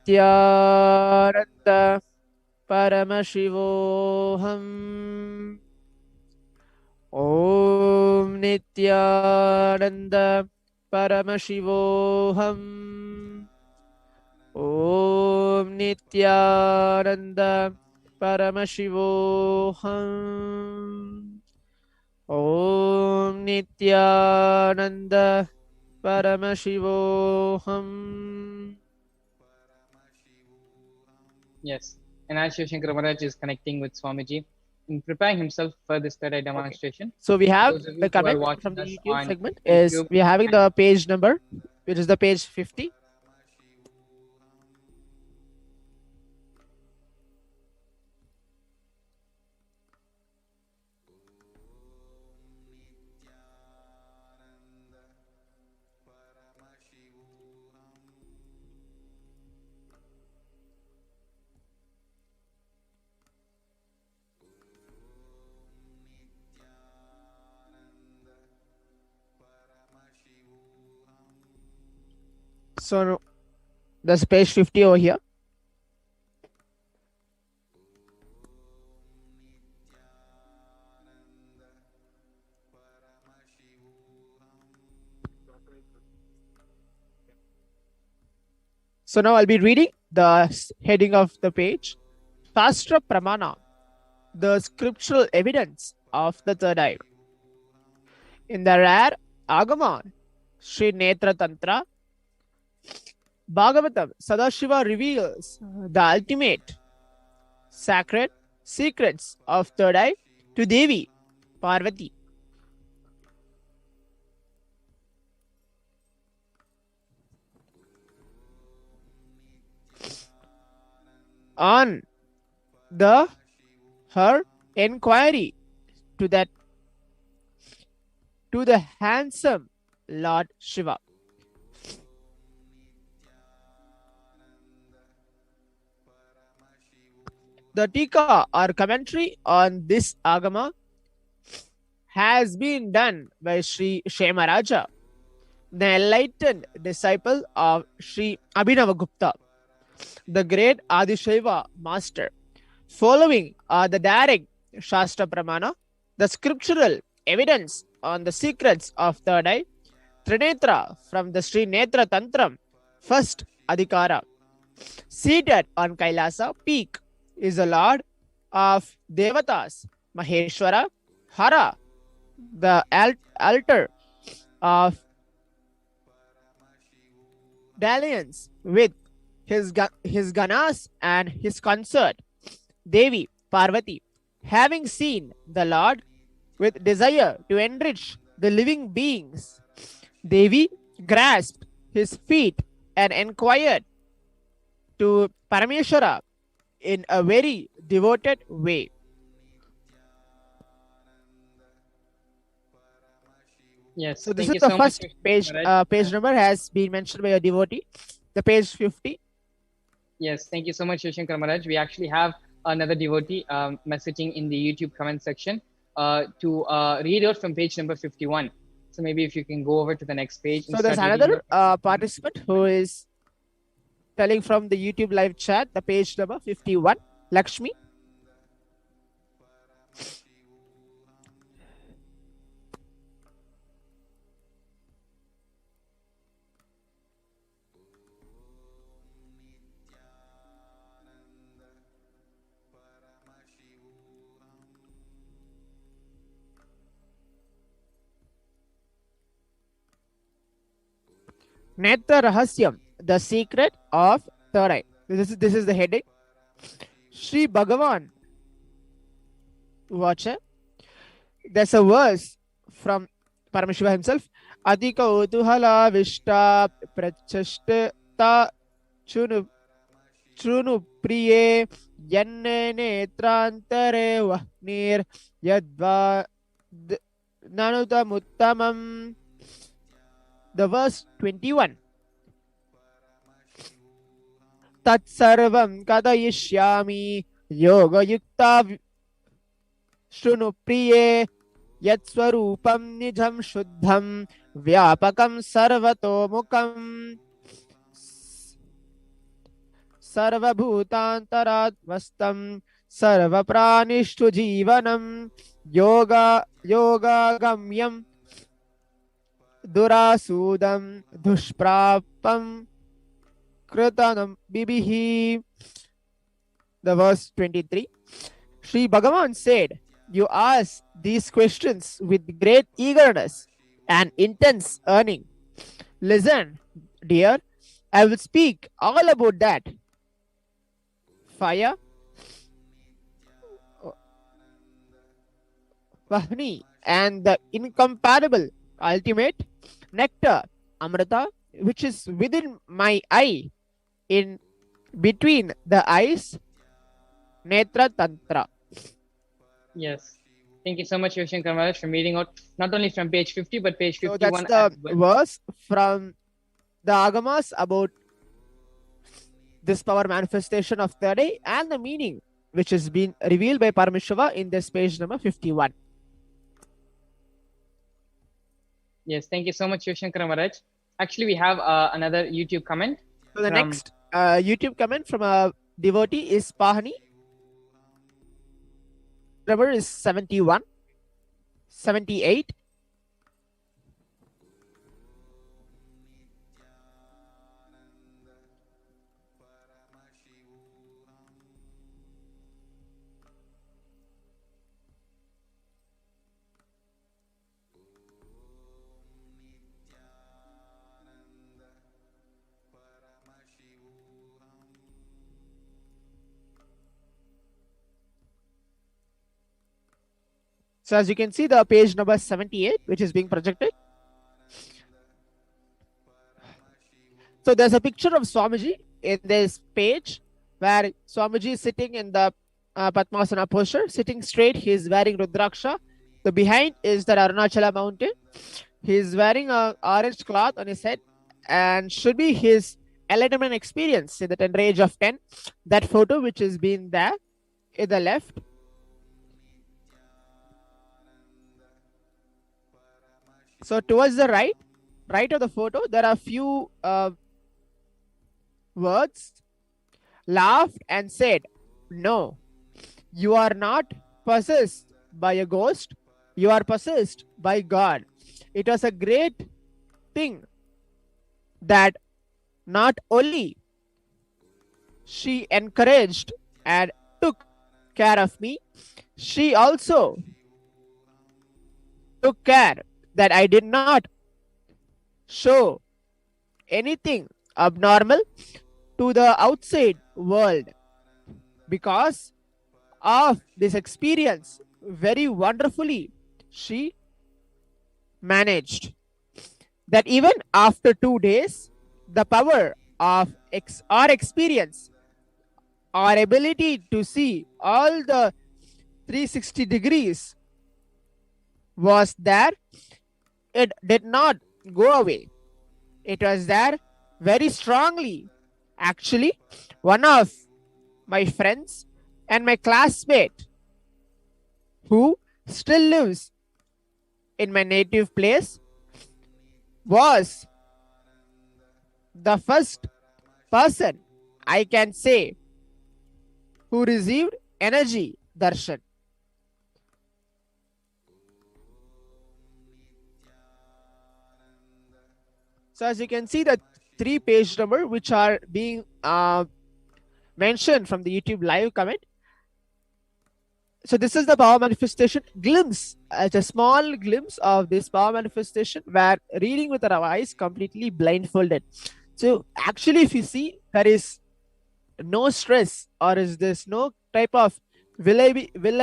Nithyananda Paramashivoham. Om Nithyananda Paramashivoham. Om Nithyananda Paramashivoham. Om Nithyananda Paramashivoham. Yes. And as Shivshankar Maharaj is connecting with Swamiji in preparing himself for this third eye demonstration. So we have Those of you the who are comment watching from the us YouTube on segment is YouTube, we are having the page number, which is the page 50. So there's page 50 over here. So now I'll be reading the heading of the page. Shastra Pramana, the scriptural evidence of the third eye. In the rare Agama, Sri Netra Tantra, Bhagavatam, Sadashiva reveals the ultimate sacred secrets of third eye to Devi, Parvati. On her inquiry to the handsome Lord Shiva. The Tika or commentary on this Agama has been done by Sri Shemaraja, the enlightened disciple of Sri Abhinavagupta, the great Adishaiva master. Following the direct Shastra Pramana, the scriptural evidence on the secrets of third eye, Trinetra from the Sri Netra Tantram, first Adhikara. Seated on Kailasa peak is the Lord of Devatas, Maheshwara, Hara, the altar of dalliance with his ganas and his consort, Devi, Parvati. Having seen the Lord with desire to enrich the living beings, Devi grasped his feet and inquired to Parameshwara in a very devoted way. Yes. So this is the first page. Page number has been mentioned by a devotee. The page 50. Yes, thank you so much, Shivshankar Maharaj. We actually have another devotee messaging in the YouTube comment section to read out from page number 51. So maybe if you can go over to the next page. So there's another participant who is telling from the YouTube live chat, the page number 51, Lakshmi. Netra Rahasyam, the secret of third eye. This is the heading. Sri Bhagavan. Watch it. There's a verse from Paramashiva himself. Adhika utuhala vishta prachashtata chunu priye yanne netrantare vahnir yadva nanutamuttamam. The verse 21. Tat sarvam kadayishyami yoga yukta shrunu priye yat swarupam nijam shuddham vyapakam sarvato mukam sarvabhutantaratmastam sarvapranistu jivanam yogagamyam durasudam dushprapam kritanam bibihi. The verse 23. Sri Bhagavan said, "You ask these questions with great eagerness and intense yearning. Listen, dear, I will speak all about that. Fire, Vahni, and the incomparable ultimate nectar, Amrita, which is within my eye, in between the eyes, Netra Tantra." Yes. Thank you so much, Yoshankar Maharaj, for reading out not only from page 50 but page So that's 51 as the well. verse from the Agamas about this power manifestation of the day and the meaning which has been revealed by Paramashiva in this page number 51. Yes, thank you so much, Yoshankar Maharaj. Actually, we have another YouTube comment. So the from- next YouTube comment from a devotee is Pahani. Number is 71, 78. So as you can see, the page number 78, which is being projected. So there's a picture of Swamiji in this page where Swamiji is sitting in the Padmasana posture, sitting straight. He is wearing Rudraksha. The behind is the Arunachala mountain. He is wearing a orange cloth on his head and should be his enlightenment experience in the tender age of 10. That photo which is been there in the left. So towards the right of the photo, there are few words. Laughed and said, "No, you are not possessed by a ghost. You are possessed by God." It was a great thing that not only she encouraged and took care of me, she also took care that I did not show anything abnormal to the outside world. Because of this experience, very wonderfully, she managed that even after 2 days, the power of our experience, our ability to see all the 360 degrees was there. It did not go away. It was there very strongly. Actually, one of my friends and my classmate who still lives in my native place was the first person, I can say, who received energy darshan. So as you can see, the 3 page number which are being mentioned from the YouTube live comment. So this is the power manifestation glimpse, as a small glimpse of this power manifestation where reading with our eyes completely blindfolded. So actually, if you see, there is no stress, or is this no type of will I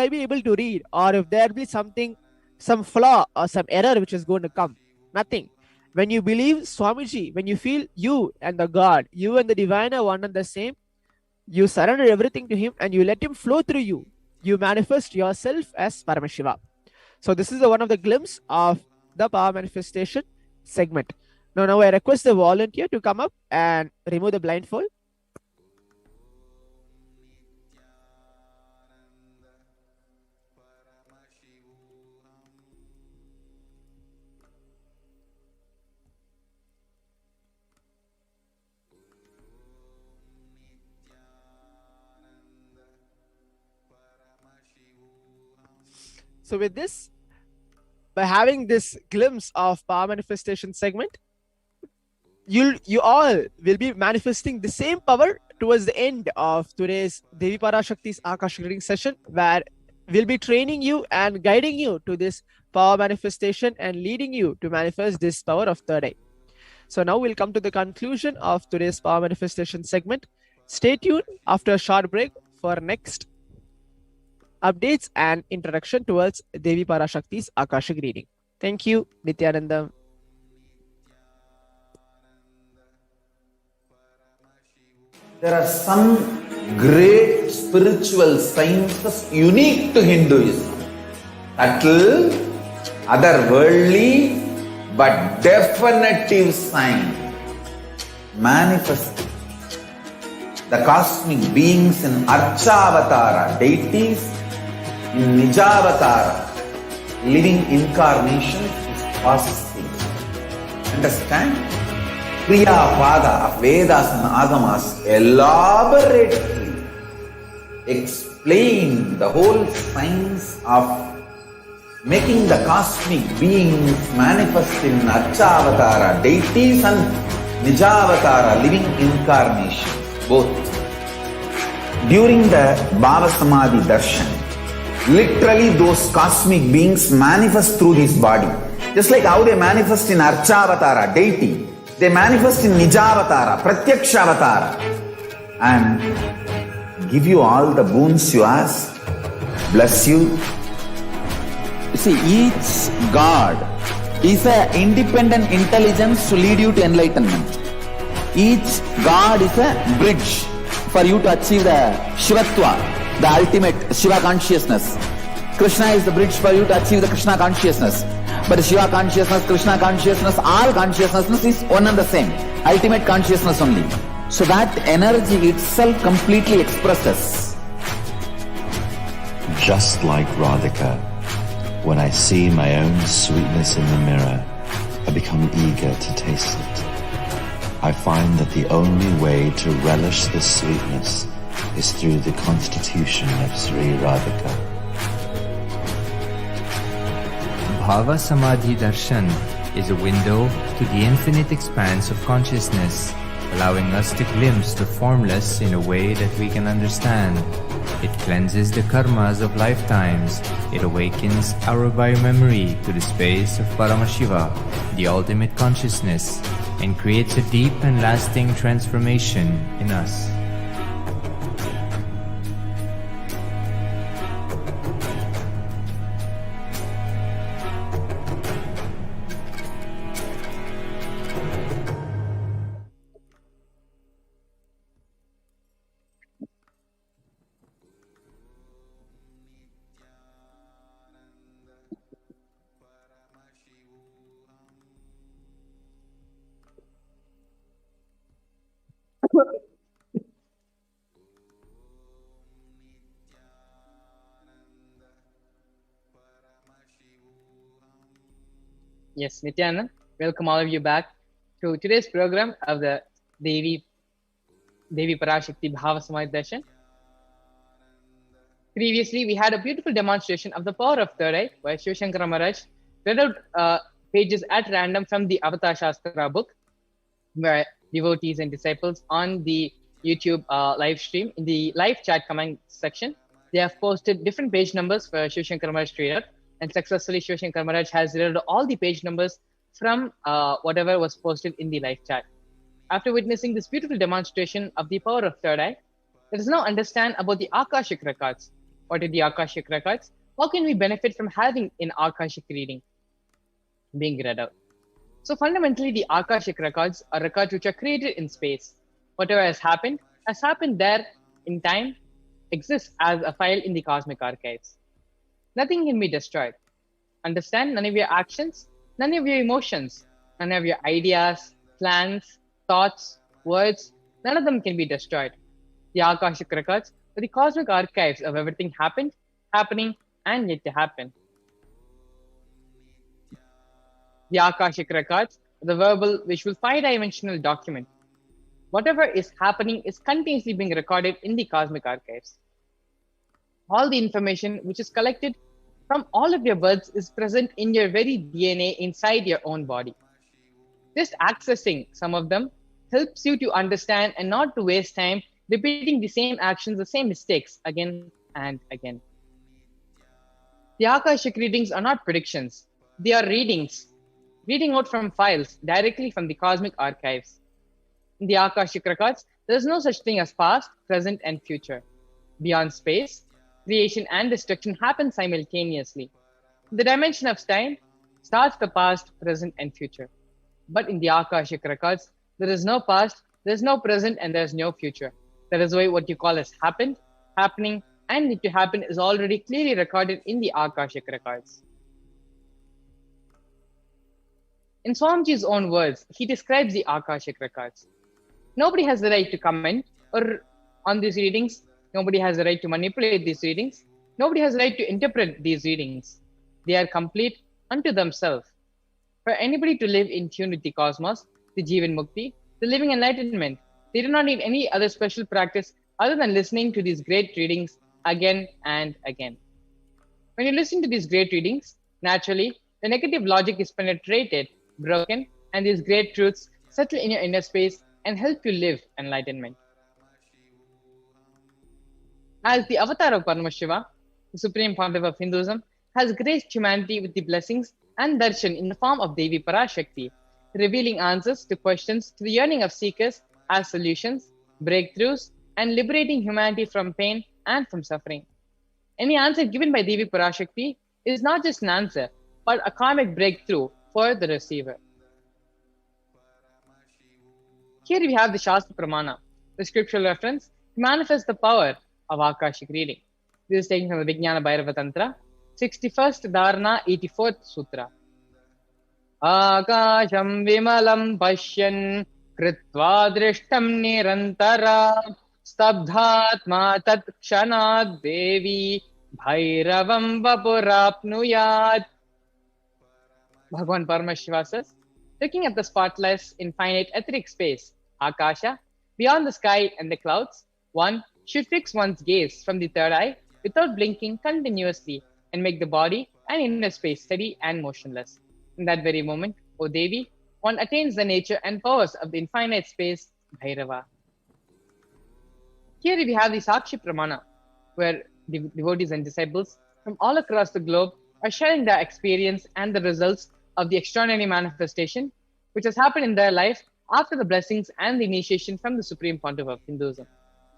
be able to read, or if there be something, some flaw or some error which is going to come. Nothing. When you believe Swamiji, when you feel you and the God, you and the divine are one and the same, you surrender everything to him and you let him flow through you. You manifest yourself as Paramashiva. So this is one of the glimpse of the power manifestation segment. Now I request the volunteer to come up and remove the blindfold. So with this, by having this glimpse of power manifestation segment, you all will be manifesting the same power towards the end of today's Devi Parashakti's Akashic reading session, where we'll be training you and guiding you to this power manifestation and leading you to manifest this power of third eye. So now we'll come to the conclusion of today's power manifestation segment. Stay tuned after a short break for next updates and introduction towards Devi Parashakti's Akashic reading. Thank you, Nithyananda. There are some great spiritual sciences unique to Hinduism. Subtle, otherworldly, but definitive sign. Manifest the cosmic beings in Archavatara, deities in Nijavatara, living incarnations is possible. Understand? Kriya Pada of Vedas and Agamas elaborately explain the whole science of making the cosmic beings manifest in Archavatara, deities and Nijavatara, living incarnations, both. During the Bhava Samadhi Darshan, literally those cosmic beings manifest through this body. Just like how they manifest in Archavatara, deity, they manifest in Nijavatara, Pratyakshavatara, and give you all the boons you ask, bless you. You see, each God is an independent intelligence to lead you to enlightenment. Each God is a bridge for you to achieve the Shivatva, the ultimate Shiva consciousness. Krishna is the bridge for you to achieve the Krishna consciousness. But Shiva consciousness, Krishna consciousness, all consciousness is one and the same. Ultimate consciousness only. So that energy itself completely expresses. Just like Radhika, when I see my own sweetness in the mirror, I become eager to taste it. I find that the only way to relish this sweetness is through the constitution of Sri Radhika. Bhava Samadhi Darshan is a window to the infinite expanse of consciousness, allowing us to glimpse the formless in a way that we can understand. It cleanses the karmas of lifetimes. It awakens our biomemory to the space of Paramashiva, the ultimate consciousness, and creates a deep and lasting transformation in us. Yes, Nithyananda, welcome all of you back to today's program of the Devi Parashakti Bhava Samadhi Darshan. Previously, we had a beautiful demonstration of the power of third eye, where Shiv Shankara Maharaj read out pages at random from the Avatar Shastra book, where devotees and disciples on the YouTube live stream, in the live chat comment section, they have posted different page numbers for Shiv Shankara Maharaj to read out, and successfully Shiv Shankara Maharaj has read out all the page numbers from whatever was posted in the live chat. After witnessing this beautiful demonstration of the power of third eye, let us now understand about the Akashic records. What are the Akashic records? How can we benefit from having an Akashic reading being read out? So fundamentally, the Akashic records are records which are created in space. Whatever has happened there in time, exists as a file in the cosmic archives. Nothing can be destroyed. Understand? None of your actions, none of your emotions, none of your ideas, plans, thoughts, words, none of them can be destroyed. The Akashic records are the cosmic archives of everything happened, happening, and yet to happen. The Akashic records are the verbal, visual, five-dimensional document. Whatever is happening is continuously being recorded in the cosmic archives. All the information which is collected from all of your births is present in your very DNA inside your own body. Just accessing some of them helps you to understand and not to waste time repeating the same actions, the same mistakes again and again. The Akashic readings are not predictions, they are readings, reading out from files directly from the cosmic archives. In the Akashic records, there is no such thing as past, present, and future. Beyond space, creation and destruction happen simultaneously. The dimension of time starts the past, present, and future. But in the Akashic records, there is no past, there is no present, and there is no future. That is why what you call as happened, happening, and yet to happen is already clearly recorded in the Akashic records. In Swamiji's own words, he describes the Akashic records. Nobody has the right to comment or on these readings. Nobody has the right to manipulate these readings. Nobody has the right to interpret these readings. They are complete unto themselves. For anybody to live in tune with the cosmos, the Jivan Mukti, the living enlightenment, they do not need any other special practice other than listening to these great readings again and again. When you listen to these great readings, naturally, the negative logic is penetrated, broken, and these great truths settle in your inner space and help you live enlightenment. As the avatar of Paramashiva, the Supreme Pontiff of Hinduism, has graced humanity with the blessings and darshan in the form of Devi Parashakti, revealing answers to questions to the yearning of seekers as solutions, breakthroughs, and liberating humanity from pain and from suffering. Any answer given by Devi Parashakti is not just an answer, but a karmic breakthrough for the receiver. Here we have the Shastra Pramana, the scriptural reference to manifest the power of Akashic reading. This is taken from the Vijnana Bhairava Tantra, 61st Dharana, 84th Sutra. Akasham vimalam pashyan kritva drishtam nirantara stabdhatma tat kshanad devi bhairavam vapurapnuyat. Bhagavan Paramashiva says, looking at the spotless, infinite etheric space, Akasha, beyond the sky and the clouds, one should fix one's gaze from the third eye without blinking continuously and make the body and inner space steady and motionless. In that very moment, O Devi, one attains the nature and powers of the infinite space, Bhairava. Here we have the Sakshi Pramana, where devotees and disciples from all across the globe are sharing their experience and the results of the extraordinary manifestation which has happened in their life after the blessings and the initiation from the Supreme Pontiff of Hinduism.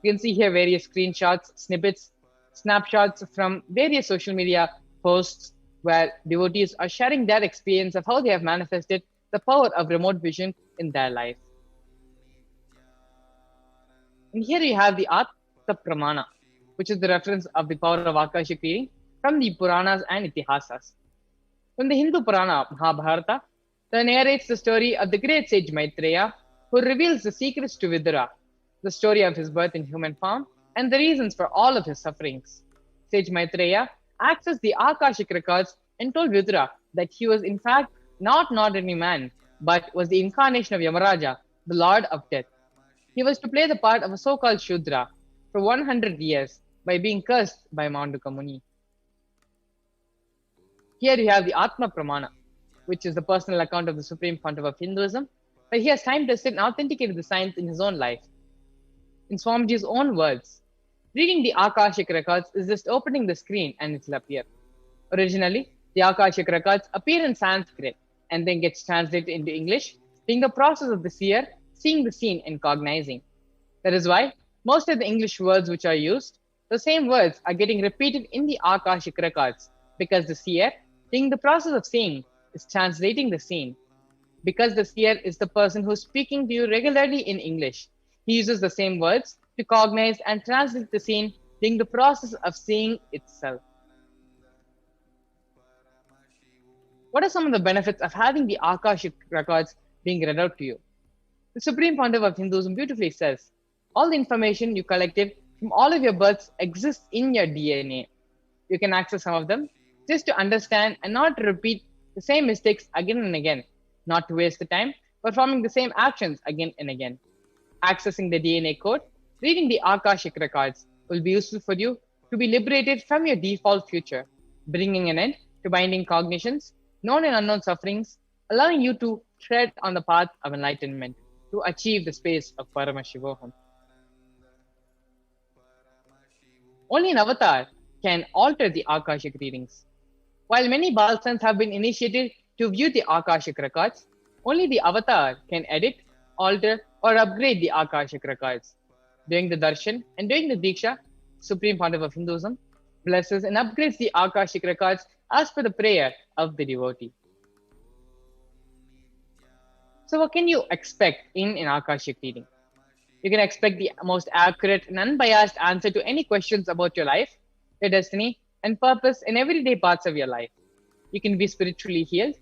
You can see here various screenshots, snippets, snapshots from various social media posts where devotees are sharing their experience of how they have manifested the power of remote vision in their life. And here you have the Atma Pramana, which is the reference of the power of Akashic reading from the Puranas and Itihasas. From the Hindu Purana Mahabharata, that narrates the story of the great sage Maitreya, who reveals the secrets to Vidura, the story of his birth in human form, and the reasons for all of his sufferings. Sage Maitreya accessed the Akashic records and told Vidura that he was in fact not an ordinary man, but was the incarnation of Yamaraja, the Lord of Death. He was to play the part of a so-called Shudra for 100 years by being cursed by Mandukya Muni. Here you have the Atma Pramana, which is the personal account of the Supreme Pontiff of Hinduism, where he has time-tested and authenticated the science in his own life. In Swamiji's own words, reading the Akashic records is just opening the screen and it will appear. Originally, the Akashic records appear in Sanskrit and then gets translated into English, being the process of the seer seeing the scene and cognizing. That is why most of the English words which are used, the same words are getting repeated in the Akashic records, because the seer, being the process of seeing, is translating the scene. Because the seer is the person who is speaking to you regularly in English, he uses the same words to cognize and translate the scene, being the process of seeing itself. What are some of the benefits of having the Akashic records being read out to you? The Supreme Pontiff of Hinduism beautifully says, all the information you collected from all of your births exists in your DNA. You can access some of them just to understand and not to repeat the same mistakes again and again, not to waste the time performing the same actions again and again. Accessing the DNA code, reading the Akashic records will be useful for you to be liberated from your default future, bringing an end to binding cognitions, known and unknown sufferings, allowing you to tread on the path of enlightenment to achieve the space of Paramashivoham. Only an avatar can alter the Akashic readings. While many Balsans have been initiated to view the Akashic records, only the avatar can edit, alter, or upgrade the Akashic records. During the darshan and during the diksha, Supreme Pontiff of Hinduism blesses and upgrades the Akashic records as per the prayer of the devotee. So what can you expect in an Akashic reading? You can expect the most accurate and unbiased answer to any questions about your life, your destiny, and purpose in everyday parts of your life. You can be spiritually healed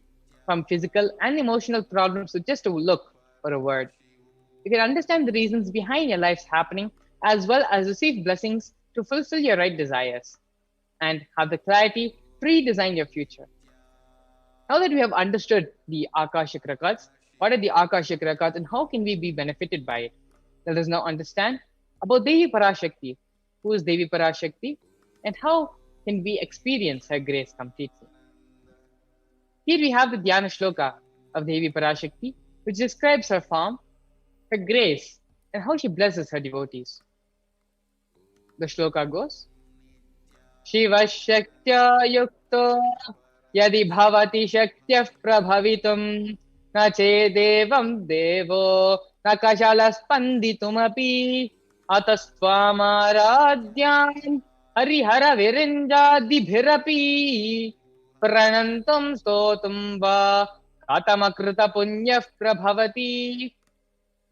from physical and emotional problems with just a look or a word. You can understand the reasons behind your life's happening, as well as receive blessings to fulfill your right desires and have the clarity to redesign your future. Now that we have understood the Akashic records, what are the Akashic records and how can we be benefited by it? Let us now understand about Devi Parashakti. Who is Devi Parashakti and how can we experience her grace completely? Here we have the Dhyana Shloka of Devi Parashakti, which describes her form, her grace, and how she blesses her devotees. The shloka goes, Shiva Shaktya Yukto Yadi Bhavati Shaktya Prabhavitum Na Che Devam Devo Nakashala Spanditumapi Atastvamadhyam Harihara Virinjadi Bhirapi Pranantum Stotum Va Katamakrita Punya Prabhavati.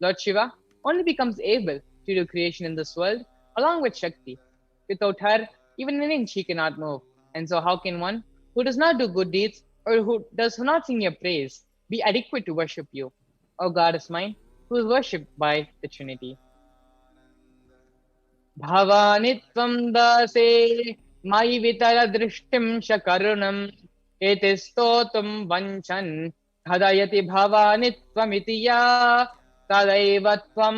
Lord Shiva only becomes able to do creation in this world along with Shakti. Without her, even an inch he cannot move. And so how can one who does not do good deeds or who does not sing your praise be adequate to worship you, O Goddess mine, who is worshipped by the Trinity? Bhavanitvam dase mai vitara drishtim shakarunam etistotum vanchan hadayati bhavanitvam itiya tadaiva tvam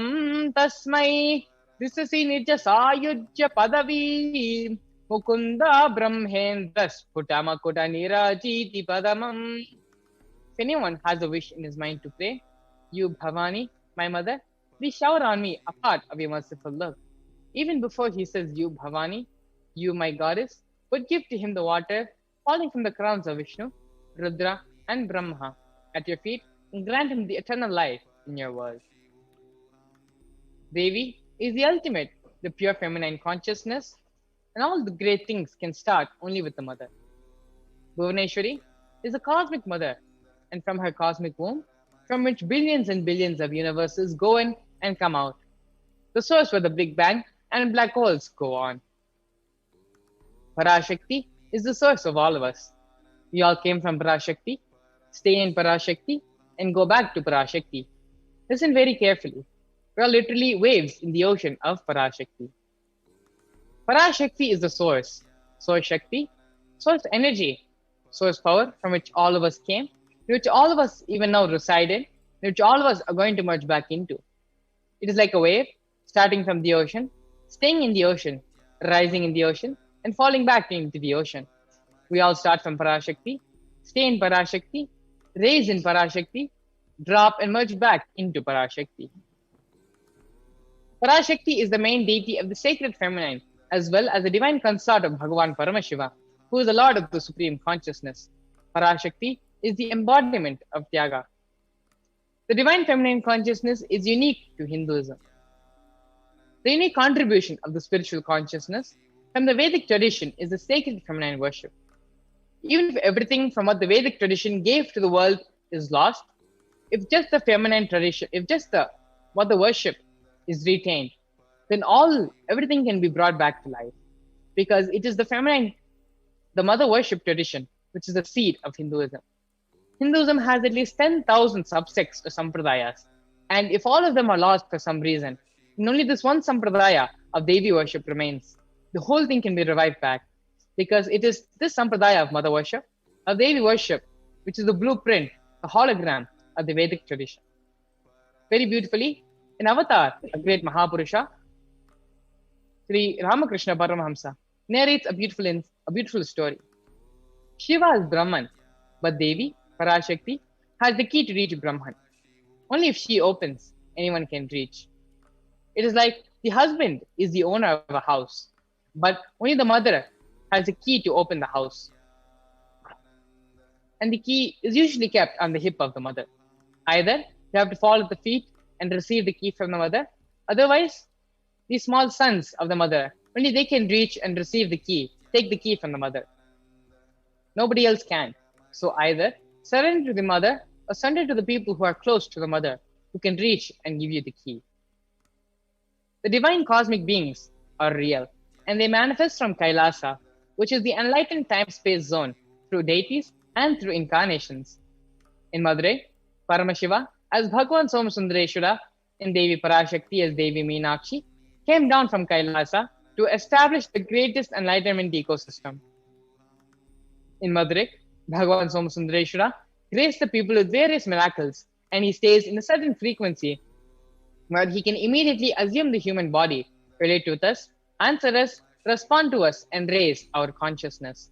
tasmai disasi nitya sayujya padavi mukunda brahmendra sputamakuta nirajiti padamam. If anyone has a wish in his mind to pray, you Bhavani, my mother, please shower on me a part of your merciful love. Even before he says you Bhavani, you my goddess, would give to him the water falling from the crowns of Vishnu, Rudra and Brahma at your feet and grant him the eternal life in your world. Devi is the ultimate, the pure feminine consciousness, and all the great things can start only with the mother. Bhuvaneshwari is a cosmic mother, and from her cosmic womb, from which billions and billions of universes go in and come out, the source where the Big Bang and black holes go on. Parashakti is the source of all of us. We all came from Parashakti, stay in Parashakti, and go back to Parashakti. Listen very carefully. We are literally waves in the ocean of Parashakti. Parashakti is the source, source Shakti, source energy, source power from which all of us came, which all of us even now reside in, which all of us are going to merge back into. It is like a wave starting from the ocean, staying in the ocean, rising in the ocean, and falling back into the ocean. We all start from Parashakti, stay in Parashakti, raise in Parashakti, drop and merge back into Parashakti. Parashakti is the main deity of the sacred feminine, as well as the divine consort of Bhagavan Paramashiva, who is the Lord of the Supreme Consciousness. Parashakti is the embodiment of Tyaga. The divine feminine consciousness is unique to Hinduism. The unique contribution of the spiritual consciousness from the Vedic tradition is the sacred feminine worship. Even if everything from what the Vedic tradition gave to the world is lost, if just the feminine tradition, if just what the worship is retained, then everything can be brought back to life. Because it is the feminine, the mother worship tradition, which is the seed of Hinduism. Hinduism has at least 10,000 subsects or sampradayas. And if all of them are lost for some reason, and only this one sampradaya of Devi worship remains, the whole thing can be revived back. Because it is this sampradaya of mother worship, of Devi worship, which is the blueprint, the hologram of the Vedic tradition. Very beautifully, in Avatar, a great Mahapurusha, Sri Ramakrishna Paramahamsa narrates a beautiful story. Shiva is Brahman, but Devi, Parashakti, has the key to reach Brahman. Only if she opens, anyone can reach. It is like the husband is the owner of a house, but only the mother has the key to open the house. And the key is usually kept on the hip of the mother. Either you have to fall at the feet and receive the key from the mother, otherwise, the small sons of the mother, only they can reach and receive the key, take the key from the mother. Nobody else can. So either surrender to the mother or surrender to the people who are close to the mother, who can reach and give you the key. The divine cosmic beings are real, and they manifest from Kailasa, which is the enlightened time-space zone, through deities and through incarnations. In Madurai, Paramashiva, as Bhagavan Somasundareshwara, in Devi Parashakti as Devi Meenakshi, came down from Kailasa to establish the greatest enlightenment ecosystem. In Madurai, Bhagavan Somasundareshwara graced the people with various miracles, and he stays in a certain frequency where he can immediately assume the human body, relate with us, answer us, respond to us, and raise our consciousness.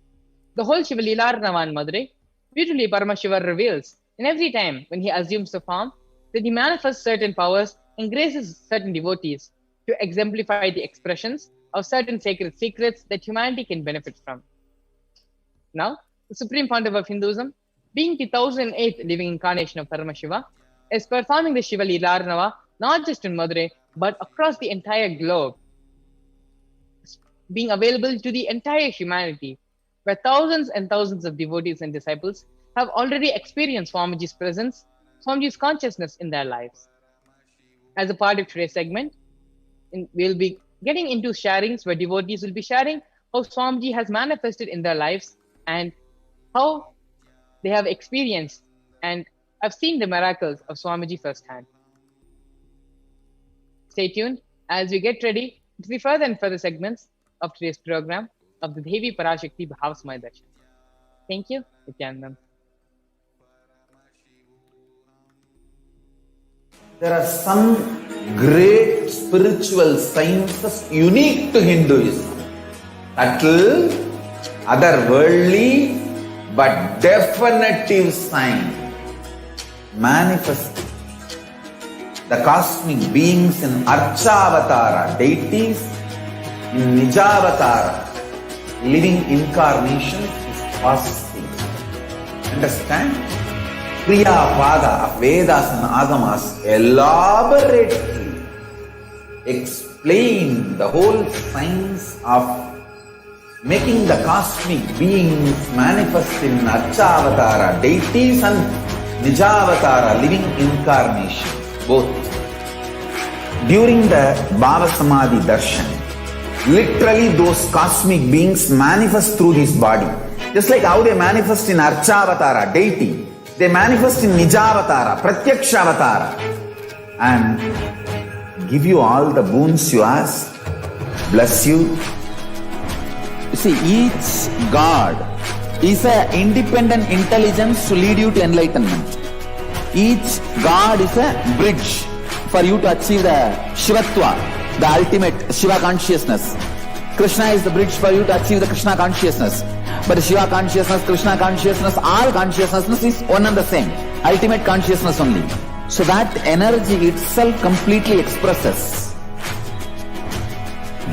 The whole Shiva Leelarnava in Madurai, beautifully Paramashiva reveals in every time when he assumes the form that he manifests certain powers and graces certain devotees to exemplify the expressions of certain sacred secrets that humanity can benefit from. Now, the Supreme Pontiff of Hinduism, being the 1008th living incarnation of Paramashiva, is performing the Shiva Leelarnava not just in Madurai, but across the entire globe, being available to the entire humanity, where thousands and thousands of devotees and disciples have already experienced Swamiji's presence, Swamiji's consciousness in their lives. As a part of today's segment, we'll be getting into sharings where devotees will be sharing how Swamiji has manifested in their lives and how they have experienced and have seen the miracles of Swamiji firsthand. Stay tuned as we get ready to the further and further segments of today's program of the Devi Parashakti Bhavasamaya Darshan. Thank you, Nithyanandam. There are some great spiritual sciences unique to Hinduism. Subtle, otherworldly, but definitive sign. Manifesting the cosmic beings in Archavatara, deities in Nijavatara, living incarnations is possible. Understand? Priya Pada of Vedas and Agamas elaborately explain the whole science of making the cosmic beings manifest in Archavatara, deities and Nijavatara, living incarnations. Both. During the Bhava Samadhi Darshan, literally those cosmic beings manifest through this body. Just like how they manifest in Archavatara, deity, they manifest in Nijavatara, Pratyakshavatara, and give you all the boons you ask, bless you. You see, each God is an independent intelligence to lead you to enlightenment. Each God is a bridge for you to achieve the Shivatva, the ultimate Shiva consciousness. Krishna is the bridge for you to achieve the Krishna consciousness. But Shiva consciousness, Krishna consciousness, all consciousness is one and the same. Ultimate consciousness only. So that energy itself completely expresses.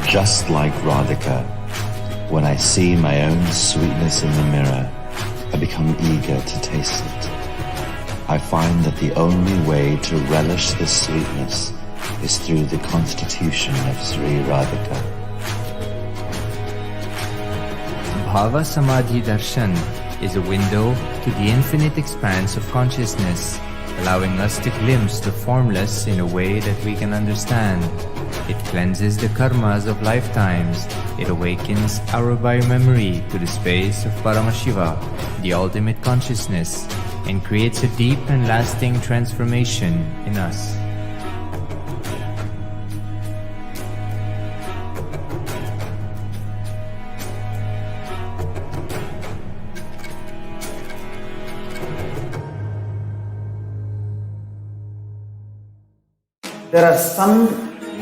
Just like Radhika, when I see my own sweetness in the mirror, I become eager to taste it. I find that the only way to relish this sweetness is through the constitution of Sri Radhika. Bhava Samadhi Darshan is a window to the infinite expanse of consciousness, allowing us to glimpse the formless in a way that we can understand. It cleanses the karmas of lifetimes. It awakens our biomemory to the space of Paramashiva, the ultimate consciousness, and creates a deep and lasting transformation in us. There are some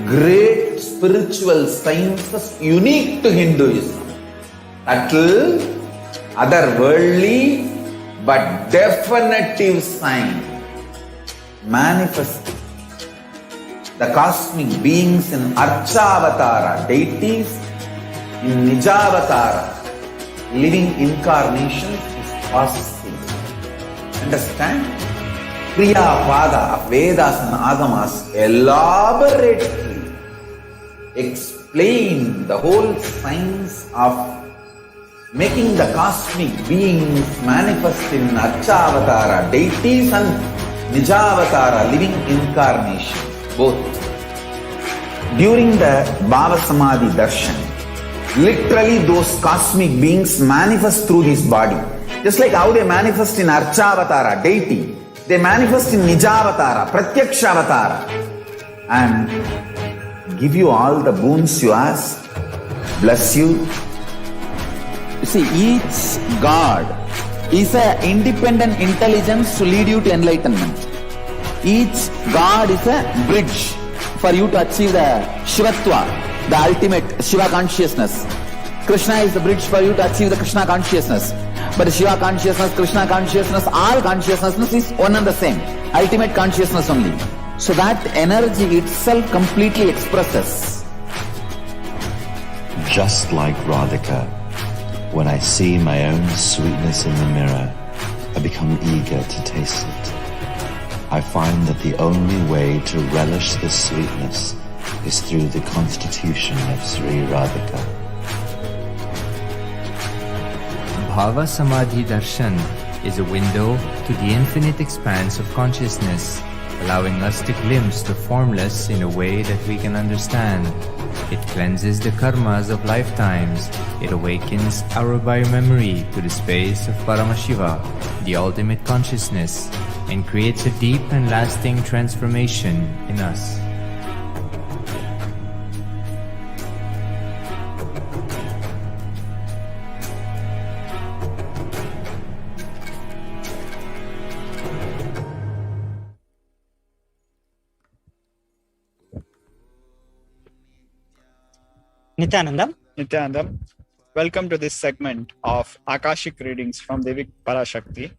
great spiritual sciences unique to Hinduism. Subtle, otherworldly but definitive sign manifesting. The cosmic beings in Archavatara, deities in Nijavatara, living incarnations is possible. Understand? Kriya Pada of Vedas and Agamas elaborately explain the whole science of making the cosmic beings manifest in Archavatara, deities and Nijavatara, living incarnations, both. During the Bhava Samadhi Darshan, literally those cosmic beings manifest through his body. Just like how they manifest in Archavatara, deity, they manifest in Nijavatara, Pratyakshavatara, and give you all the boons you ask, bless you. You see, each God is an independent intelligence to lead you to enlightenment. Each God is a bridge for you to achieve the Shivatva, the ultimate Shiva consciousness. Krishna is the bridge for you to achieve the Krishna consciousness. But Shiva consciousness, Krishna consciousness, all consciousness is one and the same. Ultimate consciousness only. So that energy itself completely expresses. Just like Radhika, when I see my own sweetness in the mirror, I become eager to taste it. I find that the only way to relish this sweetness is through the constitution of Sri Radhika. Bhava Samadhi Darshan is a window to the infinite expanse of consciousness, allowing us to glimpse the formless in a way that we can understand. It cleanses the karmas of lifetimes. It awakens our biomemory to the space of Paramashiva, the ultimate consciousness, and creates a deep and lasting transformation in us. Nithyanandam, welcome to this segment of Akashic readings from Devik Parashakti.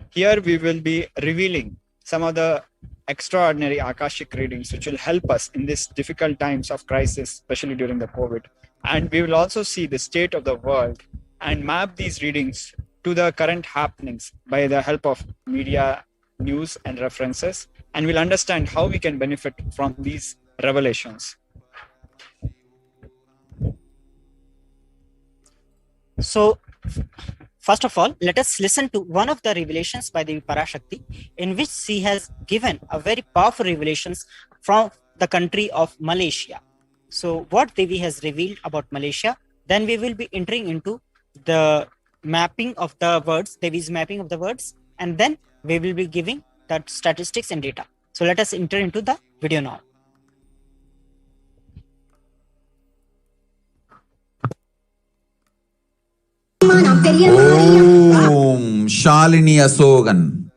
Here we will be revealing some of the extraordinary Akashic readings which will help us in these difficult times of crisis, especially during the COVID. And we will also see the state of the world and map these readings to the current happenings by the help of media, news and references. And we'll understand how we can benefit from these revelations. So, first of all, let us listen to one of the revelations by the Parashakti, in which she has given a very powerful revelations from the country of Malaysia. So, what Devi has revealed about Malaysia, then we will be entering into the mapping of the words, Devi's mapping of the words, and then we will be giving that statistics and data. So, let us enter into the video now. ஓம் ஷாலினி அசோகன்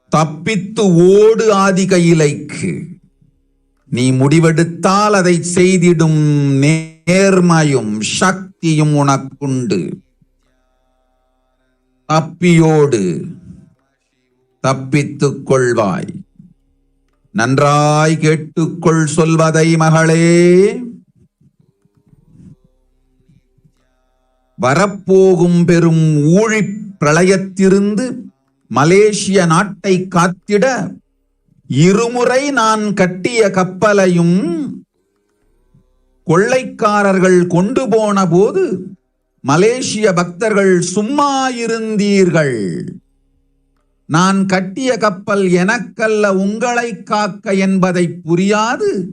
தப்பித்து ஓடு ஆதி கையிலைக்கு நீ முடிவெடுத்தால் அதை செய்திடும் நேர்மையும் சக்தியும் உனக்குண்டு. தப்பியோடு தப்பித்துக் கொள்வாய். நன்றாய் கேட்டுக்கொள் சொல்வதை மகளே. வரப்போகும் பெரும் ஊழிப் பிரளயத்திலிருந்து மலேசிய நாட்டை காத்திட இருமுறை நான் கட்டிய கப்பலையும் கொள்ளைக்காரர்கள் கொண்டு போன போது மலேசிய பக்தர்கள் சும்மா இருந்தீர்கள். நான் கட்டிய கப்பல் எனக்கல்ல உங்களை காக்க என்பதை புரியாது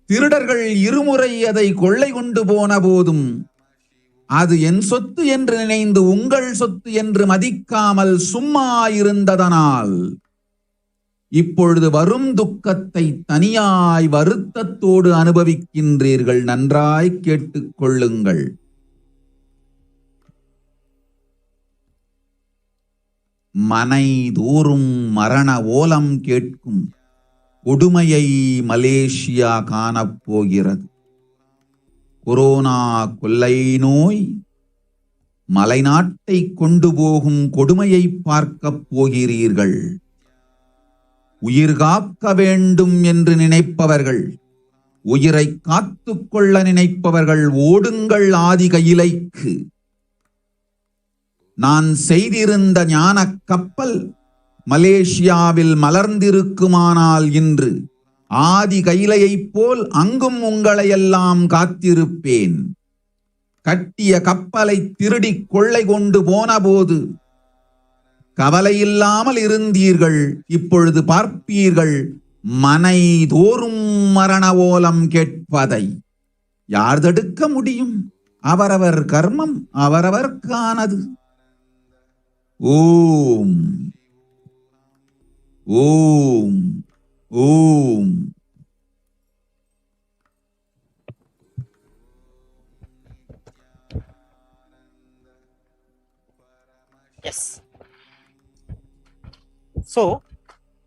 திருடர்கள் இருமுறை அதை கொள்ளை கொண்டு போன போதும் அது என் சொத்து என்று நினைந்து உங்கள் சொத்து என்று மதிக்காமல் சும்மா இருந்ததனால் இப்பொழுது வரும் துக்கத்தை தனியாய் வருத்தத்தோடு அனுபவிக்கின்றீர்கள். நன்றாய் கேட்டுக் கொள்ளுங்கள். மனைதோறும் மரண ஓலம் கேட்கும் கொடுமையை மலேசியா காணப்போகிறது. கொரோனா கொள்ளை நோய் மலைநாட்டை கொண்டு போகும் கொடுமையை பார்க்கப் போகிறீர்கள். உயிர் காக்க வேண்டும் என்று நினைப்பவர்கள், உயிரை காத்துக்கொள்ள நினைப்பவர்கள் ஓடுங்கள் ஆதி கையிலைக்கு. நான் செய்திருந்த ஞான கப்பல் மலேசியாவில் மலர்ந்திருக்குமானால் இன்று ஆதி கையிலையைப் போல் அங்கும் உங்களையெல்லாம் காத்திருப்பேன். கட்டிய கப்பலை திருடி கொள்ளை கொண்டு போன போது கவலையில்லாமல் இருந்தீர்கள். இப்பொழுது பார்ப்பீர்கள் மனை தோறும் மரண ஓலம் கேட்பதை. யார் தடுக்க முடியும்? அவரவர் கர்மம் அவரவர்க்கானது. ஓம் ஓம் ஓம். Yes. So,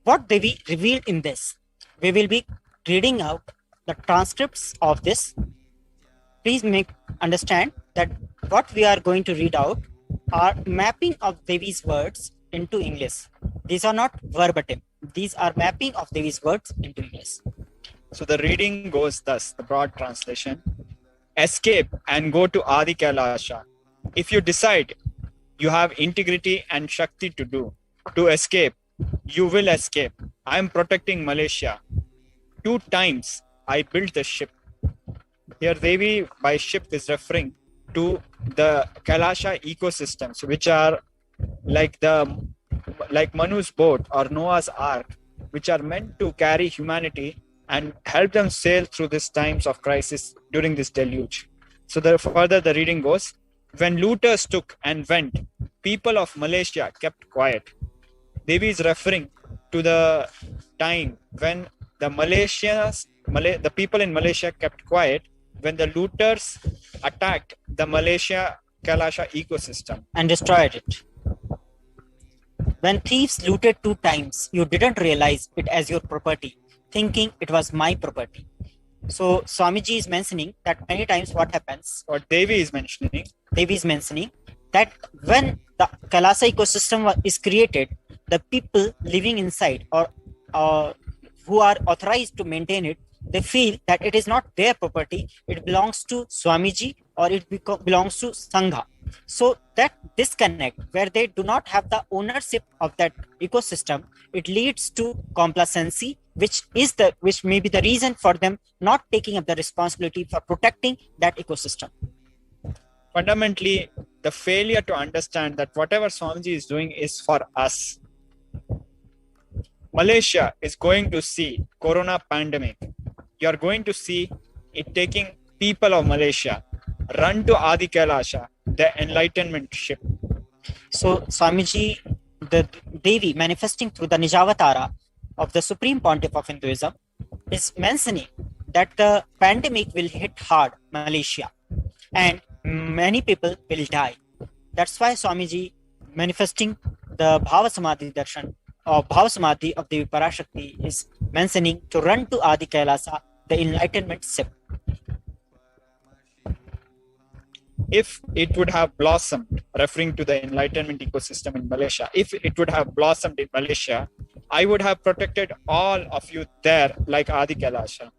what Devi revealed in this, we will be reading out the transcripts of this. Please understand that what we are going to read out are mapping of Devi's words into English. These are not verbatim. These are mapping of Devi's words into English. So the reading goes thus, the broad translation. Escape and go to Adi Kailasa. If you decide you have integrity and Shakti to do, to escape, you will escape. I am protecting Malaysia. 2 times I built the ship. Here Devi by ship is referring to the Kailasa ecosystems, which are like Manu's boat or Noah's ark, which are meant to carry humanity and help them sail through these times of crisis during this deluge. So further the reading goes, when looters took and went, people of Malaysia kept quiet. Devi is referring to the time when the people in Malaysia kept quiet when the looters attacked the Malaysia Kailasa ecosystem and destroyed it. When thieves looted 2 times, you didn't realize it as your property, thinking it was my property. So Swamiji is mentioning that many times what happens, what Devi is mentioning that when the Kailasa ecosystem is created, the people living inside or who are authorized to maintain it, they feel that it is not their property, it belongs to Swamiji or it belongs to Sangha. So that disconnect where they do not have the ownership of that ecosystem, it leads to complacency, which may be the reason for them not taking up the responsibility for protecting that ecosystem. Fundamentally, the failure to understand that whatever Swamiji is doing is for us. Malaysia is going to see corona pandemic. You are going to see it taking people of Malaysia run to Adi Kailasa, the enlightenment ship. So Swamiji, the Devi manifesting through the Nijavatara of the Supreme Pontiff of Hinduism, is mentioning that the pandemic will hit hard Malaysia and many people will die. That's why Swamiji manifesting the Bhava Samadhi Darshan or Bhava Samadhi of the Parashakti is mentioning to run to Adi Kailasa, the enlightenment ship. If it would have blossomed, referring to the enlightenment ecosystem in Malaysia, if it would have blossomed in Malaysia, I would have protected all of you there like Adi Kailasa.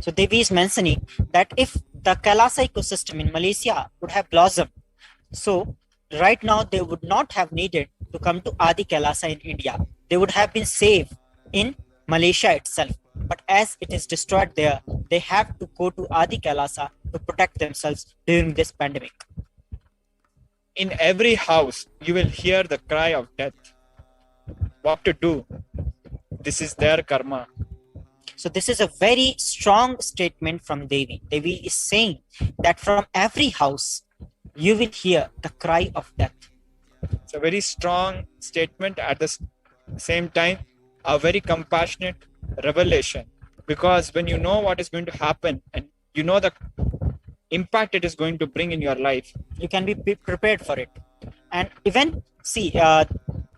So Devi is mentioning that if the Kailasa ecosystem in Malaysia would have blossomed, so right now they would not have needed to come to Adi Kailasa in India. They would have been safe in Malaysia itself. But as it is destroyed there, they have to go to Adi Kailasa to protect themselves during this pandemic. In every house, you will hear the cry of death. What to do? This is their karma. So this is a very strong statement from Devi. Devi is saying that from every house, you will hear the cry of death. It's a very strong statement, at the same time, a very compassionate revelation. Because when you know what is going to happen and you know the impact it is going to bring in your life, you can be prepared for it. And even see,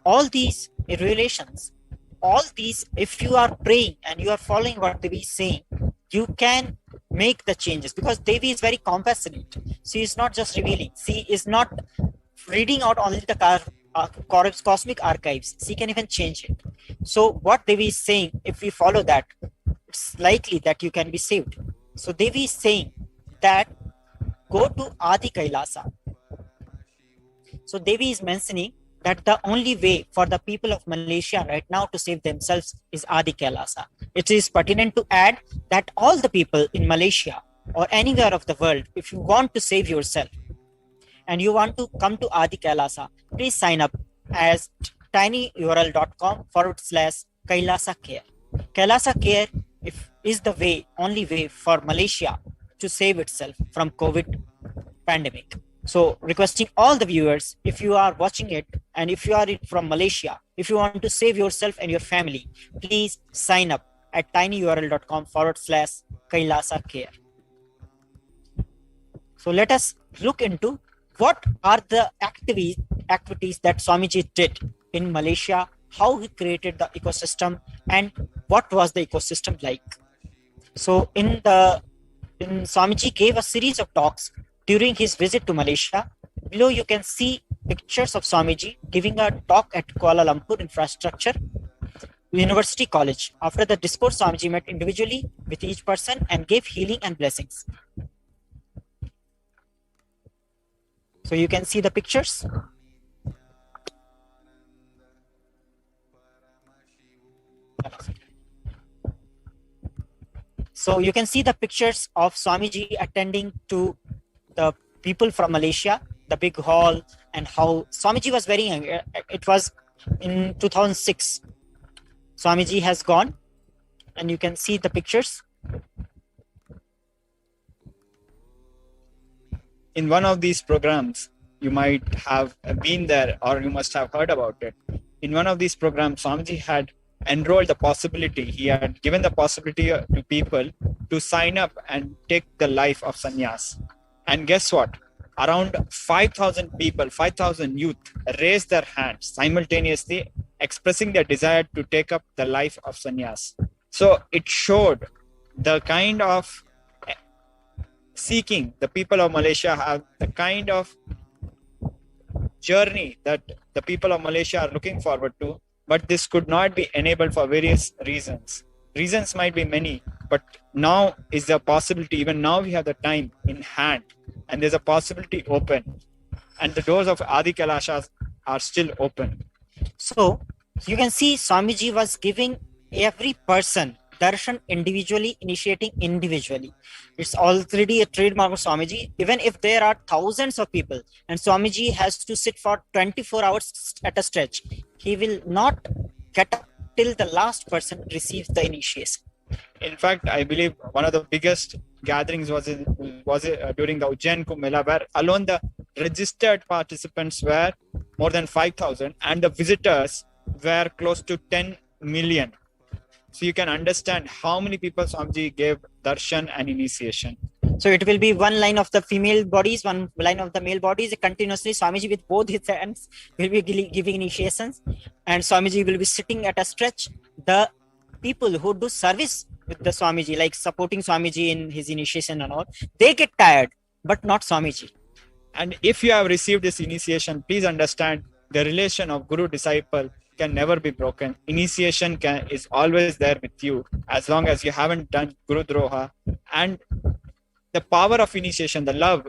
all these revelations, all these, if you are praying and you are following what Devi is saying, you can make the changes, because Devi is very compassionate. She is not just revealing. She is not reading out only the cosmic archives. She can even change it. So what Devi is saying, if we follow that, it's likely that you can be saved. So Devi is saying that go to Adi Kailasa. So Devi is mentioning that the only way for the people of Malaysia right now to save themselves is Adi Kailasa. It is pertinent to add that all the people in Malaysia or anywhere of the world, if you want to save yourself and you want to come to Adi Kailasa, please sign up as tinyurl.com/Kailasa Care. Kailasa Care is the way, only way for Malaysia to save itself from COVID pandemic. So requesting all the viewers, if you are watching it and if you are from Malaysia, if you want to save yourself and your family, please sign up at tinyurl.com/Kailasa Care. So let us look into what are the activities that Swamiji did in Malaysia, how he created the ecosystem, and what was the ecosystem like. So Swamiji gave a series of talks during his visit to Malaysia. Below you can see pictures of Swamiji giving a talk at Kuala Lumpur Infrastructure University College. After the discourse, Swamiji met individually with each person and gave healing and blessings. So you can see the pictures. So you can see the pictures of Swamiji attending to the people from Malaysia, the big hall, and how Swamiji was very young. It was in 2006. Swamiji has gone, and you can see the pictures. In one of these programs, you might have been there or you must have heard about it. In one of these programs, Swamiji had enrolled the possibility, he had given the possibility to people to sign up and take the life of sannyas. And guess what? Around 5,000 people, 5,000 youth raised their hands simultaneously, expressing their desire to take up the life of sannyas. So it showed the kind of seeking the people of Malaysia have, the kind of journey that the people of Malaysia are looking forward to, but this could not be enabled for various reasons. Reasons might be many, but now is the possibility, even now we have the time in hand and there's a possibility open, and the doors of Adi Kailasa are still open. So you can see Swamiji was giving every person darshan individually, initiating individually. It's already a trademark of Swamiji. Even if there are thousands of people and Swamiji has to sit for 24 hours at a stretch, he will not get up till the last person receives the initiation. In fact, I believe one of the biggest gatherings was during the Ujjain Kumbh Mela, where alone the registered participants were more than 5,000 and the visitors were close to 10 million. So you can understand how many people Swamiji gave darshan and initiation. So it will be one line of the female bodies, one line of the male bodies. Continuously, Swamiji with both his hands will be giving initiations, and Swamiji will be sitting at a stretch. The people who do service with the Swamiji, like supporting Swamiji in his initiation and all, they get tired, but not Swamiji. And if you have received this initiation, please understand the relation of guru-disciple can never be broken. Initiation is always there with you as long as you haven't done Guru Droha. And the power of initiation, the love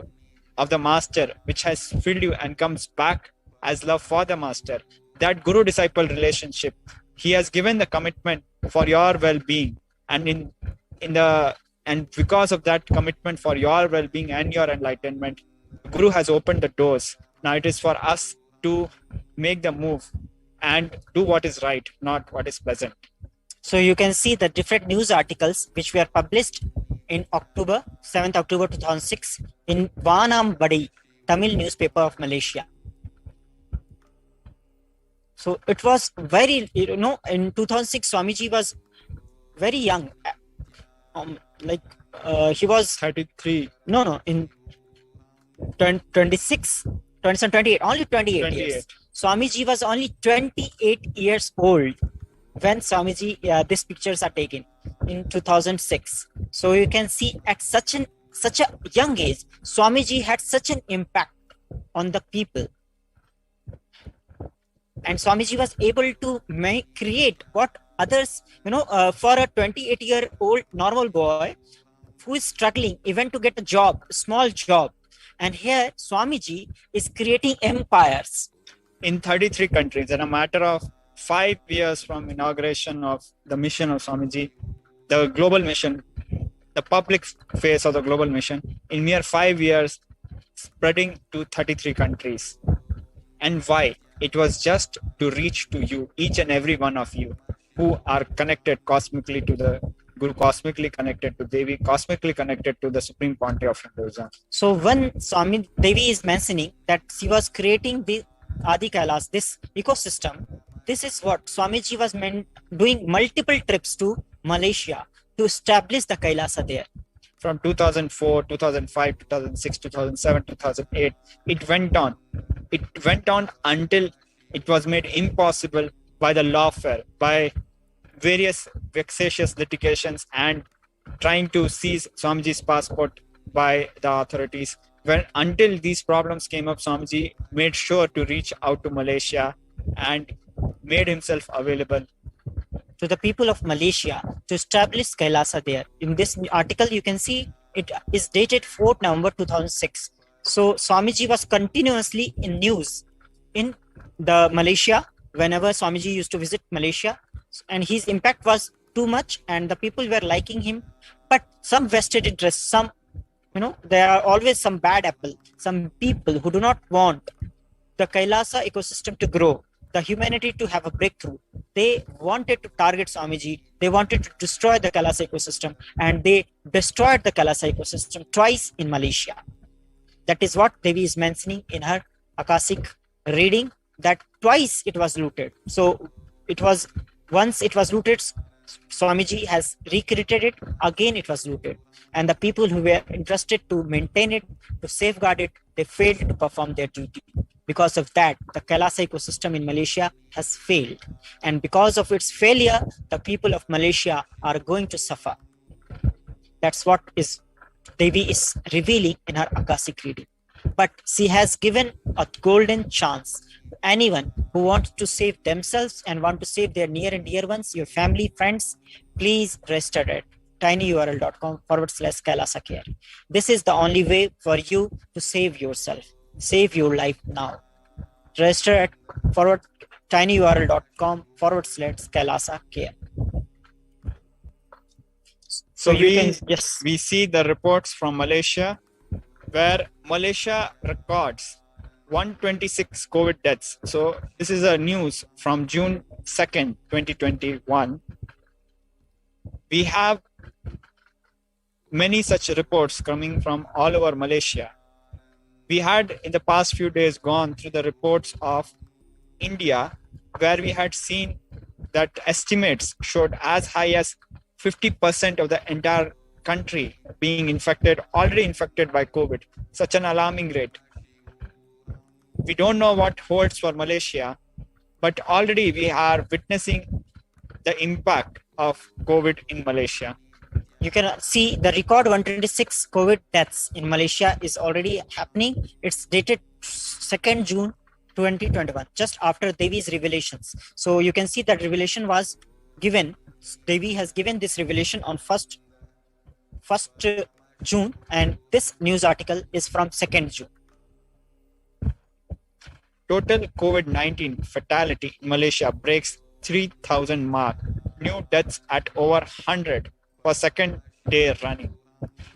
of the master, which has filled you and comes back as love for the master, that guru-disciple relationship, he has given the commitment for your well-being. And and because of that commitment for your well-being and your enlightenment, Guru has opened the doors. Now it is for us to make the move and do what is right, not what is pleasant. So you can see the different news articles which were published in 7th October 2006 in Vanambadi, Tamil newspaper of Malaysia. So it was very, in 2006, Swamiji was very young. He was 33. No, in 26, 27, 28, only 28 years. Swamiji was only 28 years old when Swamiji, these pictures are taken in 2006. So you can see at such a young age, Swamiji had such an impact on the people. And Swamiji was able to create what others, for a 28-year-old normal boy who is struggling even to get a job, a small job. And here Swamiji is creating empires. In 33 countries, in a matter of 5 years from inauguration of the mission of Swamiji, the global mission, the public phase of the global mission, in mere 5 years, spreading to 33 countries. And why? It was just to reach to you, each and every one of you, who are connected cosmically to the Guru, cosmically connected to Devi, cosmically connected to the Supreme Pontiff of Hinduism. So when Swami Devi is mentioning that she was creating the Adi Kailas, this ecosystem, this is what Swamiji was doing multiple trips to Malaysia to establish the Kailasa there. From 2004, 2005, 2006, 2007, 2008, it went on. It went on until it was made impossible by the lawfare, by various vexatious litigations and trying to seize Swamiji's passport by the authorities. Until these problems came up, Swamiji made sure to reach out to Malaysia and made himself available to the people of Malaysia to establish Kailasa there. In this article, you can see it is dated 4th November 2006. So Swamiji was continuously in news in the Malaysia whenever Swamiji used to visit Malaysia, and his impact was too much and the people were liking him. But some vested interest, some, there are always some bad apple, some people who do not want the Kailasa ecosystem to grow, the humanity to have a breakthrough. They wanted to target Swamiji. They wanted to destroy the Kailasa ecosystem, and they destroyed the Kailasa ecosystem twice in Malaysia. That is what Devi is mentioning in her Akashic reading, that twice it was looted. So once it was looted, Swamiji has recreated it, again it was looted. And the people who were interested to maintain it, to safeguard it, they failed to perform their duty. Because of that, the Kailasa ecosystem in Malaysia has failed. And because of its failure, the people of Malaysia are going to suffer. That's what Devi is revealing in her Akashic reading. But she has given a golden chance to anyone who wants to save themselves and want to save their near and dear ones, your family, friends. Please register at tinyurl.com/Kailasa care. This is the only way for you to save yourself. Save your life now. Register at tinyurl.com/Kailasa care. So we see the reports from Malaysia, where Malaysia records 126 COVID deaths. So this is a news from June 2nd, 2021. We have many such reports coming from all over Malaysia. We had in the past few days gone through the reports of India, where we had seen that estimates showed as high as 50% of the entire country being already infected by COVID. Such an alarming rate. We don't know what holds for Malaysia, but already we are witnessing the impact of COVID in Malaysia. You can see the record 126 COVID deaths in Malaysia is already happening. It's dated 2nd June 2021, just after Devi's revelations. So you can see that revelation was given. Devi has given this revelation on 1st June, and this news article is from 2nd June. Total COVID-19 fatality in Malaysia breaks 3,000 mark. New deaths at over 100 for second day running.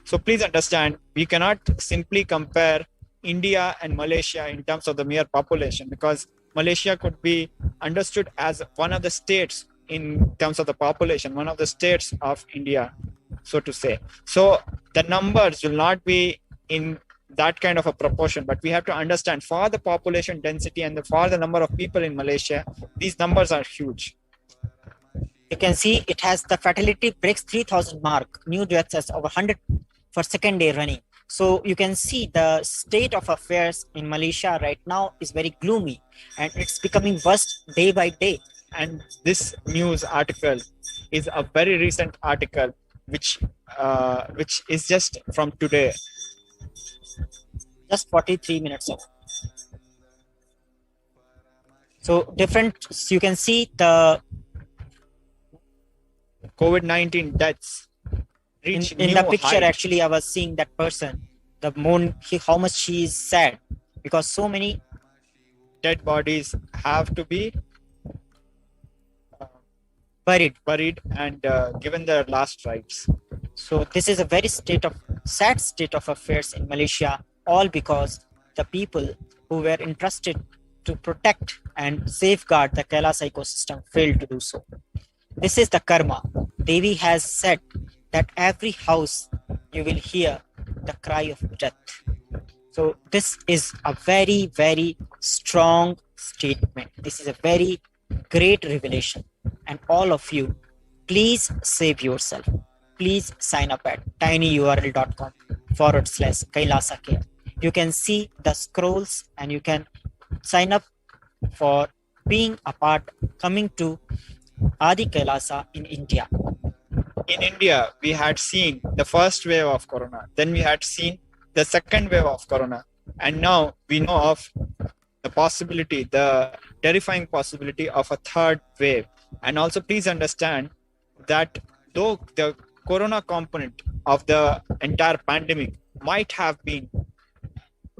So please understand, we cannot simply compare India and Malaysia in terms of the mere population, because Malaysia could be understood as one of the states in terms of the population, one of the states of India, so to say. So the numbers will not be in that kind of a proportion, but we have to understand for the population density and for the number of people in Malaysia, these numbers are huge. You can see it has the fatality breaks 3,000 mark, new deaths as over 100 for second day running. So you can see the state of affairs in Malaysia right now is very gloomy, and it's becoming worse day by day. And this news article is a very recent article, which is just from today. Just 43 minutes ago. So different, you can see the COVID-19 deaths reach in new the picture. height. Actually, I was seeing that person, how much she is sad because so many dead bodies have to be buried. and given their last rites. So this is a very sad state of affairs in Malaysia, all because the people who were entrusted to protect and safeguard the Kailasa ecosystem failed to do so. This is the karma. Devi has said that every house you will hear the cry of death. So this is a very, very strong statement. This is a very great revelation. And all of you, please save yourself. Please sign up at tinyurl.com/Kailasa Care. You can see the scrolls and you can sign up for being a part, coming to Adi Kailasa in India. In India, we had seen the first wave of corona, then we had seen the second wave of corona, and now we know of the possibility, the terrifying possibility of a third wave. And also, please understand that though the corona component of the entire pandemic might have been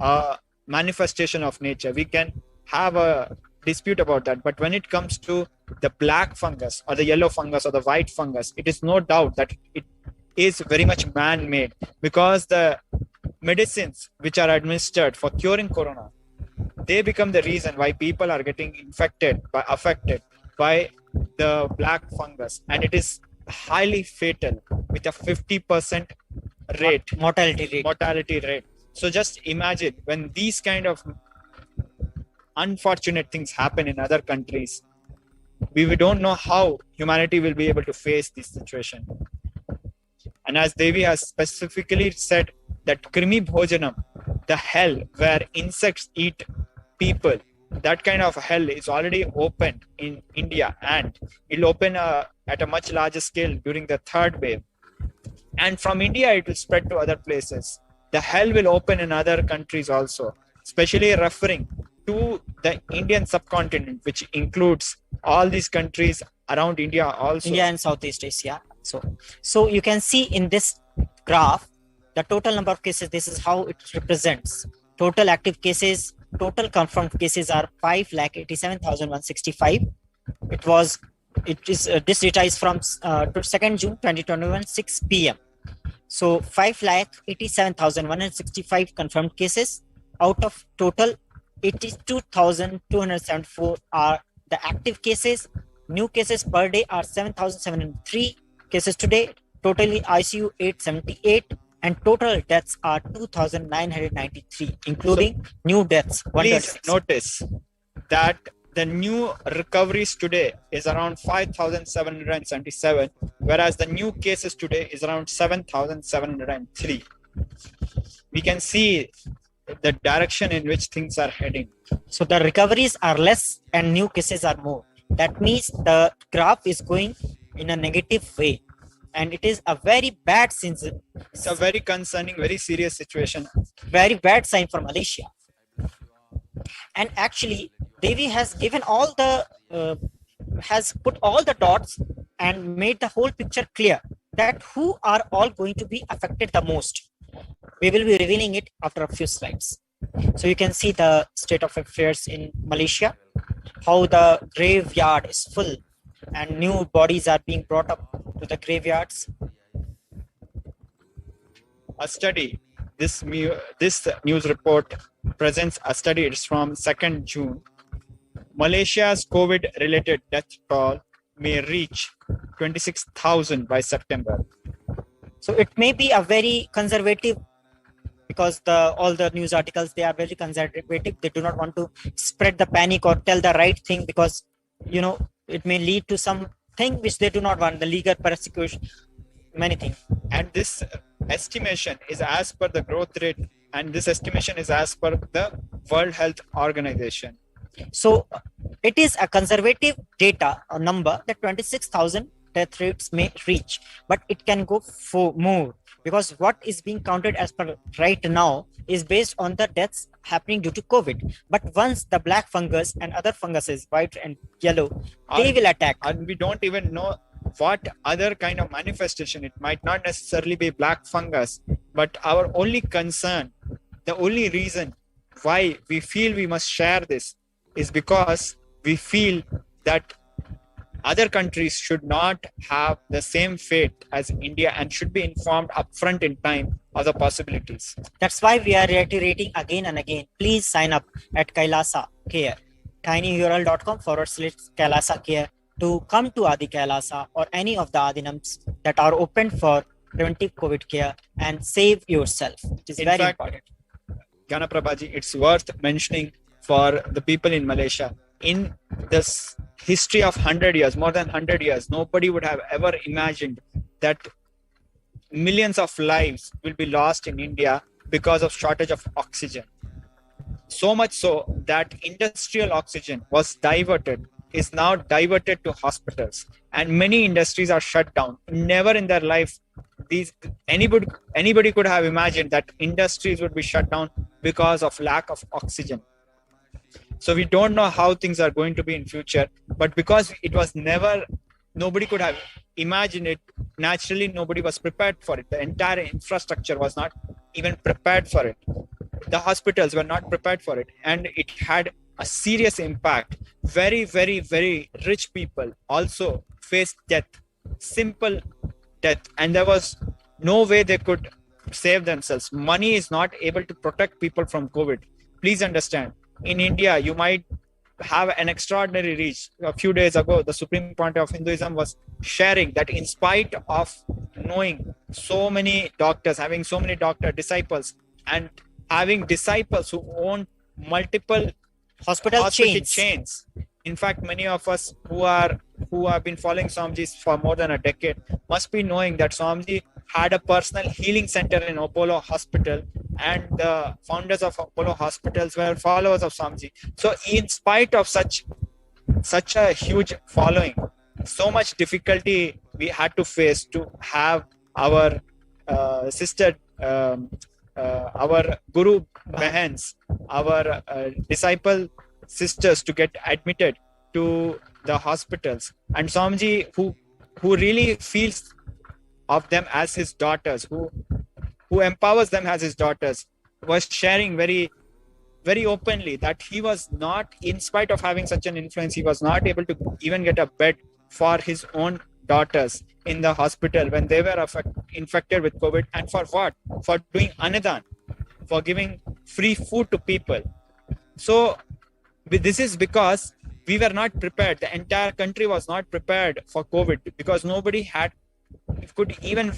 a manifestation of nature, we can have a dispute about that. But when it comes to the black fungus or the yellow fungus or the white fungus, it is no doubt that it is very much man-made, because the medicines which are administered for curing corona, they become the reason why people are getting affected by the black fungus, and it is highly fatal with a 50% mortality rate. So just imagine when these kind of unfortunate things happen in other countries, we don't know how humanity will be able to face this situation. And as Devi has specifically said, that Krimi Bhojanam, the hell where insects eat people, that kind of hell is already opened in India, and it'll open at a much larger scale during the third wave. And from India, it will spread to other places. The hell will open in other countries also, especially referring to the Indian subcontinent, which includes all these countries around India also. India and Southeast Asia. So you can see in this graph, the total number of cases, this is how it represents. Total active cases, total confirmed cases are 5,87,165. This data is from 2nd June 2021, 6 p.m. So 5,87,165 confirmed cases. Out of total, 82,274 are the active cases. New cases per day are 7,703 cases today. Totally ICU 878, and total deaths are 2,993, including new deaths. Please notice that the new recoveries today is around 5,777, whereas the new cases today is around 7,703. We can see the direction in which things are heading. So the recoveries are less and new cases are more. That means the graph is going in a negative way, and it is a very bad sign. It's a very concerning, very serious situation. Very bad sign for Malaysia. And actually, Devi has given has put all the dots and made the whole picture clear that who are all going to be affected the most. We will be revealing it after a few slides. So you can see the state of affairs in Malaysia, how the graveyard is full and new bodies are being brought up to the graveyards. A study, this news report presents a study. It's from 2nd June. Malaysia's COVID-related death toll may reach 26,000 by September. So it may be a very conservative, because all the news articles, they are very conservative. They do not want to spread the panic or tell the right thing, because it may lead to something which they do not want, the legal persecution, many things. And this estimation is as per the growth rate, and this estimation is as per the World Health Organization. So It is a conservative data or number that 26,000 death rates may reach, but it can go for more, because what is being counted as per right now is based on the deaths happening due to COVID. But once the black fungus and other funguses, white and yellow, they will attack. And we don't even know what other kind of manifestation. It might not necessarily be black fungus, but our only concern, the only reason why we feel we must share this is because we feel that other countries should not have the same fate as India and should be informed upfront in time of the possibilities. That's why we are reiterating again and again. Please sign up at Kailasa Care, tinyurl.com/Kailasa Care, to come to Adi Kailasa or any of the Adinams that are open for preventive COVID care and save yourself. It is very important. Ganaprabhaji, it's worth mentioning for the people in Malaysia. In this history of 100 years, more than 100 years, nobody would have ever imagined that millions of lives will be lost in India because of shortage of oxygen. So much so that industrial oxygen is now diverted to hospitals, and many industries are shut down. Never in their life anybody could have imagined that industries would be shut down because of lack of oxygen. So we don't know how things are going to be in future, but because it was nobody could have imagined it. Naturally, nobody was prepared for it. The entire infrastructure was not even prepared for it. The hospitals were not prepared for it, and it had a serious impact. Very, very, very rich people also faced death, simple death, and there was no way they could save themselves. Money is not able to protect people from COVID. Please understand. In India, you might have an extraordinary reach. A few days ago, the Supreme Point of Hinduism was sharing that in spite of knowing so many doctors, having so many doctor disciples, and having disciples who own multiple Hospital chains. In fact, many of us who have been following Swamiji for more than a decade must be knowing that Swamiji had a personal healing center in Apollo Hospital, and the founders of Apollo Hospitals were followers of Swamiji. So in spite of such a huge following, so much difficulty we had to face to have our sister, our Guru Bahans, our disciple sisters to get admitted to the hospitals. And Swamiji, who really feels of them as his daughters, who empowers them as his daughters, was sharing very, very openly that he was not, in spite of having such an influence, he was not able to even get a bed for his own daughters in the hospital when they were infected with COVID. And for what? For doing Anadan, for giving free food to people. So this is because we were not prepared. The entire country was not prepared for COVID, because nobody could even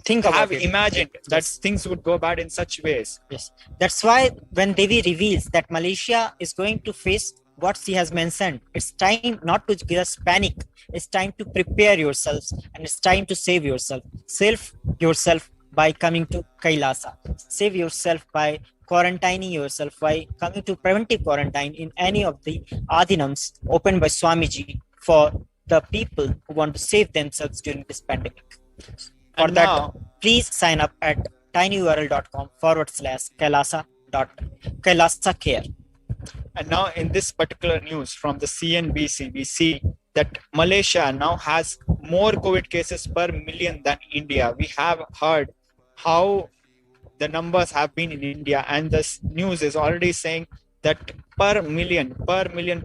imagined that things would go bad in such ways. Yes, that's why when Devi reveals that Malaysia is going to face what she has mentioned, it's time not to just panic. It's time to prepare yourselves, and it's time to save yourself. Save yourself by coming to Kailasa. Save yourself by quarantining yourself, by coming to preventive quarantine in any of the Adinams opened by Swamiji for the people who want to save themselves during this pandemic. For that, now, please sign up at tinyurl.com/Kailasa Care. And now in this particular news from the CNBC, we see that Malaysia now has more COVID cases per million than India. We have heard how the numbers have been in India, and this news is already saying that per million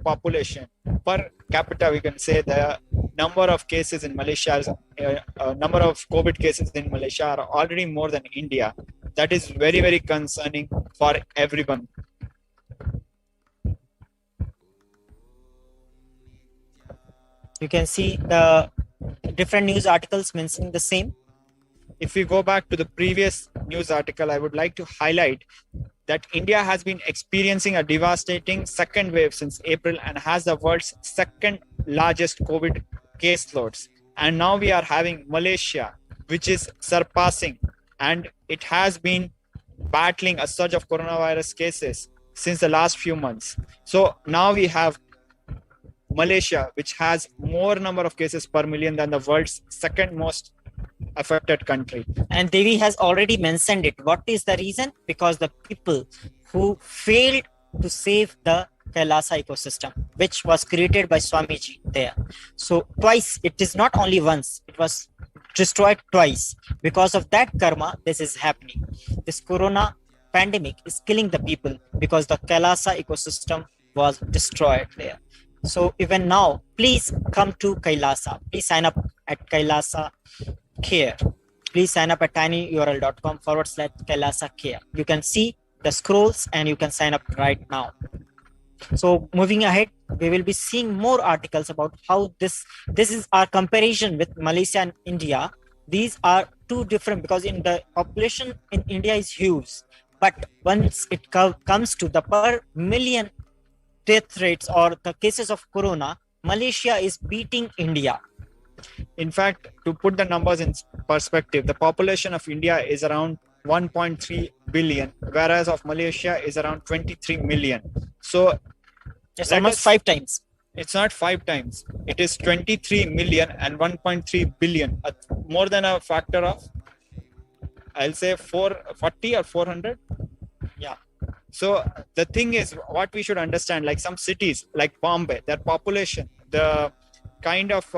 population, per capita, we can say the number of cases in Malaysia, number of COVID cases in Malaysia are already more than India. That is very, very concerning for everyone. You can see the different news articles mentioning the same. If we go back to the previous news article, I would like to highlight that India has been experiencing a devastating second wave since April and has the world's second largest COVID caseloads. And now we are having Malaysia, which is surpassing, and it has been battling a surge of coronavirus cases since the last few months. So now we have Malaysia, which has more number of cases per million than the world's second most affected country. And Devi has already mentioned it. What is the reason? Because the people who failed to save the Kailasa ecosystem, which was created by Swamiji there. So twice, it is not only once, it was destroyed twice. Because of that karma, this is happening. This corona pandemic is killing the people because the Kailasa ecosystem was destroyed there. So even now, please come to Kailasa. Please sign up at Kailasa Care. Please sign up at tinyurl.com/Kailasa Care. You can see the scrolls and you can sign up right now. So moving ahead, we will be seeing more articles about how this is our comparison with Malaysia and India. These are two different, because in the population in India is huge, but once it comes to the per million death rates or the cases of corona, Malaysia is beating India. In fact, to put the numbers in perspective, the population of India is around 1.3 billion, whereas of Malaysia is around 23 million. So it's almost 5 times. It's not 5 times. It is 23 million and 1.3 billion. More than a factor of, I'll say 440 or 400. Yeah. So the thing is, what we should understand, like some cities like Bombay, their population, the kind of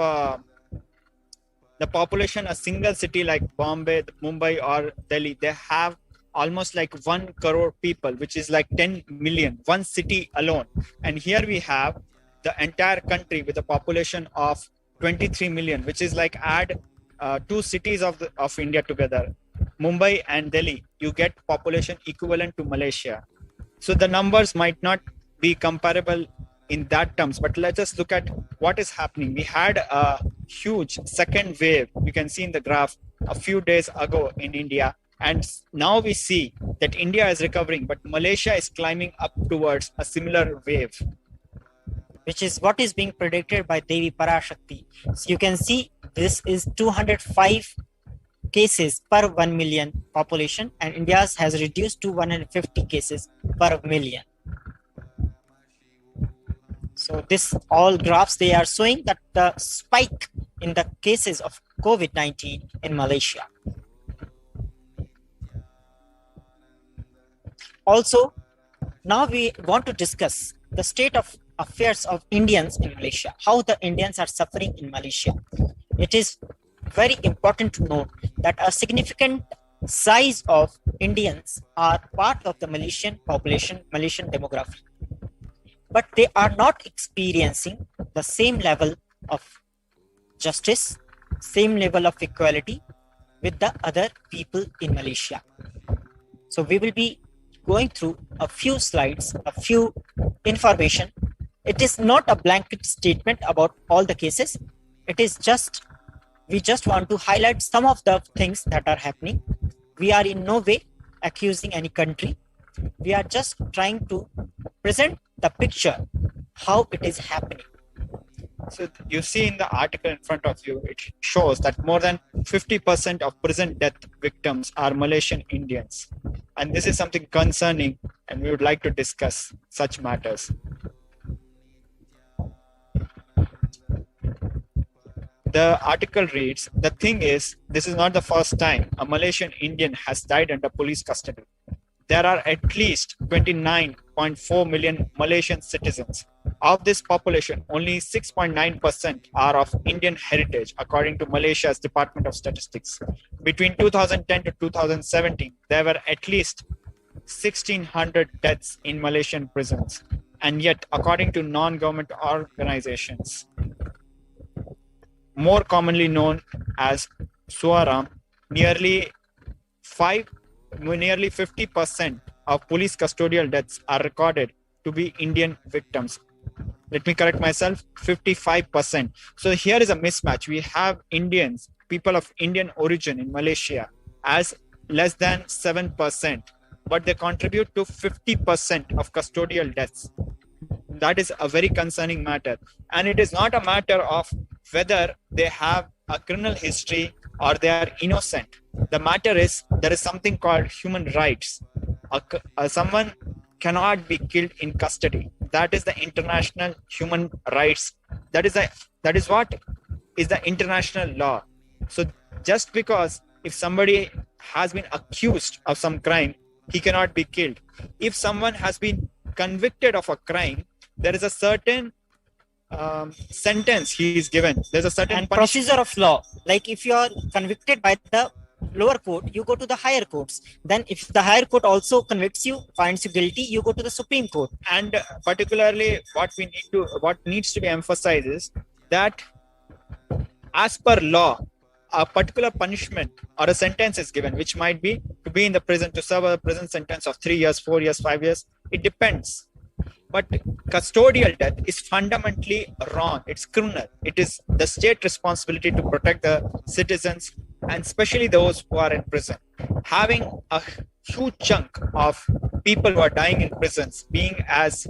the population, a single city like Bombay, Mumbai or Delhi, they have almost like 1 crore people, which is like 10 million, one city alone. And here we have the entire country with a population of 23 million, which is like add 2 cities of India together, Mumbai and Delhi, you get population equivalent to Malaysia. So the numbers might not be comparable in that terms, but let's just look at what is happening. We had a huge second wave, you can see in the graph, a few days ago in India, and now we see that India is recovering, but Malaysia is climbing up towards a similar wave, which is what is being predicted by Devi Parashakti. So you can see this is 205 cases per 1 million population, and India's has reduced to 150 cases per million. So this all graphs, they are showing that the spike in the cases of COVID-19 in Malaysia. Also, now we want to discuss the state of affairs of Indians in Malaysia, how the Indians are suffering in Malaysia. It is very important to note that a significant size of Indians are part of the Malaysian population, Malaysian demography, but they are not experiencing the same level of justice, same level of equality with the other people in Malaysia. So we will be going through a few slides, a few information. It is not a blanket statement about all the cases. It is just, we just want to highlight some of the things that are happening. We are in no way accusing any country. We are just trying to present the picture, how it is happening. So you see in the article in front of you, it shows that more than 50% of present death victims are Malaysian Indians. And this is something concerning, and we would like to discuss such matters. The article reads, the thing is, this is not the first time a Malaysian Indian has died under police custody. There are at least 29.4 million Malaysian citizens. Of this population, only 6.9% are of Indian heritage, according to Malaysia's Department of Statistics. Between 2010 to 2017, there were at least 1,600 deaths in Malaysian prisons. And yet, according to non-government organizations, more commonly known as Suaram, nearly 50% of police custodial deaths are recorded to be Indian victims. Let me correct myself, 55%. So here is a mismatch. We have Indians, people of Indian origin in Malaysia as less than 7%, but they contribute to 50% of custodial deaths. That is a very concerning matter. And it is not a matter of whether they have a criminal history or they are innocent. The matter is, there is something called human rights. Someone cannot be killed in custody. That is the international human rights that is what is the international law. So just because if somebody has been accused of some crime, he cannot be killed. If someone has been convicted of a crime, there is a certain sentence he is given. There's a certain And punishment. procedure of law, like if you are convicted by the lower court, you go to the higher courts. Then if the higher court also convicts you, finds you guilty, you go to the Supreme Court. And particularly what needs to be emphasized is that as per law, a particular punishment or a sentence is given, which might be to be in the prison, to serve a prison sentence of 3 years, 4 years, 5 years. It depends. But custodial death is fundamentally wrong. It's criminal. It is the state responsibility to protect the citizens, and especially those who are in prison. Having a huge chunk of people who are dying in prisons being as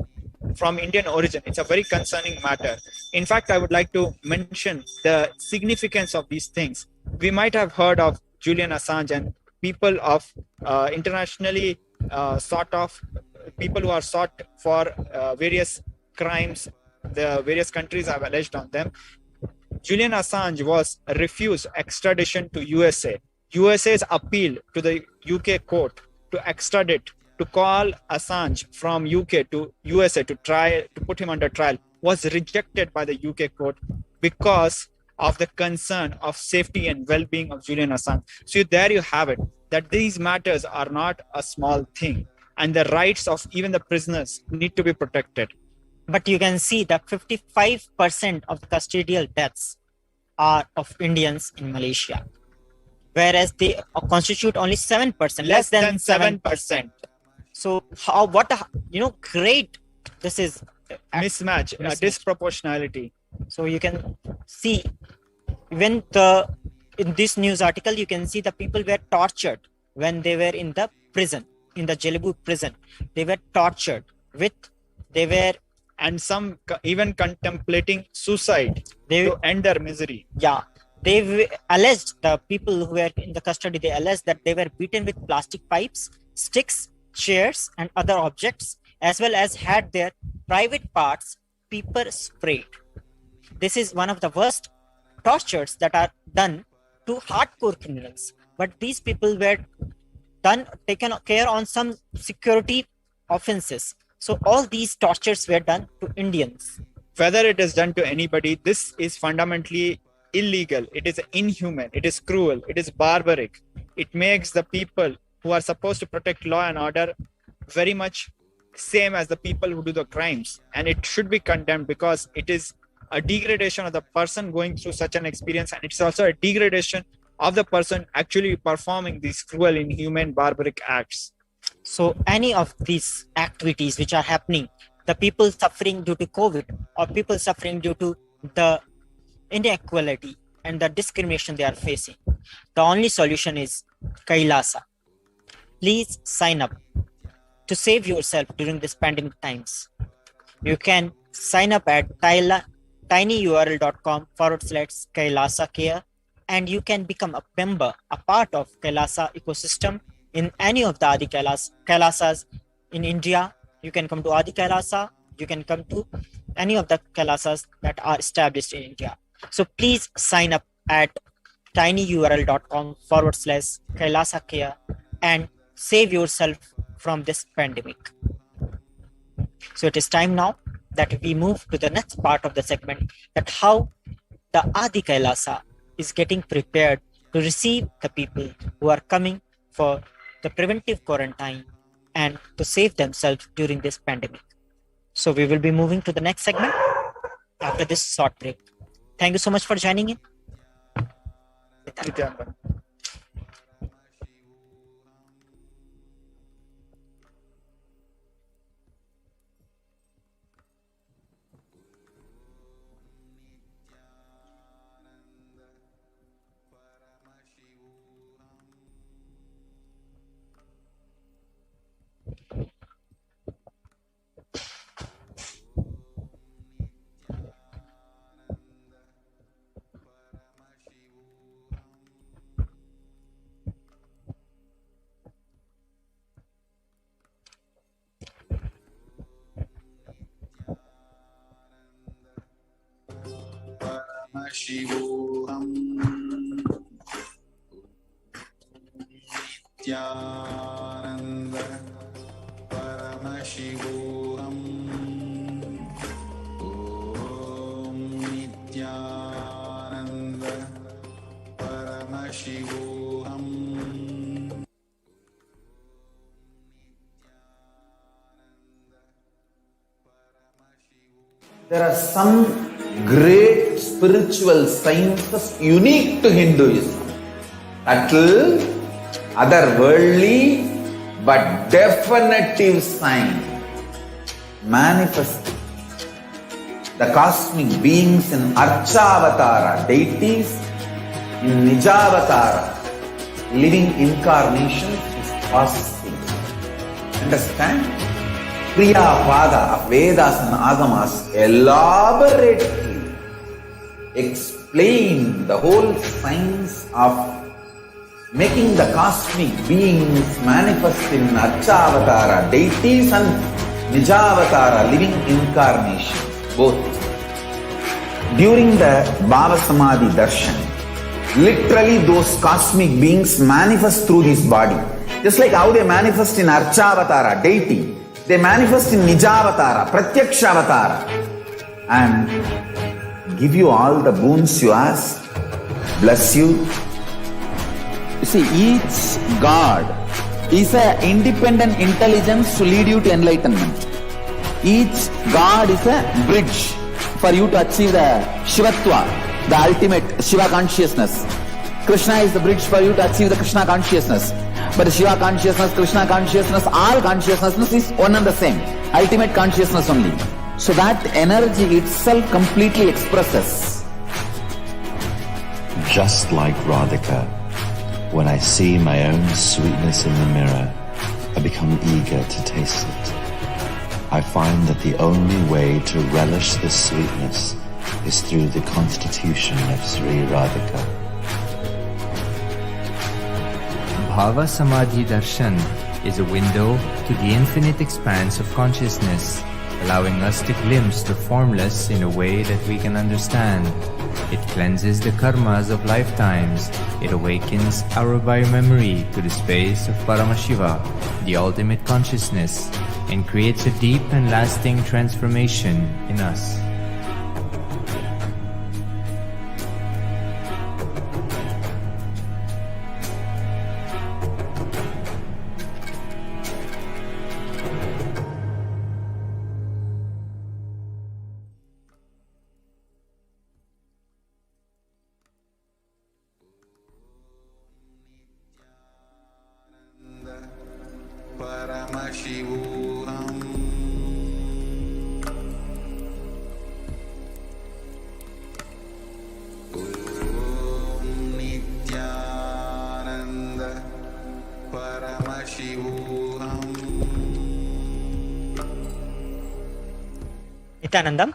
from Indian origin, it's a very concerning matter. In fact, I would like to mention the significance of these things. We might have heard of Julian Assange and people of internationally people who are sought for various crimes the various countries have alleged on them. Julian Assange was refused extradition to USA. USA's appeal to the UK court to extradite, to call Assange from UK to USA to put him under trial, was rejected by the UK court because of the concern of safety and well-being of Julian Assange. So there you have it, that these matters are not a small thing, and the rights of even the prisoners need to be protected. But you can see that 55% of the custodial deaths are of Indians in Malaysia, whereas they constitute only 7%, less than 7%. So great this is. Mismatch, disproportionality. So you can see in this news article, you can see the people were tortured when they were in the prison, in the Jelebu prison. They were tortured and some even contemplating suicide to end their misery. Yeah, they alleged, the people who were in the custody, they alleged that they were beaten with plastic pipes, sticks, chairs, and other objects, as well as had their private parts pepper sprayed. This is one of the worst tortures that are done to hardcore criminals. But these people were taken care on some security offenses. So all these tortures were done to Indians. Whether it is done to anybody, this is fundamentally illegal. It is inhuman. It is cruel. It is barbaric. It makes the people who are supposed to protect law and order very much same as the people who do the crimes. And it should be condemned because it is a degradation of the person going through such an experience. And it's also a degradation of the person actually performing these cruel, inhuman, barbaric acts. So any of these activities which are happening, the people suffering due to COVID or people suffering due to the inequality and the discrimination they are facing, the only solution is Kailasa. Please sign up to save yourself during this pandemic times. You can sign up at tinyurl.com/Kailasa care, and you can become a member, a part of Kailasa ecosystem in any of the Adi Kailasas in India. You can come to Adi Kailasa. You can come to any of the Kailasas that are established in India. So please sign up at tinyurl.com/Kailasa care and save yourself from this pandemic. So it is time now that we move to the next part of the segment, that how the Adi Kailasa is getting prepared to receive the people who are coming for the preventive quarantine and to save themselves during this pandemic. So we will be moving to the next segment after this short break. Thank you so much for joining in. Nithyananda. Paramashivoham Nithyananda Paramashivoham Om Nithyananda Paramashivoham. There are some great spiritual sciences unique to Hinduism. Subtle, otherworldly, but definitive sign. Manifesting the cosmic beings in Archavatara, deities in Nijavatara, living incarnations is possible. Understand? Priya Pada of Vedas and Agamas elaborately explain the whole science of making the cosmic beings manifest in Archavatara, deities and Nijavatara, living incarnations, both. During the Bhava Samadhi Darshan, literally those cosmic beings manifest through this body. Just like how they manifest in Archavatara, deity, they manifest in Nijavatara, Pratyakshavatara, and give you all the boons you ask, bless you. You see, each God is an independent intelligence to lead you to enlightenment. Each God is a bridge for you to achieve the Shivatva, the ultimate Shiva consciousness. Krishna is the bridge for you to achieve the Krishna consciousness. But Shiva consciousness, Krishna consciousness, all consciousness is one and the same. Ultimate consciousness only. So that energy itself completely expresses. Just like Radhika, when I see my own sweetness in the mirror, I become eager to taste it. I find that the only way to relish this sweetness is through the constitution of Sri Radhika. Bhava Samadhi Darshan is a window to the infinite expanse of consciousness, allowing us to glimpse the formless in a way that we can understand. It cleanses the karmas of lifetimes. It awakens our biomemory to the space of Paramashiva, the ultimate consciousness, and creates a deep and lasting transformation in us. Paramashivoham Om Nithyananda Paramashivoham. Nithyanandam,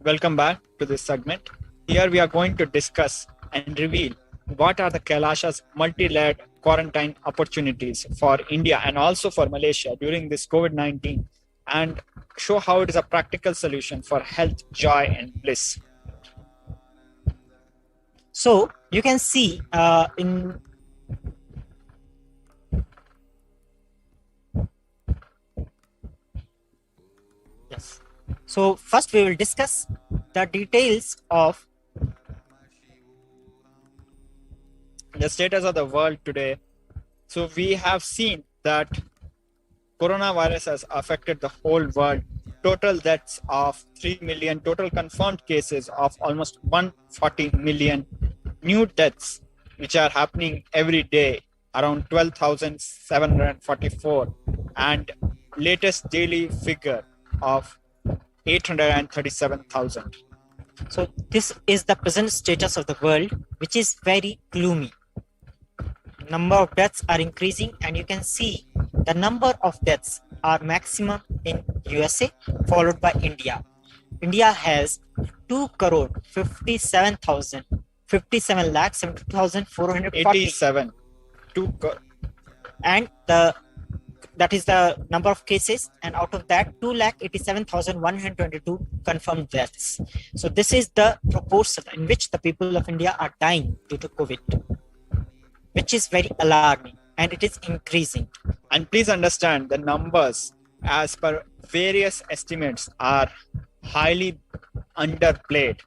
welcome back to this segment. Here we are going to discuss and reveal what are the Kailasa's multi-layered quarantine opportunities for India and also for Malaysia during this COVID-19, and show how it is a practical solution for health, joy and bliss. So you can see in yes. So first we will discuss the details of the status of the world today. So we have seen that coronavirus has affected the whole world. Total deaths of 3 million, total confirmed cases of almost 140 million, new deaths which are happening every day, around 12,744, and latest daily figure of 837,000. So this is the present status of the world, which is very gloomy. Number of deaths are increasing, and you can see the number of deaths are maximum in USA, followed by India. India has 2,57,440, 87. and the that is the number of cases, and out of that 2,87,122 confirmed deaths. So this is the proportion in which the people of India are dying due to COVID, which is very alarming, and it is increasing. And please understand, the numbers as per various estimates are highly underplayed.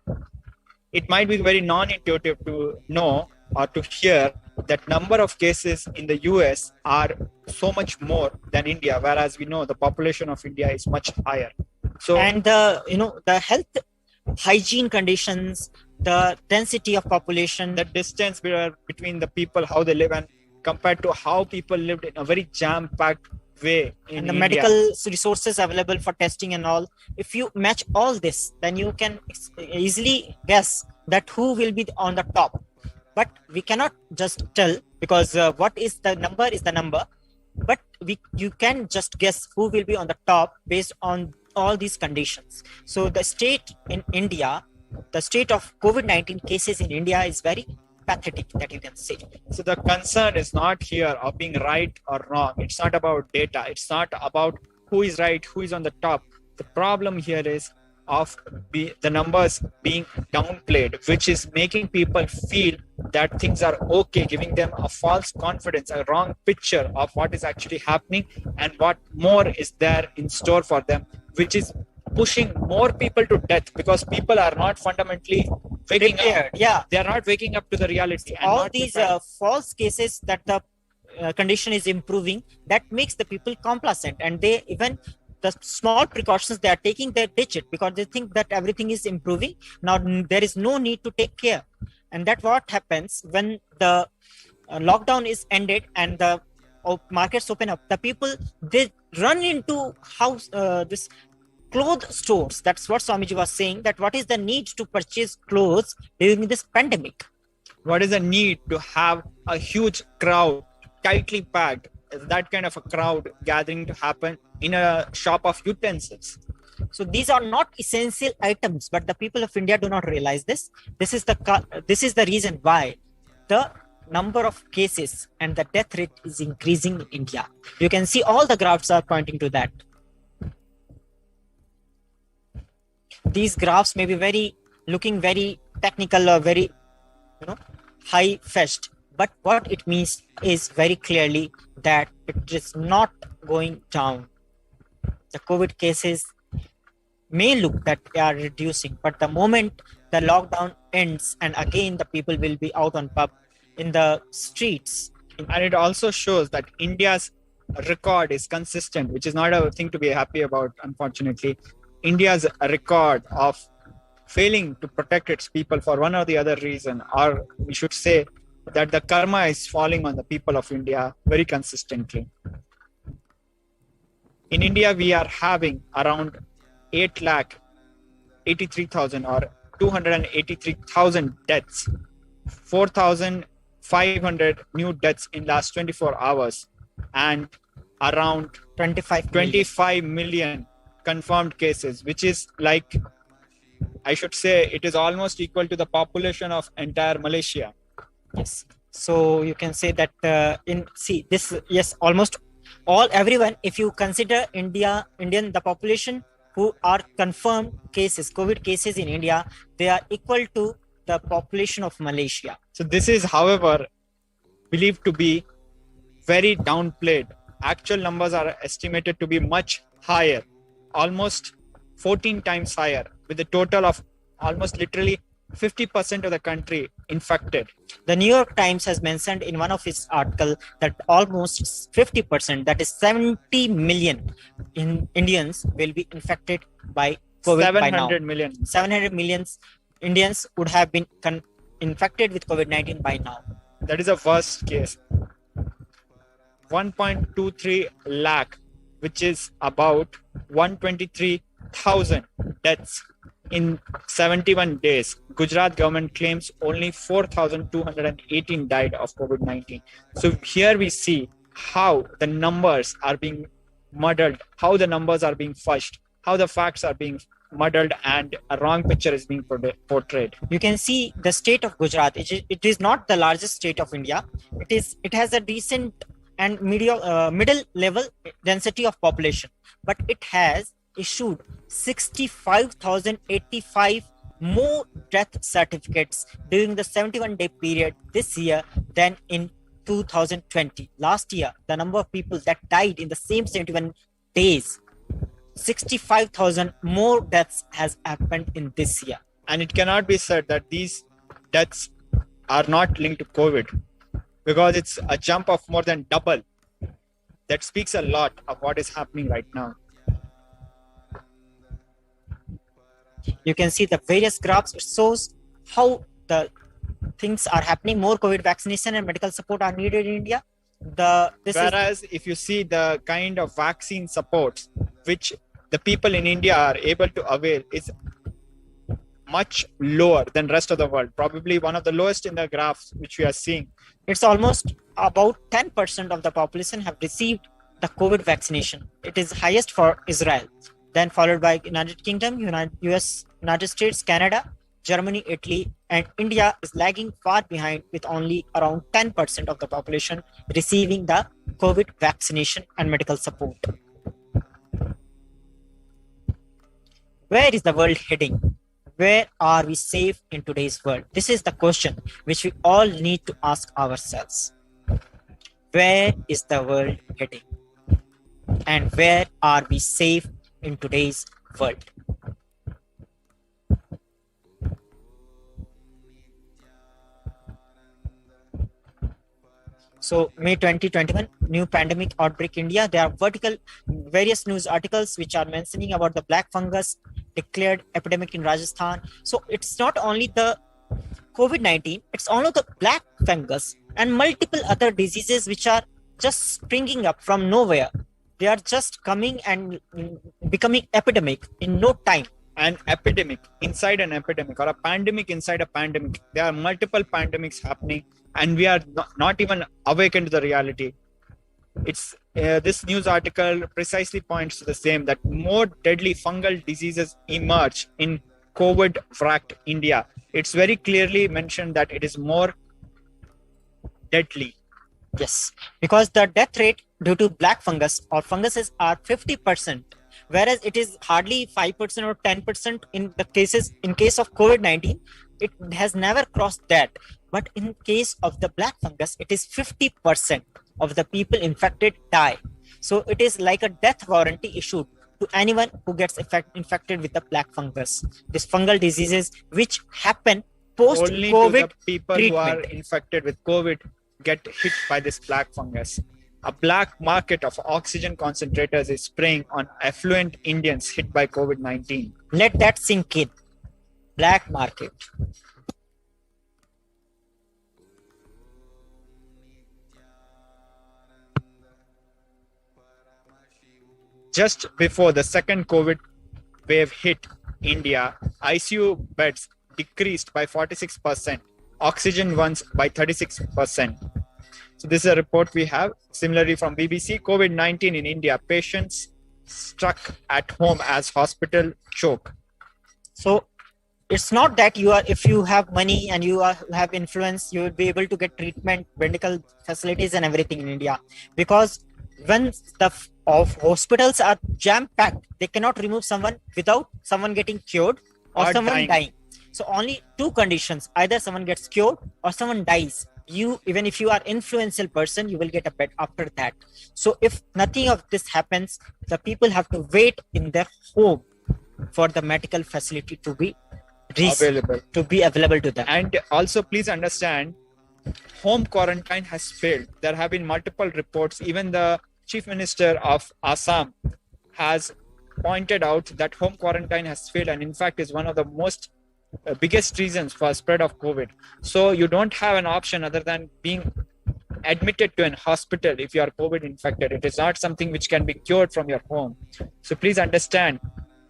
It might be very non-intuitive to know or to hear that number of cases in the US are so much more than India, whereas we know the population of India is much higher. So, and the health hygiene conditions, the density of population, the distance between the people, how they live, and compared to how people lived in a very jam-packed way in and the India. medical resources available for testing and all, if you match all this, then you can easily guess that who will be on the top. But we cannot just tell, because what is the number is the number, but you can just guess who will be on the top based on all these conditions. So the state in India, the state of COVID-19 cases in India is very pathetic, that you can say. So the concern is not here of being right or wrong. It's not about data. It's not about who is right, who is on the top. The problem here is of the numbers being downplayed, which is making people feel that things are okay, giving them a false confidence, a wrong picture of what is actually happening and what more is there in store for them, which is pushing more people to death, because people are not fundamentally waking up. Yeah, they are not waking up to the reality. And all these false cases that the condition is improving, that makes the people complacent, and they even the small precautions they are taking, they ditch it because they think that everything is improving. Now there is no need to take care, and that's what happens when the lockdown is ended and the markets open up. The people, they run into this clothes stores. That's what Swamiji was saying, that what is the need to purchase clothes during this pandemic? What is the need to have a huge crowd, tightly packed, that kind of a crowd gathering to happen in a shop of utensils? So these are not essential items, but the people of India do not realize this. This is the reason why the number of cases and the death rate is increasing in India. You can see all the graphs are pointing to that. These graphs may be looking very technical or very high-fetched, but what it means is very clearly that it is not going down. The COVID cases may look that they are reducing, but the moment the lockdown ends and again the people will be out on pub in the streets. And it also shows that India's record is consistent, which is not a thing to be happy about, unfortunately. India's record of failing to protect its people for one or the other reason, or we should say that the karma is falling on the people of India very consistently. In India, we are having around 8,83,000 or 283,000 deaths, 4,500 new deaths in last 24 hours, and around 25 million confirmed cases, which is like, I should say, it is almost equal to the population of entire Malaysia. Yes. So you can say that almost everyone, if you consider the population who are confirmed cases, COVID cases in India, they are equal to the population of Malaysia. So this is, however, believed to be very downplayed. Actual numbers are estimated to be much higher, almost 14 times higher, with a total of almost literally 50% of the country infected. The New York Times has mentioned in one of its articles that almost 50%, that is 70 million Indians will be infected by COVID 700 million. 700 million Indians would have been infected with COVID-19 by now. That is a worst case. 1.23 lakh, which is about 123,000 deaths in 71 days. Gujarat government claims only 4,218 died of COVID-19. So here we see how the numbers are being muddled, how the numbers are being fudged, how the facts are being muddled, and a wrong picture is being portrayed. You can see the state of Gujarat. It is not the largest state of India. It has a decent and middle level density of population, but it has issued 65,085 more death certificates during the 71-day period this year than in 2020. Last year, the number of people that died in the same 71 days, 65,000 more deaths has happened in this year. And it cannot be said that these deaths are not linked to COVID, because it's a jump of more than double. That speaks a lot of what is happening right now. You can see the various graphs. It shows how the things are happening. More COVID vaccination and medical support are needed in India. Whereas if you see the kind of vaccine supports which the people in India are able to avail is much lower than rest of the world. Probably one of the lowest in the graphs which we are seeing. It's almost about 10% of the population have received the COVID vaccination. It is highest for Israel, then followed by United Kingdom, US, United States, Canada, Germany, Italy, and India is lagging far behind with only around 10% of the population receiving the COVID vaccination and medical support. Where is the world heading? Where are we safe in today's world? This is the question which we all need to ask ourselves. Where is the world heading? And where are we safe in today's world? So May 2021, new pandemic outbreak India. There are various news articles which are mentioning about the black fungus declared epidemic in Rajasthan. So it's not only the COVID-19, it's also the black fungus and multiple other diseases which are just springing up from nowhere. They are just coming and becoming epidemic in no time. An epidemic inside an epidemic, or a pandemic inside a pandemic. There are multiple pandemics happening, and we are not even awakened to the reality. It's this news article precisely points to the same, that more deadly fungal diseases emerge in COVID-wracked India. It's very clearly mentioned that it is more deadly. Yes, because the death rate due to black fungus or funguses are 50%, whereas it is hardly 5% or 10% in case of COVID-19. It has never crossed that. But in case of the black fungus, it is 50% of the people infected die. So it is like a death warranty issued to anyone who gets infected with the black fungus. These fungal diseases which happen post-COVID Only to the people treatment. who are infected with COVID get hit by this black fungus. A black market of oxygen concentrators is spraying on affluent Indians hit by COVID-19. Let that sink in. Black market. Just before the second COVID wave hit India, ICU beds decreased by 46%, oxygen ones by 36%. So this is a report we have. Similarly from BBC, COVID-19 in India, patients stuck at home as hospital choke. So it's not that if you have money and you have influence, you will be able to get treatment, medical facilities and everything in India. Because when the hospitals are jam-packed, they cannot remove someone without someone getting cured or someone dying. So only two conditions, either someone gets cured or someone dies. Even if you are influential person, you will get a bed after that. So if nothing of this happens, the people have to wait in their home for the medical facility to be available to them. And also please understand, home quarantine has failed. There have been multiple reports. Even the Chief Minister of Assam has pointed out that home quarantine has failed, and in fact is one of the most biggest reasons for spread of COVID. So you don't have an option other than being admitted to an hospital if you are COVID infected. It is not something which can be cured from your home. So please understand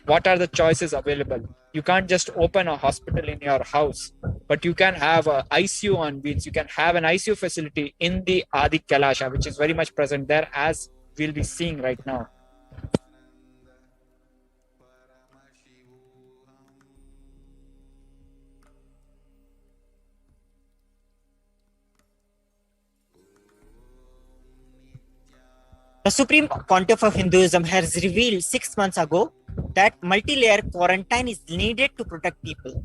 what are the choices available. You can't just open a hospital in your house, but you can have an ICU on wheels. You can have an ICU facility in the Adi Kailasa, which is very much present there, as we'll be seeing right now. The Supreme Pontiff of Hinduism has revealed 6 months ago that multi-layer quarantine is needed to protect people.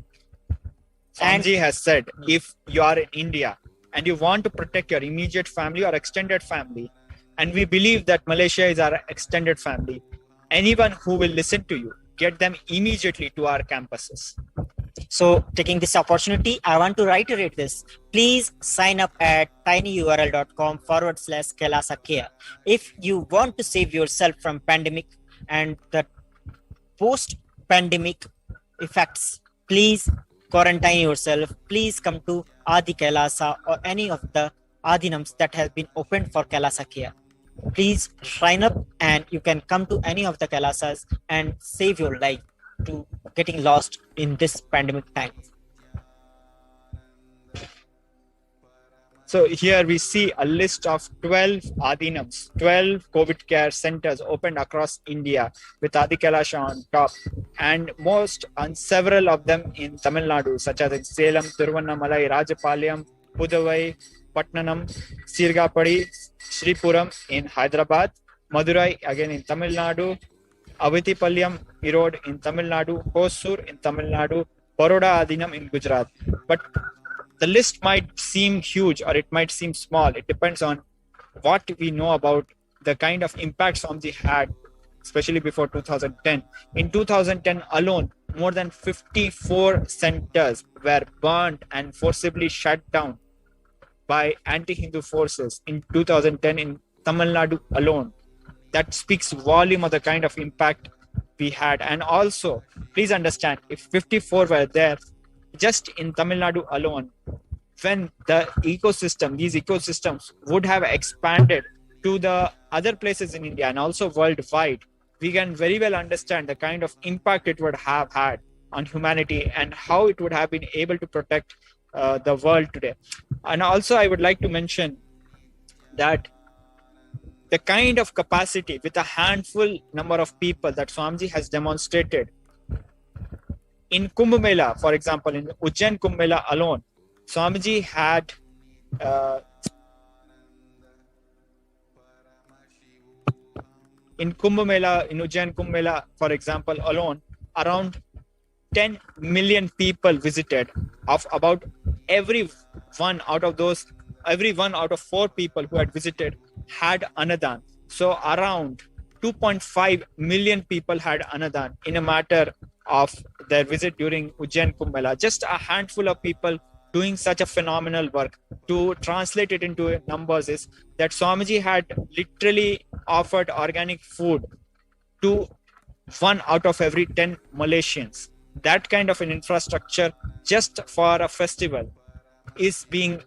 Swamiji has said, if you are in India and you want to protect your immediate family or extended family, and we believe that Malaysia is our extended family, anyone who will listen to you, get them immediately to our campuses. So, taking this opportunity, I want to reiterate this. Please sign up at tinyurl.com/Kailasa Care. If you want to save yourself from pandemic and the post-pandemic effects, please quarantine yourself. Please come to Adi Kailasa or any of the Adinams that have been opened for Kailasa Care. Please sign up and you can come to any of the Kailasas and save your life to getting lost in this pandemic time. So here we see a list of 12 Adinams, 12 COVID care centers opened across India with Adi Kailasa on top, and several of them in Tamil Nadu, such as in Salem, Tiruvannamalai, Rajapalayam, Pudavai, Patnam, Sirgapadi, Sripuram in Hyderabad, Madurai again in Tamil Nadu, Avitipalayam Erode in Tamil Nadu, Hosur in Tamil Nadu, Baroda Adinam in Gujarat. But the list might seem huge or it might seem small. It depends on what we know about the kind of impact Swamiji had, especially before 2010. In 2010 alone, more than 54 centers were burned and forcibly shut down by anti-Hindu forces in 2010 in Tamil Nadu alone. That speaks volume of the kind of impact we had. And also, please understand, if 54 were there, just in Tamil Nadu alone, when these ecosystems would have expanded to the other places in India and also worldwide, we can very well understand the kind of impact it would have had on humanity and how it would have been able to protect the world today. And also, I would like to mention that the kind of capacity with a handful number of people that Swamiji has demonstrated in Kumbh Mela, for example, in Ujjain Kumbh Mela alone, Swamiji had in Ujjain Kumbh Mela, for example, alone, around 10 million people visited. Of about every one out of 4 people who had visited had Anadan. So around 2.5 million people had Anadan in a matter of their visit during Ujjain Kumbh Mela. Just a handful of people doing such a phenomenal work. To translate it into numbers is that Swamiji had literally offered organic food to 1 out of every 10 Malaysians. That kind of an infrastructure just for a festival is being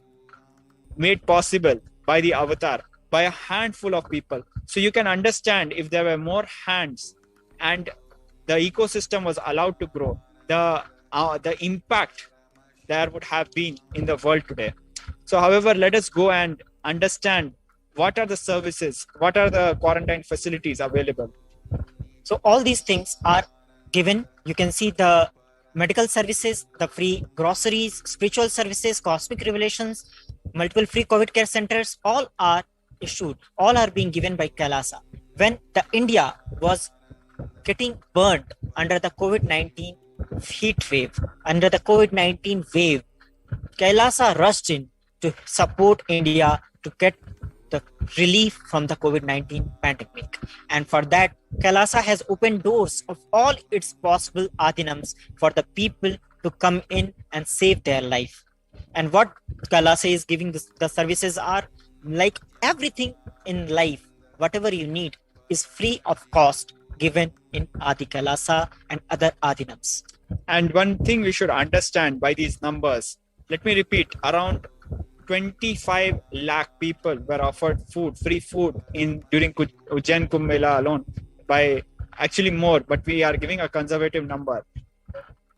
made possible by the avatar, by a handful of people. So you can understand, if there were more hands and the ecosystem was allowed to grow, the impact there would have been in the world today. So however, let us go and understand what are the services, what are the quarantine facilities available. So all these things are given. You can see the medical services, the free groceries, spiritual services, cosmic revelations, multiple free COVID care centers, all are issued, all are being given by Kailasa. When the India was getting burnt under the COVID-19 heat wave, under the COVID-19 wave, Kailasa rushed in to support India to get the relief from the COVID-19 pandemic. And for that, Kailasa has opened doors of all its possible Adinams for the people to come in and save their life. And what Kailasa is giving the services are like everything in life, whatever you need is free of cost, given in Adi Kailasa and other Adinams. And one thing we should understand by these numbers, let me repeat, around 25 lakh people were offered free food during Ujjain Kumbh Mela alone, by actually more, but we are giving a conservative number.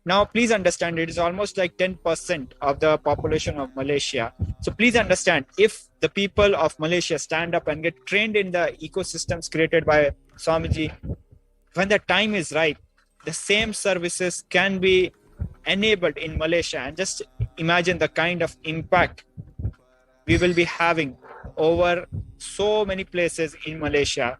Now, please understand, it is almost like 10% of the population of Malaysia. So please understand, if the people of Malaysia stand up and get trained in the ecosystems created by Swamiji, when the time is right, the same services can be enabled in Malaysia. And just imagine the kind of impact we will be having over so many places in Malaysia.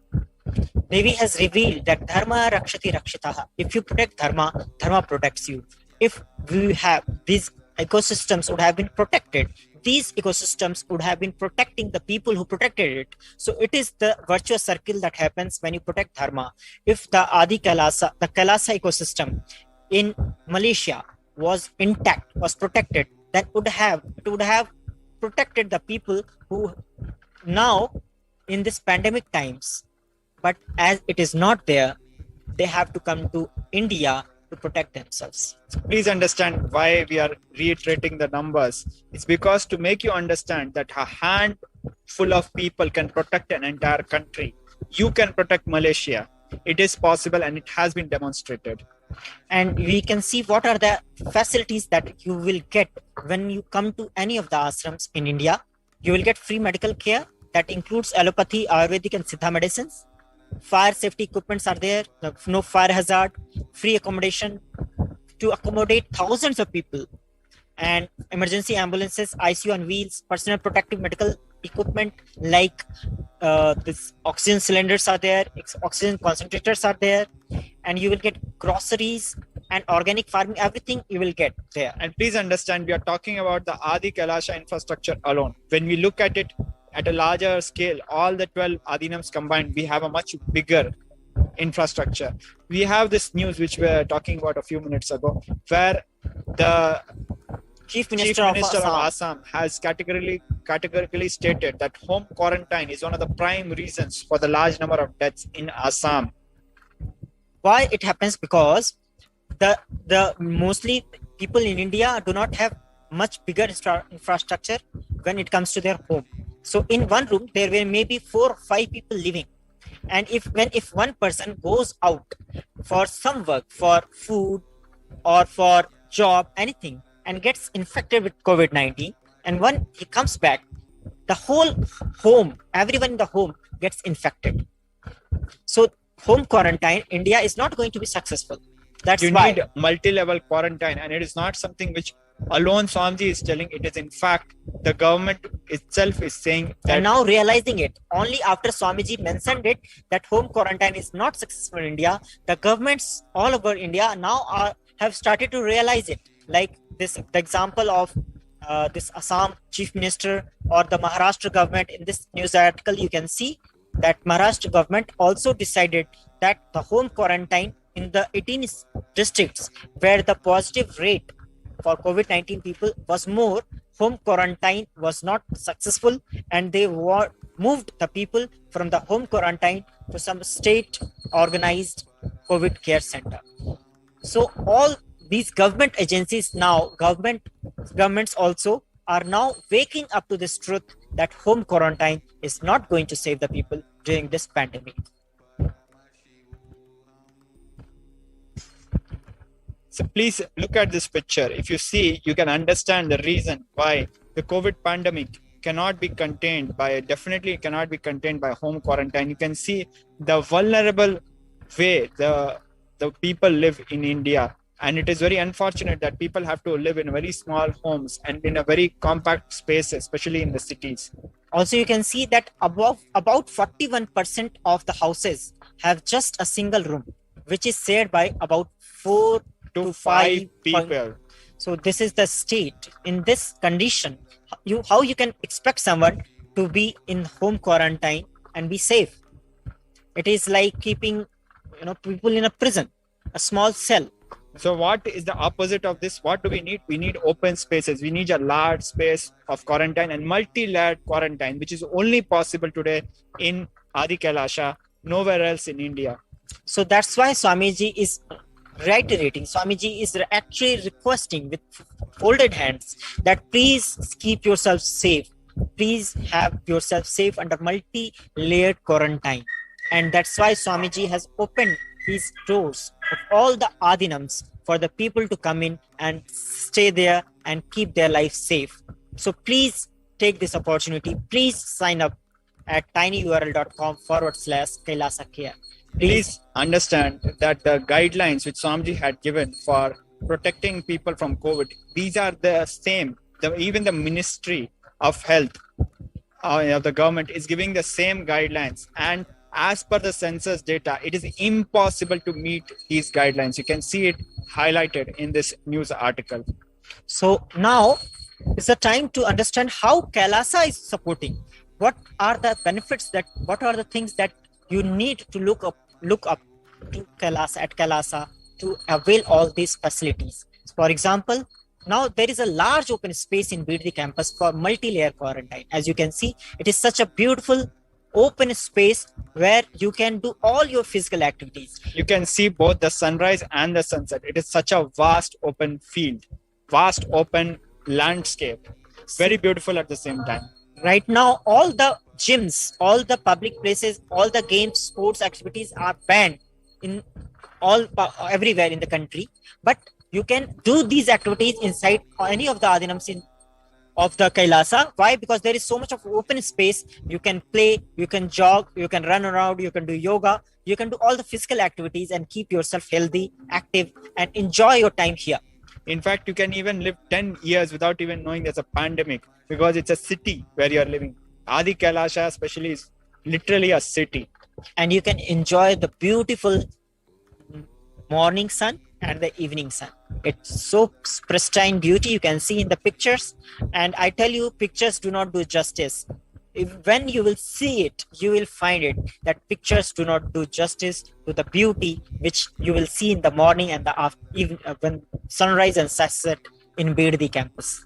Devi has revealed that Dharma Rakshati Rakshitaha. If you protect Dharma, Dharma protects you. If we have these ecosystems would have been protected, these ecosystems would have been protecting the people who protected it. So it is the virtuous circle that happens when you protect Dharma. If the Adi Kailasa, the Kailasa ecosystem in Malaysia was intact, was protected, then it would have protected the people who now in this pandemic times. But as it is not there, they have to come to India to protect themselves. Please understand why we are reiterating the numbers. It's because to make you understand that a handful of people can protect an entire country. You can protect Malaysia. It is possible and it has been demonstrated. And we can see what are the facilities that you will get when you come to any of the ashrams in India. You will get free medical care that includes allopathy, Ayurvedic and Siddha medicines. Fire safety equipments are there, no fire hazard, free accommodation to accommodate thousands of people, and emergency ambulances, ICU on wheels, personal protective medical equipment like this oxygen cylinders are there, oxygen concentrators are there, and you will get groceries and organic farming, everything you will get there. And please understand, we are talking about the Adi Kailasa infrastructure alone. When we look at it at a larger scale, all the 12 Adinams combined, we have a much bigger infrastructure. We have this news which we were talking about a few minutes ago, where the Chief Minister of of Assam has categorically stated that home quarantine is one of the prime reasons for the large number of deaths in Assam. Why it happens? Because the mostly people in India do not have much bigger infrastructure when it comes to their home. So in one room there will maybe 4 or 5 people living, and if one person goes out for some work, for food or for job, anything, and gets infected with COVID-19, and when he comes back, the whole home, everyone in the home gets infected. So home quarantine, India is not going to be successful. That's you why need multi-level quarantine, and it is not something which alone Swamiji is telling. It is in fact the government itself is saying that. And now realizing it, only after Swamiji mentioned it, that home quarantine is not successful in India, the governments all over India now have started to realize it. Like the example of this Assam Chief Minister or the Maharashtra government. In this news article, you can see that Maharashtra government also decided that the home quarantine in the 18 districts where the positive rate for COVID-19 people was more, home quarantine was not successful, and they moved the people from the home quarantine to some state organized COVID care center. So all these government agencies now, governments also are now waking up to this truth that home quarantine is not going to save the people during this pandemic. So please look at this picture. If you see, you can understand the reason why the COVID pandemic cannot be contained by home quarantine. You can see the vulnerable way the people live in India. And it is very unfortunate that people have to live in very small homes and in a very compact space, especially in the cities. Also, you can see that about 41% of the houses have just a single room, which is shared by about 4 to 5 people. So this is the state. In this condition, how you can expect someone to be in home quarantine and be safe? It is like keeping people in a prison, a small cell. So what is the opposite of this? What do we need? We need open spaces. We need a large space of quarantine and multi-layered quarantine, which is only possible today in Adi Kailasa, nowhere else in India. So that's why Swamiji is reiterating, Swamiji is actually requesting with folded hands that please keep yourself safe. Please have yourself safe under multi-layered quarantine. And that's why Swamiji has opened his doors of all the Adinams for the people to come in and stay there and keep their life safe. So please take this opportunity. Please sign up at tinyurl.com/Kailasa Care. Please understand that the guidelines which Swamiji had given for protecting people from COVID, these are the same. Even the Ministry of Health of the government is giving the same guidelines, and as per the census data, it is impossible to meet these guidelines. You can see it highlighted in this news article. So now it's the time to understand how Kailasa is supporting. What are the benefits what are the things that you need to look up to Kailasa to avail all these facilities. For example, now there is a large open space in BD campus for multi-layer quarantine. As you can see, it is such a beautiful open space where you can do all your physical activities. You can see both the sunrise and the sunset. It is such a vast open field, vast open landscape, very beautiful at the same time. Right now, all the gyms, all the public places, all the games, sports activities are banned in everywhere in the country. But you can do these activities inside any of the adinams of the Kailasa. Why? Because there is so much of open space. You can play, you can jog, you can run around, you can do yoga, you can do all the physical activities and keep yourself healthy, active, and enjoy your time here. In fact, you can even live 10 years without even knowing there's a pandemic, because it's a city where you're living. Adi Kailasa especially is literally a city. And you can enjoy the beautiful morning sun and the evening sun. It's so pristine beauty you can see in the pictures. And I tell you, pictures do not do justice. When you will see it, you will find it that pictures do not do justice to the beauty which you will see in the morning and the evening, when sunrise and sunset in BD campus.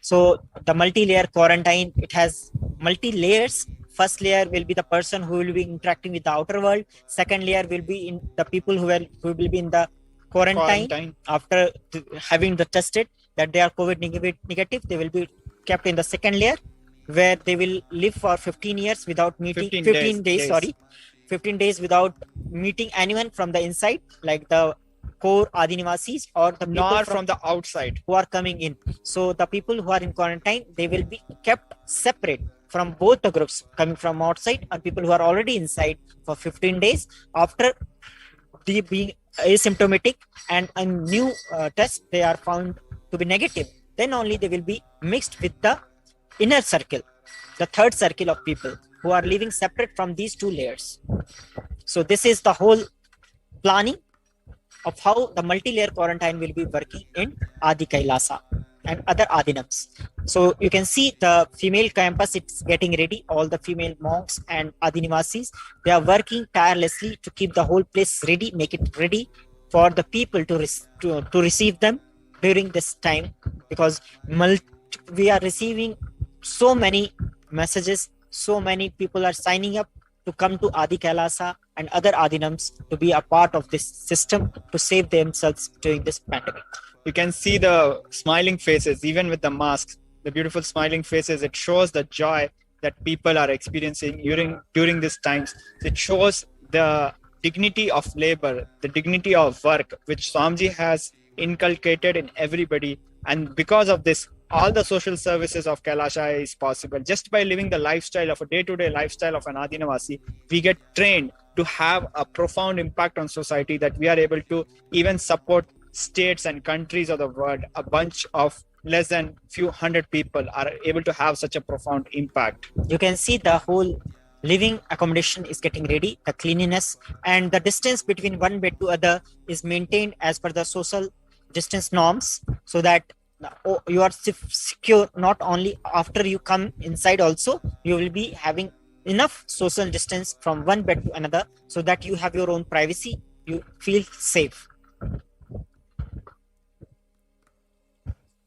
So the multi-layer quarantine, it has multi-layers. First layer will be the person who will be interacting with the outer world. Second layer will be in the people who will be in the quarantine. After having the tested that they are COVID negative, they will be kept in the second layer, where they will live for 15 years without meeting 15 days without meeting anyone from the inside, like the core Adinivasis or the people from the outside who are coming in. So the people who are in quarantine, they will be kept separate from both the groups, coming from outside and people who are already inside for 15 days. After being asymptomatic and a new test, they are found to be negative, then only they will be mixed with the inner circle, the third circle of people who are living separate from these two layers. So this is the whole planning of how the multi-layer quarantine will be working in Adi Kailasa and other Adinams. So you can see the female campus, it's getting ready. All the female monks and Adinivasis, they are working tirelessly to keep the whole place ready, make it ready for the people to receive them during this time, because we are receiving so many messages, so many people are signing up to come to Adi Kailasa and other Adinams to be a part of this system to save themselves during this pandemic. You can see the smiling faces, even with the masks, the beautiful smiling faces. It shows the joy that people are experiencing during these times. It shows the dignity of labor, the dignity of work, which Swamiji has inculcated in everybody. And because of this, all the social services of Kailasa is possible. Just by living the lifestyle of a day-to-day lifestyle of an Adinavasi, we get trained to have a profound impact on society, that we are able to even support states and countries of the world. A bunch of less than few hundred people are able to have such a profound impact. You can see the whole living accommodation is getting ready, the cleanliness and the distance between one bed to other is maintained as per the social distance norms, so that you are secure. Not only after you come inside, also you will be having enough social distance from one bed to another, so that you have your own privacy, you feel safe.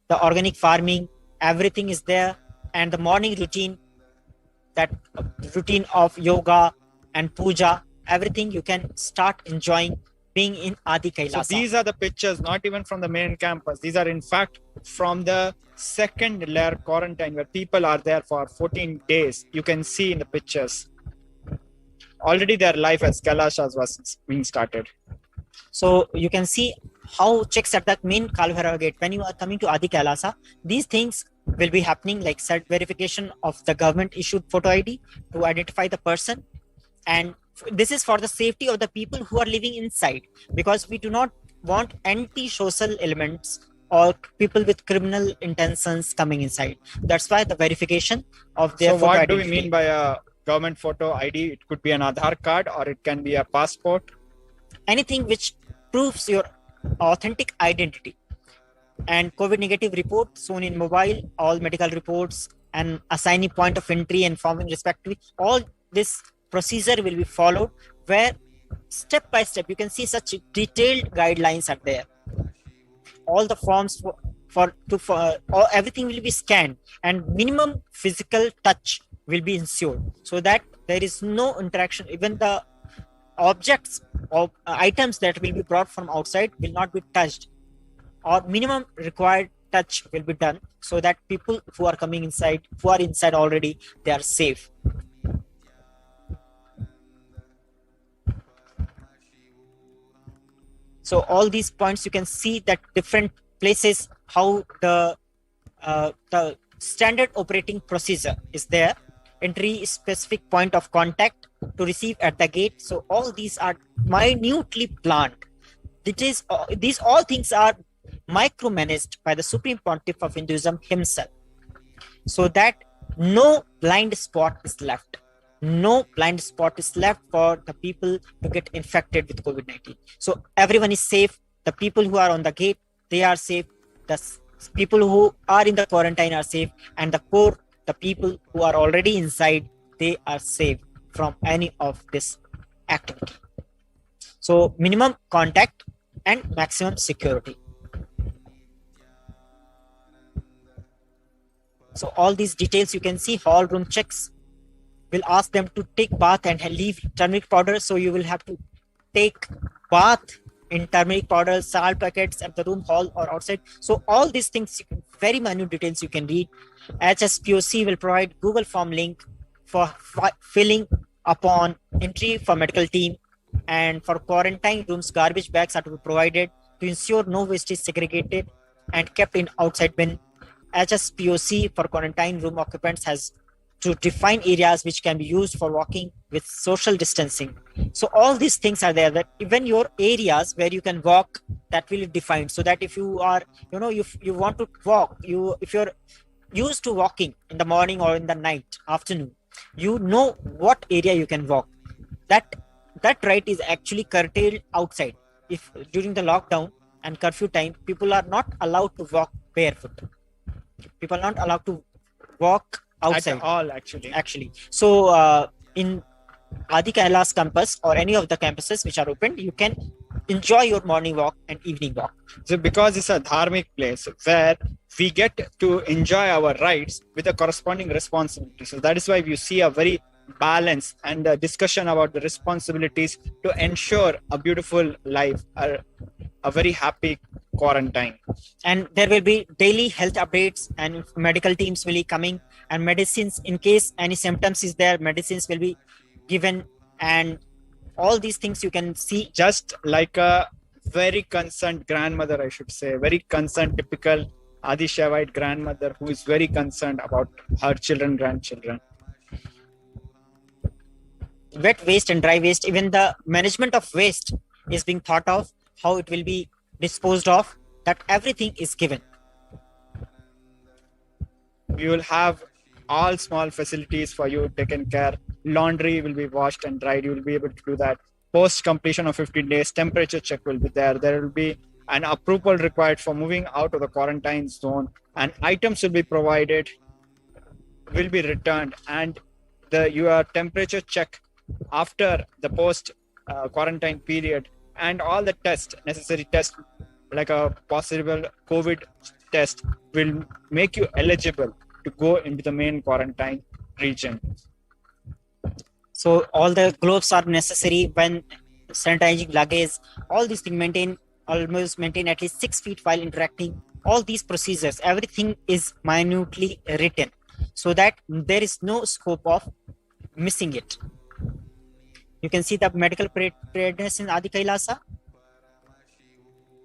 The organic farming, everything is there, and the morning routine, that routine of yoga and puja, everything you can start enjoying being in Adi Kailasa. So these are the pictures, not even from the main campus. These are in fact from the second layer quarantine, where people are there for 14 days. You can see in the pictures. Already their life as Kailasas was being started. So you can see how checks at that main Kalbhairav gate, when you are coming to Adi Kailasa, these things will be happening, like set verification of the government issued photo ID to identify the person. And this is for the safety of the people who are living inside, because we do not want anti-social elements or people with criminal intentions coming inside. That's why the verification of their So photo what do we identity. mean by a government photo ID? It could be an Aadhaar card or it can be a passport. Anything which proves your authentic identity. And COVID negative report shown in mobile, all medical reports, and assigning point of entry and forming respectively. All this procedure will be followed, where step by step you can see such detailed guidelines are there. All the forms everything will be scanned, and minimum physical touch will be ensured, so that there is no interaction. Even the objects or items that will be brought from outside will not be touched, or minimum required touch will be done, so that people who are coming inside, who are inside already, they are safe. So all these points you can see that different places, how the standard operating procedure is there. Entry specific point of contact to receive at the gate. So all these are minutely planned. These all things are micromanaged by the Supreme Pontiff of Hinduism himself, so that no blind spot is left. No blind spot is left for the people to get infected with COVID-19. So everyone is safe. The people who are on the gate, they are safe. The people who are in the quarantine are safe. And the people who are already inside, they are safe from any of this activity. So minimum contact and maximum security. So all these details you can see. Hall room checks will ask them to take bath and leave turmeric powder. So you will have to take bath in turmeric powder, salt packets at the room, hall, or outside. So all these things, very minute details you can read. HSPOC will provide Google form link for filling upon entry for medical team. And for quarantine rooms, garbage bags are to be provided to ensure no waste is segregated and kept in outside bin. HSPOC for quarantine room occupants has to define areas which can be used for walking with social distancing. So all these things are there, that even your areas where you can walk, that will be defined, so that if you are, if you want to walk, if you're used to walking in the morning or in the night, afternoon, you know what area you can walk. That right is actually curtailed outside. If during the lockdown and curfew time, people are not allowed to walk barefoot. People are not allowed to walk outside at all, actually. So in Adi Kailasa campus or any of the campuses which are open, you can enjoy your morning walk and evening walk. So because it's a dharmic place where we get to enjoy our rights with a corresponding responsibility. So that is why you see a very balance and a discussion about the responsibilities to ensure a beautiful life, a very happy quarantine. And there will be daily health updates, and medical teams will be coming, and medicines, in case any symptoms is there, medicines will be given, and all these things you can see. Just like a very concerned grandmother, I should say, very concerned, typical Adishavite grandmother who is very concerned about her children, grandchildren. Wet waste and dry waste, even the management of waste is being thought of, how it will be disposed of, that everything is given. We will have all small facilities for you taken care. Laundry will be washed and dried. You will be able to do that. Post completion of 15 days, temperature check will be there. There will be an approval required for moving out of the quarantine zone, and items will be provided, will be returned, and your temperature check after the post quarantine period, and all the necessary tests like a possible COVID test will make you eligible to go into the main quarantine region. So all the gloves are necessary when sanitizing luggage. All these things maintain at least 6 feet while interacting. All these procedures, everything is minutely written, so that there is no scope of missing it. You can see the medical preparedness in Adi Kailasa.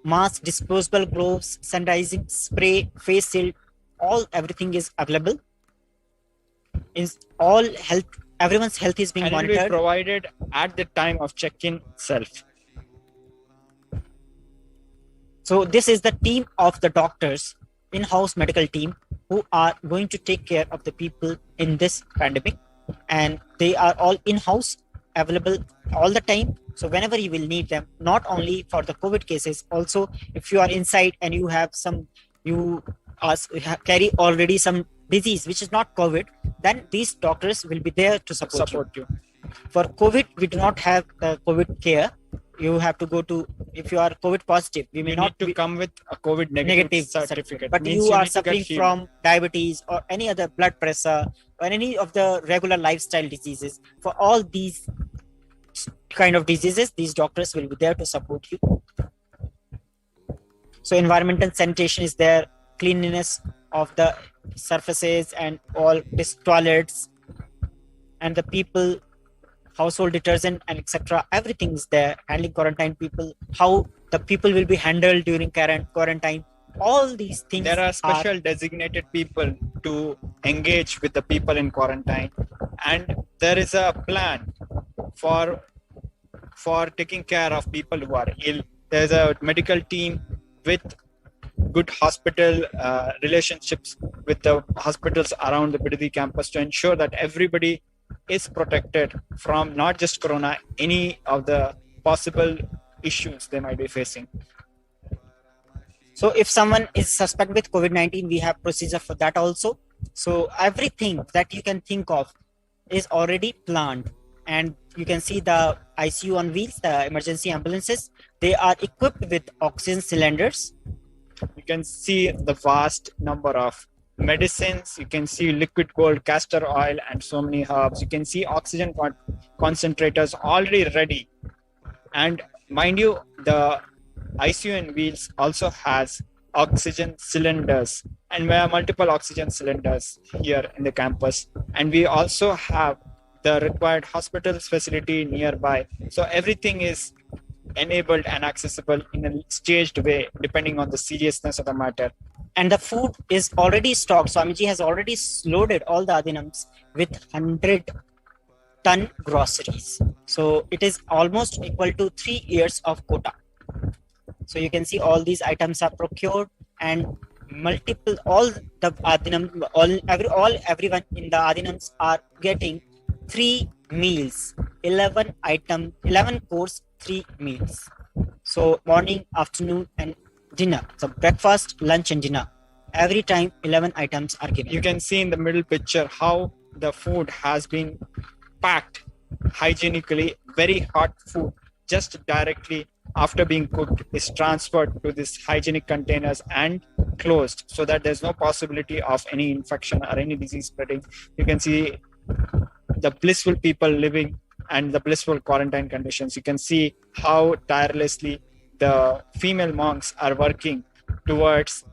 Mask, disposable gloves, sanitizing spray, face shield, everything is available. Everyone's health is being monitored. It will be provided at the time of check-in itself. So this is the team of the doctors, in-house medical team, who are going to take care of the people in this pandemic, and they are all in-house, available all the time. So whenever you will need them, not only for the COVID cases, also if you are inside and you have carry already some disease which is not COVID, then these doctors will be there to support you. For COVID, we do not have the COVID care. You have to go to, if you are COVID positive, we may not need to come with a COVID negative certificate. But Means you are need to get suffering healed. from diabetes or any other blood pressure or any of the regular lifestyle diseases. For all these kind of diseases, these doctors will be there to support you. So environmental sanitation is there, cleanliness of the surfaces and all these toilets and the people, household detergent and etc. Everything is there. Handling quarantine people, how the people will be handled during quarantine. All these things. There are special designated people to engage with the people in quarantine, and there is a plan for taking care of people who are ill. There's a medical team with good hospital relationships with the hospitals around the Bidadi campus to ensure that everybody is protected from not just corona, any of the possible issues they might be facing. So if someone is suspect with COVID-19, we have procedure for that also. So everything that you can think of is already planned. And you can see the ICU on wheels, the emergency ambulances, they are equipped with oxygen cylinders. You can see the vast number of medicines. You can see liquid gold, castor oil, and so many herbs. You can see oxygen concentrators already ready. And mind you, the ICU on wheels also has oxygen cylinders, and we have multiple oxygen cylinders here in the campus. And we also have the required hospitals facility nearby. So everything is enabled and accessible in a staged way, depending on the seriousness of the matter. And the food is already stocked. Swamiji has already loaded all the adinams with 100-ton groceries. So it is almost equal to 3 years of quota. So you can see all these items are procured, and multiple, all the adinam, everyone in the adinams are getting 3 meals, 11 course, 3 meals. So morning, afternoon, and dinner. So breakfast, lunch, and dinner. Every time 11 items are given. You can see in the middle picture how the food has been packed hygienically. Very hot food, just directly after being cooked, is transferred to these hygienic containers and closed, so that there's no possibility of any infection or any disease spreading. You can see the blissful people living and the blissful quarantine conditions. You can see how tirelessly the female monks are working towards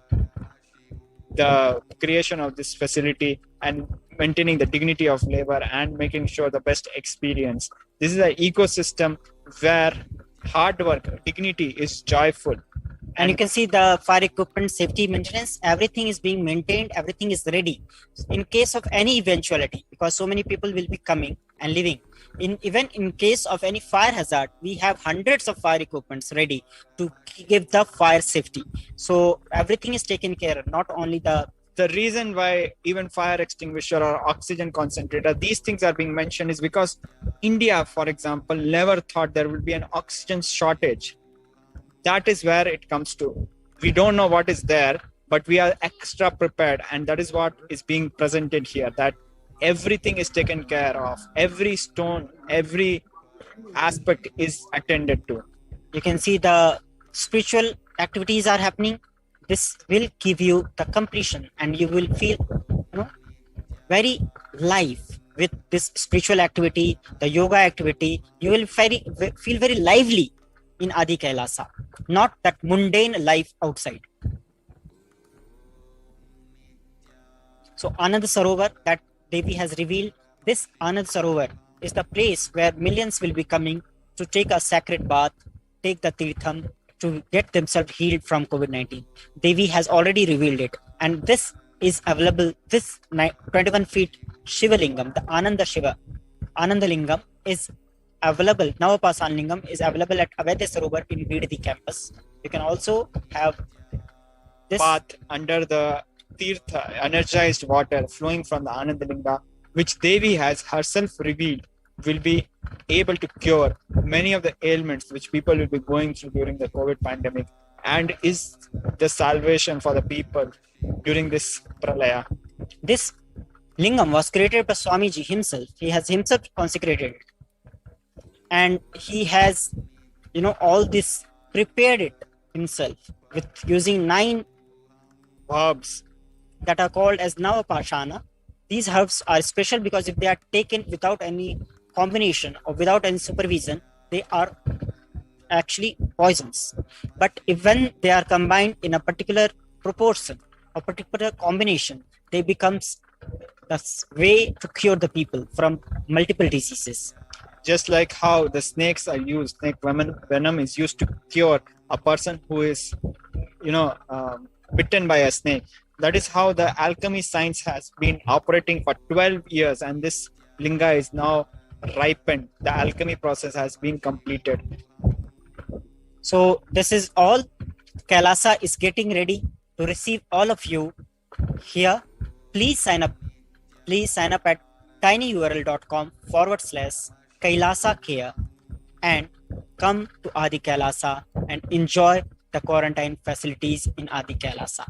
the creation of this facility and maintaining the dignity of labor and making sure the best experience. This is an ecosystem where hard work, dignity is joyful. And you can see the fire equipment, safety maintenance, everything is being maintained, everything is ready. In case of any eventuality, because so many people will be coming and living, even in case of any fire hazard, we have hundreds of fire equipments ready to give the fire safety. So everything is taken care of, not only the reason why even fire extinguisher or oxygen concentrator, these things are being mentioned is because India, for example, never thought there would be an oxygen shortage. That is where it comes to. We don't know what is there, but we are extra prepared. And that is what is being presented here, that everything is taken care of. Every stone, every aspect is attended to. You can see the spiritual activities are happening. This will give you the completion, and you will feel very live with this spiritual activity, the yoga activity. You will feel very lively in Adi Kailasa, not that mundane life outside. So Anand Sarovar that Devi has revealed, this Anand Sarovar is the place where millions will be coming to take a sacred bath, take the tirtham, to get themselves healed from COVID-19. Devi has already revealed it. And this is available, this 21 feet Shiva Lingam, the Ananda Lingam is available, Navapasan Lingam is available at Avaidya Sarovar in Bidadi campus. You can also have this path under the Tirtha, energized water flowing from the Anandalinga, which Devi has herself revealed, will be able to cure many of the ailments which people will be going through during the COVID pandemic, and is the salvation for the people during this pralaya. This lingam was created by Swamiji himself. He has himself consecrated it, and he has, all this prepared it himself with using 9 Herbs. that are called as Navapashana. These herbs are special because if they are taken without any combination or without any supervision, they are actually poisons. But if when they are combined in a particular proportion or particular combination, they becomes the way to cure the people from multiple diseases. Just like how the snakes are used, snake venom is used to cure a person who is, bitten by a snake. That is how the alchemy science has been operating for 12 years, and this linga is now ripened. The alchemy process has been completed. So this is all. Kailasa is getting ready to receive all of you here. Please sign up. Please sign up at tinyurl.com/Kailasa care and come to Adi Kailasa and enjoy the quarantine facilities in Adi Kailasa.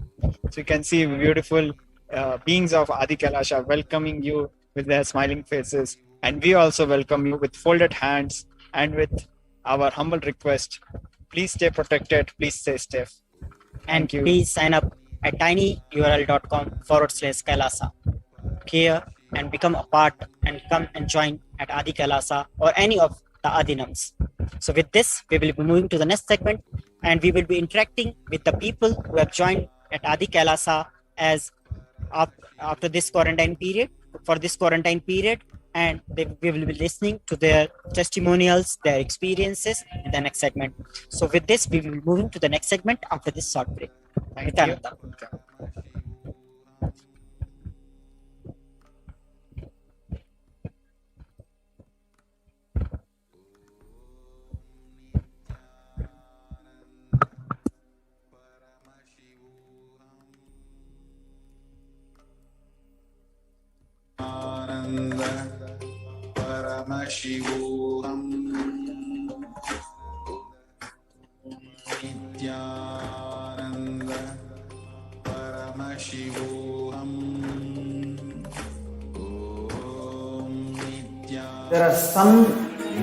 So you can see beautiful beings of Adi Kailasa welcoming you with their smiling faces. And we also welcome you with folded hands and with our humble request. Please stay protected. Please stay safe. And Thank you. please sign up at tinyurl.com/Kailasa care and become a part and come and join at Adi Kailasa or any of the Adinams. So with this, we will be moving to the next segment, and we will be interacting with the people who have joined at Adi Kailasa as after this quarantine period, and we will be listening to their testimonials, their experiences in the next segment. So with this, we will be moving to the next segment after this short break. Thank you. Nithyananda. Paramashivoham Nithyananda Paramashivoham. There are some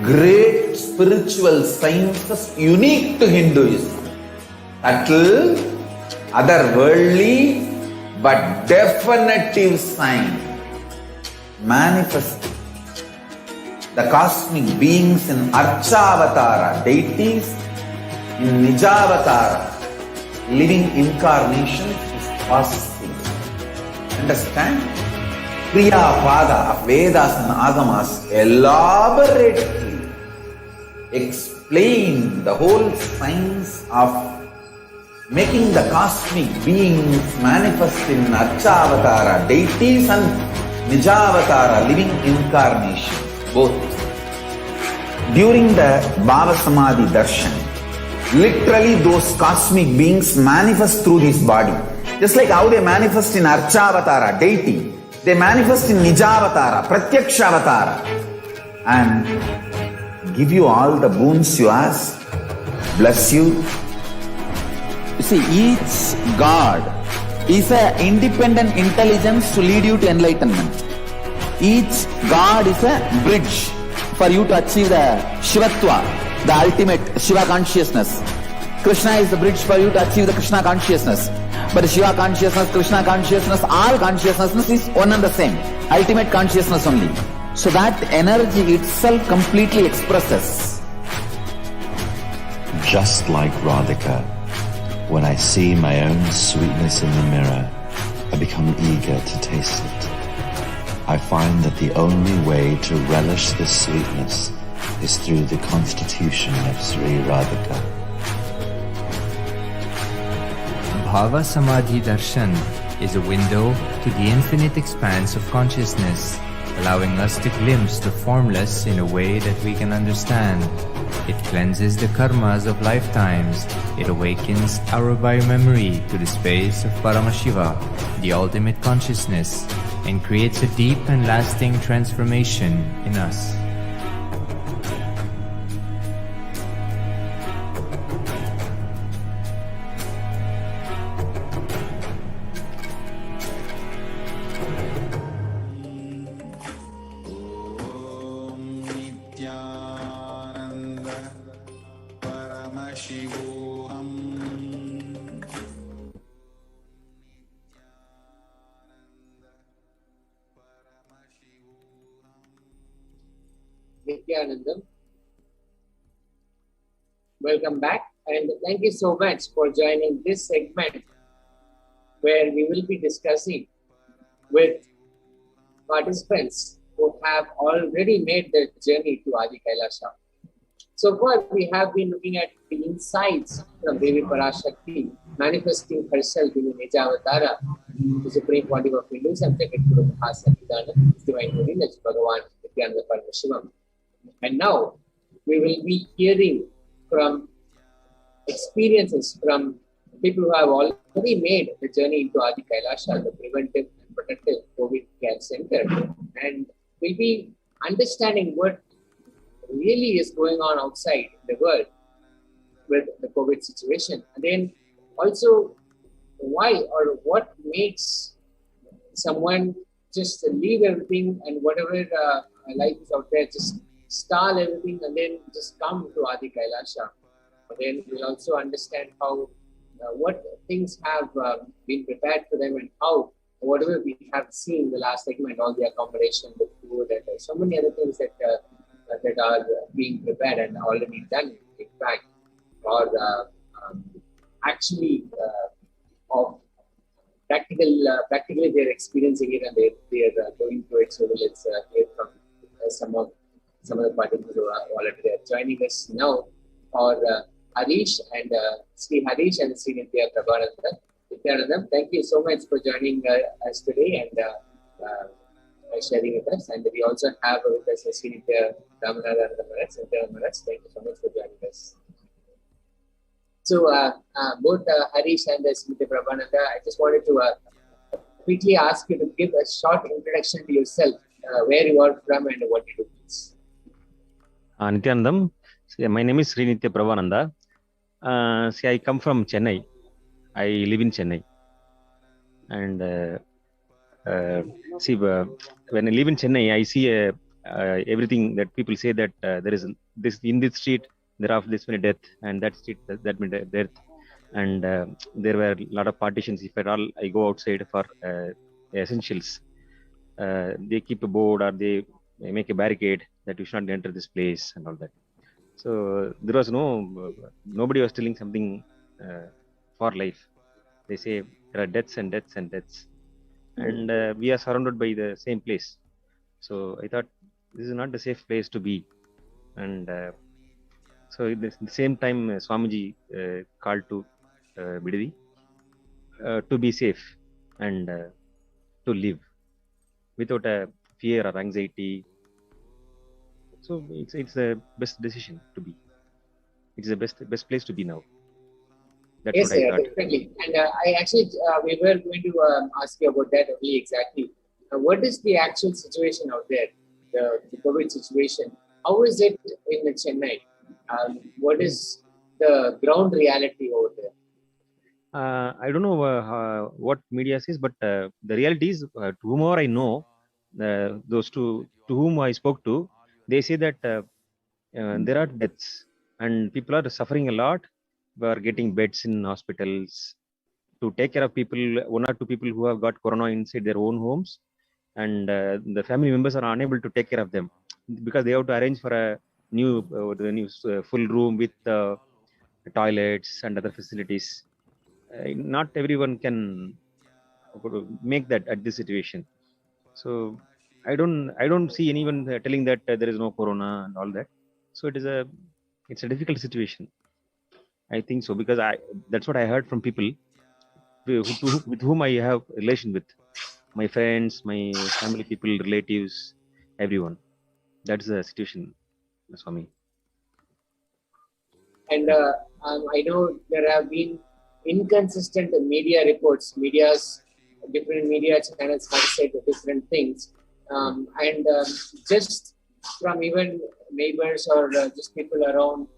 great spiritual sciences unique to Hinduism, subtle, otherworldly, but definitive sign manifesting the cosmic beings in Archavatara, deities, in Nijavatara, living incarnations is possible. Understand? Priya Pada of Vedas and Agamas elaborately explain the whole science of making the cosmic beings manifest in Archavatara, deities, and Nijavatara, living incarnation, both. During the Bhava Samadhi Darshan, literally those cosmic beings manifest through this body. Just like how they manifest in Archavatara, deity, they manifest in Nijavatara, Pratyakshavatara, and give you all the boons you ask, bless you. You see, each God is an independent intelligence to lead you to enlightenment. Each God is a bridge for you to achieve the Shivatva, the ultimate Shiva consciousness. Krishna is the bridge for you to achieve the Krishna consciousness. But the Shiva consciousness, Krishna consciousness, all consciousness is one and the same. Ultimate consciousness only. So that energy itself completely expresses. Just like Radhika, when I see my own sweetness in the mirror, I become eager to taste it. I find that the only way to relish this sweetness is through the constitution of Sri Radhika. Bhava Samadhi Darshan is a window to the infinite expanse of consciousness, allowing us to glimpse the formless in a way that we can understand. It cleanses the karmas of lifetimes. It awakens our biomemory to the space of Paramashiva, the ultimate consciousness, and creates a deep and lasting transformation in us. Nithyananda Paramashivoham. Nithyanandam. Welcome back, and thank you so much for joining this segment where we will be discussing with participants who have already made the journey to Adi Kailasa. So far, we have been looking at the insights from Devi Parashakti manifesting herself in the Nijavatara, the Supreme Pontiff of Hinduism, Jagadguru Mahasannidhanam, His Divine Holiness Bhagavan Nithyananda Paramashivam. And now we will be hearing from experiences from people who have already made the journey into Adi Kailasa, the preventive and protective COVID care center, and we'll be understanding what really is going on outside the world with the COVID situation, and then also why or what makes someone just leave everything and whatever life is out there, just stall everything and then just come to Adi Kailasa. But then we'll also understand how what things have been prepared for them, and how whatever we have seen in the last segment, all the accommodation, the food, and so many other things that are being prepared and already done, in fact, or actually of practically they're experiencing it and they're going through it. So let's hear from some of the participants who are already there. Joining us now are Harish and Sri Harish and Sri Nithyanandam. Thank you so much for joining us today and sharing with us. And we also have with us Sri Nithyananda Paramashivam. Thank you so much for joining us. So both Harish and Sri Nithyananda, I just wanted to quickly ask you to give a short introduction to yourself, where you are from and what you do, please. Nithyanandam, my name is Sri Nithya Pravananda. See, I come from Chennai. I live in Chennai. And see, when I live in Chennai, I see everything that people say that there is this in this street, there are this many death, and that street, that many death. And there were a lot of partitions. If at all I go outside for essentials, they keep a board or they make a barricade that you should not enter this place and all that. So there was nobody was telling something for life. They say there are deaths and deaths and deaths, and we are surrounded by the same place. So I thought this is not a safe place to be, and so at the same time Swamiji called to Bidadi to be safe and to live without a fear or anxiety. So it's the best decision to be. It's the best place to be now. That's yes, what I thought. Definitely. And I actually we were going to ask you about that only exactly. What is the actual situation out there, the COVID situation? How is it in Chennai? What is the ground reality over there? I don't know what media says, but the reality is, to whomever I know, those to whom I spoke to, they say that there are deaths and people are suffering a lot. We are getting beds in hospitals to take care of people, one or two people who have got corona inside their own homes, and the family members are unable to take care of them because they have to arrange for a new full room with toilets and other facilities. Not everyone can make that at this situation. So I don't see anyone telling that there is no corona and all that. So it's a difficult situation. I think so, because that's what I heard from people with whom I have relation with, my friends, my family people, relatives. everyone. That's the situation, Swami. And I know there have been inconsistent media reports. Different media channels have said different things. And just from even neighbors or just people around,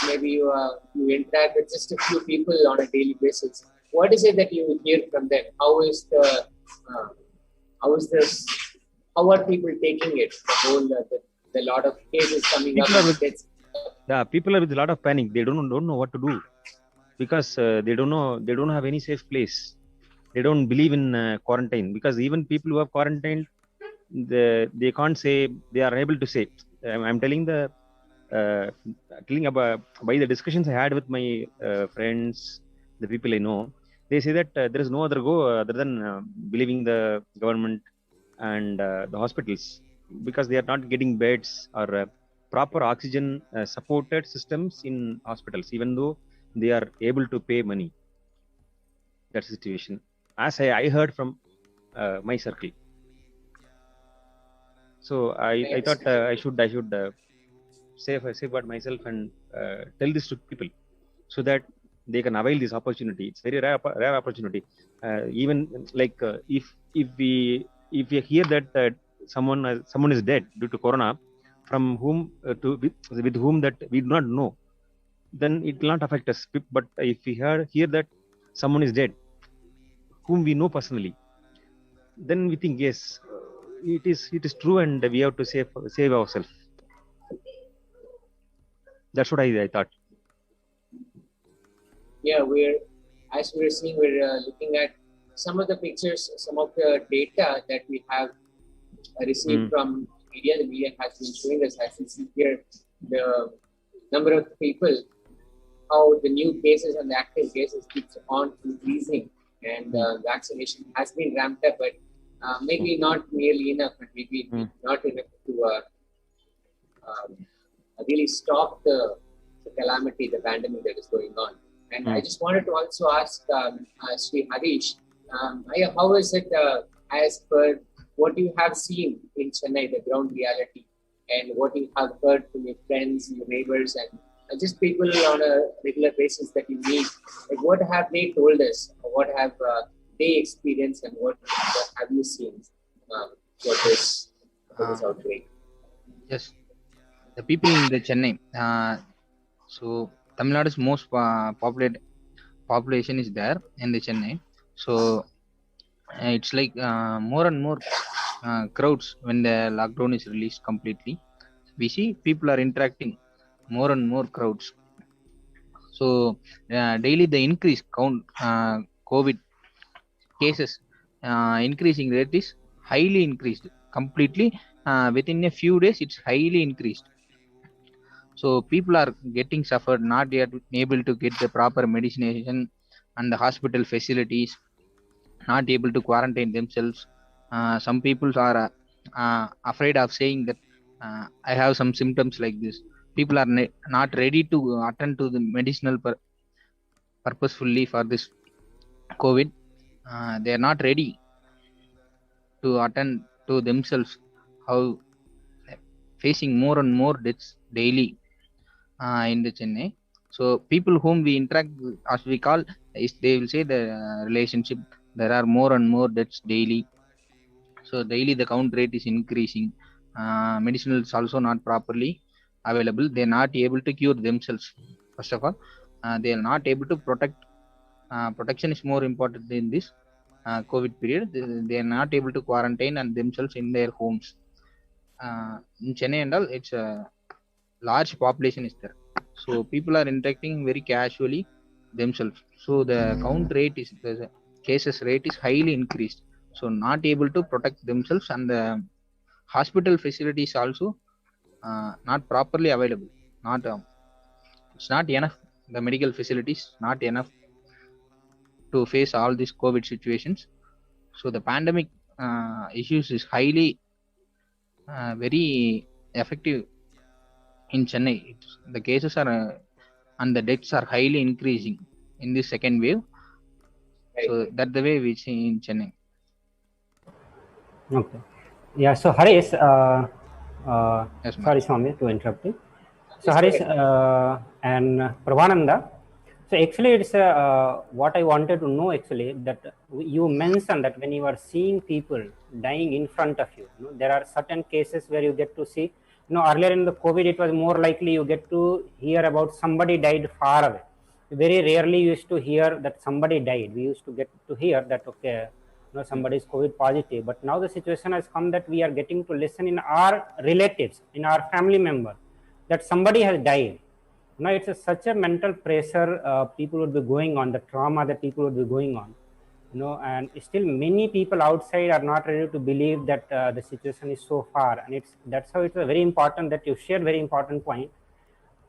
maybe you interact with just a few people on a daily basis. What is it that you hear from them? How is this? How are people taking it? The lot of cases coming People up. People are with a lot of panic. They don't know what to do because they don't have any safe place. They don't believe in quarantine, because even people who have quarantined, they can't say, they are able to say. I'm telling telling about by the discussions I had with my friends, the people I know. They say that there is no other go other than believing the government and the hospitals, because they are not getting beds or proper oxygen supported systems in hospitals, even though they are able to pay money. That's the situation, as I heard from my circle. So I thought I should safeguard myself and tell this to people, so that they can avail this opportunity. It's very rare opportunity. Even like if we hear that someone is dead due to corona, from whom with whom that we do not know, then it will not affect us. But if we hear that someone is dead whom we know personally, then we think, yes, it is true, and we have to save ourselves. That's what I thought. Yeah, as we're seeing, we're looking at some of the pictures, some of the data that we have received from media. The media has been showing us, as you see here, the number of people, how the new cases and the active cases keeps on increasing, and vaccination has been ramped up, but maybe not nearly enough, and maybe not enough to really stop the calamity, the pandemic that is going on. And I just wanted to also ask Sri Harish, how is it as per what you have seen in Chennai, the ground reality, and what you have heard from your friends, your neighbors, and just people on a regular basis that you meet? Like, what have they told us? What have they experienced, and what have you seen for this outbreak? Yes, the people in the Chennai. So Tamil Nadu's most population is there in the Chennai. So it's like more and more crowds when the lockdown is released completely. We see people are interacting, more and more crowds. So daily the increase count COVID cases increasing rate is highly increased completely. Within a few days, it's highly increased. So people are getting suffered, not yet able to get the proper medication and the hospital facilities, not able to quarantine themselves. Some people are afraid of saying that I have some symptoms like this. People are not ready to attend to the medicinal purposefully for this COVID. They are not ready to attend to themselves, how facing more and more deaths daily in the Chennai. So people whom we interact with, as we call, they will say the relationship, there are more and more deaths daily. So daily the count rate is increasing. Medicinal is also not properly available. They are not able to cure themselves. First of all, they are not able to protect. Protection is more important in this COVID period. They are not able to quarantine and themselves in their homes. In Chennai and all, it's a large population is there. So people are interacting very casually themselves. So the count rate is, the cases rate is highly increased. So not able to protect themselves, and the hospital facilities also not properly available. Not it's not enough. The medical facilities not enough to face all these COVID situations. So the pandemic issues is highly very effective in Chennai. The cases are and the deaths are highly increasing in this second wave. So that's the way we see in Chennai. Okay. Yeah, so Harish, Yes, ma'am. sorry Swami to interrupt you. So Yes, go Harish ahead. and Prabhananda, so actually it's what I wanted to know actually, that you mentioned that when you are seeing people dying in front of you, there are certain cases where you get to see, earlier in the COVID it was more likely you get to hear about somebody died far away. Very rarely you used to hear that somebody died. We used to get to hear that, okay, somebody is COVID positive, but now the situation has come that we are getting to listen in our relatives, in our family member, that somebody has died. Now it's such a mental pressure people would be going on, the trauma that people would be going on, and still many people outside are not ready to believe that the situation is so far. And that's how it's very important that you shared very important point.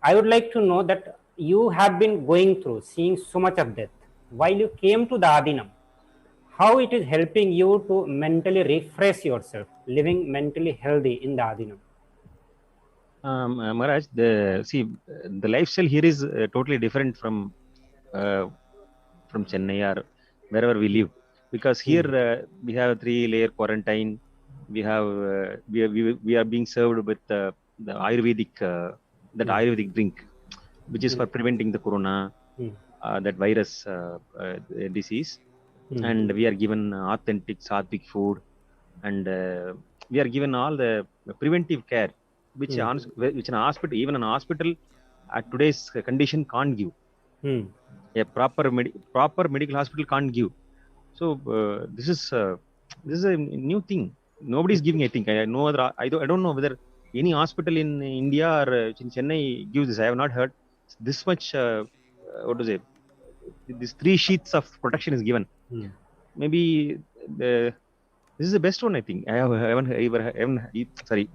I would like to know that you have been going through seeing so much of death while you came to the Adinam, how it is helping you to mentally refresh yourself, living mentally healthy in the Adinam. Maharaj, the lifestyle here is totally different uh, from Chennai or wherever we live, because here we have 3-layer quarantine. We are being served with the Ayurvedic Ayurvedic drink, which is for preventing the corona, that virus disease, and we are given authentic sattvic food, and we are given all the preventive care which which an hospital, even an hospital at today's condition, can't give. A proper medical hospital can't give. So this is a new thing. Nobody is giving. I think I know other. I don't know whether any hospital in India or in Chennai gives this. I have not heard this much. What to say? These 3 sheets of protection is given. Maybe this is the best one. I think I haven't sorry.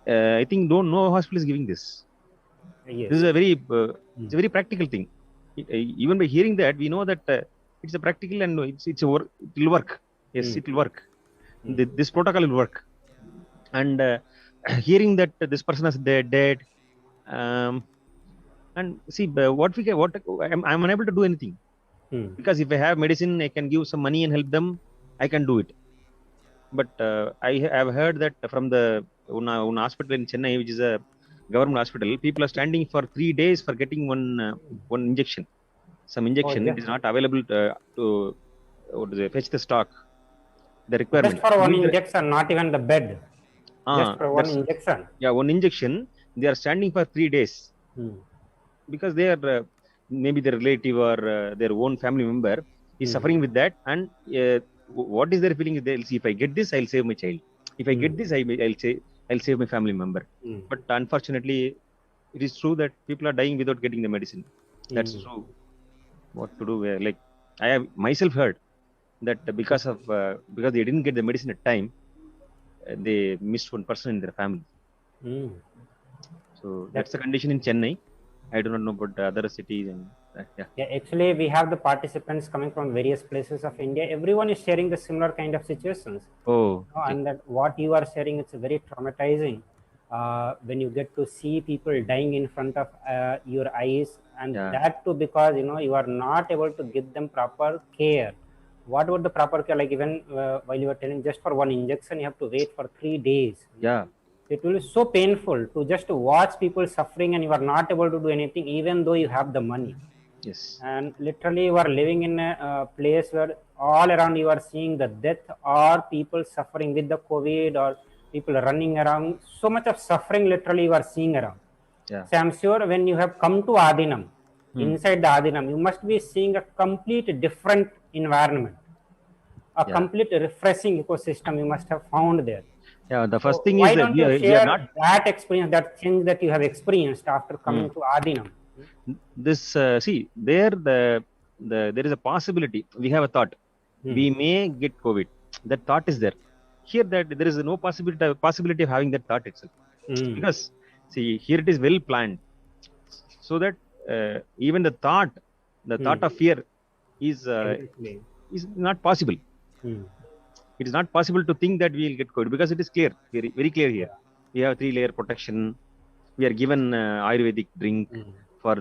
I think no hospital is giving this. Yes. This is a it's a very practical thing. Even by hearing that, we know that it's a practical and it will work. Yes, it will work. This protocol will work. And hearing that this person is dead, and see what I'm unable to do anything, because if I have medicine, I can give some money and help them. I can do it. But I have heard that from the one hospital in Chennai, which is a government hospital, people are standing for 3 days for getting one injection. Some injection is not available to fetch the stock, the requirement. Just for one injection, not even the bed. Just for one injection. Yeah, one injection. They are standing for 3 days because they are maybe their relative or their own family member is suffering with that, and what is their feeling? They'll see, if I get this, I'll save my child. If I get this, I'll save my family member. But unfortunately, it is true that people are dying without getting the medicine. That's true. What to do? Like, I have myself heard that because they didn't get the medicine at time, they missed one person in their family. So that's the condition in Chennai. I do not know about the other cities. And yeah, actually we have the participants coming from various places of India. Everyone is sharing the similar kind of situations. And that what you are sharing, it's very traumatizing when you get to see people dying in front of your eyes, and that too because you are not able to give them proper care. What about the proper care? Like even while you are telling, just for one injection you have to wait for 3 days. It will be so painful to just watch people suffering and you are not able to do anything, even though you have the money. Yes. And literally you are living in a place where all around you are seeing the death or people suffering with the COVID or people running around. So much of suffering literally you are seeing around. So I'm sure when you have come to Adinam, inside the Adinam, you must be seeing a complete different environment, a complete refreshing ecosystem you must have found there. Yeah, the first thing why is don't you share that experience, that change that you have experienced after coming to Adinam? This there is a possibility. We have a thought. We may get COVID. That thought is there. Here that there is no possibility of having that thought itself. Because see, here it is well planned, so that even the thought of fear is not possible. It is not possible to think that we will get COVID, because it is clear, very, very clear here. We have 3-layer protection. We are given Ayurvedic drink for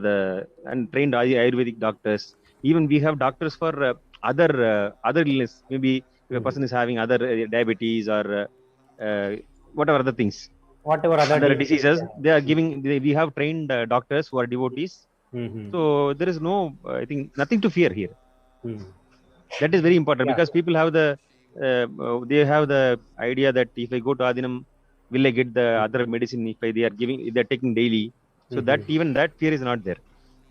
and trained Ayurvedic doctors. Even we have doctors for other illness. Maybe if a person is having other diabetes or whatever other things, whatever other other diseases, diseases, they are giving. We have trained doctors who are devotees. Mm-hmm. So there is no, I think, nothing to fear here. Mm. That is very important, Yeah. because people have they have the idea that if I go to Adinam, will I get the other medicine if they are taking daily? So that even that fear is not there.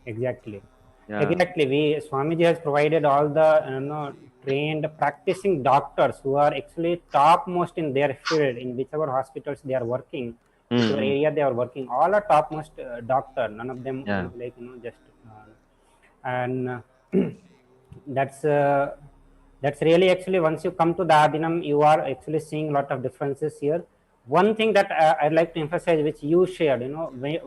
Exactly. Yeah. Exactly. Swamiji has provided all the trained practicing doctors who are actually topmost in their field, in whichever hospitals they are working, whichever area they are working. All are topmost doctor. None of them Yeah. like just and that's really actually, once you come to the Adinam, you are actually seeing a lot of differences here. One thing that I'd like to emphasize, which you shared,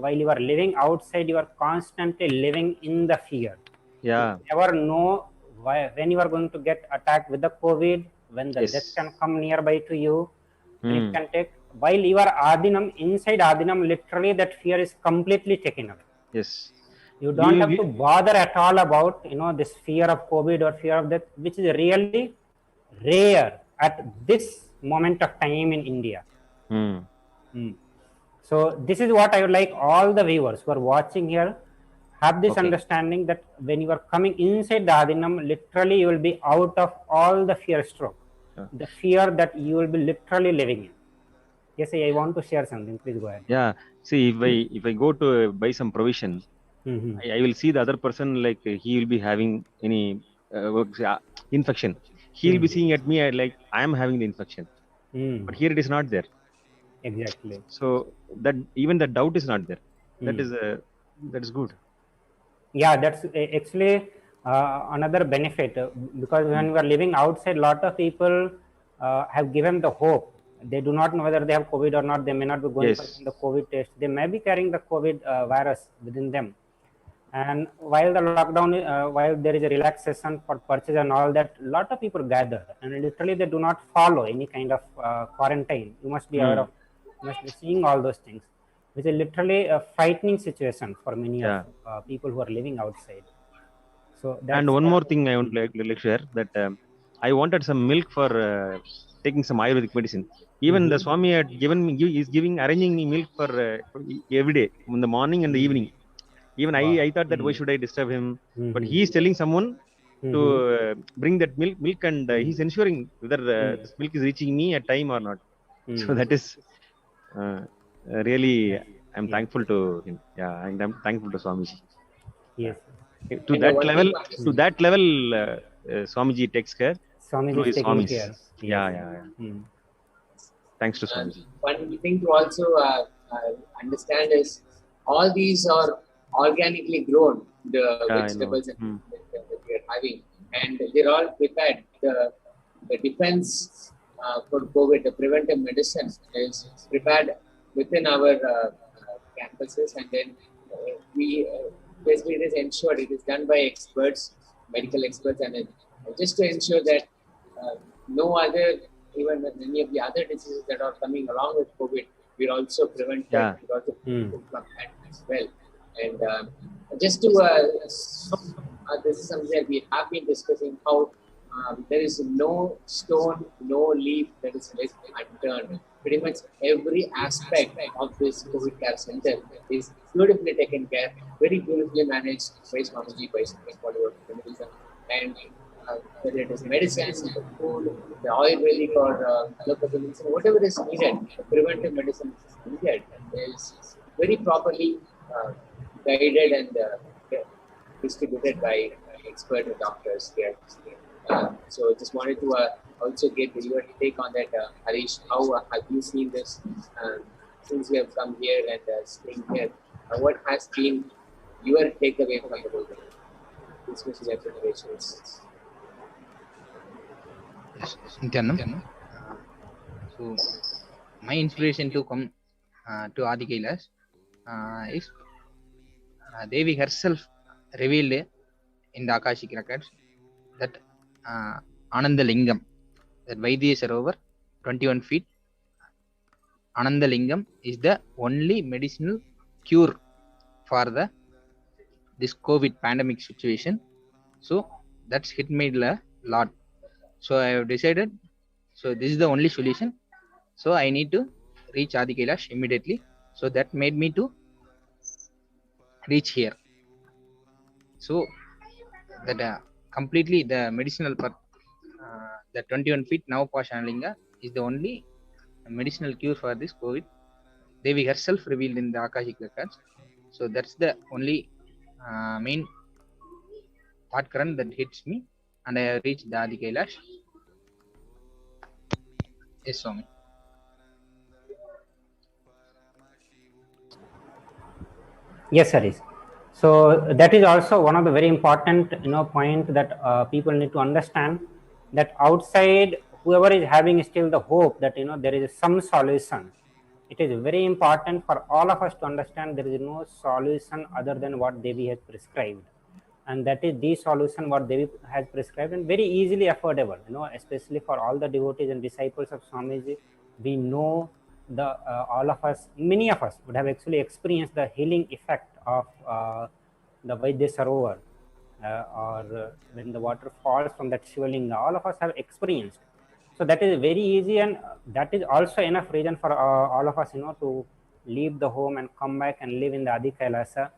while you are living outside, you are constantly living in the fear. Yeah. You never know when you are going to get attacked with the COVID, when the Yes. death can come nearby to you, when it can take. While you are Adinam, inside Adinam, literally that fear is completely taken away. Yes. You don't have to bother at all about this fear of COVID or fear of death, which is really rare at this moment of time in India. So this is what I would like all the viewers who are watching here have this understanding, that when you are coming inside the Adinam, literally you will be out of all the fear stroke, the fear that you will be literally living in. Yes, I want to share something. Please go ahead. Yeah. See, if I go to buy some provision, I will see the other person, like he will be having any infection. He will be seeing at me like I am having the infection, but here it is not there. Exactly. So that even the doubt is not there. That is good. Yeah, that's actually another benefit, because when we are living outside, a lot of people have given the hope. They do not know whether they have COVID or not. They may not be going for the COVID test. They may be carrying the COVID virus within them. And while the lockdown, while there is a relaxation for purchase and all that, a lot of people gather, and literally they do not follow any kind of quarantine. You must be aware of, you must be seeing all those things, which is literally a frightening situation for many of people who are living outside. So that's, and one more thing I want to share, that I wanted some milk for taking some Ayurvedic medicine. Even the Swami had given me, is arranging me milk for every day in the morning and the evening. Even I thought that why should I disturb him? But he is telling someone to bring that milk, and he's ensuring whether this milk is reaching me at time or not. So that is really, I'm thankful to him. Yeah, and I'm thankful to Swamiji. Yes. To that level, Swamiji takes care. Swamiji is taking care. Yeah. Thanks to Swamiji. One thing to also understand is all these are organically grown, the vegetables that we are having, and they're all prepared. The defense for COVID, the preventive medicine is prepared within our campuses, and then we basically it is ensured, it is done by experts, medical experts, and just to ensure that no other, even many of the other diseases that are coming along with COVID, we're also prevented. We're also from that as well. And just to this is something that we have been discussing, how there is no stone, no leaf that is left unturned. Pretty much every aspect of this COVID care center is beautifully taken care, very beautifully managed by Swamiji, by Bollywood Feminism, and whether it is medicine, the food, the Ayurvedic or allopathic medicine, whatever is needed, the preventive medicine is needed, is very properly guided and distributed by expert doctors here. So just wanted to also get your take on that, Harish. How have you seen this since you have come here and staying here? What has been your takeaway from the whole thing? This was your observations. Yes, Nithyananda. So my inspiration to come to Adi Kailas is Devi herself revealed in the Akashic records that Ananda Lingam, that Vaidya Sarovar, 21 feet, Ananda Lingam is the only medicinal cure for this COVID pandemic situation. So that's hit me a lot. So I have decided, so this is the only solution. So I need to reach Adi Kailash immediately. So that made me to reach here. So that completely the medicinal the 21 feet Navapa Shanalinga is the only medicinal cure for this COVID. Devi herself revealed in the Akashic records. So that's the only main thought current that hits me, and I reached the Adi Kailash. Yes, Swami. Yes, Harish. So that is also one of the very important point that people need to understand, that outside whoever is having still the hope that there is some solution. It is very important for all of us to understand there is no solution other than what Devi has prescribed, and that is the solution what Devi has prescribed, and very easily affordable. Especially for all the devotees and disciples of Swamiji, we know the all of us, many of us would have actually experienced the healing effect of the Vaidya Sarovar, or when the water falls from that Shivalinga. All of us have experienced. So that is very easy, and that is also enough reason for all of us, to leave the home and come back and live in the Adi Kailasa.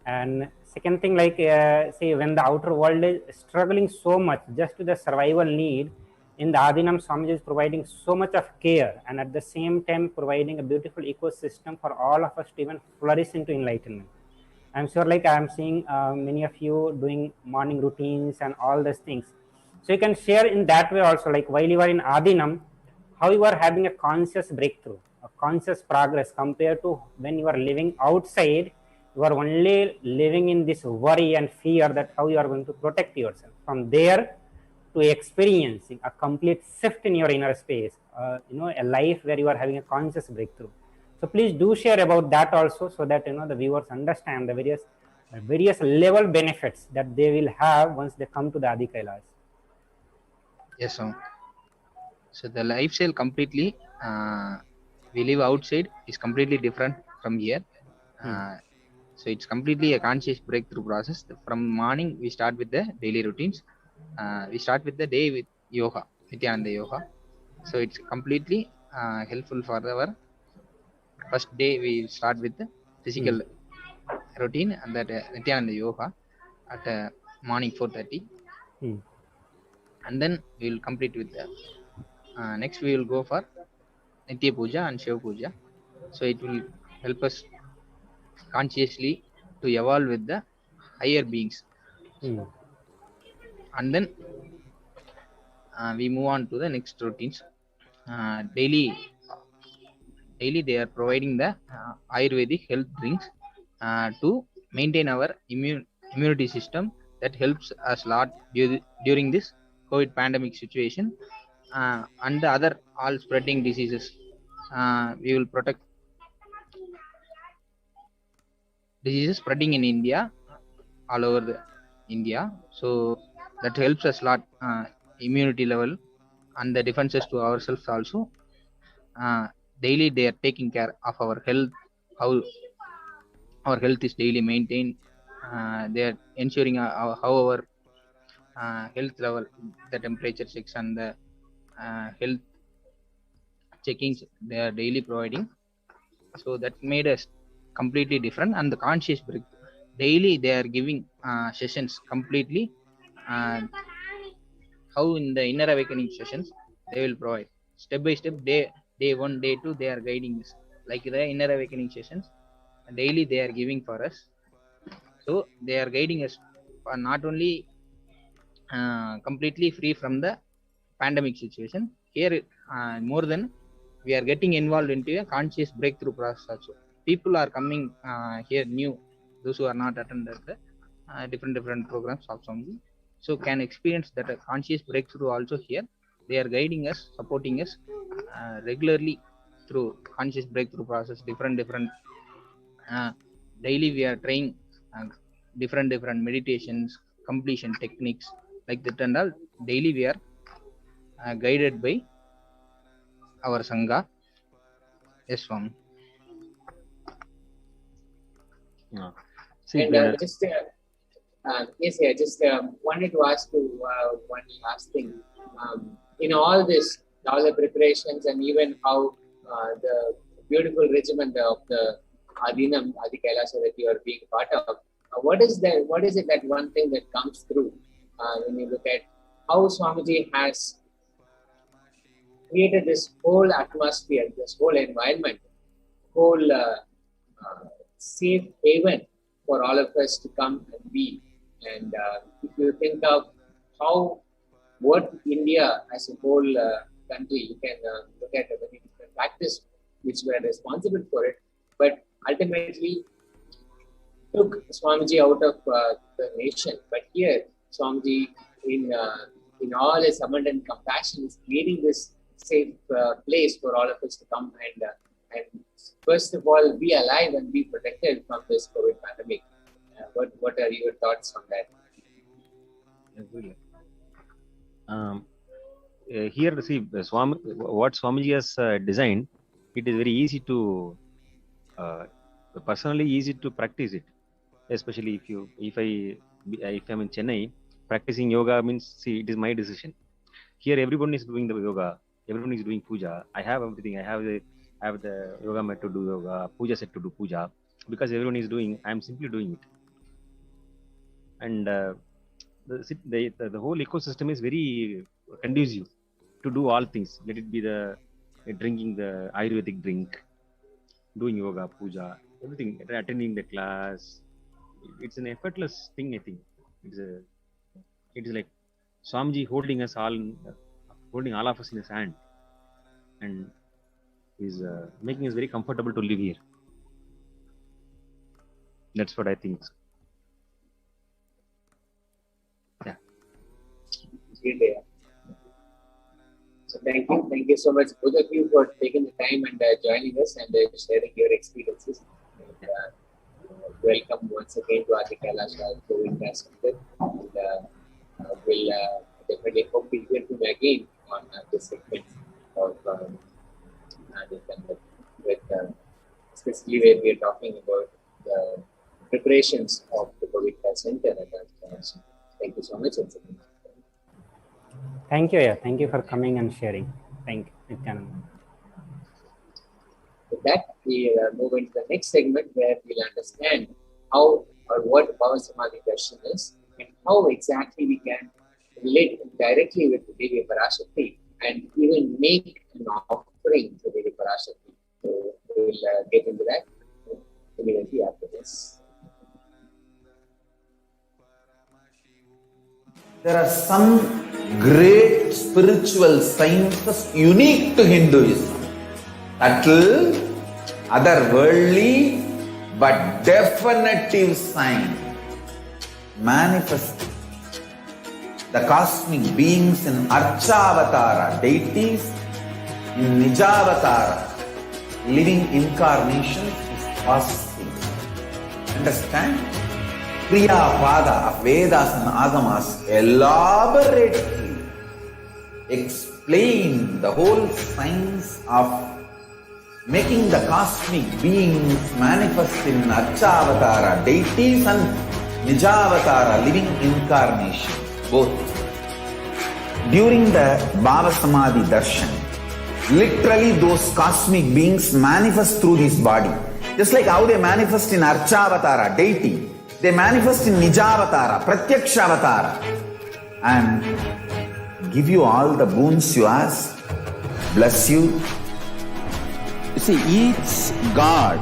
And second thing, like say, when the outer world is struggling so much just to the survival need, in the Adinam, Swamiji is providing so much of care, and at the same time providing a beautiful ecosystem for all of us to even flourish into enlightenment. I'm sure, like I'm seeing many of you doing morning routines and all those things. So you can share in that way also, like while you are in Adinam, how you are having a conscious breakthrough, a conscious progress compared to when you are living outside. You are only living in this worry and fear that how you are going to protect yourself. From there to experiencing a complete shift in your inner space, a life where you are having a conscious breakthrough. So please do share about that also, so that the viewers understand the various level benefits that they will have once they come to the Adi Kailash. Yes, sir. So the lifestyle completely we live outside is completely different from here. So it's completely a conscious breakthrough process. From morning we start with the daily routines. We start with the day with yoga, Nithyananda yoga. So it's completely helpful for our first day. We start with the physical routine, and that Nithyananda yoga at morning 4:30. And then we will complete with the next we will go for Nitya Puja and Shiva Puja. So it will help us consciously to evolve with the higher beings. And then we move on to the next routines. Daily they are providing the Ayurvedic health drinks to maintain our immunity system. That helps us a lot during this COVID pandemic situation, and the other all spreading diseases. We will protect diseases spreading in India, all over India. So that helps us a lot, immunity level and the defenses to ourselves also. Daily they are taking care of our health, how our health is daily maintained. They are ensuring how our health level, the temperature checks and the health checkings they are daily providing. So that made us completely different. And the conscious break, daily they are giving sessions completely. How in the inner awakening sessions they will provide step by step, day 1, day 2 they are guiding us, like the inner awakening sessions daily they are giving for us. So they are guiding us for not only completely free from the pandemic situation here, more than we are getting involved into a conscious breakthrough process also. People are coming here new, those who are not attended the different programs of Swamiji, so can experience that a conscious breakthrough also here. They are guiding us, supporting us regularly through conscious breakthrough process. Different daily we are trying different meditations, completion techniques like that, and all daily we are guided by our Sangha. Yes, Swami. And just yes, yeah, just wanted to ask you one last thing. In all this, all the preparations, and even how the beautiful regimen of the Adinam, Adi Kailasa that you are being part of. What is it that one thing that comes through when you look at how Swamiji has created this whole atmosphere, this whole environment, whole safe haven for all of us to come and be. And if you think of what India as a whole country, you can look at many different factors which were responsible for it, but ultimately took Swamiji out of the nation. But here, Swamiji, in all his abundant compassion, is creating this safe place for all of us to come and first of all be alive and be protected from this COVID pandemic. What are your thoughts on that? Here, see, what Swamiji has designed, it is very easy to, personally easy to practice it. Especially if I'm in Chennai, practicing yoga means, see, it is my decision. Here, everyone is doing the yoga, everyone is doing puja. I have everything. I have the yoga mat to do yoga, puja set to do puja. Because everyone is doing, I am simply doing it. And the whole ecosystem is very conducive to do all things. Let it be the drinking the Ayurvedic drink, doing yoga, puja, everything, attending the class. It's an effortless thing, I think. It is like Swamiji holding all of us in his hand, and is making us very comfortable to live here. That's what I think. Yeah. So thank you so much, both of you, for taking the time and joining us and sharing your experiences. And, welcome once again to Adi Kailasa COVID Center. And we'll definitely hope we hear from you again on this segment of with especially where we are talking about the preparations of the COVID Center. And thank you so much. Thank you. Yeah. Thank you for coming and sharing. Thank you, Nithyananda. With that, we'll move into the next segment where we'll understand how or what Bhava Samadhi Darshan is and how exactly we can relate directly with the Devi Parashakti and even make an offering to Devi Parashakti. So we'll get into that immediately after this. There are some great spiritual sciences unique to Hinduism. Subtle, otherworldly, but definitive sign. Manifesting the cosmic beings in Archavatara, deities in Nijavatara, living incarnations is possible. Understand? Priya Pada of Vedas and Agamas elaborately explain the whole science of making the cosmic beings manifest in Archavatara, deities and Nijavatara, living incarnation, both. During the Bhava Samadhi Darshan, literally those cosmic beings manifest through this body. Just like how they manifest in Archavatara, deity, they manifest in Nijavatara, Pratyakshavatara, and give you all the boons you ask, bless you. You see, each God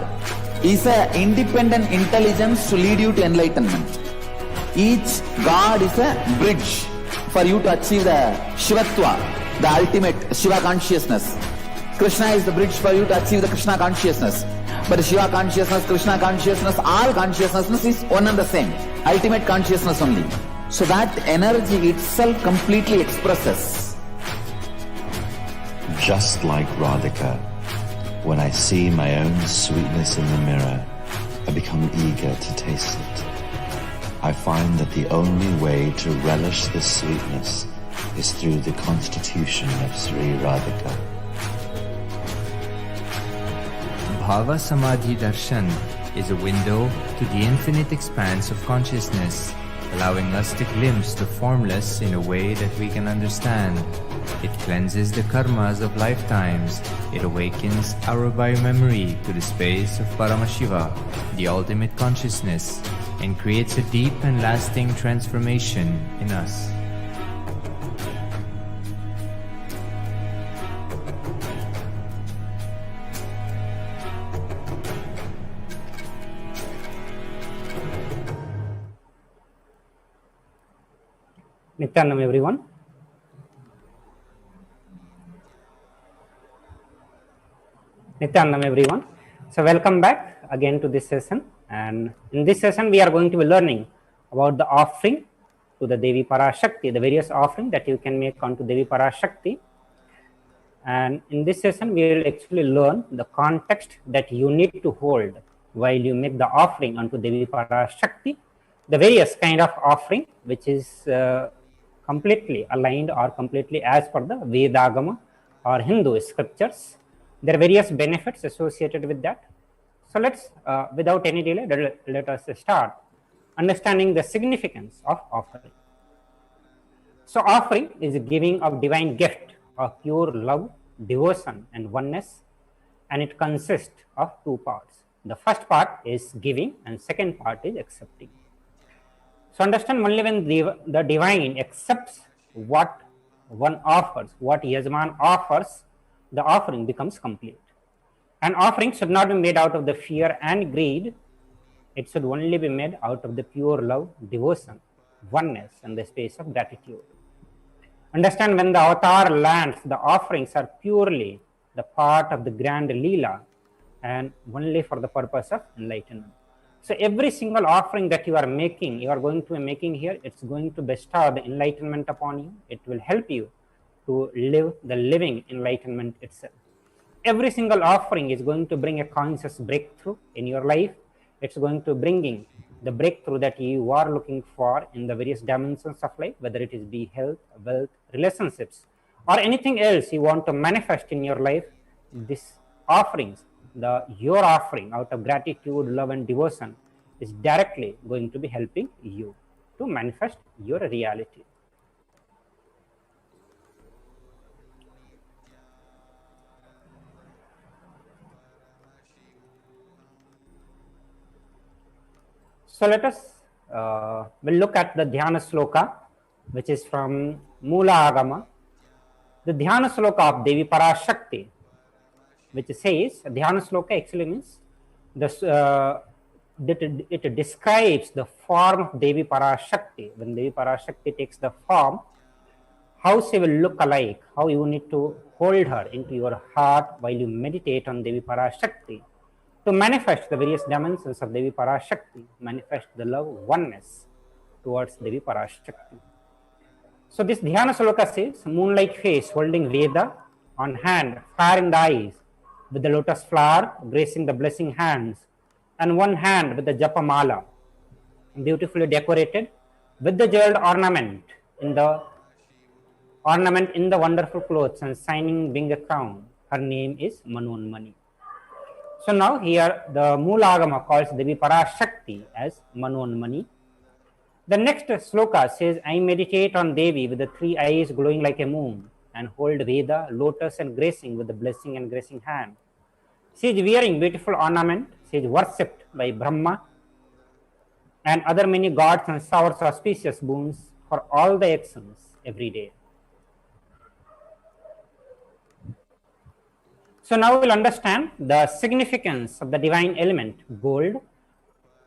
is an independent intelligence to lead you to enlightenment. Each God is a bridge for you to achieve the Shivatva, the ultimate Shiva consciousness. Krishna is the bridge for you to achieve the Krishna consciousness. But Shiva consciousness, Krishna consciousness, all consciousness is one and the same. Ultimate consciousness only. So that energy itself completely expresses. Just like Radhika, when I see my own sweetness in the mirror, I become eager to taste it. I find that the only way to relish this sweetness is through the constitution of Sri Radhika. Bhava Samadhi Darshan is a window to the infinite expanse of consciousness, allowing us to glimpse the formless in a way that we can understand. It cleanses the karmas of lifetimes. It awakens our biomemory to the space of Paramashiva, the ultimate consciousness, and creates a deep and lasting transformation in us. Nithyanam, everyone. Nithyanam, everyone. So welcome back again to this session, and in this session we are going to be learning about the offering to the Devi Parashakti, the various offerings that you can make onto Devi Parashakti. And in this session we will actually learn the context that you need to hold while you make the offering onto Devi Parashakti, the various kind of offering which is completely aligned or completely as per the Vedagama or Hindu scriptures. There are various benefits associated with that. So let's, without any delay, let us start understanding the significance of offering. So offering is a giving of divine gift of pure love, devotion and oneness, and it consists of two parts. The first part is giving and second part is accepting. So understand, only when the divine accepts what one offers, what Yajman offers, the offering becomes complete. An offering should not be made out of the fear and greed. It should only be made out of the pure love, devotion, oneness and the space of gratitude. Understand, when the avatar lands, the offerings are purely the part of the grand Leela and only for the purpose of enlightenment. So every single offering that you are making, you are going to be making here, it's going to bestow the enlightenment upon you. It will help you to live the living enlightenment itself. Every single offering is going to bring a conscious breakthrough in your life. It's going to bring the breakthrough that you are looking for in the various dimensions of life, whether it is be health, wealth, relationships, or anything else you want to manifest in your life. These offerings, your offering out of gratitude, love and devotion is directly going to be helping you to manifest your reality. So let us we'll look at the Dhyana Sloka, which is from Mula Agama. The Dhyana Sloka of Devi Parashakti, which says, Dhyana Sloka actually means it describes the form of Devi Parashakti. When Devi Parashakti takes the form, how she will look alike, how you need to hold her into your heart while you meditate on Devi Parashakti, to manifest the various dimensions of Devi Parashakti, manifest the love, oneness towards Devi Parashakti. So this Dhyana Sloka says, moon-like face holding Veda, on hand, fire in the eyes, with the lotus flower gracing the blessing hands, and one hand with the Japa Mala, beautifully decorated with the jeweled ornament in the wonderful clothes and shining being a crown. Her name is Manonmani. So now here the Moolagama calls Devi Parashakti as Manonmani. The next sloka says, I meditate on Devi with the three eyes glowing like a moon and hold Veda, lotus and gracing with the blessing and gracing hand. She is wearing beautiful ornament. She is worshipped by Brahma and other many gods and showers auspicious boons for all the actions every day. So now we will understand the significance of the divine element gold.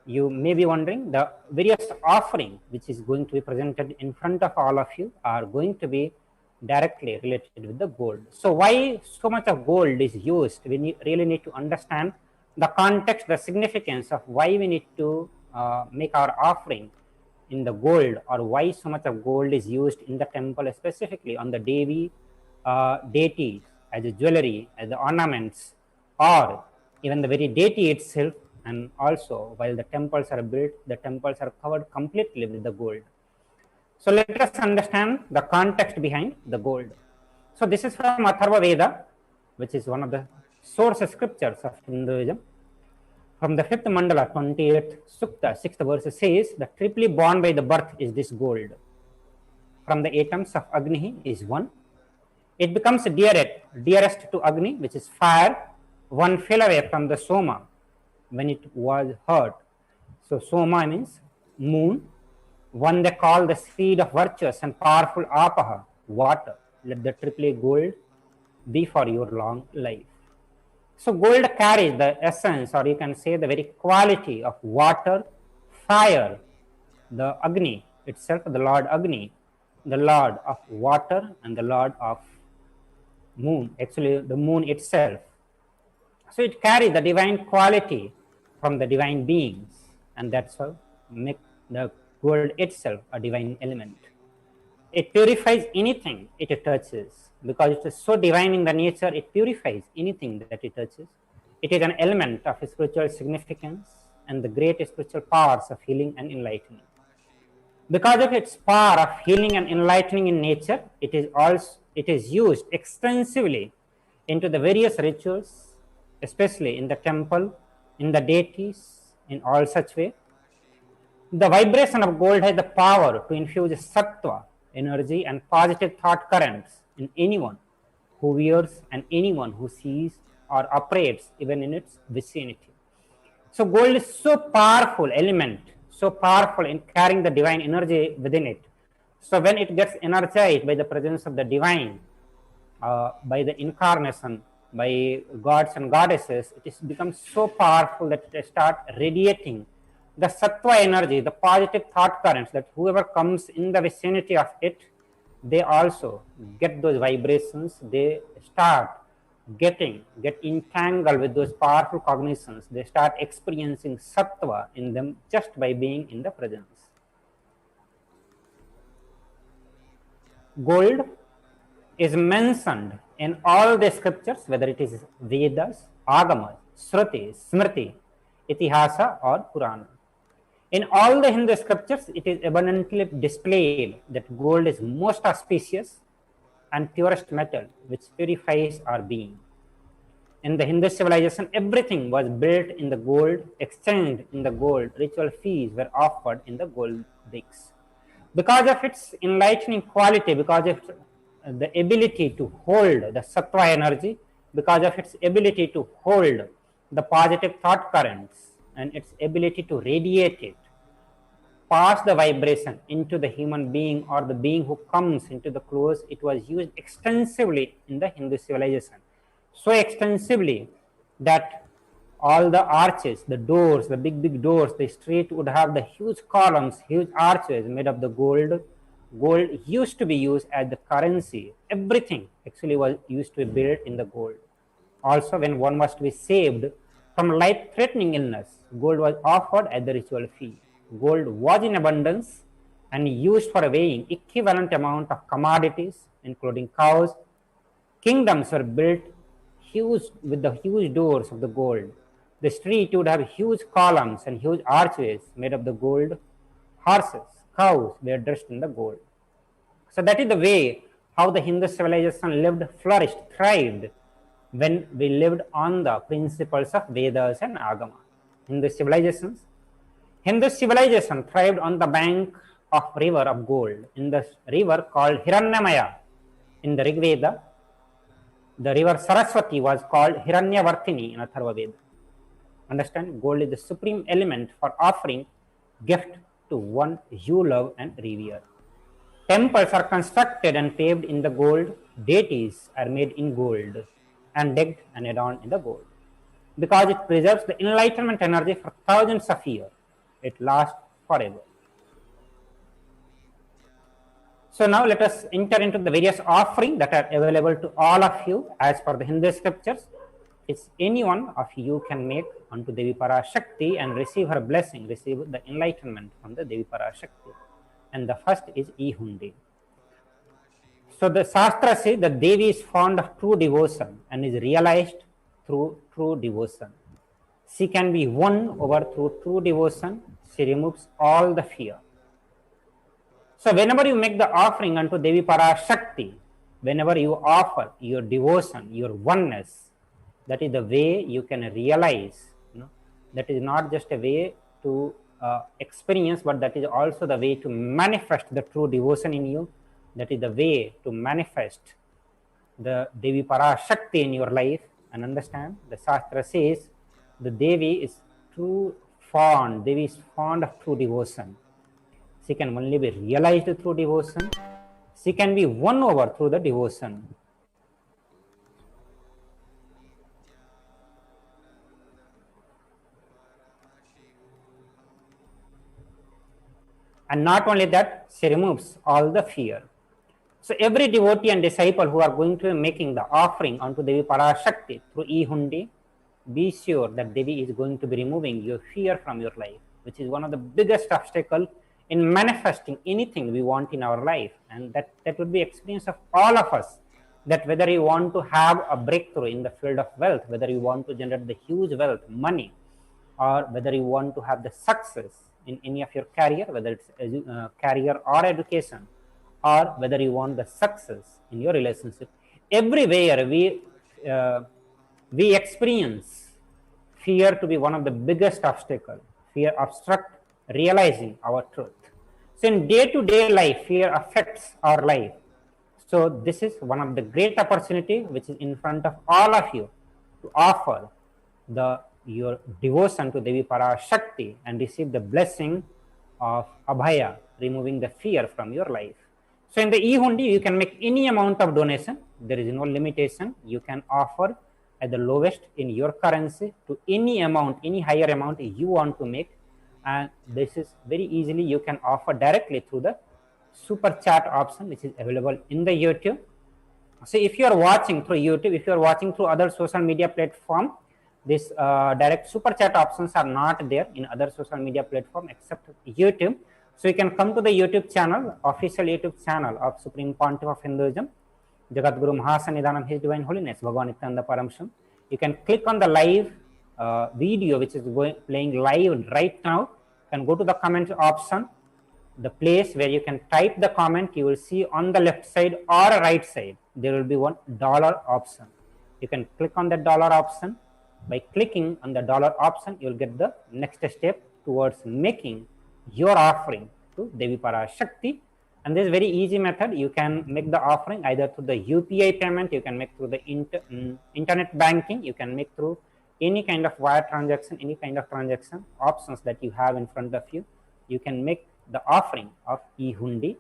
You may be wondering, the various offering which is going to be presented in front of all of you are going to be directly related with the gold. So why so much of gold is used? We really need to understand the context, the significance of why we need to make our offering in the gold, or why so much of gold is used in the temple, specifically on the Devi deities, as a jewelry, as the ornaments, or even the very deity itself. And also, while the temples are built, the temples are covered completely with the gold. So let us understand the context behind the gold. So this is from Atharva Veda, which is one of the source scriptures of Hinduism. From the 5th mandala, 28th sukta, 6th verse says, the triply born by the birth is this gold. From the atoms of Agni is one. It becomes dearest to Agni, which is fire. One fell away from the Soma when it was hurt. So Soma means moon. One they call the seed of virtuous and powerful Apaha, water. Let the triply gold be for your long life. So gold carries the essence, or you can say the very quality of water, fire, the Agni itself, the Lord Agni, the Lord of water and the Lord of moon, actually the moon itself. So it carries the divine quality from the divine beings, and that's how make the gold itself a divine element. It purifies anything it touches, because it is so divine in the nature, it purifies anything that it touches. It is an element of spiritual significance and the great spiritual powers of healing and enlightening. Because of its power of healing and enlightening in nature, it is used extensively into the various rituals, especially in the temple, in the deities, in all such way. The vibration of gold has the power to infuse sattva, energy, and positive thought currents in anyone who wears and anyone who sees or operates even in its vicinity. So gold is so powerful element, so powerful in carrying the divine energy within it. So when it gets energized by the presence of the divine, by the incarnation, by gods and goddesses, it becomes so powerful that it starts radiating the sattva energy, the positive thought currents, that whoever comes in the vicinity of it, they also get those vibrations, they get entangled with those powerful cognitions, they start experiencing sattva in them just by being in the presence. Gold is mentioned in all the scriptures, whether it is Vedas, Agamas, Shruti, Smriti, Itihasa or Purana. In all the Hindu scriptures, it is abundantly displayed that gold is most auspicious and purest metal which purifies our being. In the Hindu civilization, everything was built in the gold, exchanged in the gold, ritual fees were offered in the gold bricks. Because of its enlightening quality, because of the ability to hold the sattva energy, because of its ability to hold the positive thought currents and its ability to radiate it, pass the vibration into the human being or the being who comes into the close, it was used extensively in the Hindu civilization. So extensively that all the arches, the doors, the big doors, the street would have the huge columns, huge arches made of the gold. Gold used to be used as the currency. Everything actually was used to be built in the gold. Also, when one was to be saved from life-threatening illness, gold was offered as the ritual fee. Gold was in abundance and used for weighing equivalent amount of commodities, including cows. Kingdoms were built huge with the huge doors of the gold. The street would have huge columns and huge archways made of the gold. Horses, cows were dressed in the gold. So that is the way how the Hindu civilization lived, flourished, thrived when we lived on the principles of Vedas and Agama. Hindu civilization thrived on the bank of river of gold, in the river called Hiranyamaya. In the Rig Veda, the river Saraswati was called Hiranyavartini in Atharva Veda. Understand, gold is the supreme element for offering gift to one you love and revere. Temples are constructed and paved in the gold. Deities are made in gold and decked and adorned in the gold, because it preserves the enlightenment energy for thousands of years. It lasts forever. So now let us enter into the various offerings that are available to all of you as per the Hindu scriptures. It's any one of you can make unto Devi Parashakti and receive her blessing, receive the enlightenment from the Devi Parashakti. And the first is Ihundi. So the Shastra says that Devi is fond of true devotion and is realized through true devotion. She can be won over through true devotion. She removes all the fear. So whenever you make the offering unto Devi Parashakti, whenever you offer your devotion, your oneness, that is the way you can realize That is not just a way to experience, but that is also the way to manifest the true devotion in you. That is the way to manifest the Devi Parashakti in your life. And understand, the Shastra says the Devi is true fond, Devi is fond of true devotion. She can only be realized through devotion. She can be won over through the devotion. And not only that, she removes all the fear. So every devotee and disciple who are going to be making the offering onto Devi Parashakti through e-hundi, be sure that Devi is going to be removing your fear from your life, which is one of the biggest obstacles in manifesting anything we want in our life. And that would be experience of all of us, that whether you want to have a breakthrough in the field of wealth, whether you want to generate the huge wealth, money, or whether you want to have the success in any of your career, whether it's career or education, or whether you want the success in your relationship, everywhere we experience fear to be one of the biggest obstacles. Fear obstructs realizing our truth. So in day-to-day life, fear affects our life. So this is one of the great opportunity which is in front of all of you to offer your devotion to Devi Parashakti and receive the blessing of Abhaya, removing the fear from your life. So in the e-hundi, you can make any amount of donation. There is no limitation. You can offer at the lowest in your currency to any amount, any higher amount you want to make. And this is very easily you can offer directly through the super chat option, which is available in the YouTube. So if you are watching through YouTube, if you are watching through other social media platform, this direct super chat options are not there in other social media platform except YouTube. So you can come to the YouTube channel, official YouTube channel of Supreme Pontiff of Hinduism, Jagadguru Mahasannidhanam, His Divine Holiness, Bhagavan Nithyananda Paramashivam. You can click on the live video which is playing live right now. You can go to the comment option, the place where you can type the comment. You will see on the left side or right side, there will be one dollar option. You can click on the dollar option. By clicking on the dollar option, you will get the next step towards making your offering to Devi Parashakti. And this is very easy method. You can make the offering either through the UPI payment, you can make through the internet banking, you can make through any kind of wire transaction, any kind of transaction options that you have in front of you. You can make the offering of e-hundi.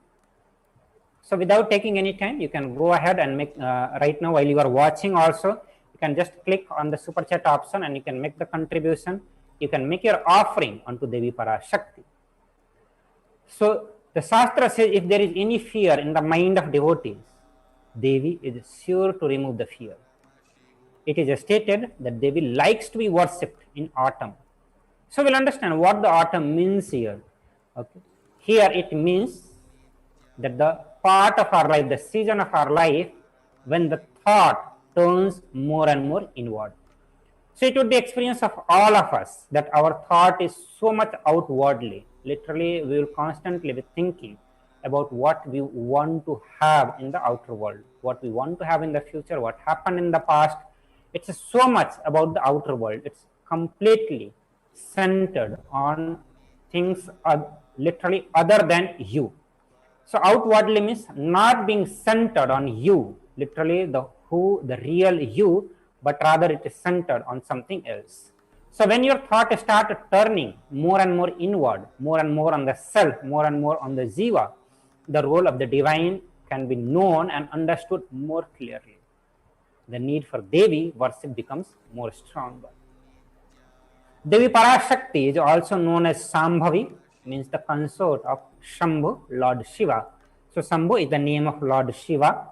So without taking any time, you can go ahead and make right now while you are watching also, you can just click on the super chat option and you can make the contribution. You can make your offering onto Devi Parashakti. So the Shastra says if there is any fear in the mind of devotees, Devi is sure to remove the fear. It is stated that Devi likes to be worshipped in autumn. So we'll understand what the autumn means here. Okay. Here it means that the part of our life, the season of our life, when the thought turns more and more inward. So it would be experience of all of us that our thought is so much outwardly. Literally, we will constantly be thinking about what we want to have in the outer world, what we want to have in the future, what happened in the past. It's so much about the outer world. It's completely centered on things literally other than you. So outwardly means not being centered on you, literally the real you, but rather it is centered on something else. So when your thought starts turning more and more inward, more and more on the self, more and more on the jiva, the role of the divine can be known and understood more clearly. The need for Devi worship becomes more stronger. Devi Parashakti is also known as Sambhavi, means the consort of Shambhu, Lord Shiva. So Shambhu is the name of Lord Shiva.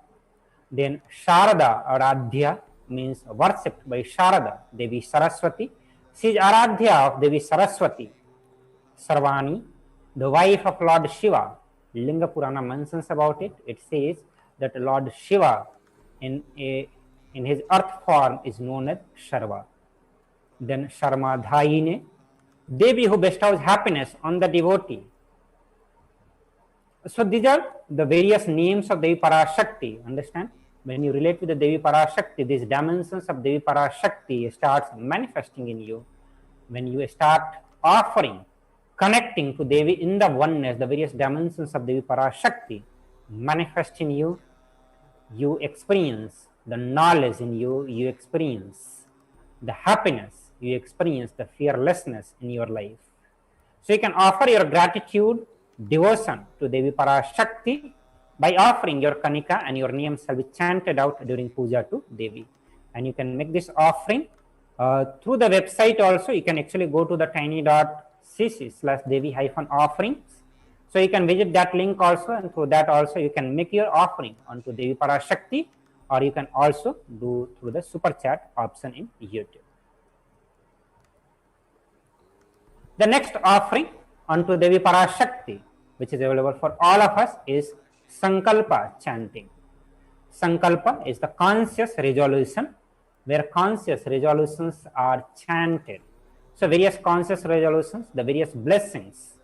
Then Sharada, Aradhya, means worshipped by Sharada, Devi Saraswati. She is Aradhya of Devi Saraswati. Sarvani, the wife of Lord Shiva. Linga Purana mentions about it. It says that Lord Shiva in his earth form is known as Sharva. Then Sharma Dhaine, Devi who bestows happiness on the devotee. So these are the various names of Devi Parashakti. Understand? When you relate with the Devi Parashakti, these dimensions of Devi Parashakti starts manifesting in you. when you start offering, connecting to Devi in the oneness, the various dimensions of Devi Parashakti manifest in you, you experience the knowledge in you, you experience the happiness, you experience the fearlessness in your life. So you can offer your gratitude, devotion to Devi Parashakti by offering your kanika, and your name shall be chanted out during puja to Devi. And you can make this offering through the website also. You can actually go to the tiny.cc/Devi-offerings. So you can visit that link also, and through that also you can make your offering onto Devi Parashakti, or you can also do through the super chat option in YouTube. The next offering onto Devi Parashakti, which is available for all of us, is Sankalpa chanting. Sankalpa is the conscious resolution, where conscious resolutions are chanted. So various conscious resolutions, the various blessings,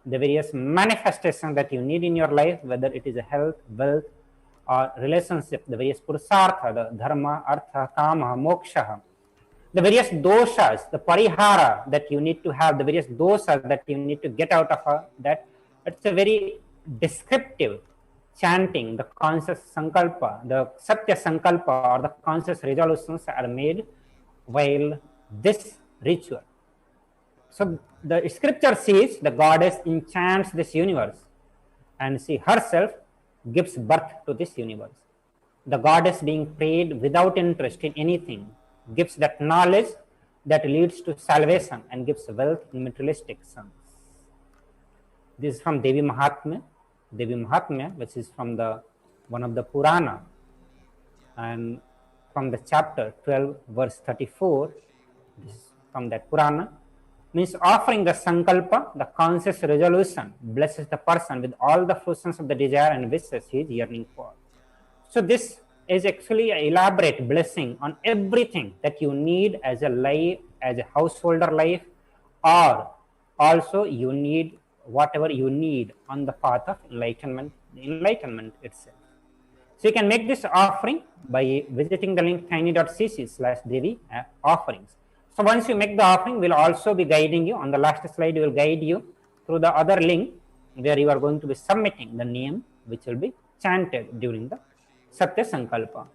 the various manifestations that you need in your life, whether it is a health, wealth, or relationship, the various purusartha, the dharma, artha, kama, moksha, the various doshas, the parihara that you need to have, the various dosas that you need to get out of that. It's a very descriptive chanting. The conscious sankalpa, the satya sankalpa, or the conscious resolutions are made while this ritual. So the scripture says the goddess enchants this universe, and she herself gives birth to this universe. The goddess being prayed without interest in anything gives that knowledge that leads to salvation and gives wealth in materialistic sense. This is from Devi Mahatmya. Devi Mahatmya, which is from the one of the Purana, and from the chapter 12, verse 34. This is from that Purana. Means offering the sankalpa, the conscious resolution, blesses the person with all the fruitions of the desire and wishes he is yearning for. So this is actually an elaborate blessing on everything that you need as a life, as a householder life, or also you need whatever you need on the path of enlightenment, the enlightenment itself. So you can make this offering by visiting the link tiny.cc/Devi offerings. So once you make the offering, we'll also be guiding you. On the last slide, we will guide you through the other link where you are going to be submitting the name which will be chanted during the Satya Sankalpa.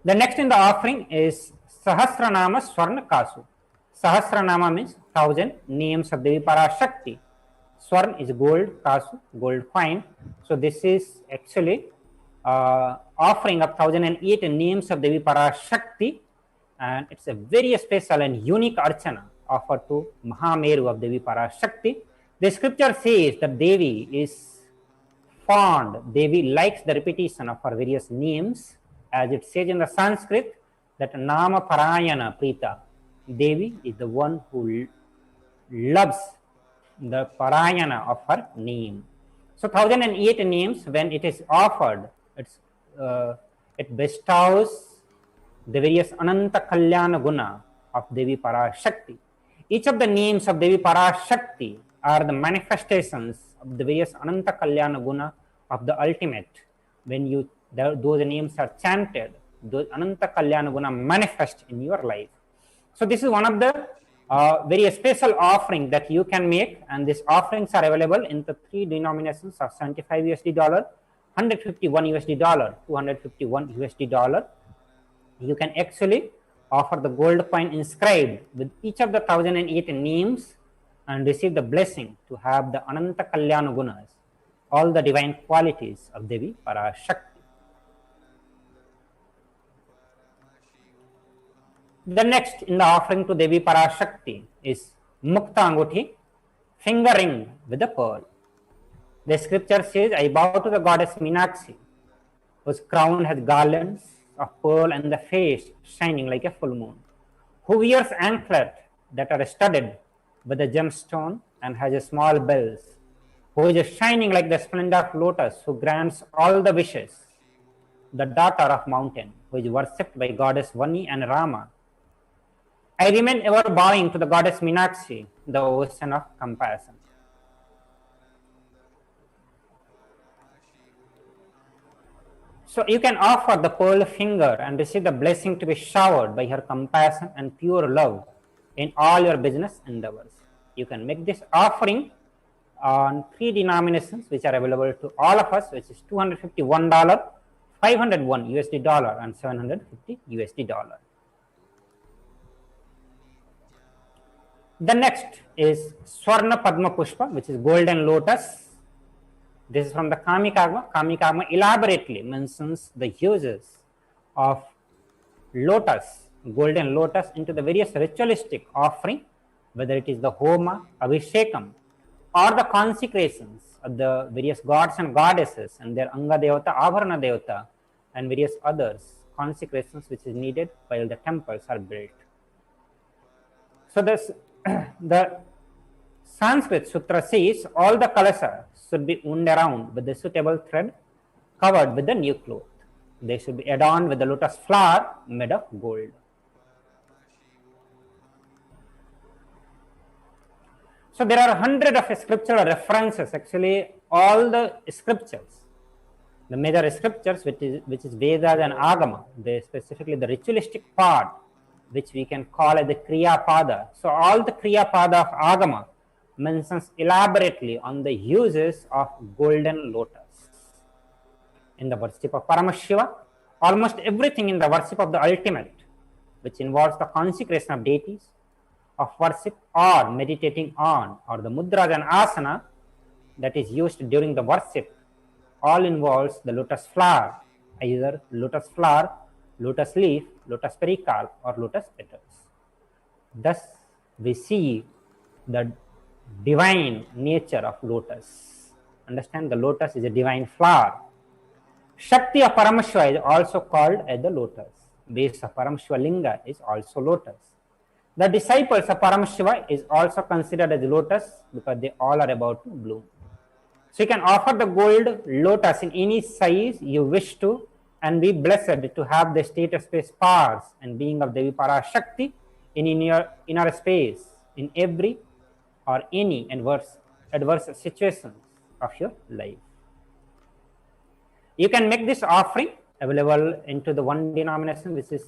The next in the offering is Sahasranama Swarna Kasu. Sahasranama means 1000 names of Devi Parashakti. Swarn is gold, Kasu, gold coin. So this is actually offering of 1008 names of Devi Parashakti, and it's a very special and unique archana offered to Mahameru of Devi Parashakti. The scripture says that Devi is fond, Devi likes the repetition of her various names, as it says in the Sanskrit that Nama Parayana Prita. Devi is the one who loves the Parayana of her name. So 1008 names, when it is offered, it bestows the various Ananta Kalyana Guna of Devi Parashakti. Each of the names of Devi Parashakti are the manifestations of the various Ananta Kalyana Guna of the ultimate. When those names are chanted, those Ananta Kalyana Guna manifest in your life. So this is one of the very special offering that you can make, and these offerings are available in the three denominations of $75 USD, $151 USD, $251 USD. You can actually offer the gold coin inscribed with each of the 1008 names and receive the blessing to have the Ananta Kalyana Gunas, all the divine qualities of Devi Parashakti. The next in the offering to Devi Parashakti is Mukta Anguthi, finger ring with a pearl. The scripture says, I bow to the goddess Meenakshi, whose crown has garlands of pearl and the face shining like a full moon, who wears anklets that are studded with a gemstone and has a small bells, who is shining like the splendor of lotus, who grants all the wishes, the daughter of mountain, who is worshipped by goddess Vani and Rama. I remain ever bowing to the goddess Meenakshi, the ocean of compassion. So you can offer the pearl finger and receive the blessing to be showered by her compassion and pure love in all your business endeavors. You can make this offering on 3 denominations which are available to all of us, which is $251, $501 and $750. The next is Swarna Padma Pushpa, which is golden lotus. This is from the Kamikagma. Kamikagma elaborately mentions the uses of lotus, golden lotus, into the various ritualistic offering, whether it is the Homa, Abhishekam, or the consecrations of the various gods and goddesses and their Anga Devata, Abharana Devata, and various others, consecrations which is needed while the temples are built. So this, the Sanskrit Sutra says all the Kailasa should be wound around with the suitable thread covered with the new cloth. They should be adorned with the lotus flower made of gold. So there are hundreds of scriptural references, actually all the scriptures, the major scriptures which is Vedas and Agama, they specifically the ritualistic part which we can call as the Kriya Pada. So all the Kriya Pada of Agama mentions elaborately on the uses of golden lotus. In the worship of Paramashiva, almost everything in the worship of the ultimate, which involves the consecration of deities, of worship or meditating on, or the mudras and asana that is used during the worship, all involves the lotus flower, either lotus flower, lotus leaf, lotus pericarp, or lotus petals. Thus, we see the divine nature of lotus. Understand, the lotus is a divine flower. Shakti of Paramashiva is also called as the lotus. Base of Paramashiva Linga is also lotus. The disciples of Paramashiva is also considered as lotus because they all are about to bloom. So you can offer the gold lotus in any size you wish to and be blessed to have the state of space powers and being of Devi Parashakti in your inner space in every or any adverse situations of your life. You can make this offering available into the one denomination, which is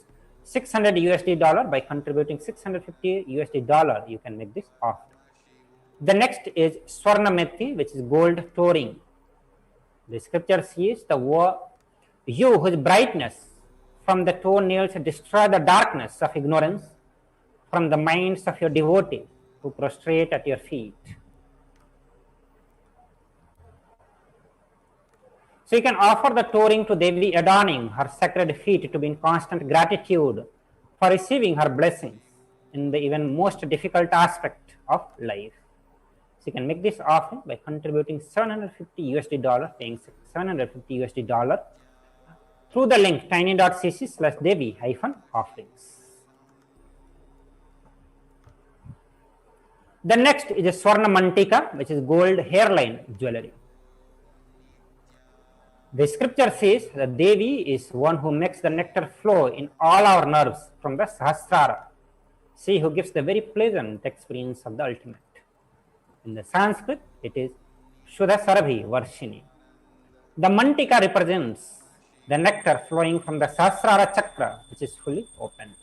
$600 by contributing $650. You can make this offering. The next is Swarnamethi, which is gold touring. The scripture says you whose brightness from the toenails destroy the darkness of ignorance from the minds of your devotees who prostrate at your feet. So you can offer the touring to Devi, adorning her sacred feet to be in constant gratitude for receiving her blessings in the even most difficult aspect of life. So you can make this offering by contributing $750, paying $750 through the link tiny.cc/Devi-offerings. The next is a Swarna Mantika, which is gold hairline jewelry. The scripture says that Devi is one who makes the nectar flow in all our nerves from the Sahasrara. She who gives the very pleasant experience of the ultimate. In the Sanskrit, it is Shuddha Sarabhi Varshini. The Mantika represents the nectar flowing from the Sahasrara chakra, which is fully open.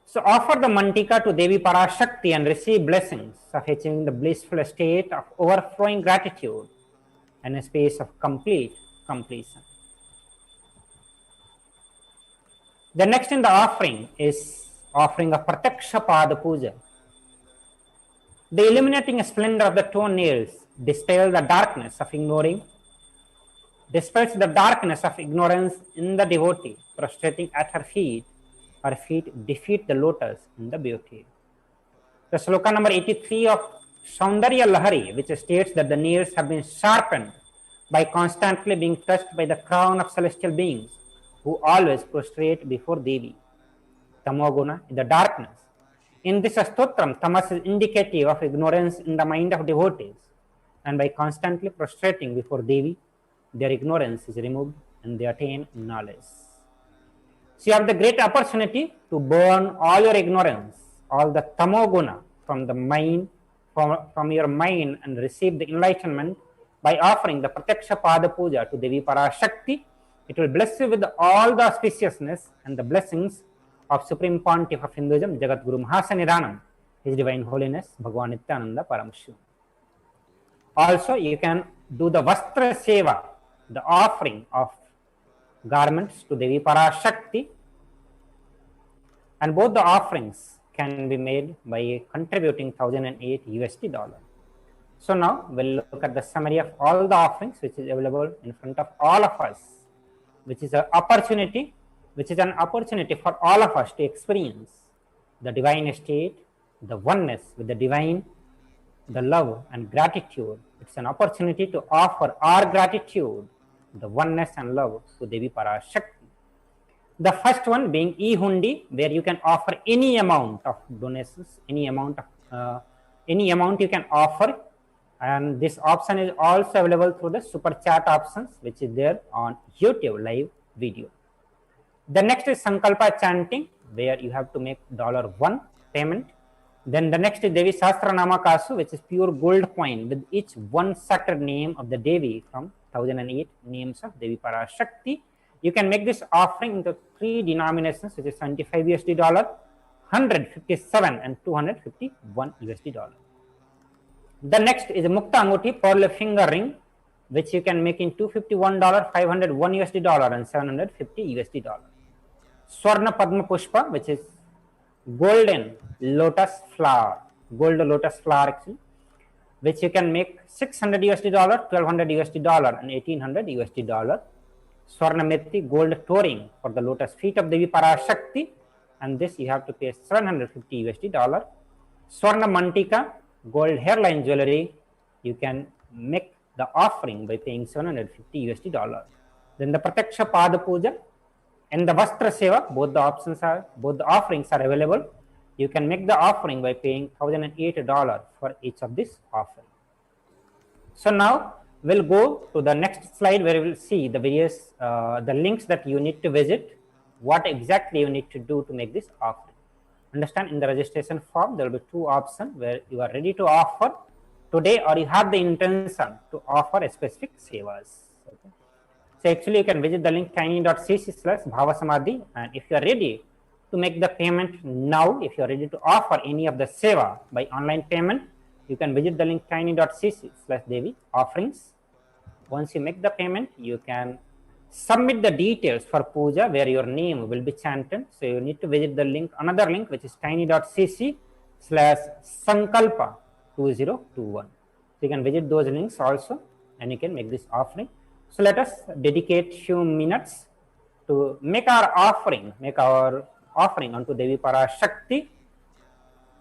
So offer the Mantika to Devi Parashakti and receive blessings of achieving the blissful state of overflowing gratitude and a space of complete completion. The next in the offering is offering of Pratyaksha Pada Puja. The illuminating splendor of the toenails dispels the darkness of ignorance in the devotee prostrating at her feet. Her feet defeat the lotus in the beauty. The sloka number 83 of Saundarya Lahari, which states that the nails have been sharpened by constantly being touched by the crown of celestial beings who always prostrate before Devi. Tamoguna is the darkness. In this stotram, tamas is indicative of ignorance in the mind of devotees, and by constantly prostrating before Devi, their ignorance is removed and they attain knowledge. So you have the great opportunity to burn all your ignorance, all the tamoguna from the mind, from your mind, and receive the enlightenment by offering the Pratyaksha Pada Puja to Devi Parashakti. It will bless you with all the auspiciousness and the blessings of Supreme Pontiff of Hinduism, Jagat Guru Mahasannidhanam, His Divine Holiness Bhagavan Nithyananda Paramashivam. Also, you can do the Vastra Seva, the offering of garments to Devi Parashakti, and both the offerings can be made by contributing $1,008. So now we'll look at the summary of all the offerings which is available in front of all of us, which is an opportunity for all of us to experience the divine state, the oneness with the divine, the love and gratitude. It's an opportunity to offer our gratitude, the oneness and love to Devi Parashakti. The first one being e-hundi, where you can offer any amount of donations, any amount you can offer, and this option is also available through the super chat options, which is there on YouTube live video. The next is Sankalpa chanting, where you have to make $1 payment. Then the next is Devi Sahasranama Kasu, which is pure gold coin with each one sacred name of the Devi from 1008 names of Devi Parashakti. You can make this offering into 3 denominations, which is $75, $157 and $251. The next is Mukta Anguti pearl finger ring, which you can make in $251, $501 and $750. Swarna Padma Pushpa, which is golden lotus flower, actually, which you can make $600, $1,200 and $1,800. Swarna Methi gold touring for the lotus feet of Devi Parashakti, and this you have to pay $750. Swarna Mantika gold hairline jewelry, you can make the offering by paying $750. Then the Prataksha Pada Puja and the Vastra Seva, both the offerings are available. You can make the offering by paying $1,008 for each of this offering. So now we'll go to the next slide, where we will see the various the links that you need to visit, what exactly you need to do to make this offering. Understand, in the registration form there will be 2 options where you are ready to offer today, or you have the intention to offer a specific sevas. Okay. So actually you can visit the link tiny.cc/bhavasamadhi, and if you are ready to make the payment now, if you are ready to offer any of the seva by online payment, you can visit the link tiny.cc/devi offerings. Once you make the payment, you can submit the details for puja where your name will be chanted. So you need to visit the link, another link, which is tiny.cc/sankalpa2021. So you can visit those links also, and you can make this offering. So let us dedicate few minutes to make our offering unto Devi Parashakti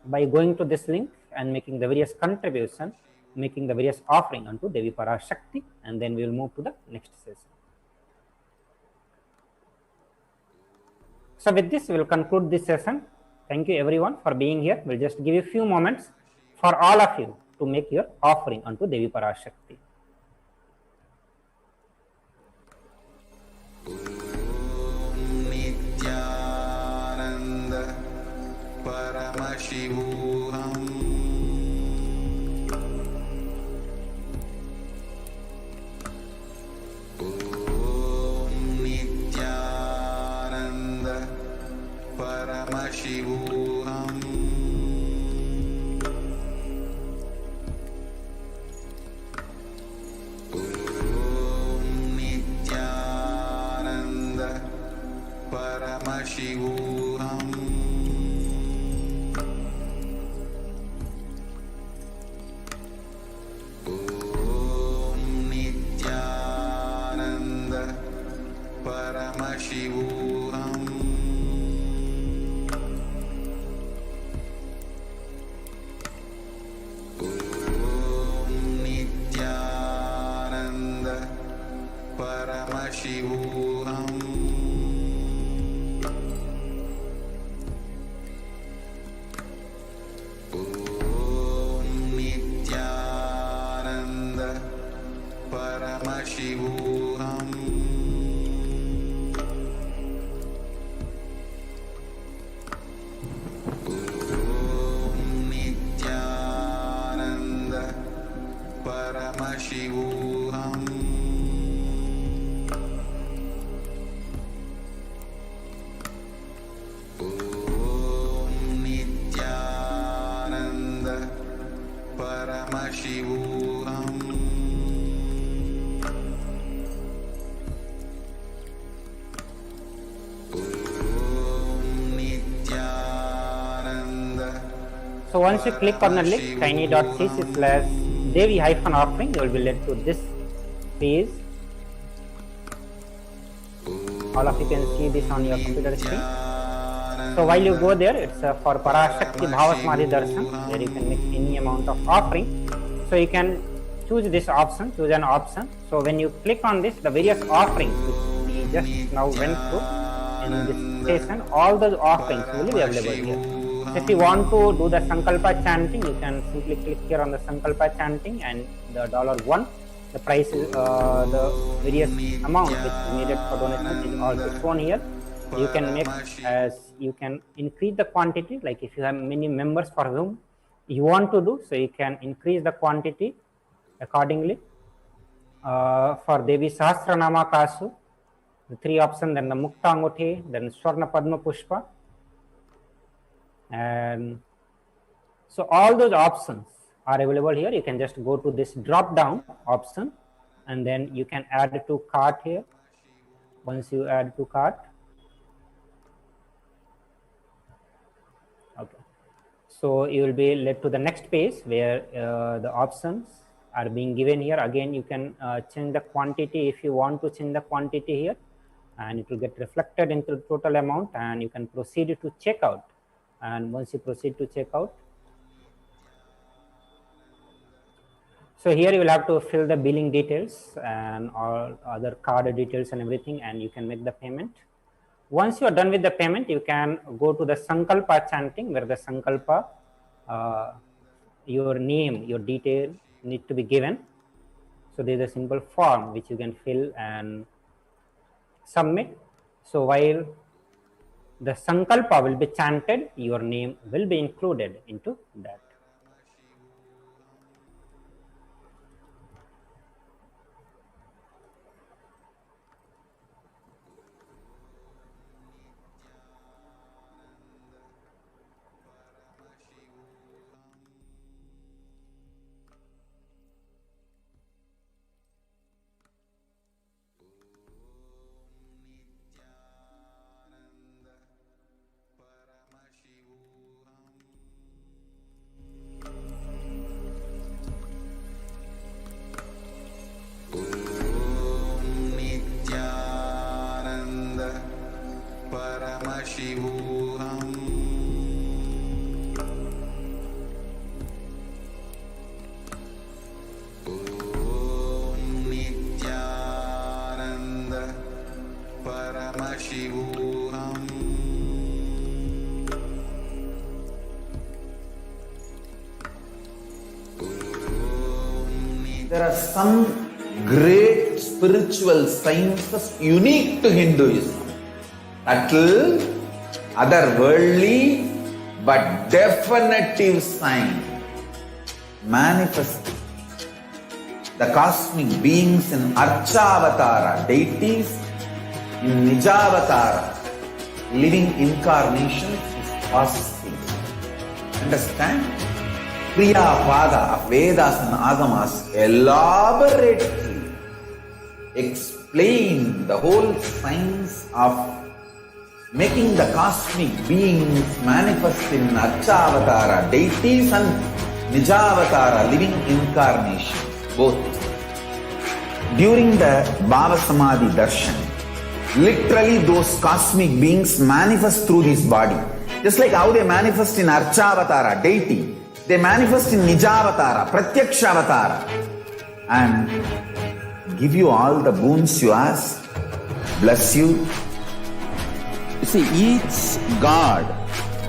by going to this link and making the various contribution, making the various offering unto Devi Parashakti, and then we will move to the next session. So with this, we will conclude this session. Thank you everyone for being here. We'll just give you a few moments for all of you to make your offering unto Devi Parashakti. Nithyananda Paramashivoham. Paramashivoham. Om Nithyananda Paramashivoham. Om Nithyananda Paramashivoham. Paramashivoham. Om Nithyananda Paramashivoham. Om Nithyananda Paramashivoham. Oh. Paramashivoham. So once you click on the link tiny.cc/Devi-offering, you will be led to this page. All of you can see this on your computer screen. So while you go there, it's for Parashakti Bhava Samadhi Darshan, where you can make any amount of offering. So you can choose this option, choose an option. So when you click on this, the various offerings which we just now went through in this session, all those offerings will be available here. So if you want to do the Sankalpa chanting, you can simply click here on the Sankalpa chanting, and the $1, the price is the various amount which is needed for donation is also shown here. You can make as you can increase the quantity, like if you have many members for whom you want to do, so you can increase the quantity accordingly. For Devi Sahasranama Kasu, the 3 options, then the Mukta Anguthi, then Swarna Padma Pushpa, and so all those options are available here. You can just go to this drop down option, and then you can add to cart here. Once you add to cart, okay, so you will be led to the next page where the options are being given here. Again, you can change the quantity if you want to change the quantity here, and it will get reflected into the total amount, and you can proceed to checkout. And once you proceed to checkout, so here you will have to fill the billing details and all other card details and everything, and you can make the payment. Once you are done with the payment, you can go to the Sankalpa chanting, where the Sankalpa, your name, your detail need to be given. So there is a simple form which you can fill and submit. So while the Sankalpa will be chanted, your name will be included into that. Paramashivoham. Om Nithyananda Paramashivoham. There are some great spiritual sciences unique to Hinduism. Subtle, otherworldly, but definitive sign manifesting the cosmic beings in Archavatara, deities in Nijavatara, living incarnations is possible. Understand? Priya Pada of Vedas and Agamas elaborately explain the whole science of making the cosmic beings manifest in Archavatara, deities, and Nijavatara, living incarnation, both. During the Bhava Samadhi Darshan, literally those cosmic beings manifest through this body. Just like how they manifest in Archavatara, deity, they manifest in Nijavatara, Pratyakshavatara, and give you all the boons you ask, bless you. You see, each God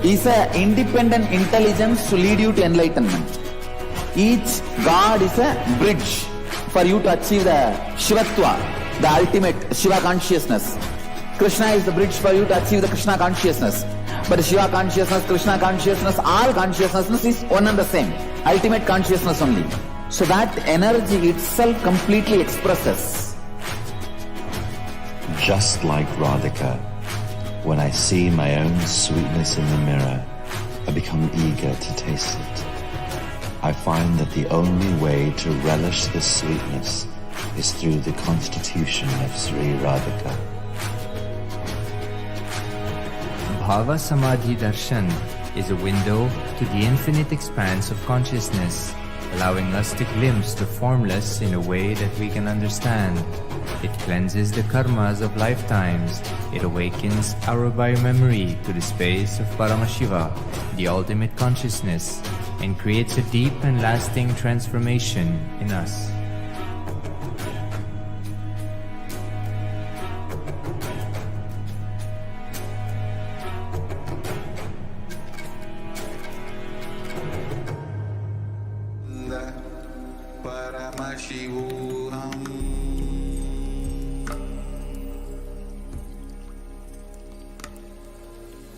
is an independent intelligence to lead you to enlightenment. Each God is a bridge for you to achieve the Shivatva, the ultimate Shiva consciousness. Krishna is the bridge for you to achieve the Krishna consciousness. But the Shiva consciousness, Krishna consciousness, all consciousness is one and the same. Ultimate consciousness only. So that energy itself completely expresses. Just like Radhika, when I see my own sweetness in the mirror, I become eager to taste it. I find that the only way to relish the sweetness is through the constitution of Sri Radhika. Bhava Samadhi Darshan is a window to the infinite expanse of consciousness, allowing us to glimpse the formless in a way that we can understand. It cleanses the karmas of lifetimes. It awakens our biomemory to the space of Paramashiva, the ultimate consciousness, and creates a deep and lasting transformation in us. Paramashivoham.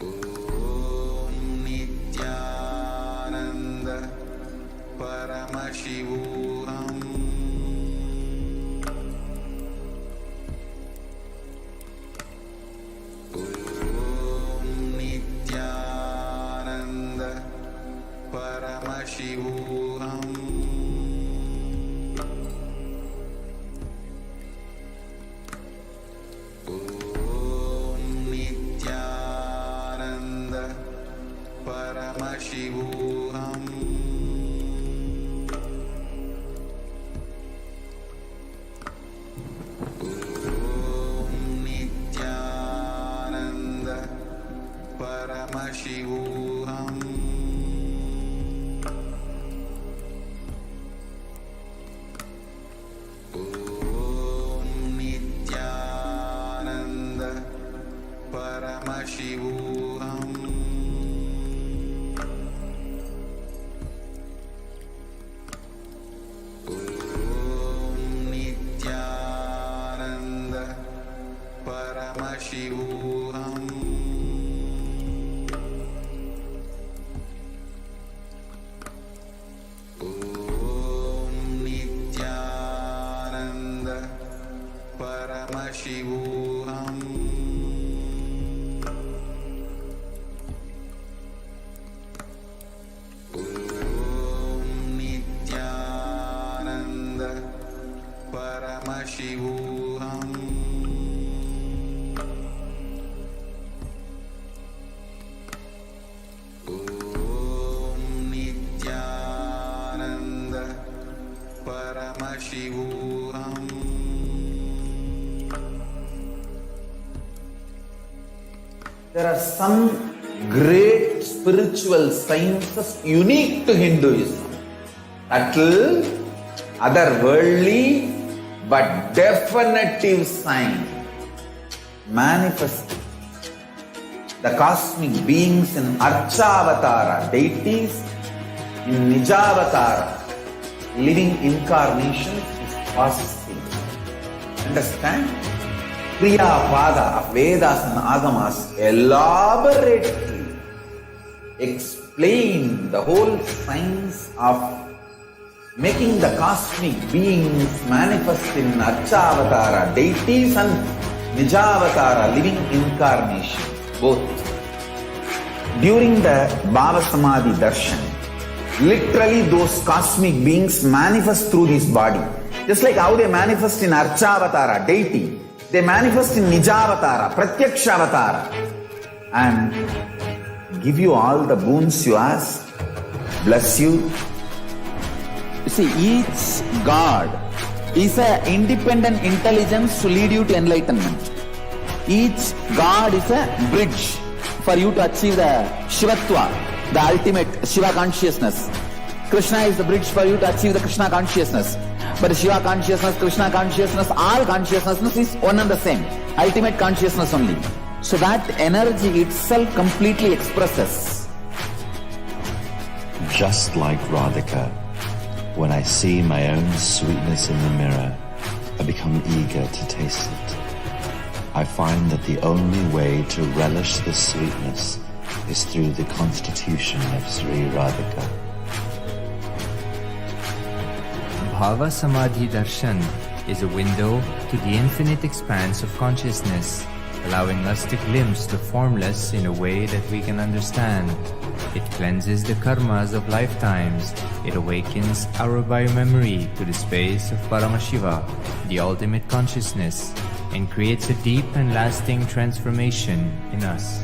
Om Nithyananda Paramashivoham. Om Nithyananda Paramashivoham. Paramashivoham. Om Nithyananda Paramashivoham. Om Nithyananda Paramashivoham. Paramashivoham. Om Nithyananda Paramashivoham. Om Nithyananda Paramashivoham. Paramashivoham. There are some great spiritual sciences unique to Hinduism. Subtle, otherworldly, but definitive sign. Manifesting the cosmic beings in Archavatara, deities in Nijavatara, living incarnations is possible. Understand? Kriya Pada of Vedas and Agamas elaborately explain the whole science of making the cosmic beings manifest in Archavatara, deities and Nijavatara, living incarnations, both. During the Bhava Samadhi Darshan, literally those cosmic beings manifest through this body. Just like how they manifest in Archavatara, deity, they manifest in Nijavatara, Pratyakshavatara, and give you all the boons you ask, bless you. You see, each God is an independent intelligence to lead you to enlightenment. Each God is a bridge for you to achieve the Shivatva, the ultimate Shiva consciousness. Krishna is the bridge for you to achieve the Krishna consciousness. But Shiva consciousness, Krishna consciousness, all consciousness is one and the same. Ultimate consciousness only. So that energy itself completely expresses. Just like Radhika, when I see my own sweetness in the mirror, I become eager to taste it. I find that the only way to relish the sweetness is through the constitution of Sri Radhika. Bhava Samadhi Darshan is a window to the infinite expanse of consciousness, allowing us to glimpse the formless in a way that we can understand. It cleanses the karmas of lifetimes. It awakens our biomemory to the space of Paramashiva, the ultimate consciousness, and creates a deep and lasting transformation in us.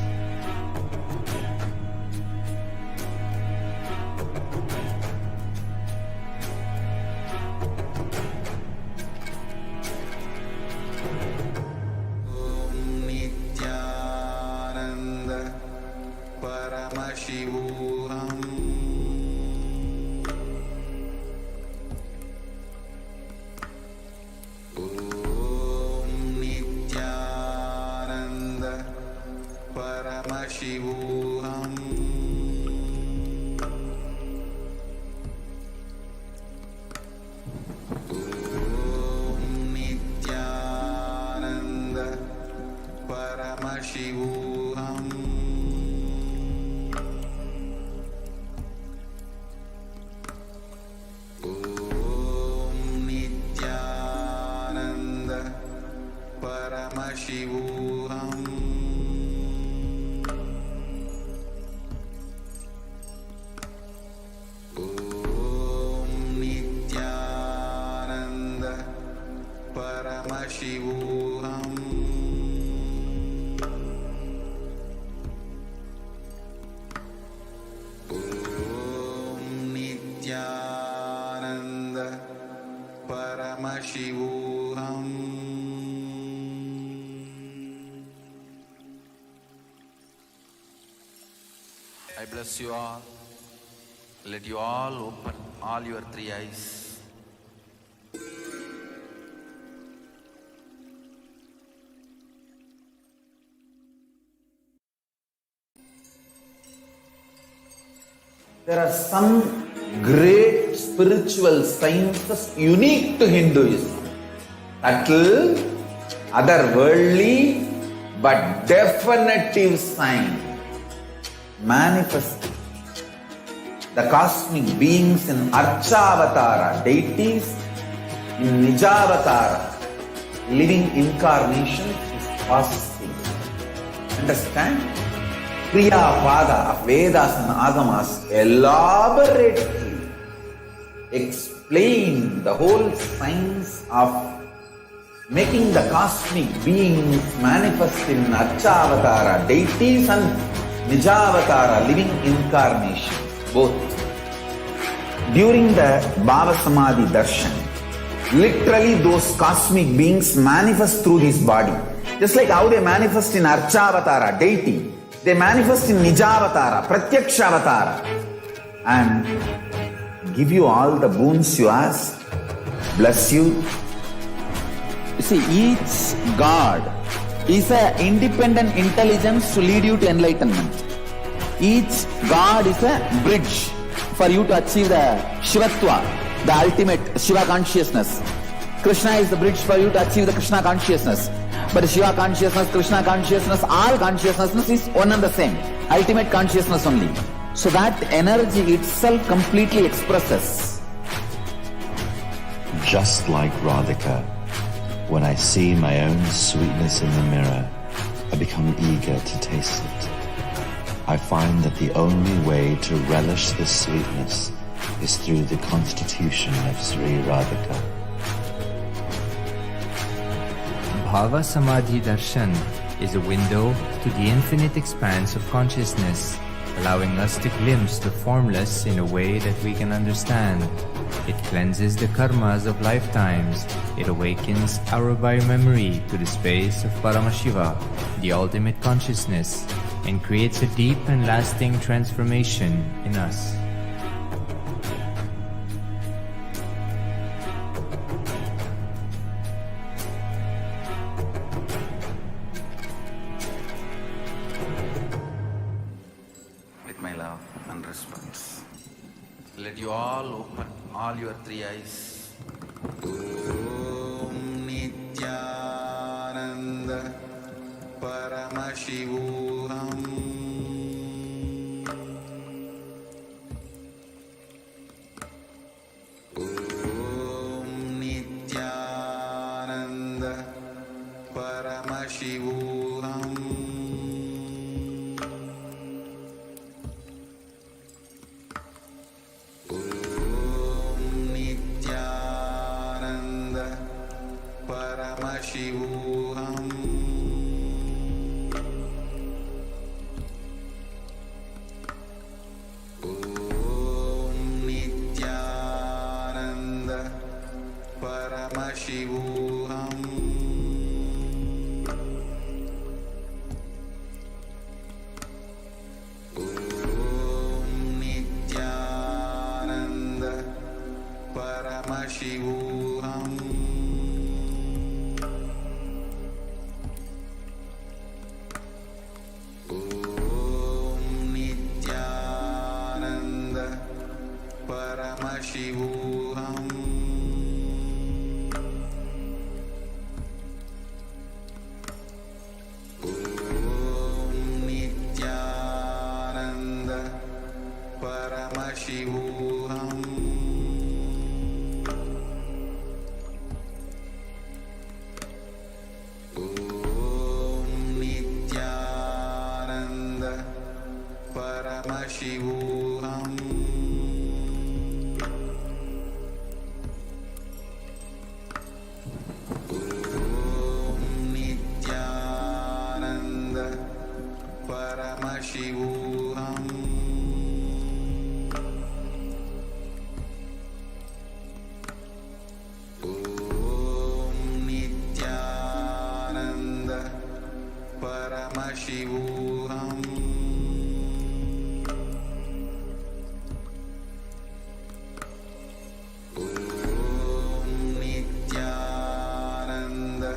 Nithyananda Paramashivoham. Om Nithyananda Paramashivoham. Om Nithyananda Paramashivoham. Om Nithyananda Paramashivoham. Om Nithyananda Paramashivoham. Om Nithyananda Paramashivoham. I bless you all. Let you all open all your three eyes. There are some great spiritual sciences unique to Hinduism. Subtle, otherworldly, but definitive sign. Manifesting the cosmic beings in Archavatara, deities in Nijavatara, living incarnations is possible. Understand? Kriya Pada of Vedas and Agamas elaborately explain the whole science of making the cosmic beings manifest in Archavatara, deities and Nijavatara, living incarnations, both. During the Bhava Samadhi Darshan, literally those cosmic beings manifest through this body. Just like how they manifest in Archavatara, deity, they manifest in Nijavatara, Pratyakshavatara, and give you all the boons you ask, bless you. You see, each God is an independent intelligence to lead you to enlightenment. Each God is a bridge for you to achieve the Shivatva, the ultimate Shiva consciousness. Krishna is the bridge for you to achieve the Krishna consciousness. But Shiva consciousness, Krishna consciousness, all consciousness is one and the same. Ultimate consciousness only. So that energy itself completely expresses. Just like Radhika, when I see my own sweetness in the mirror, I become eager to taste it. I find that the only way to relish this sweetness is through the constitution of Sri Radhika. Bhava Samadhi Darshan is a window to the infinite expanse of consciousness, allowing us to glimpse the formless in a way that we can understand. It cleanses the karmas of lifetimes. It awakens our biomemory to the space of Paramashiva, the ultimate consciousness, and creates a deep and lasting transformation in us. With my love and respect, let you all open all your three eyes. Om Nithyananda Paramashivoham. Om Nithyananda Paramashivoham. Paramashivoham. Om Nithyananda Paramashivoham. Om Nithyananda Paramashivoham. Om Nithyananda Paramashivoham. Om Nithyananda Paramashivoham. Om Nithyananda Paramashivoham. Om Nithyananda Paramashivoham. Om Nithyananda Paramashivoham. Om Nithyananda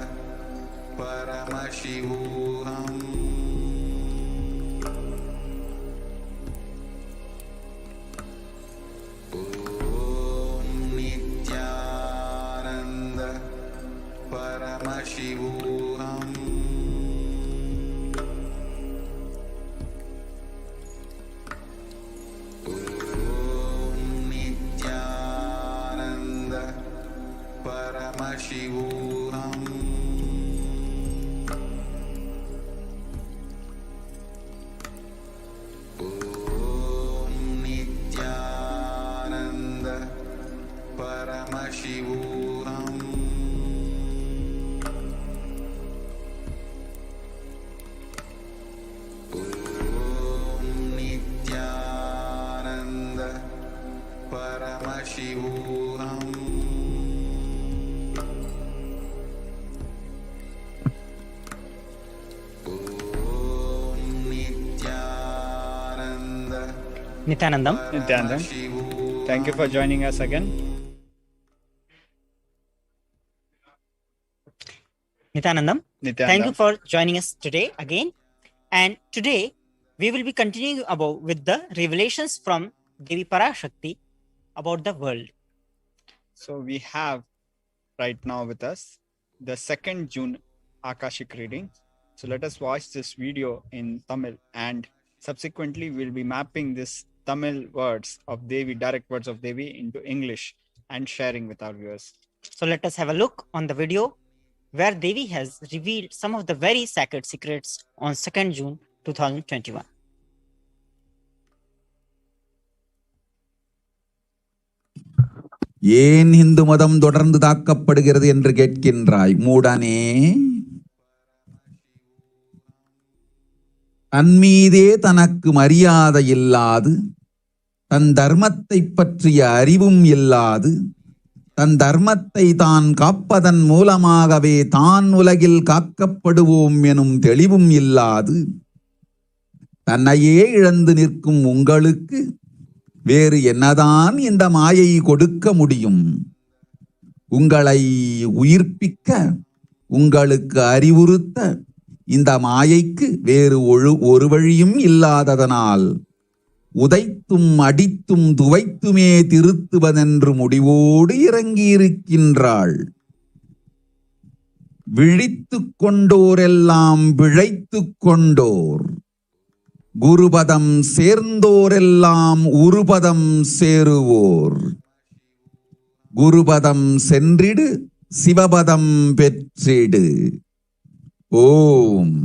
Paramashivoham. Om Nithyananda Paramashivoham. Om Nithyananda Paramashivoham. Om Nithyananda Paramashivoham. Om Nithyananda Paramashivoham. Om Nithyananda Nithyanandam. Nithyanandam, thank you for joining us again. Nithyanandam, thank you Nithyanandam. for joining us today again. And today we will be continuing about with the revelations from Devi Parashakti about the world. So we have right now with us the 2nd June Akashic reading. So let us watch this video in Tamil, and subsequently we'll be mapping this Tamil words of Devi, direct words of Devi, into English and sharing with our viewers. So let us have a look on the video where Devi has revealed some of the very sacred secrets on 2nd June 2021. ஏன் இந்து மதம் தொடர்ந்து தாக்கப்படுகிறது என்று கேட்கின்றாய் மூடனே. தன்மீதே தனக்கு மரியாதை இல்லாது, தன் தர்மத்தை பற்றிய அறிவும் இல்லாது, தன் தர்மத்தை தான் காப்பதன் மூலமாகவே தான் உலகில் காக்கப்படுவோம் எனும் தெளிவும் இல்லாது, தன்னையே இழந்து நிற்கும் உங்களுக்கு வேறு என்னதான் இந்த மாயை கொடுக்க முடியும்? உங்களை உயிர்ப்பிக்க, உங்களுக்கு அறிவுறுத்த இந்த மாயைக்கு வேறு ஒரு வழியும் இல்லாததனால் உதைத்தும் அடித்தும் துவைத்துமே திருத்துவதென்று முடிவோடு இறங்கியிருக்கின்றாள். விழித்துக் கொண்டோரெல்லாம் பிழைத்துக் கொண்டோர், குருபதம் சேர்ந்தோரெல்லாம் உருபதம் சேருவோர். குருபதம் சென்றிடு, சிவபதம் பெற்றிடு. ஓம்.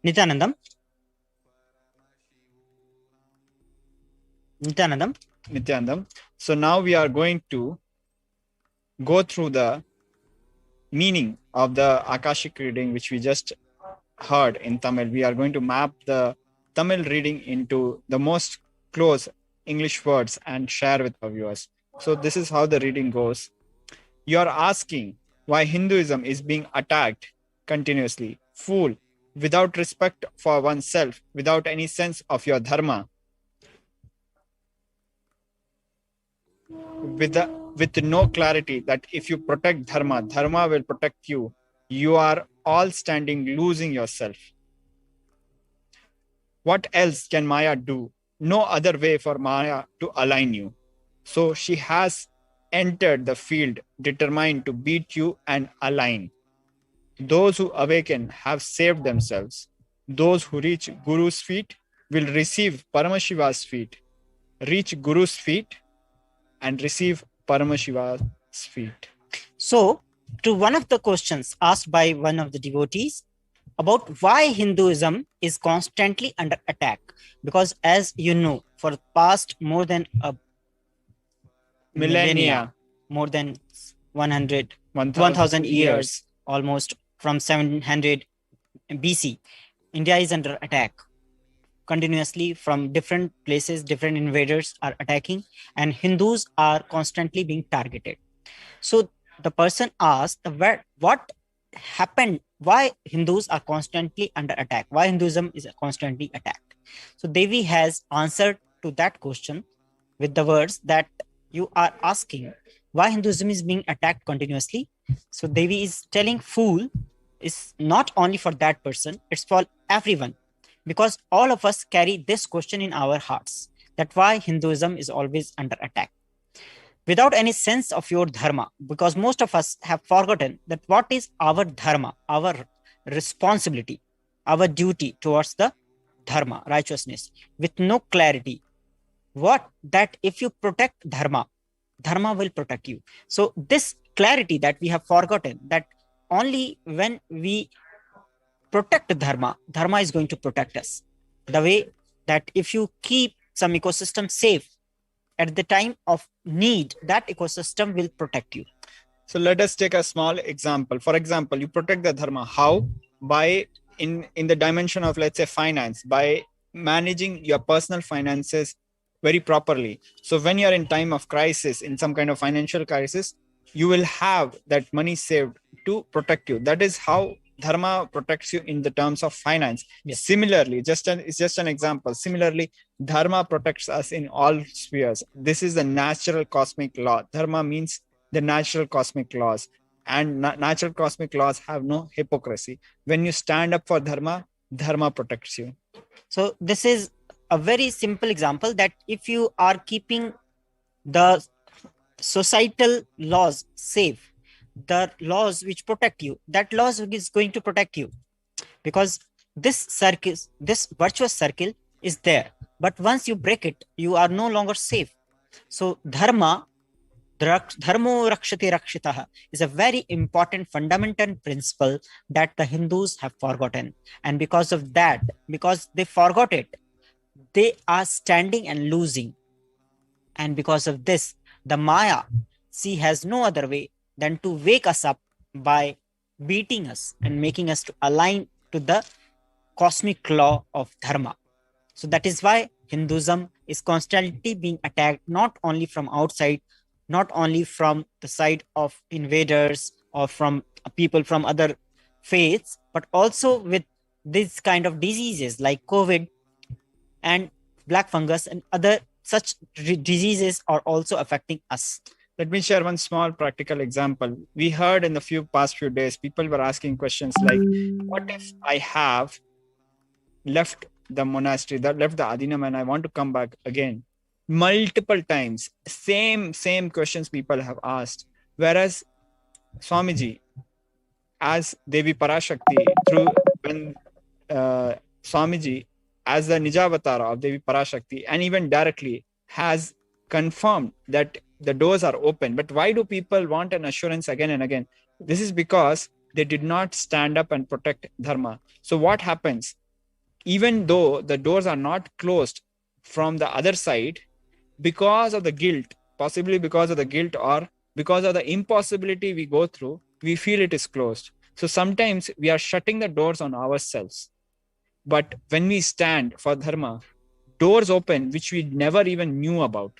Nithyanandam. Nithyanandam. Nithyanandam. So now we are going to go through the meaning of the Akashic reading, which we just heard in Tamil. We are going to map the Tamil reading into the most close English words and share with our viewers. So this is how the reading goes. You are asking why Hinduism is being attacked continuously. Fool, without respect for oneself, without any sense of your dharma, with no clarity that if you protect dharma, dharma will protect you. You are all standing losing yourself. What else can Maya do? No other way for Maya to align you. So she has entered the field determined to beat you and align. Those who awaken have saved themselves. Those who reach Guru's feet will receive Paramashiva's feet. Reach Guru's feet and receive Paramashiva's feet. So, to one of the questions asked by one of the devotees about why Hinduism is constantly under attack, because as you know, for the past more than a millennia, more than 1,000 years, almost from 700 BC, India is under attack. Continuously from different places, different invaders are attacking, and Hindus are constantly being targeted. So the person asked, what happened? Why Hindus are constantly under attack? Why Hinduism is constantly attacked? So Devi has answered to that question with the words that you are asking why Hinduism is being attacked continuously. So Devi is telling, fool is not only for that person, it's for everyone. Because all of us carry this question in our hearts, that why Hinduism is always under attack. Without any sense of your dharma, because most of us have forgotten that what is our dharma, our responsibility, our duty towards the dharma, righteousness, with no clarity. What that if you protect dharma, dharma will protect you. So this clarity that we have forgotten, that only when we protect dharma, dharma is going to protect us. The way that if you keep some ecosystem safe at the time of need, that ecosystem will protect you. So let us take a small example. For example, you protect the dharma. How? By in the dimension of, let's say, finance, by managing your personal finances very properly. So when you're in time of crisis, in some kind of financial crisis, you will have that money saved to protect you. That is how dharma protects you in the terms of finance. Yes. Similarly, it's just an example. Similarly, dharma protects us in all spheres. This is the natural cosmic law. Dharma means the natural cosmic laws, and natural cosmic laws have no hypocrisy. When you stand up for dharma, dharma protects you. So this is a very simple example, that if you are keeping the societal laws safe, the laws which protect you, that laws is going to protect you, because this circle, this virtuous circle is there. But once you break it, you are no longer safe. So dharma, dharmo rakshate rakshitaha, is a very important fundamental principle that the Hindus have forgotten. And because of that, because they forgot it, they are standing and losing. And because of this, the Maya, she has no other way than to wake us up by beating us and making us to align to the cosmic law of dharma. So that is why Hinduism is constantly being attacked, not only from outside, not only from the side of invaders or from people from other faiths, but also with this kind of diseases like COVID and black fungus and other such diseases are also affecting us. Let me share one small practical example. We heard in the past few days, people were asking questions like, what if I have left the monastery, left the Adinam, and I want to come back again? Multiple times, same questions people have asked. Whereas Swamiji, as Devi Parashakti, when Swamiji, as the Nijavatara of Devi Parashakti, and even directly has confirmed that the doors are open. But why do people want an assurance again and again? This is because they did not stand up and protect dharma. So what happens? even though the doors are not closed from the other side, because of the guilt, possibly because of the guilt or because of the impossibility we go through, we feel it is closed. So sometimes we are shutting the doors on ourselves. But when we stand for dharma, doors open which we never even knew about.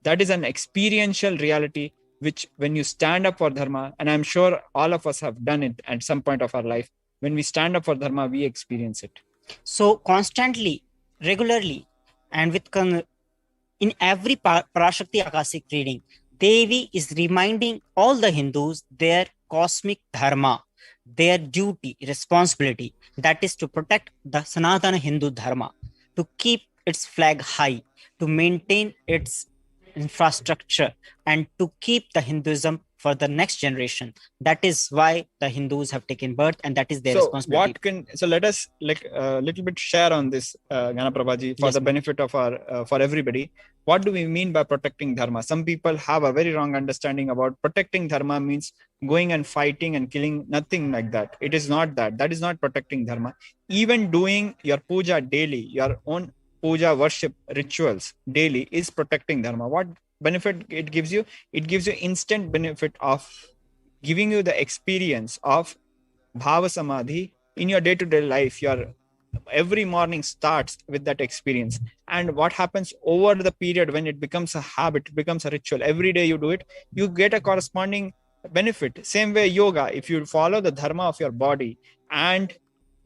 That is an experiential reality which, when you stand up for dharma, and I'm sure all of us have done it at some point of our life, when we stand up for dharma, we experience it. So constantly, regularly, and in every Parashakti Akashic reading, Devi is reminding all the Hindus their cosmic dharma, their duty, responsibility, that is to protect the Sanatana Hindu dharma, to keep its flag high, to maintain its infrastructure, and to keep the Hinduism for the next generation. That is why the Hindus have taken birth, and that is their responsibility. So let us little bit share on this, Gnana Prabhaji, for the benefit of our for everybody. What do we mean by protecting dharma? Some people have a very wrong understanding about protecting dharma means going and fighting and killing. Nothing like that. It is not that. That is not protecting dharma. Even doing your puja daily, your own puja worship rituals daily is protecting dharma. What benefit it gives you? It gives you instant benefit of giving you the experience of bhava samadhi in your day-to-day life. Your every morning starts with that experience, and what happens over the period when it becomes a habit, it becomes a ritual, every day you do it, you get a corresponding benefit. Same way yoga, if you follow the dharma of your body and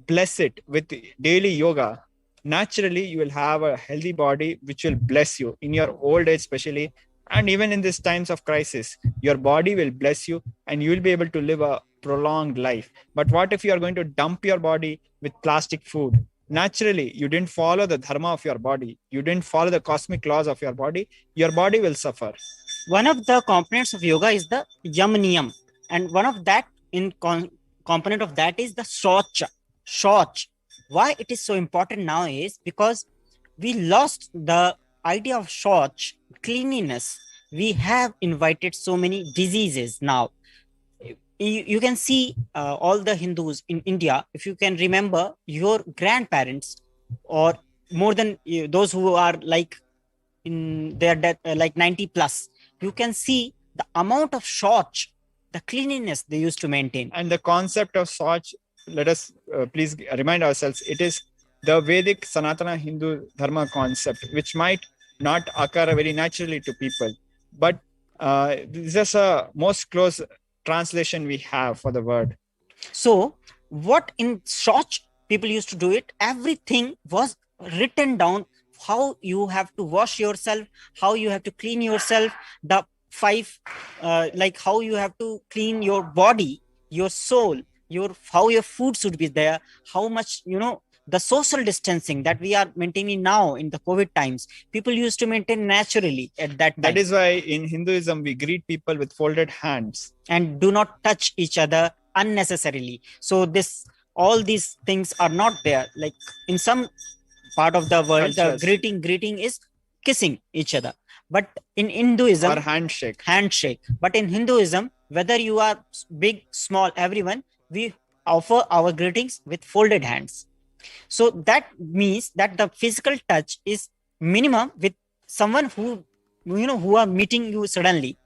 bless it with daily yoga, naturally you will have a healthy body which will bless you in your old age especially, and even in these times of crisis, your body will bless you and you will be able to live a prolonged life. But what if you are going to dump your body with plastic food? Naturally, you didn't follow the dharma of your body. You didn't follow the cosmic laws of your body. Your body will suffer. One of the components of yoga is the yam niyam, and one of that component of that is the shauch. Why it is so important now is because we lost the idea of shauch, cleanliness. We have invited so many diseases now. You can see all the Hindus in India, if you can remember your grandparents, or more than those who are like in their death, like 90 plus, you can see the amount of shauch, the cleanliness they used to maintain. And the concept of shauch, let us please remind ourselves, it is the Vedic Sanatana Hindu Dharma concept, which might not occur very naturally to people. But this is a most close translation we have for the word. So what in shauch people used to do it, everything was written down, how you have to wash yourself, how you have to clean yourself, the 5 like how you have to clean your body, your soul, how your food should be there, how much, the social distancing that we are maintaining now in the COVID times, people used to maintain naturally at that time. That is why in Hinduism, we greet people with folded hands. And do not touch each other unnecessarily. So all these things are not there. Like in some part of the world, the greeting is kissing each other. But in Hinduism... Or handshake. But in Hinduism, whether you are big, small, everyone, we offer our greetings with folded hands. So that means that the physical touch is minimum with someone who are meeting you suddenly.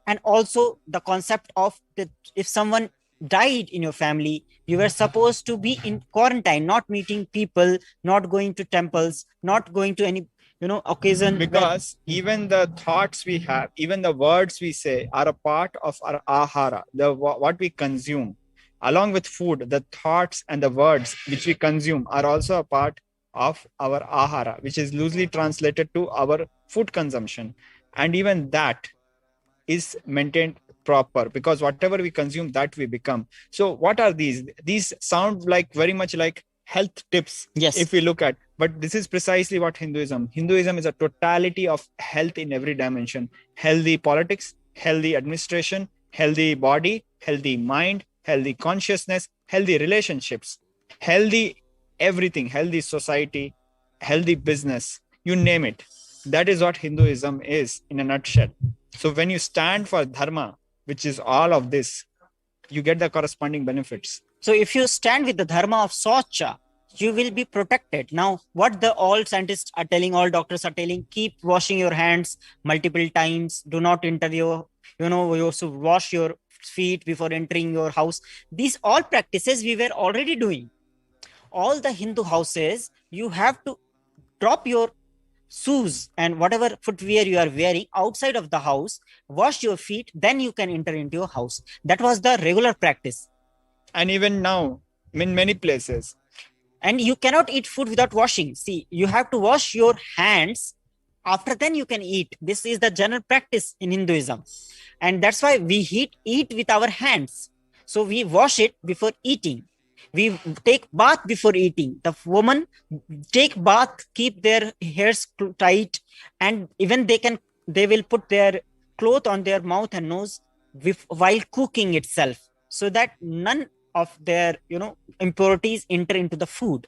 And also the concept of that if someone died in your family, you were supposed to be in quarantine, not meeting people, not going to temples, not going to any occasion. Because even the thoughts we have, even the words we say are a part of our ahara, what we consume. Along with food, the thoughts and the words which we consume are also a part of our ahara, which is loosely translated to our food consumption. And even that is maintained proper, because whatever we consume, that we become. So what are these? These sound like very much like health tips, if we look at. But this is precisely what Hinduism is a totality of health in every dimension. Healthy politics, healthy administration, healthy body, healthy mind, healthy consciousness, healthy relationships, healthy everything, healthy society, healthy business, you name it. That is what Hinduism is in a nutshell. So when you stand for dharma, which is all of this, you get the corresponding benefits. So if you stand with the dharma of Socha, you will be protected. Now, what the all scientists are telling, all doctors are telling, keep washing your hands multiple times. Do not enter your, you also wash your feet before entering your house. These all practices we were already doing. All the Hindu houses, you have to drop your shoes and whatever footwear you are wearing outside of the house, wash your feet, then you can enter into your house. That was the regular practice. And even now, in many places. And you cannot eat food without washing. See, you have to wash your hands. After then you can eat. This is the general practice in Hinduism. And that's why we eat with our hands. So we wash it before eating. We take bath before eating. The woman take bath, keep their hairs tight, and even they will put their cloth on their mouth and nose while cooking itself, so that none of their impurities enter into the food.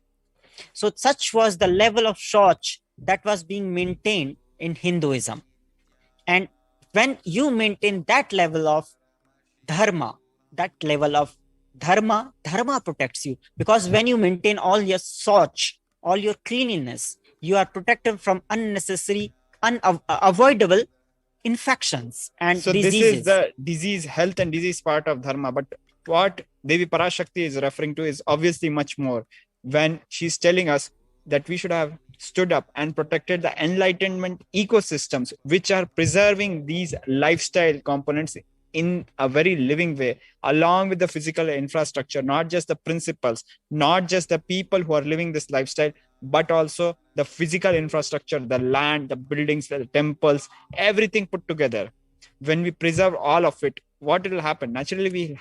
So such was the level of shauch that was being maintained in Hinduism. And when you maintain that level of dharma, dharma protects you, because when you maintain all your shauch, all your cleanliness, you are protected from unnecessary, unavoidable infections and so diseases. This is the disease, health and disease part of dharma. But what Devi Parashakti is referring to is obviously much more, when she's telling us that we should have stood up and protected the enlightenment ecosystems, which are preserving these lifestyle components in a very living way, along with the physical infrastructure, not just the principles, not just the people who are living this lifestyle, but also the physical infrastructure, the land, the buildings, the temples, everything put together. When we preserve all of it, what will happen? Naturally,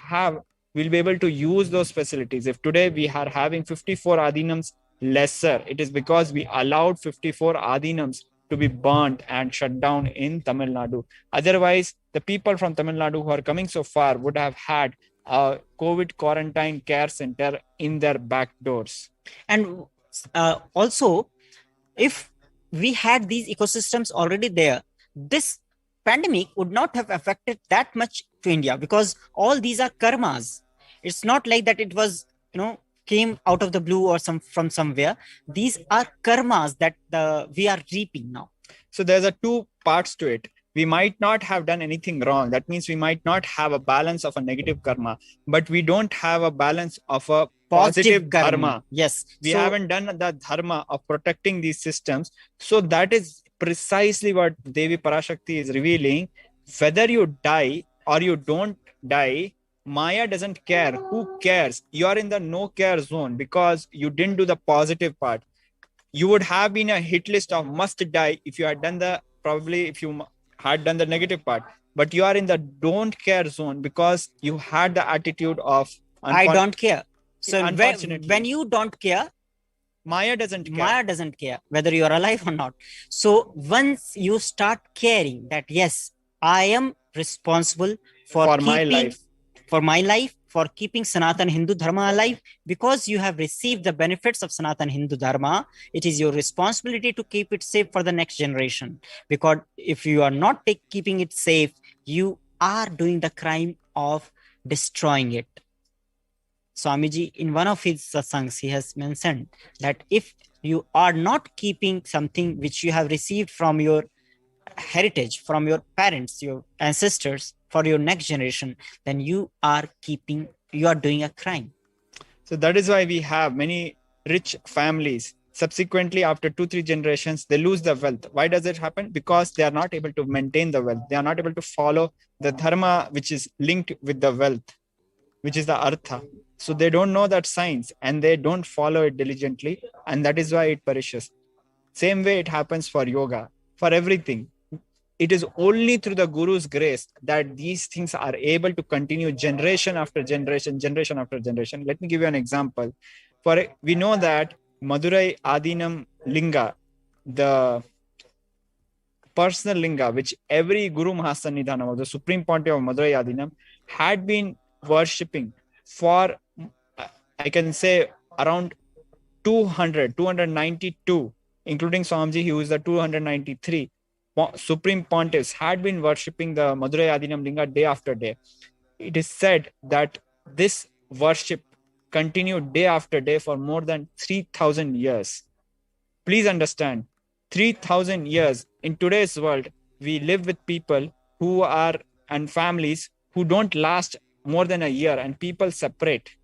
we'll be able to use those facilities. If today we are having 54 adhinams lesser, it is because we allowed 54 adhinams to be burnt and shut down in Tamil Nadu. Otherwise, the people from Tamil Nadu who are coming so far would have had a COVID quarantine care center in their back doors. And also, if we had these ecosystems already there, this pandemic would not have affected that much to India, because all these are karmas. It's not like that it was, came out of the blue or from somewhere. These are karmas that we are reaping now. So there's two parts to it. We might not have done anything wrong. That means we might not have a balance of a negative karma, but we don't have a balance of a positive karma. Yes. We haven't done the dharma of protecting these systems. So that is precisely what Devi Parashakti is revealing. Whether you die or you don't die, Maya doesn't care. Who cares? You are in the no care zone because you didn't do the positive part. You would have been a hit list of must die if you had done if you had done the negative part. But you are in the don't care zone because you had the attitude of I don't care. So when you don't care, Maya doesn't care. Maya doesn't care whether you are alive or not. So once you start caring that, yes, I am responsible for my life, for keeping Sanatana Hindu Dharma alive, because you have received the benefits of Sanatana Hindu Dharma, it is your responsibility to keep it safe for the next generation. Because if you are not keeping it safe, you are doing the crime of destroying it. Swamiji, in one of his satsangs, he has mentioned that if you are not keeping something which you have received from your heritage, from your parents, your ancestors, for your next generation, then you are doing a crime. So that is why we have many rich families. Subsequently, after 2-3 generations, they lose the wealth. Why does it happen? Because they are not able to maintain the wealth. They are not able to follow the dharma, which is linked with the wealth, which is the artha. So they don't know that science and they don't follow it diligently. And that is why it perishes. Same way it happens for yoga, for everything. It is only through the Guru's grace that these things are able to continue generation after generation, generation after generation. Let me give you an example. We know that Madurai Adinam Linga, the personal linga, which every Guru Mahasannidhanam, the Supreme Pontiff of Madurai Adinam, had been worshipping for, I can say, around 292, including Swamiji, who is the 293. Supreme Pontiffs had been worshipping the Madurai Adinam Linga day after day. It is said that this worship continued day after day for more than 3,000 years. Please understand, 3,000 years. In today's world, we live with people who are, and families who don't last more than a year, and people separate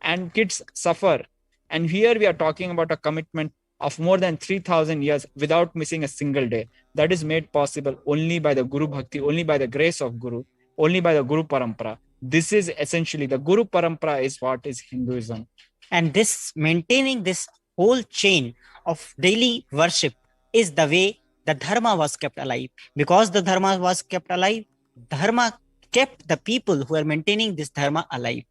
and kids suffer. And here we are talking about a commitment of more than 3,000 years without missing a single day. That is made possible only by the Guru Bhakti, only by the grace of Guru, only by the Guru Parampara. This is essentially the Guru Parampara is what is Hinduism. And this maintaining this whole chain of daily worship is the way the dharma was kept alive. Because the dharma was kept alive, dharma kept the people who are maintaining this dharma alive.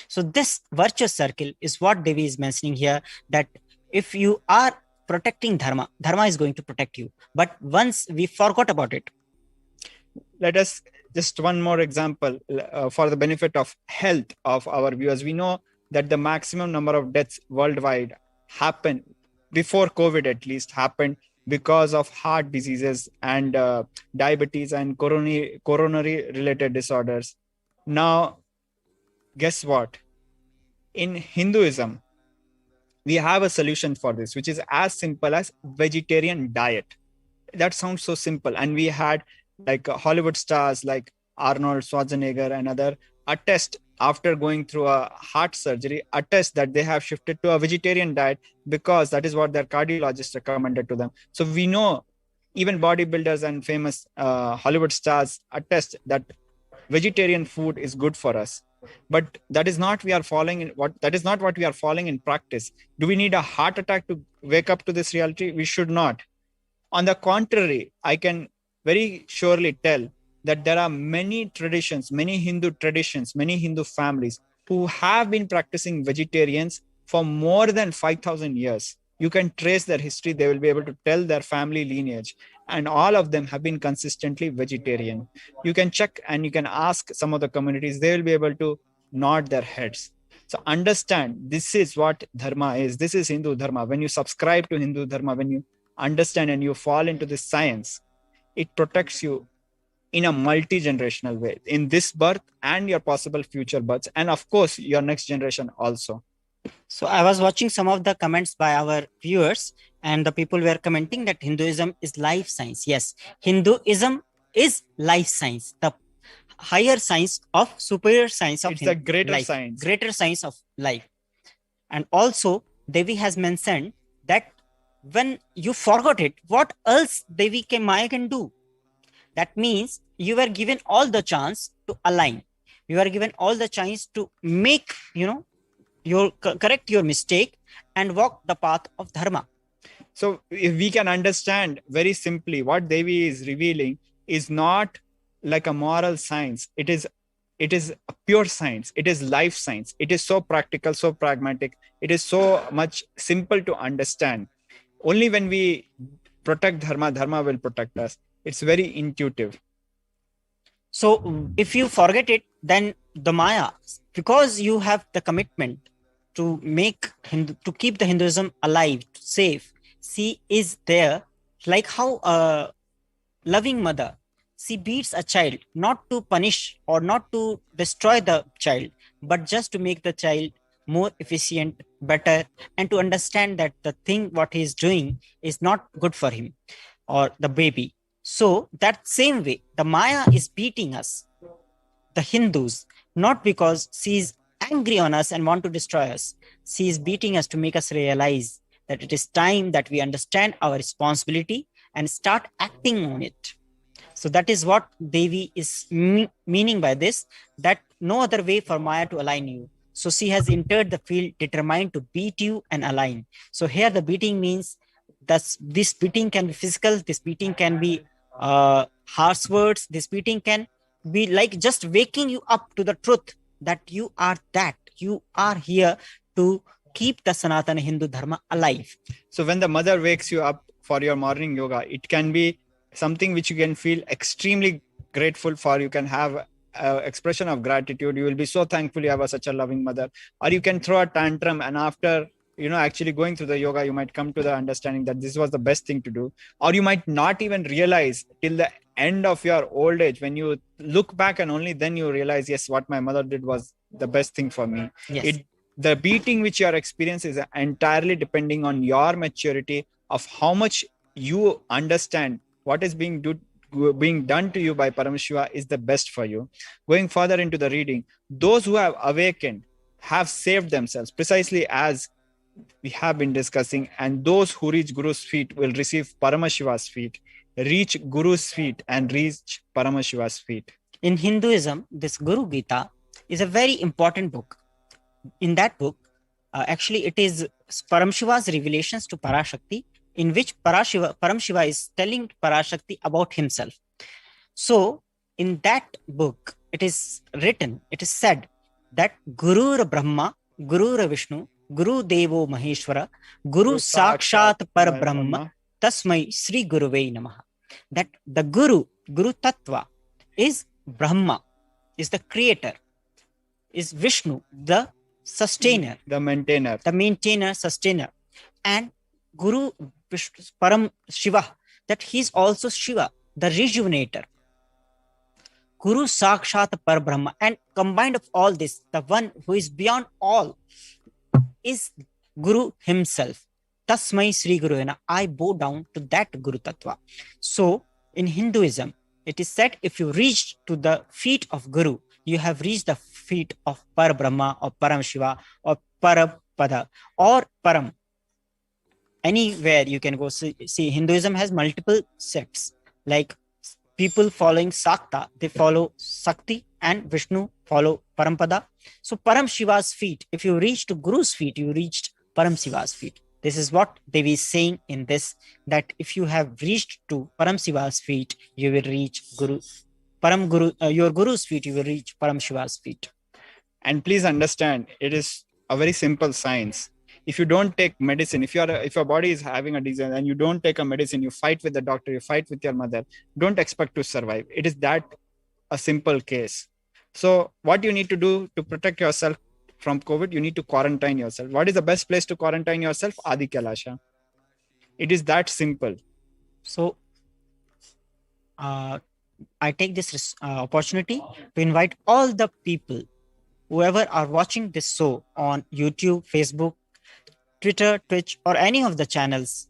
So this virtuous circle is what Devi is mentioning here, that if you are protecting dharma, dharma is going to protect you. But once we forgot about it. Let us just one more example for the benefit of health of our viewers. We know that the maximum number of deaths worldwide happened before COVID, at least happened because of heart diseases and diabetes and coronary related disorders. Now, guess what? In Hinduism, we have a solution for this, which is as simple as vegetarian diet. That sounds so simple. And we had like Hollywood stars like Arnold Schwarzenegger and other attest after going through a heart surgery, attest that they have shifted to a vegetarian diet because that is what their cardiologist recommended to them. So we know even bodybuilders and famous Hollywood stars attest that vegetarian food is good for us. But that is not that is not what we are following in practice. Do we need a heart attack to wake up to this reality? We should not. On the contrary, I can very surely tell that there are many traditions, many Hindu traditions, many Hindu families who have been practicing vegetarians for more than 5,000 years. You can trace their history. They will be able to tell their family lineage. And all of them have been consistently vegetarian. You can check and you can ask some of the communities. They will be able to nod their heads. So understand, this is what dharma is. This is Hindu dharma. When you subscribe to Hindu dharma, when you understand and you fall into this science, it protects you in a multi-generational way, in this birth and your possible future births, and of course your next generation also. So I was watching some of the comments by our viewers, and the people were commenting that Hinduism is life science. Yes, Hinduism is life science, the higher science of superior science of it's the greater life, science, greater science of life. And also Devi has mentioned that when you forgot it, what else Devi Maya can do? That means you were given all the chance to align. You are given all the chance to make, correct your mistake and walk the path of dharma. So if we can understand very simply, what Devi is revealing is not like a moral science. It is a pure science. It is life science. It is so practical, so pragmatic. It is so much simple to understand. Only when we protect dharma, dharma will protect us. It's very intuitive. So if you forget it, then the Maya, because you have the commitment to keep the Hinduism alive, safe, she is there, like how a loving mother, she beats a child not to punish or not to destroy the child, but just to make the child more efficient, better, and to understand that the thing what he is doing is not good for him or the baby. So that same way, the Maya is beating us, the Hindus, not because she is angry on us and want to destroy us. She is beating us to make us realize that it is time that we understand our responsibility and start acting on it. So that is what Devi is meaning by this, that no other way for Maya to align you. So she has entered the field determined to beat you and align. So here the beating means that this beating can be physical, this beating can be harsh words, this beating can be like just waking you up to the truth that you are here to keep the Sanatana Hindu Dharma alive. So when the mother wakes you up for your morning yoga, it can be something which you can feel extremely grateful for. You can have an expression of gratitude. You will be so thankful you have such a loving mother. Or you can throw a tantrum, and after actually going through the yoga, you might come to the understanding that this was the best thing to do. Or you might not even realize till the end of your old age, when you look back and only then you realize, yes, what my mother did was the best thing for me. Yes. The beating which you are experiencing is entirely depending on your maturity of how much you understand what is being done to you by Paramashiva is the best for you. Going further into the reading, those who have awakened have saved themselves, precisely as we have been discussing, and those who reach Guru's feet will receive Paramashiva's feet, reach Guru's feet and reach Paramashiva's feet. In Hinduism, this Guru Gita is a very important book. In that book, actually it is Paramashiva's revelations to Parashakti, in which Paramashiva is telling Parashakti about himself. So in that book, it is said that Guru Brahma, Guru Vishnu, Guru Devo Maheshwara, Guru Sakshat Parabrahma, Tasmai Sri Guruve Namaha. That the Guru Tattva is Brahma, is the creator, is Vishnu, the sustainer, the maintainer, sustainer, and Guru Vishnu, Param Shiva, that he is also Shiva, the rejuvenator. Guru Sakshat Parabrahma, and combined of all this, the one who is beyond all is Guru himself. Tasmai Sri Guruvena, I bow down to that Guru Tattva. So in Hinduism, it is said if you reach to the feet of Guru, you have reached the feet of Parabrahma or Paramashiva or Parapada or Param. Anywhere you can go. See, Hinduism has multiple sects. Like people following Sakta, they follow Sakti, and Vishnu follow Parampada. So Paramashiva's feet, if you reach to Guru's feet, you reached Paramashiva's feet. This is what Devi is saying in this, that if you have reached to Paramashiva's feet, you will reach your Guru's feet, you will reach Paramashiva's feet. And please understand, it is a very simple science. If you don't take medicine, if your body is having a disease and you don't take a medicine, you fight with the doctor, you fight with your mother, don't expect to survive. It is that a simple case. So what you need to do to protect yourself from COVID, you need to quarantine yourself. What is the best place to quarantine yourself? Adi Kailasa. It is that simple. So I take this opportunity to invite all the people, whoever are watching this show on YouTube, Facebook, Twitter, Twitch, or any of the channels,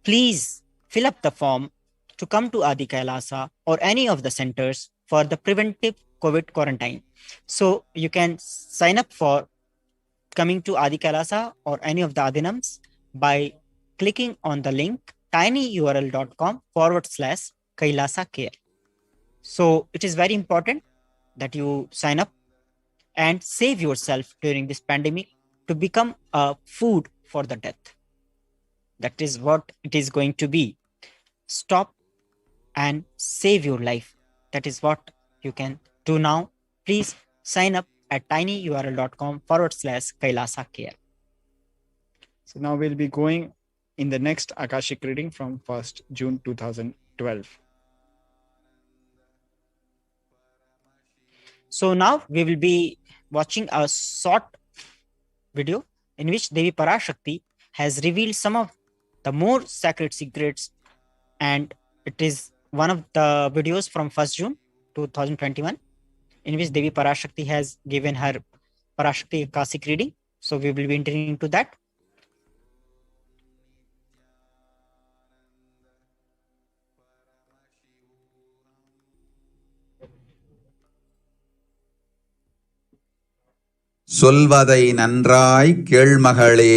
please fill up the form to come to Adi Kailasa or any of the centers for the preventive COVID quarantine. So you can sign up for coming to Adi Kailasa or any of the Adinams by clicking on the link tinyurl.com/Kailasa care. So it is very important that you sign up and save yourself during this pandemic to become a food for the death. That is what it is going to be. Stop and save your life. That is what you can do now. Please sign up at tinyurl.com/Kailasa care. So now we'll be going in the next Akashic reading from 1st June 2012. So now we will be watching a short video in which Devi Parashakti has revealed some of the more sacred secrets, and it is one of the videos from 1st June 2021 in which Devi Parashakti has given her Parashakti Akashic reading. So we will be entering into that. சொல்வதை நன்றாய் கேள்மகளே,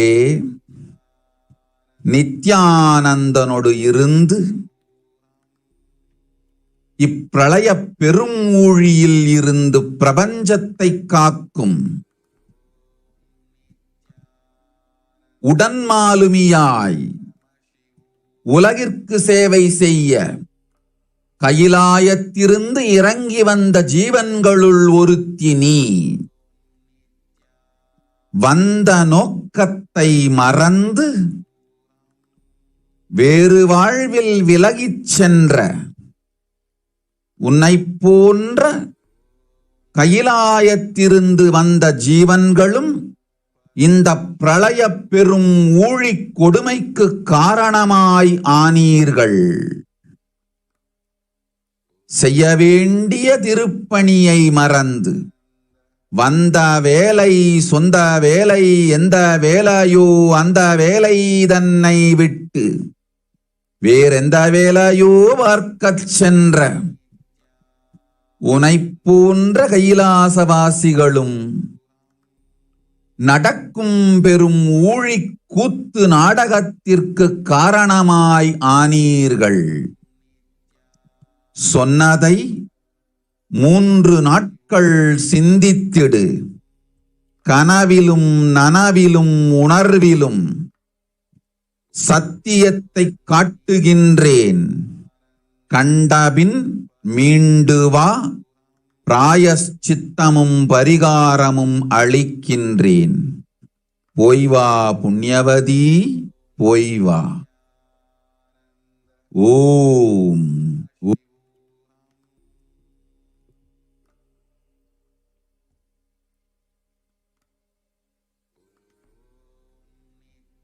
நித்யானந்தனோடு இருந்து இப்பிரளய பெருமூழியில் இருந்து பிரபஞ்சத்தை காக்கும் உடன்மாலுமியாய் உலகிற்கு சேவை செய்ய கைலாயத்திலிருந்து இறங்கி வந்த ஜீவன்களுள் ஒருத்தி நீ. வந்த நோக்கத்தை மறந்து வேறு வாழ்வில் விலகிச் சென்ற உன்னை போன்ற கைலாயத்திலிருந்து வந்த ஜீவன்களும் இந்த பிரளய பெரும் ஊழி கொடுமைக்கு காரணமாய் ஆனீர்கள். செய்ய வேண்டிய திருப்பணியை மறந்து வந்த வேலை சொந்த வேலை எந்த வேலையோ அந்த வேலை தன்னை விட்டு வேறெந்த வேலையோ பார்க்கச் சென்ற உனைப் போன்ற கைலாசவாசிகளும் நடக்கும் பெரும் ஊழிக் கூத்து நாடகத்திற்கு காரணமாய் ஆனீர்கள். சொன்னதை 3 நாட்கள் சிந்தித்திடு. கனவிலும் நனவிலும் உணர்விலும் சத்தியத்தை காட்டுகின்றேன். கண்டபின் மீண்டு வா, பிராயஷ்சித்தமும் பரிகாரமும் அளிக்கின்றேன். போய் வா புண்ணியவதி, போய் வா. ஓம்.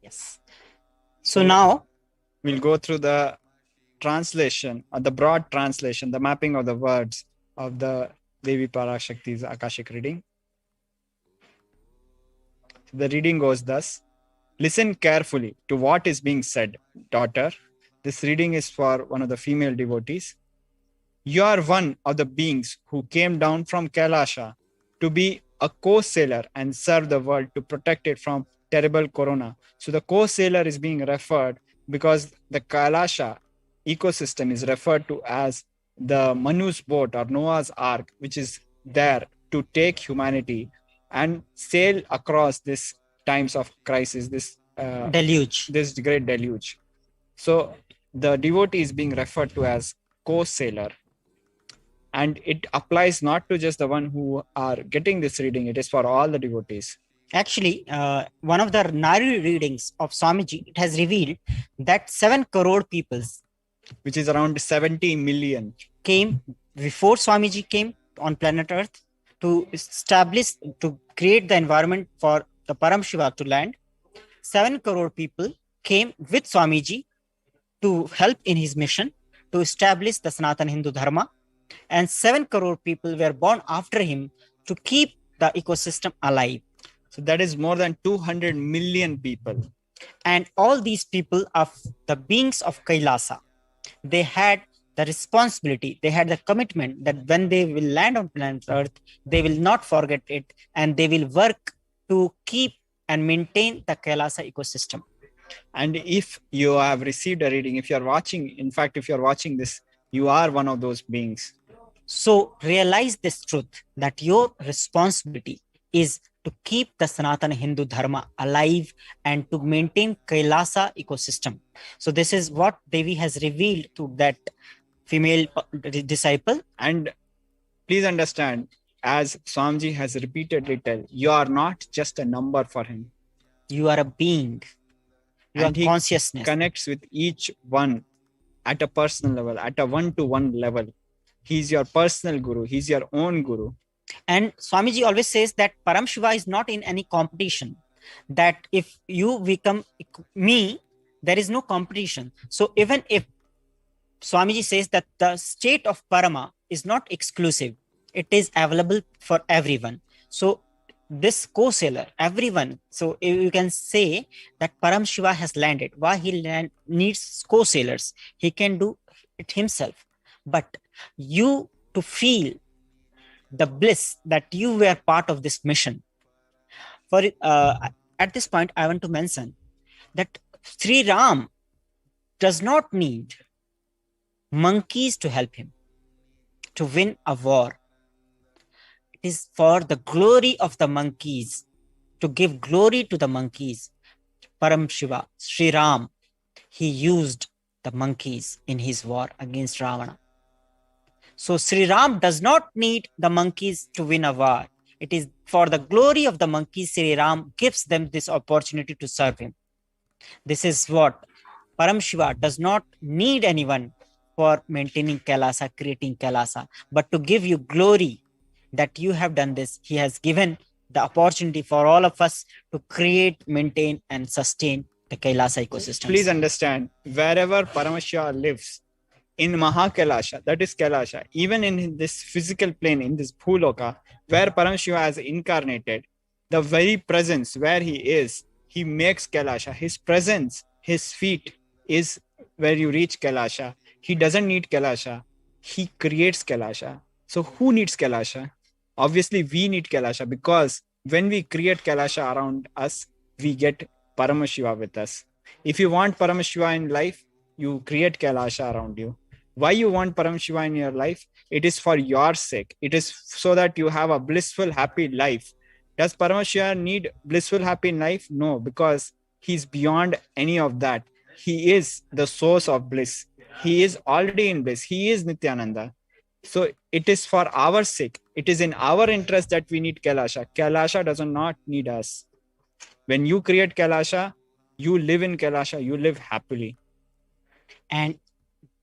Yes. So now we'll go through the translation, or the broad translation, the mapping of the words of the Devi Parashakti's Akashic reading. The reading goes thus. Listen carefully to what is being said, daughter. This reading is for one of the female devotees. You are one of the beings who came down from Kailasa to be a co-sailor and serve the world to protect it from terrible corona. So the co-sailor is being referred because the Kailasa ecosystem is referred to as the Manu's boat or Noah's Ark, which is there to take humanity and sail across this times of crisis, this deluge, this great deluge. So the devotee is being referred to as co-sailor, and it applies not to just the one who are getting this reading, it is for all the devotees. Actually, one of the Nari readings of Swamiji, it has revealed that 7 crore peoples, which is around 70 million, came before Swamiji came on planet Earth to establish, to create the environment for the Paramashiva to land. 7 crore people came with Swamiji to help in his mission to establish the Sanatana Hindu Dharma, and 7 crore people were born after him to keep the ecosystem alive. So that is more than 200 million people. And all these people of the beings of Kailasa, they had the responsibility, they had the commitment that when they will land on planet Earth, they will not forget it, and they will work to keep and maintain the Kailasa ecosystem. And if you have received a reading, if you are watching, in fact, if you are watching this, you are one of those beings. So realize this truth, that your responsibility is to keep the Sanatana Hindu Dharma alive and to maintain Kailasa ecosystem. So this is what Devi has revealed to that female disciple. And please understand, as Swamiji has repeatedly told, you are not just a number for him. You are a being. You and are consciousness. He connects with each one at a personal level, at a one-to-one level. He's your personal guru. He's your own guru. And Swamiji always says that Paramashiva is not in any competition. That if you become me, there is no competition. So even if Swamiji says that the state of Parama is not exclusive, it is available for everyone. So this co-sailor, everyone, so you can say that Paramashiva has landed. Why he needs co-sailors? He can do it himself. But you to feel the bliss that you were part of this mission. For at this point, I want to mention that Sri Ram does not need monkeys to help him to win a war. It is for the glory of the monkeys, to give glory to the monkeys. Paramashiva, Sri Ram, he used the monkeys in his war against Ravana. So Sri Ram does not need the monkeys to win a war. It is for the glory of the monkeys, Sri Ram gives them this opportunity to serve him. This is what Paramashiva does not need anyone for maintaining Kailasa, creating Kailasa, but to give you glory that you have done this. He has given the opportunity for all of us to create, maintain, and sustain the Kailasa ecosystem. Please understand, wherever Paramashiva lives, in Mahakalasha, that is Kailasha, even in this physical plane, in this Bhuloka, where Paramashiva has incarnated, the very presence where he is, he makes Kailasha. His presence, his feet is where you reach Kailasha. He doesn't need Kailasha. He creates Kailasha. So who needs Kailasha? Obviously, we need Kailasha, because when we create Kailasha around us, we get Paramashiva with us. If you want Paramashiva in life, you create Kailasha around you. Why you want Paramashiva in your life? It is for your sake. It is so that you have a blissful, happy life. Does Paramashiva need blissful, happy life? No, because he's beyond any of that. He is the source of bliss. He is already in bliss. He is Nityananda. So it is for our sake. It is in our interest that we need Kailasha. Kailasha does not need us. When you create Kailasha, you live in Kailasha, you live happily. And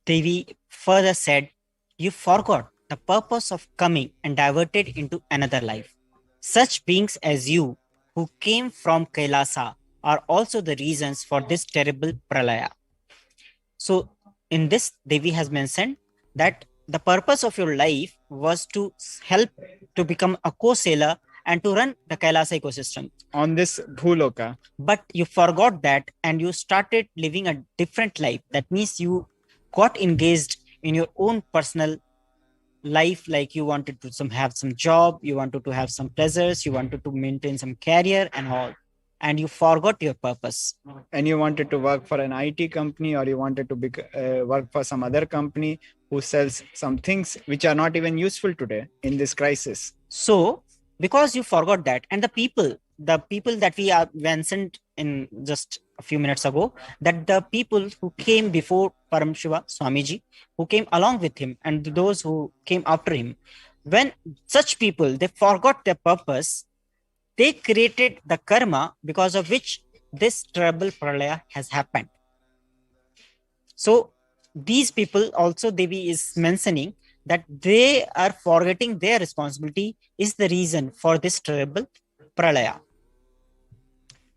Devi further said, you forgot the purpose of coming and diverted into another life. Such beings as you, who came from Kailasa, are also the reasons for this terrible pralaya. So in this, Devi has mentioned that the purpose of your life was to help to become a co-sailor and to run the Kailasa ecosystem on this Bhuloka. But you forgot that and you started living a different life. That means you got engaged in your own personal life, like you wanted to have some job, you wanted to have some pleasures, you wanted to maintain some career and all, and you forgot your purpose. And you wanted to work for an IT company, or you wanted to work for some other company who sells some things which are not even useful today in this crisis. So because you forgot that, and the people that we are mentioned in just a few minutes ago, that the people who came before Paramashiva Swamiji, who came along with him, and those who came after him, when such people, they forgot their purpose, they created the karma because of which this terrible pralaya has happened. So these people also, Devi is mentioning that they are forgetting their responsibility is the reason for this terrible pralaya.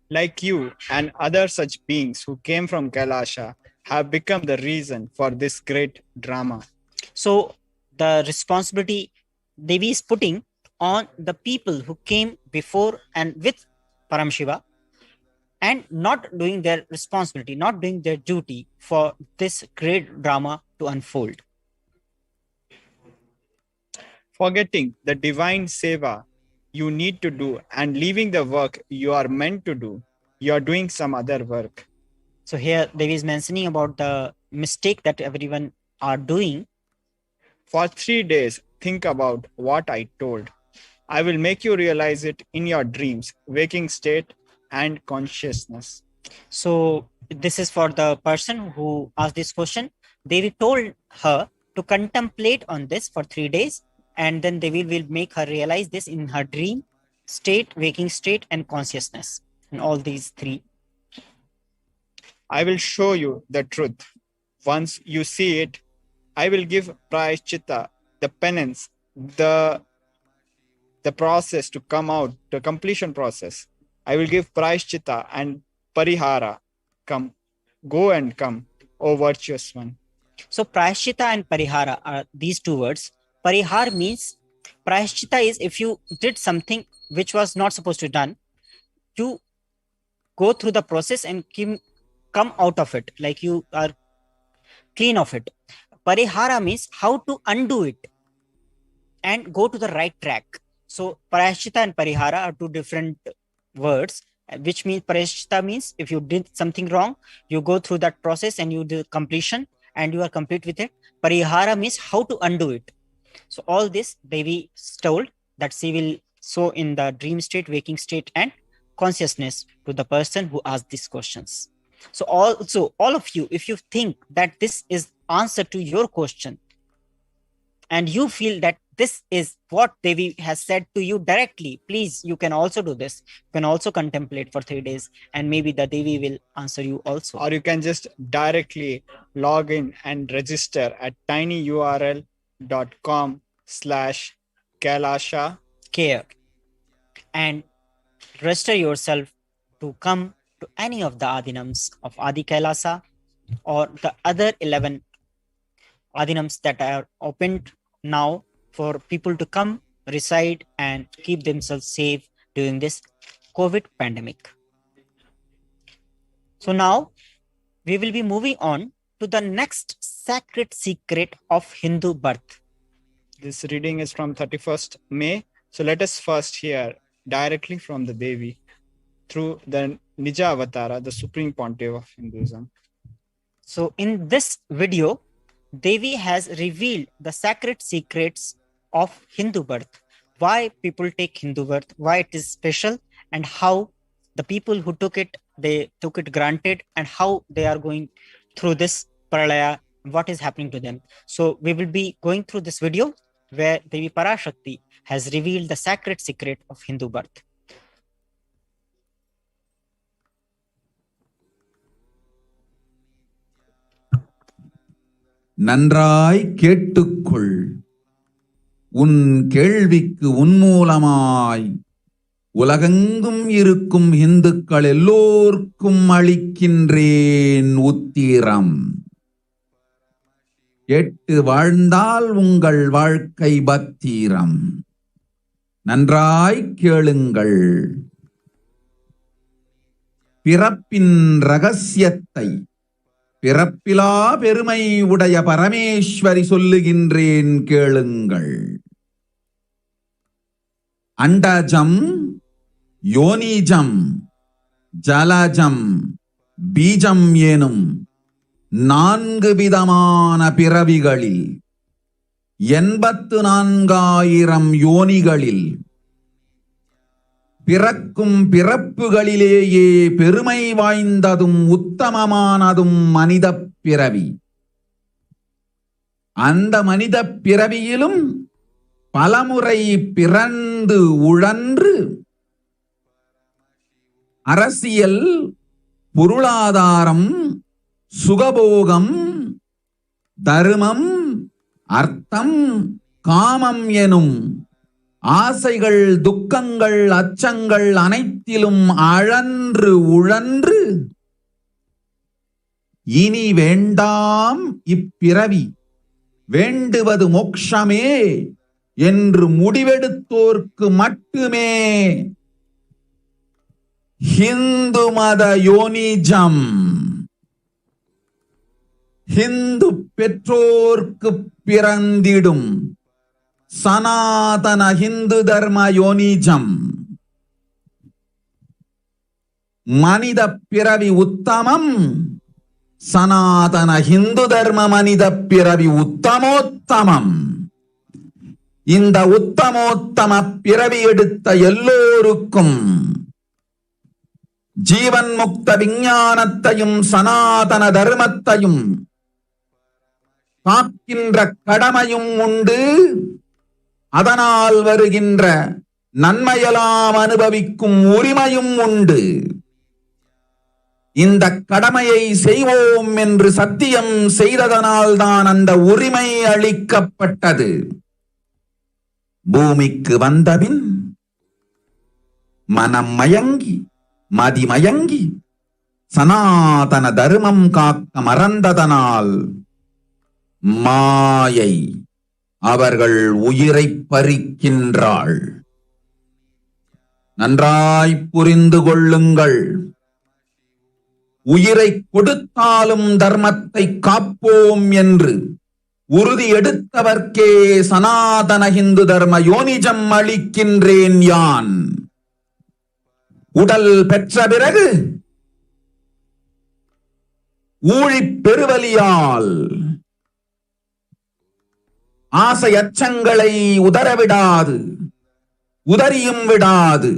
Like you and other such beings who came from Kailasha have become the reason for this great drama. So the responsibility Devi is putting on the people who came before and with Paramashiva, and not doing their responsibility, not doing their duty for this great drama to unfold. Forgetting the divine seva you need to do and leaving the work you are meant to do, you are doing some other work. So here Devi is mentioning about the mistake that everyone are doing. For 3 days, think about what I told. I will make you realize it in your dreams, waking state, and consciousness. So this is for the person who asked this question. Devi told her to contemplate on this for 3 days, and then Devi will make her realize this in her dream state, waking state, and consciousness. In all these 3. I will show you the truth. Once you see it, I will give prayashchitta, the penance, the process to come out, the completion process. I will give prayashchitta and parihara. Come, go and come, O virtuous one. So prayashchitta and parihara are these 2 words. Parihar means, prayashchitta is if you did something which was not supposed to be done, to go through the process and come out of it, like you are clean of it. Parihara means how to undo it and go to the right track. So prayashchitta and parihara are 2 different words, which means prayashchitta means if you did something wrong, you go through that process and you do completion and you are complete with it. Parihara means how to undo it. So all this Devi told that she will show in the dream state, waking state, and consciousness to the person who asked these questions. So all of you, if you think that this is answer to your question, and you feel that this is what Devi has said to you directly, please, you can also do this. You can also contemplate for 3 days, and maybe the Devi will answer you also. Or you can just directly log in and register at tinyurl.com/Kailasha care and register yourself to come to any of the Adinams of Adi Kailasa or the other 11 adinams that are opened now for people to come, reside, and keep themselves safe during this COVID pandemic. So now we will be moving on to the next sacred secret of Hindu birth. This reading is from 31st May. So let us first hear directly from the Devi through the Nija Avatara, the Supreme Pontiff of Hinduism. So in this video, Devi has revealed the sacred secrets of Hindu birth, why people take Hindu birth, why it is special, and how the people who took it, they took it granted, and how they are going through this Pralaya, what is happening to them. So we will be going through this video where Devi Parashakti has revealed the sacred secret of Hindu birth. நன்றாய் கேட்டுக்கொள், உன் கேள்விக்கு உன்மூலமாய் உலகெங்கும் இருக்கும் இந்துக்கள் எல்லோர்க்கும் அளிக்கின்றேன் உத்திரம். கேட்டு வாழ்ந்தால் உங்கள் வாழ்க்கை பத்திரம். நன்றாய் கேளுங்கள். பிறப்பின் ரகசியத்தை பிறப்பிலா பெருமை உடைய பரமேஸ்வரி சொல்லுகின்றேன் கேளுங்கள். அண்டஜம், யோனிஜம், ஜலஜம், பீஜம் எனும் 4 விதமான பிறவிகளில் 84,000 யோனிகளில் பிறக்கும் பிறப்புகளிலேயே பெருமை வாய்ந்ததும் உத்தமமானதும் மனித பிறவி. அந்த மனித பிறவியிலும் பலமுறை பிறந்து உழன்று அரசியல், பொருளாதாரம், சுகபோகம், தர்மம், அர்த்தம், காமம் எனும் ஆசைகள், துக்கங்கள், அச்சங்கள் அனைத்திலும் அழன்று உழன்று இனி வேண்டாம் இப்பிறவி, வேண்டுவது மோட்சமே என்று முடிவெடுத்தோர்க்கு மட்டுமே ஹிந்து மத யோனிஜம், ஹிந்து பெற்றோர்க்கு பிறந்திடும் சனாதன ஹிந்து தர்ம யோனிஜம். மனித பிறவி உத்தமம், சனாதன ஹிந்து தர்ம மனித பிறவி உத்தமோத்தமம். இந்த உத்தமோத்தம பிறவி எடுத்த எல்லோருக்கும் ஜீவன் முக்த விஞ்ஞானத்தையும் சனாதன தர்மத்தையும் காக்கின்ற கடமையும் உண்டு. அதனால் வருகின்ற நன்மையெல்லாம் அனுபவிக்கும் உரிமையும் உண்டு. இந்த கடமையை செய்வோம் என்று சத்தியம் செய்ததனால்தான் அந்த உரிமை அளிக்கப்பட்டது. பூமிக்கு வந்தபின் மனம் மயங்கி மதிமயங்கி சனாதன தர்மம் காக்க மறந்ததனால் மாயை அவர்கள் உயிரை பறிக்கின்றாள். நன்றாய் புரிந்து கொள்ளுங்கள். உயிரை கொடுத்தாலும் தர்மத்தை காப்போம் என்று உறுதி எடுத்தவர்க்கே சனாதன ஹிந்து தர்ம யோனிஜம் அளிக்கின்றேன் யான். உடல் பெற்ற பிறகு ஊழிப் பெருவலியால் ஆசை அச்சங்களை உதறவிடாது, உதறியும் விடாது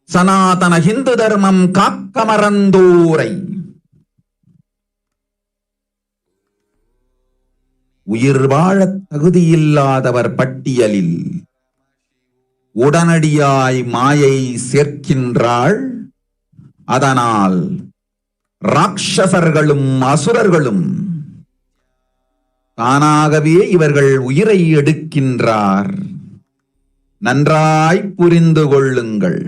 சனாதன ஹிந்து தர்மம் காக்க மறந்தோரை உயிர் வாழத் தகுதியில்லாதவர் பட்டியலில் உடனடியாய் மாயை சேர்க்கின்றாள். அதனால் ராட்சசர்களும் அசுரர்களும் தானாகவே இவர்கள் உயிரை எடுக்கின்றார். நன்றாய் புரிந்து கொள்ளுங்கள்.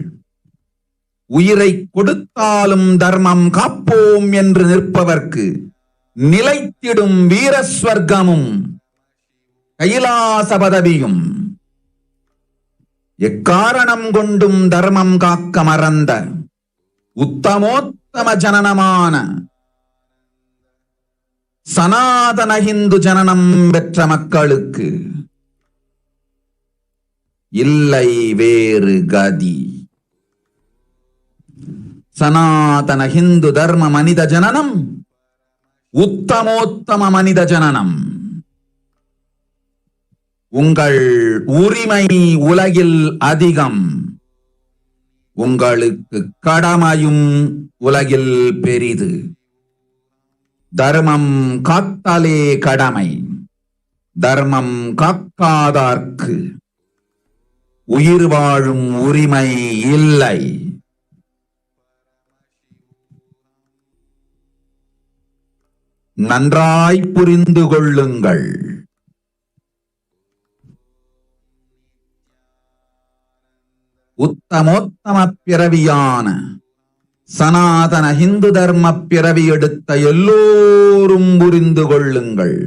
உயிரை கொடுத்தாலும் தர்மம் காப்போம் என்று நிற்பவர்க்கு நிலைத்திடும் வீரஸ்வர்க்கமும் கைலாச பதவியும் எக்காரணம் கொண்டும் தர்மம் காக்க மறந்த உத்தமோத்தம ஜனனமான சனாதன ஹிந்து ஜனனம் பெற்ற மக்களுக்கு இல்லை வேறு கதி. சனாதன ஹிந்து தர்ம மனித ஜனனம் உத்தமோத்தம மனித ஜனனம். உங்கள் உரிமை உலகில் அதிகம், உங்களுக்கு கடமையும் உலகில் பெரிது. தர்மம் காத்தாலே கடமை, தர்மம் காக்காதார்க்கு உயிர் வாழும் உரிமை இல்லை. நன்றாய் புரிந்து கொள்ளுங்கள். உத்தமோத்தம பிறவியான சனாதன ஹிந்து தர்ம பிறவி எடுத்த எல்லோரும் புரிந்து கொள்ளுங்கள்.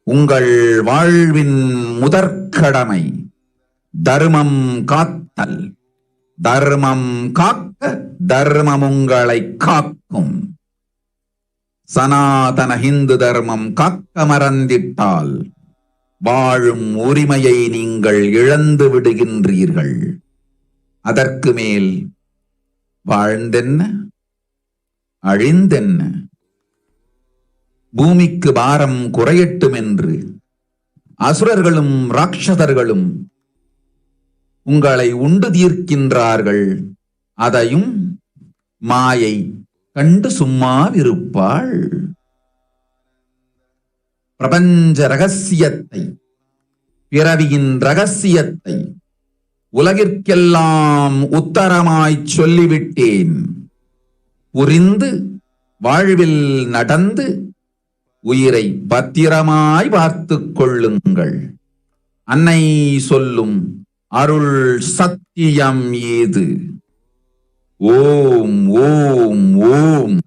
உங்கள் வாழ்வின் முதற்கடமை தர்மம் காத்தல். தர்மம் காக்க தர்மம் உங்களை காக்கும். சனாதன ஹிந்து தர்மம் காக்க மறந்திட்டால் வாழும் உரிமையை நீங்கள் இழந்து விடுகின்றீர்கள். அதற்கு மேல் வாழ்ந்தென்ன அழிந்தென்ன? பூமிக்கு பாரம் குறையட்டும் என்று அசுரர்களும் ராட்சதர்களும் உங்களை உண்டு தீர்க்கின்றார்கள். அதையும் மாயை கண்டு சும்மாவிருப்பாள். பிரபஞ்ச ரகசியத்தை, பிறவியின் ரகசியத்தை உலகிற்கெல்லாம் உத்தரமாய் சொல்லிவிட்டேன். புரிந்து வாழ்வில் நடந்து உயிரை பத்திரமாய் பார்த்துக் கொள்ளுங்கள். அன்னை சொல்லும் அருள் சத்தியம் ஏது? ஓம் ஓம் ஓம்.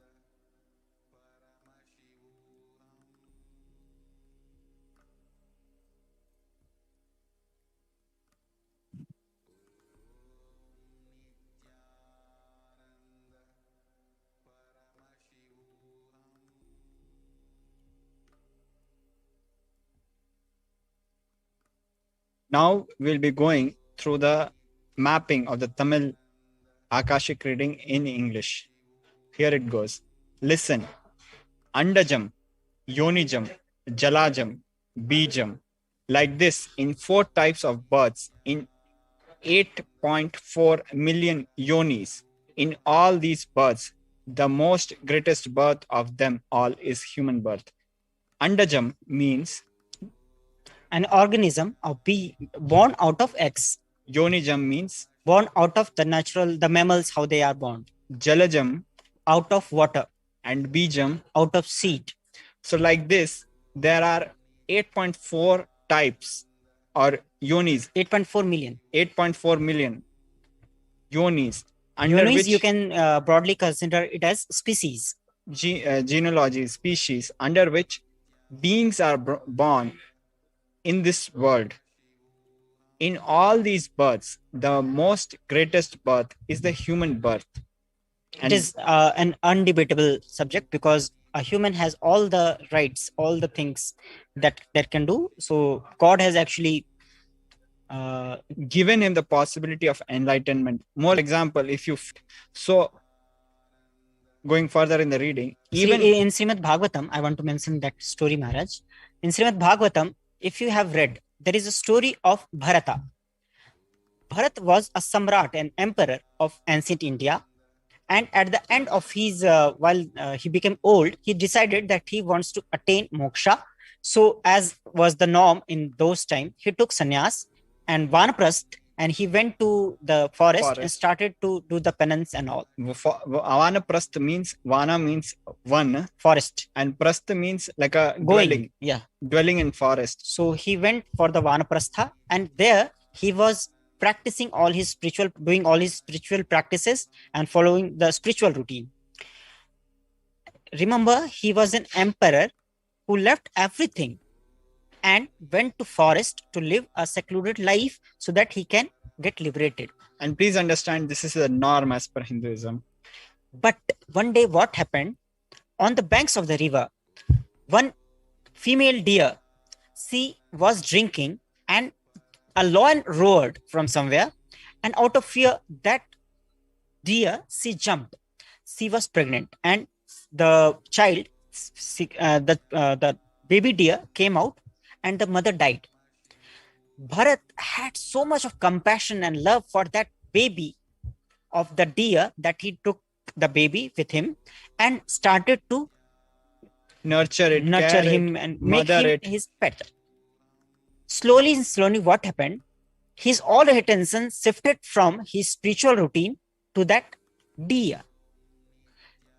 Now we'll be going through the mapping of the Tamil Akashic reading in English. Here it goes. Listen. Andajam, Yonijam, Jalajam, Bijam. Like this in 4 types of births in 8.4 million yonis. In all these births, the most greatest birth of them all is human birth. Andajam means an organism of born out of eggs. Yonijam means born out of the mammals, how they are born. Jalajam, out of water. And Bijam, out of seed. So like this, there are 8.4 types or yonis. 8.4 million. 8.4 million yonis. Yonis, which you can broadly consider it as species. Genealogy, species, under which beings are born in this world. In all these births, the most greatest birth is the human birth. And it is an undebatable subject because a human has all the rights, all the things that can do. So God has actually given him the possibility of enlightenment. More example, if you going further in the reading, even in Srimad Bhagavatam, I want to mention that story, Maharaj. In Srimad Bhagavatam, if you have read, there is a story of Bharata. Bharat was a samrat, an emperor of ancient India. And at the end of his, while he became old, he decided that he wants to attain moksha. So as was the norm in those times, he took sannyas and vanaprast, and he went to the forest and started to do the penance and all. Vanaprast means, vana means one. Forest. And prastha means like a going, dwelling. Yeah. Dwelling in forest. So he went for the vanaprastha, and there he was practicing doing all his spiritual practices and following the spiritual routine. remember, he was an emperor who left everything and went to forest to live a secluded life so that he can get liberated. And please understand, this is the norm as per Hinduism. But one day what happened? On the banks of the river, one female deer, she was drinking and a lion roared from somewhere, and out of fear, that deer, she jumped. She was pregnant, and the child, the baby deer came out, and the mother died. Bharat had so much of compassion and love for that baby of the deer that he took the baby with him and started to Nurture him and make him his pet. Slowly, what happened? His all attention shifted from his spiritual routine to that deer.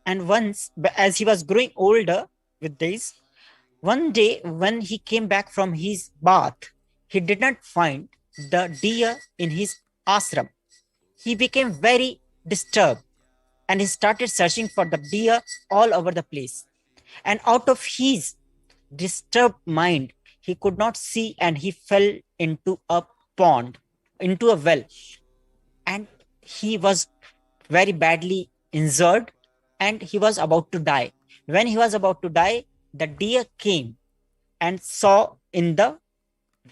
And once, as he was growing older with this, one day when he came back from his bath, he did not find the deer in his ashram. He became very disturbed and he started searching for the deer all over the place. And out of his disturbed mind, he could not see, and he fell into a pond, into a well. And he was very badly injured and he was about to die. When he was about to die, the deer came and saw in the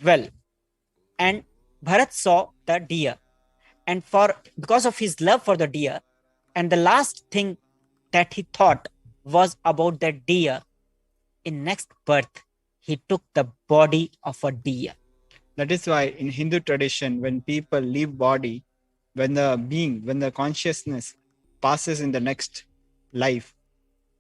well. And Bharat saw the deer. And because of his love for the deer, and the last thing that he thought was about that deer, in next birth, he took the body of a deer. That is why in Hindu tradition, when people leave body, when the consciousness passes in the next life,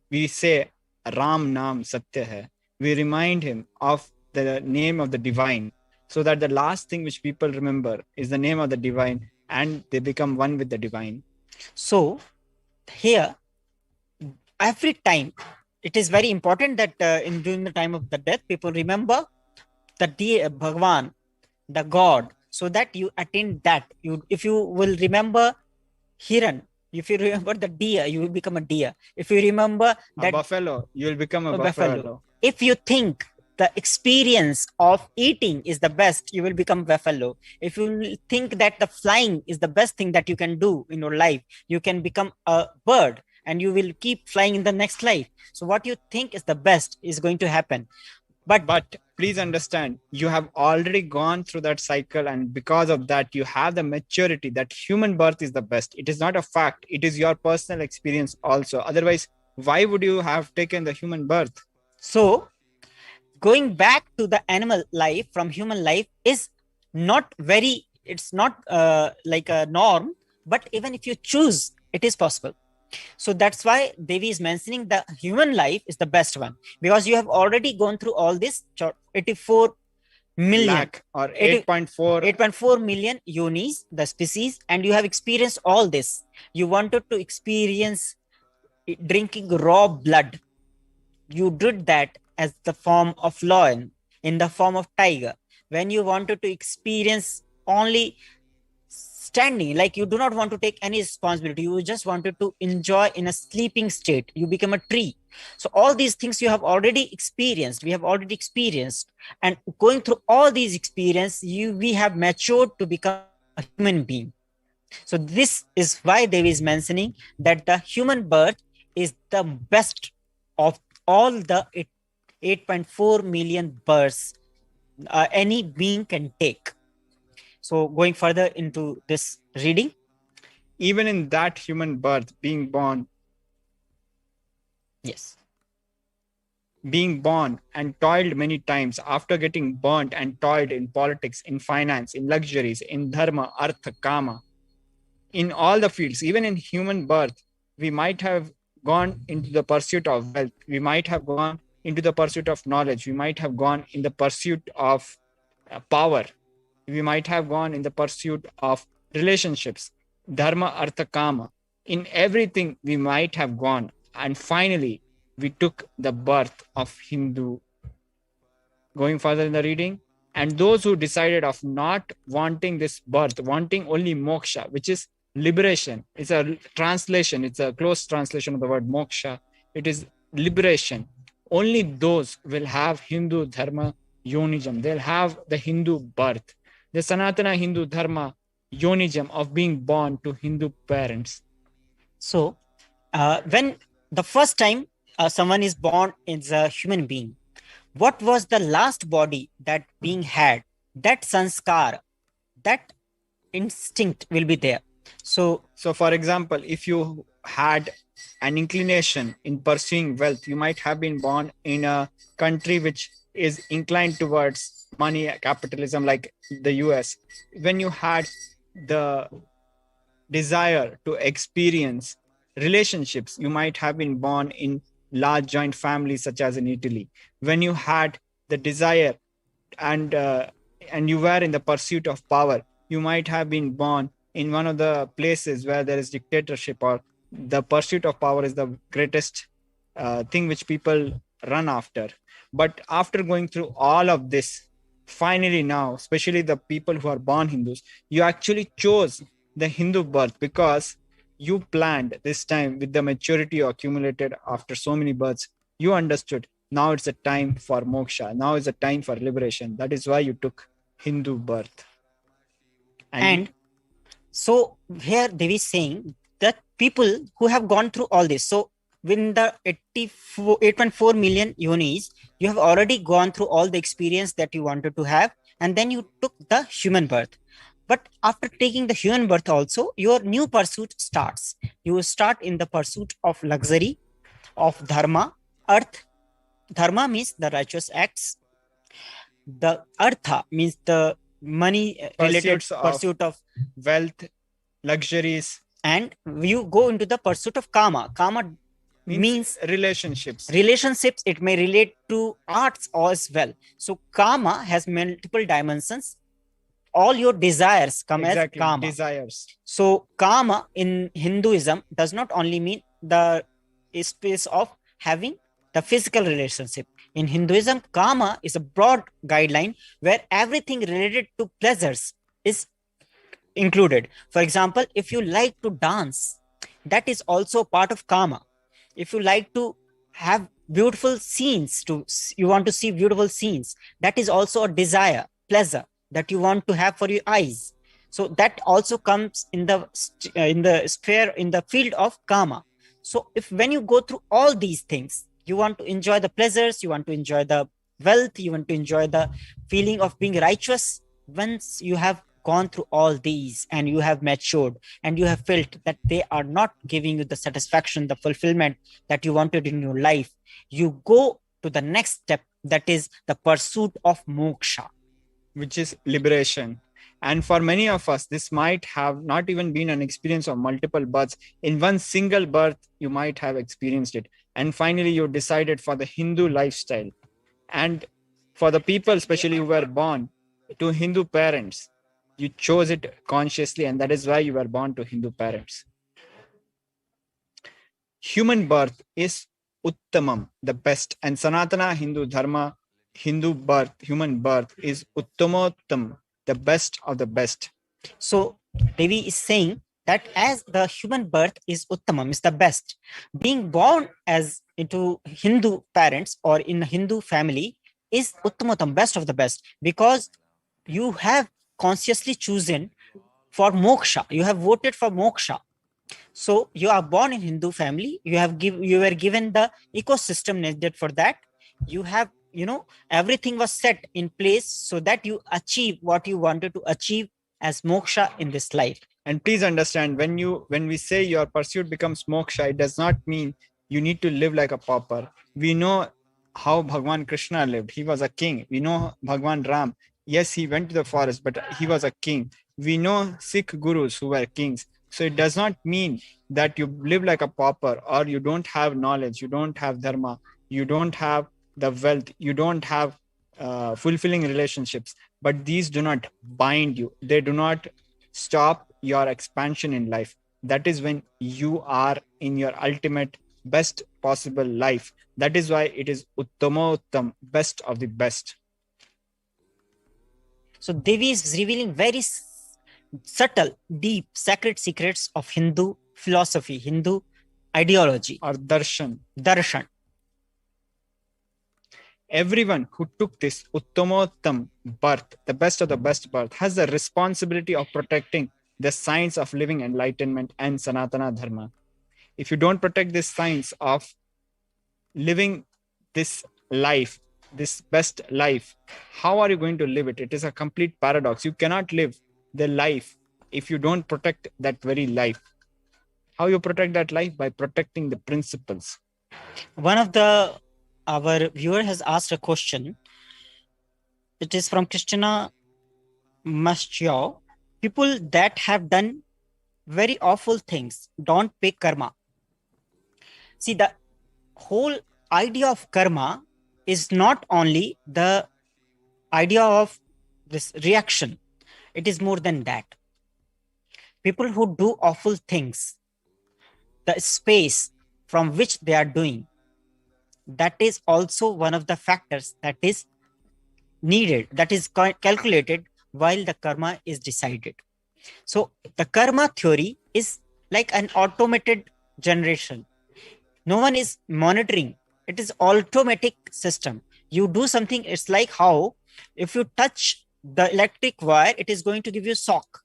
we say Ram Naam Satya Hai. We remind him of the name of the divine, so that the last thing which people remember is the name of the divine, and they become one with the divine. So here, every time, it is very important that during the time of the death, people remember the Bhagwan, the God, so that you attain that. If you will remember Hiran, if you remember the deer, you will become a deer. If you remember that buffalo, you will become a buffalo. If you think the experience of eating is the best, you will become buffalo. If you think that the flying is the best thing that you can do in your life, you can become a bird and you will keep flying in the next life. So what you think is the best is going to happen. But please understand, you have already gone through that cycle, and because of that, you have the maturity that human birth is the best. It is not a fact. It is your personal experience also. Otherwise, why would you have taken the human birth? So going back to the animal life from human life is not very, it's not like a norm, but even if you choose, it is possible. So that's why Devi is mentioning the human life is the best one, because you have already gone through all this 84 million lakh or 8.4 million yonis, the species, and you have experienced all this. You wanted to experience drinking raw blood. You did that as the form of lion, in the form of tiger. When you wanted to experience only standing, like you do not want to take any responsibility, you just wanted to enjoy in a sleeping state, you become a tree. So all these things you have already experienced, we have already experienced, and going through all these experiences, we have matured to become a human being. So this is why Devi is mentioning that the human birth is the best of all the 8.4 million births any being can take. So going further into this reading. Even in that human birth, being born. Yes. Being born and toiled many times, after getting burnt and toiled in politics, in finance, in luxuries, in dharma, artha, kama, in all the fields, even in human birth, we might have gone into the pursuit of wealth. We might have gone into the pursuit of knowledge. We might have gone in the pursuit of power. We might have gone in the pursuit of relationships, dharma, artha, kama. In everything, we might have gone. And finally, we took the birth of Hindu. Going further in the reading, and those who decided of not wanting this birth, wanting only moksha, which is liberation. It's a translation. It's a close translation of the word moksha. It is liberation, only those will have Hindu Dharma Yonism. They'll have the Hindu birth, the Sanatana Hindu Dharma Yonism of being born to Hindu parents. So, when the first time someone is born as a human being, what was the last body that being had? That sanskar, that instinct will be there. So, for example, if you had an inclination in pursuing wealth, you might have been born in a country which is inclined towards money capitalism, like the US. When you had the desire to experience relationships, you might have been born in large joint families such as in Italy. When you had the desire and you were in the pursuit of power, you might have been born in one of the places where there is dictatorship, or the pursuit of power is the greatest thing which people run after. But after going through all of this, finally now, especially the people who are born Hindus, you actually chose the Hindu birth because you planned this time with the maturity you accumulated after so many births. You understood now it's a time for moksha. Now is a time for liberation. That is why you took Hindu birth. And so here Devi is saying that people who have gone through all this, so within the 8.4 million yonis, you have already gone through all the experience that you wanted to have, and then you took the human birth. But after taking the human birth also, your new pursuit starts. You will start in the pursuit of luxury, of dharma, earth. Dharma means the righteous acts. The artha means the money-related pursuit of wealth, luxuries. And you go into the pursuit of kama. Kama means relationships. Relationships, it may relate to arts as well. So kama has multiple dimensions. All your desires come as kama. Desires. So kama in Hinduism does not only mean the space of having the physical relationship. In Hinduism, kama is a broad guideline where everything related to pleasures is included. For example, if you like to dance, that is also part of kama. If you like to have beautiful scenes, you want to see beautiful scenes, that is also a desire, pleasure that you want to have for your eyes. So that also comes in the sphere, in the field of kama. So when you go through all these things, you want to enjoy the pleasures, you want to enjoy the wealth, you want to enjoy the feeling of being righteous. Once you have gone through all these and you have matured and you have felt that they are not giving you the satisfaction, the fulfillment that you wanted in your life, you go to the next step, that is the pursuit of moksha, which is liberation. And for many of us, this might have not even been an experience of multiple births. In one single birth, you might have experienced it. And finally, you decided for the Hindu lifestyle. And for the people, especially who were born to Hindu parents, you chose it consciously, and that is why you were born to Hindu parents. Human birth is Uttamam, the best. And Sanatana Hindu Dharma, Hindu birth, human birth is Uttamottam, the best of the best. So Devi is saying that as the human birth is Uttamam, is the best, being born as into Hindu parents or in a Hindu family is Uttamotam, best of the best, because you have consciously chosen for moksha, you have voted for moksha. So you are born in Hindu family, you were given the ecosystem needed for that. You have, everything was set in place so that you achieve what you wanted to achieve as moksha in this life. And please understand, when we say your pursuit becomes moksha, it does not mean you need to live like a pauper. We know how Bhagwan Krishna lived. He was a king. We know Bhagwan Ram. Yes, he went to the forest, but he was a king. We know Sikh gurus who were kings. So it does not mean that you live like a pauper, or you don't have knowledge, you don't have dharma, you don't have the wealth, you don't have fulfilling relationships. But these do not bind you. They do not stop your expansion in life. That is when you are in your ultimate best possible life. That is why it is Uttamottam, best of the best. So Devi is revealing very subtle, deep, sacred secrets of Hindu philosophy, Hindu ideology. Or darshan. Darshan. everyone who took this Uttamottam birth, the best of the best birth, has the responsibility of protecting the science of living enlightenment and Sanatana Dharma. If you don't protect this science of living this life, this best life, how are you going to live it? It is a complete paradox. You cannot live the life if you don't protect that very life. How you protect that life? By protecting the principles. One of our viewer has asked a question. It is from Christina Maschio. People that have done very awful things don't pay karma. See, the whole idea of karma is not only the idea of this reaction. It is more than that. People who do awful things, the space from which they are doing, that is also one of the factors that is needed, that is calculated while the karma is decided. So the karma theory is like an automated generation. No one is monitoring. It is automatic system. You do something, it's like how if you touch the electric wire, it is going to give you shock.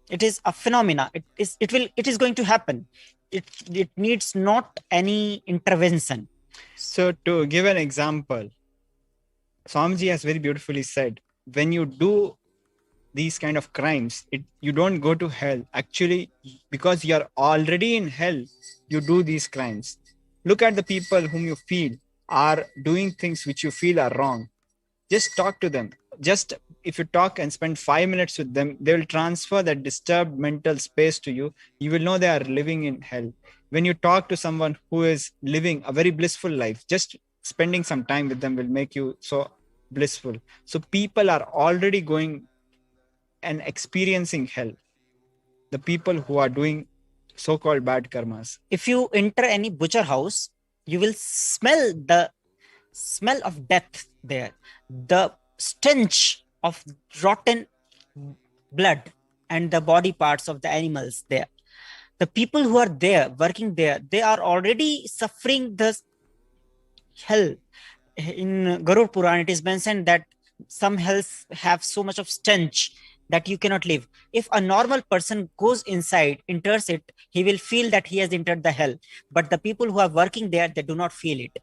It is a phenomena. It is going to happen. It needs not any intervention. So to give an example, Swamiji has very beautifully said, when you do these kind of crimes, you don't go to hell. Actually, because you are already in hell, you do these crimes. Look at the people whom you feel are doing things which you feel are wrong. Just talk to them. Just if you talk and spend 5 minutes with them, they will transfer that disturbed mental space to you. You will know they are living in hell. When you talk to someone who is living a very blissful life, just spending some time with them will make you so blissful. So people are already going and experiencing hell. The people who are doing so-called bad karmas. If you enter any butcher house, you will smell the smell of death there. The stench of rotten blood and the body parts of the animals there. The people who are there, working there, they are already suffering the hell. In Garud Puran, it is mentioned that some hells have so much of stench that you cannot live. If a normal person goes inside, enters it, he will feel that he has entered the hell. But the people who are working there, they do not feel it.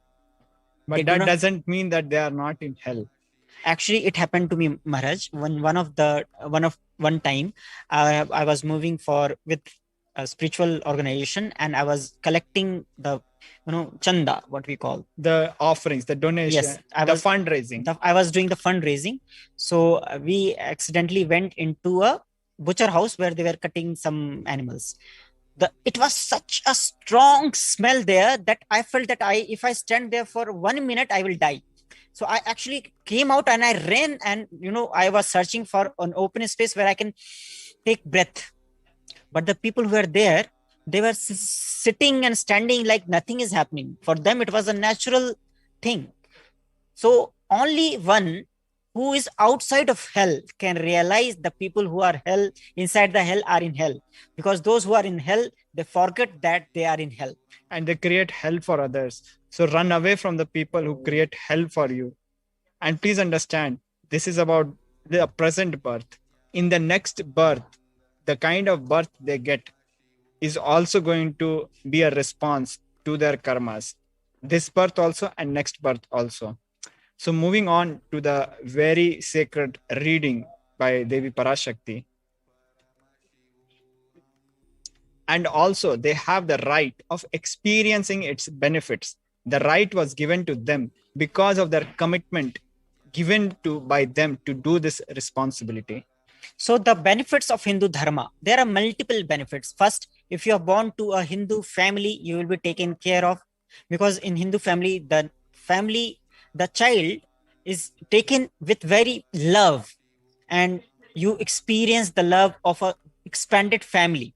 But that doesn't mean that they are not in hell. Actually, it happened to me, Maharaj. One time, I was moving with a spiritual organization, and I was collecting the chanda, what we call the offerings, the donation, yes, fundraising. I was doing the fundraising. So we accidentally went into a butcher house where they were cutting some animals. It was such a strong smell there that I felt that if I stand there for 1 minute, I will die. So I actually came out and I ran, and I was searching for an open space where I can take breath. But the people who were there, they were sitting and standing like nothing is happening. For them, it was a natural thing. So only one who is outside of hell can realize the people who are inside the hell are in hell. Because those who are in hell, they forget that they are in hell. And they create hell for others. So run away from the people who create hell for you. And please understand, this is about the present birth. In the next birth, the kind of birth they get is also going to be a response to their karmas. This birth also and next birth also. So moving on to the very sacred reading by Devi Parashakti. And also they have the right of experiencing its benefits. The right was given to them because of their commitment given by them to do this responsibility. So the benefits of Hindu Dharma, there are multiple benefits. First, if you are born to a Hindu family, you will be taken care of, because in Hindu family, the child is taken with very love, and you experience the love of an expanded family.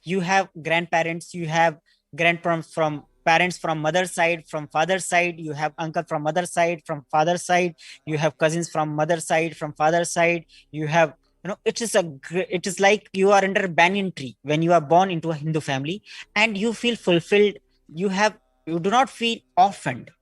You have grandparents, you have grandparents from parents from mother's side, from father's side, you have uncle from mother's side, from father's side, you have cousins from mother's side, from father's side, you have it is like you are under a banyan tree when you are born into a Hindu family, and you feel fulfilled. You do not feel orphaned.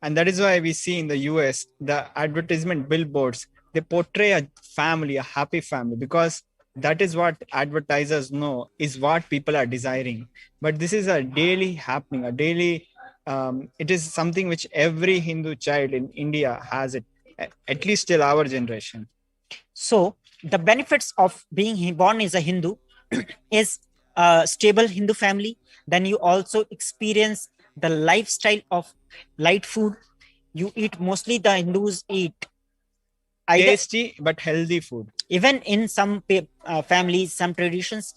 And that is why we see in the US, the advertisement billboards, they portray a family, a happy family, because that is what advertisers know is what people are desiring. But this is a daily happening, a daily, it is something which every Hindu child in India has it, at least till our generation. So the benefits of being born as a Hindu is a stable Hindu family. Then you also experience the lifestyle of light food. You eat, mostly the Hindus eat tasty but healthy food. Even in some families, some traditions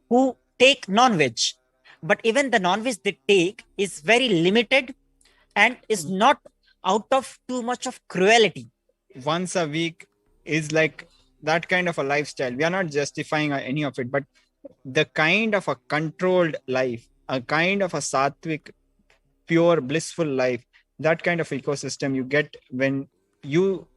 who take non-veg, but even the non-veg they take is very limited and is not out of too much of cruelty. Once a week is like that kind of a lifestyle. We are not justifying any of it, but the kind of a controlled life, a kind of a sattvic, pure, blissful life, that kind of ecosystem you get when you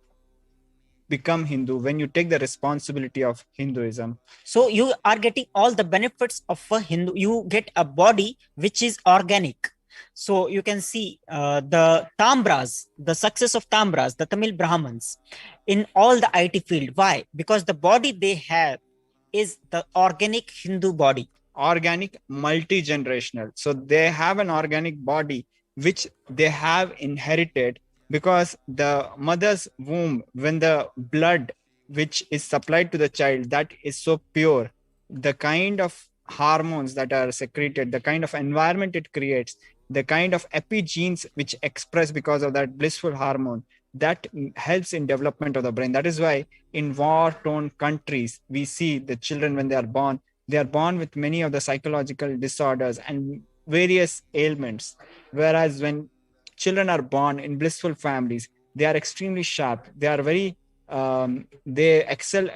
become Hindu, when you take the responsibility of Hinduism. So you are getting all the benefits of a Hindu. You get a body which is organic. So you can see the Tambras, the success of Tambras, the Tamil Brahmins in all the IT field. Why? Because the body they have is the organic Hindu body. Organic, multi-generational. So they have an organic body which they have inherited, because the mother's womb, when the blood which is supplied to the child, that is so pure, the kind of hormones that are secreted, the kind of environment it creates, the kind of epigenes which express because of that blissful hormone, that helps in development of the brain. That is why in war-torn countries, we see the children when they are born with many of the psychological disorders and various ailments. Whereas when children are born in blissful families, they are extremely sharp. They are very, they excel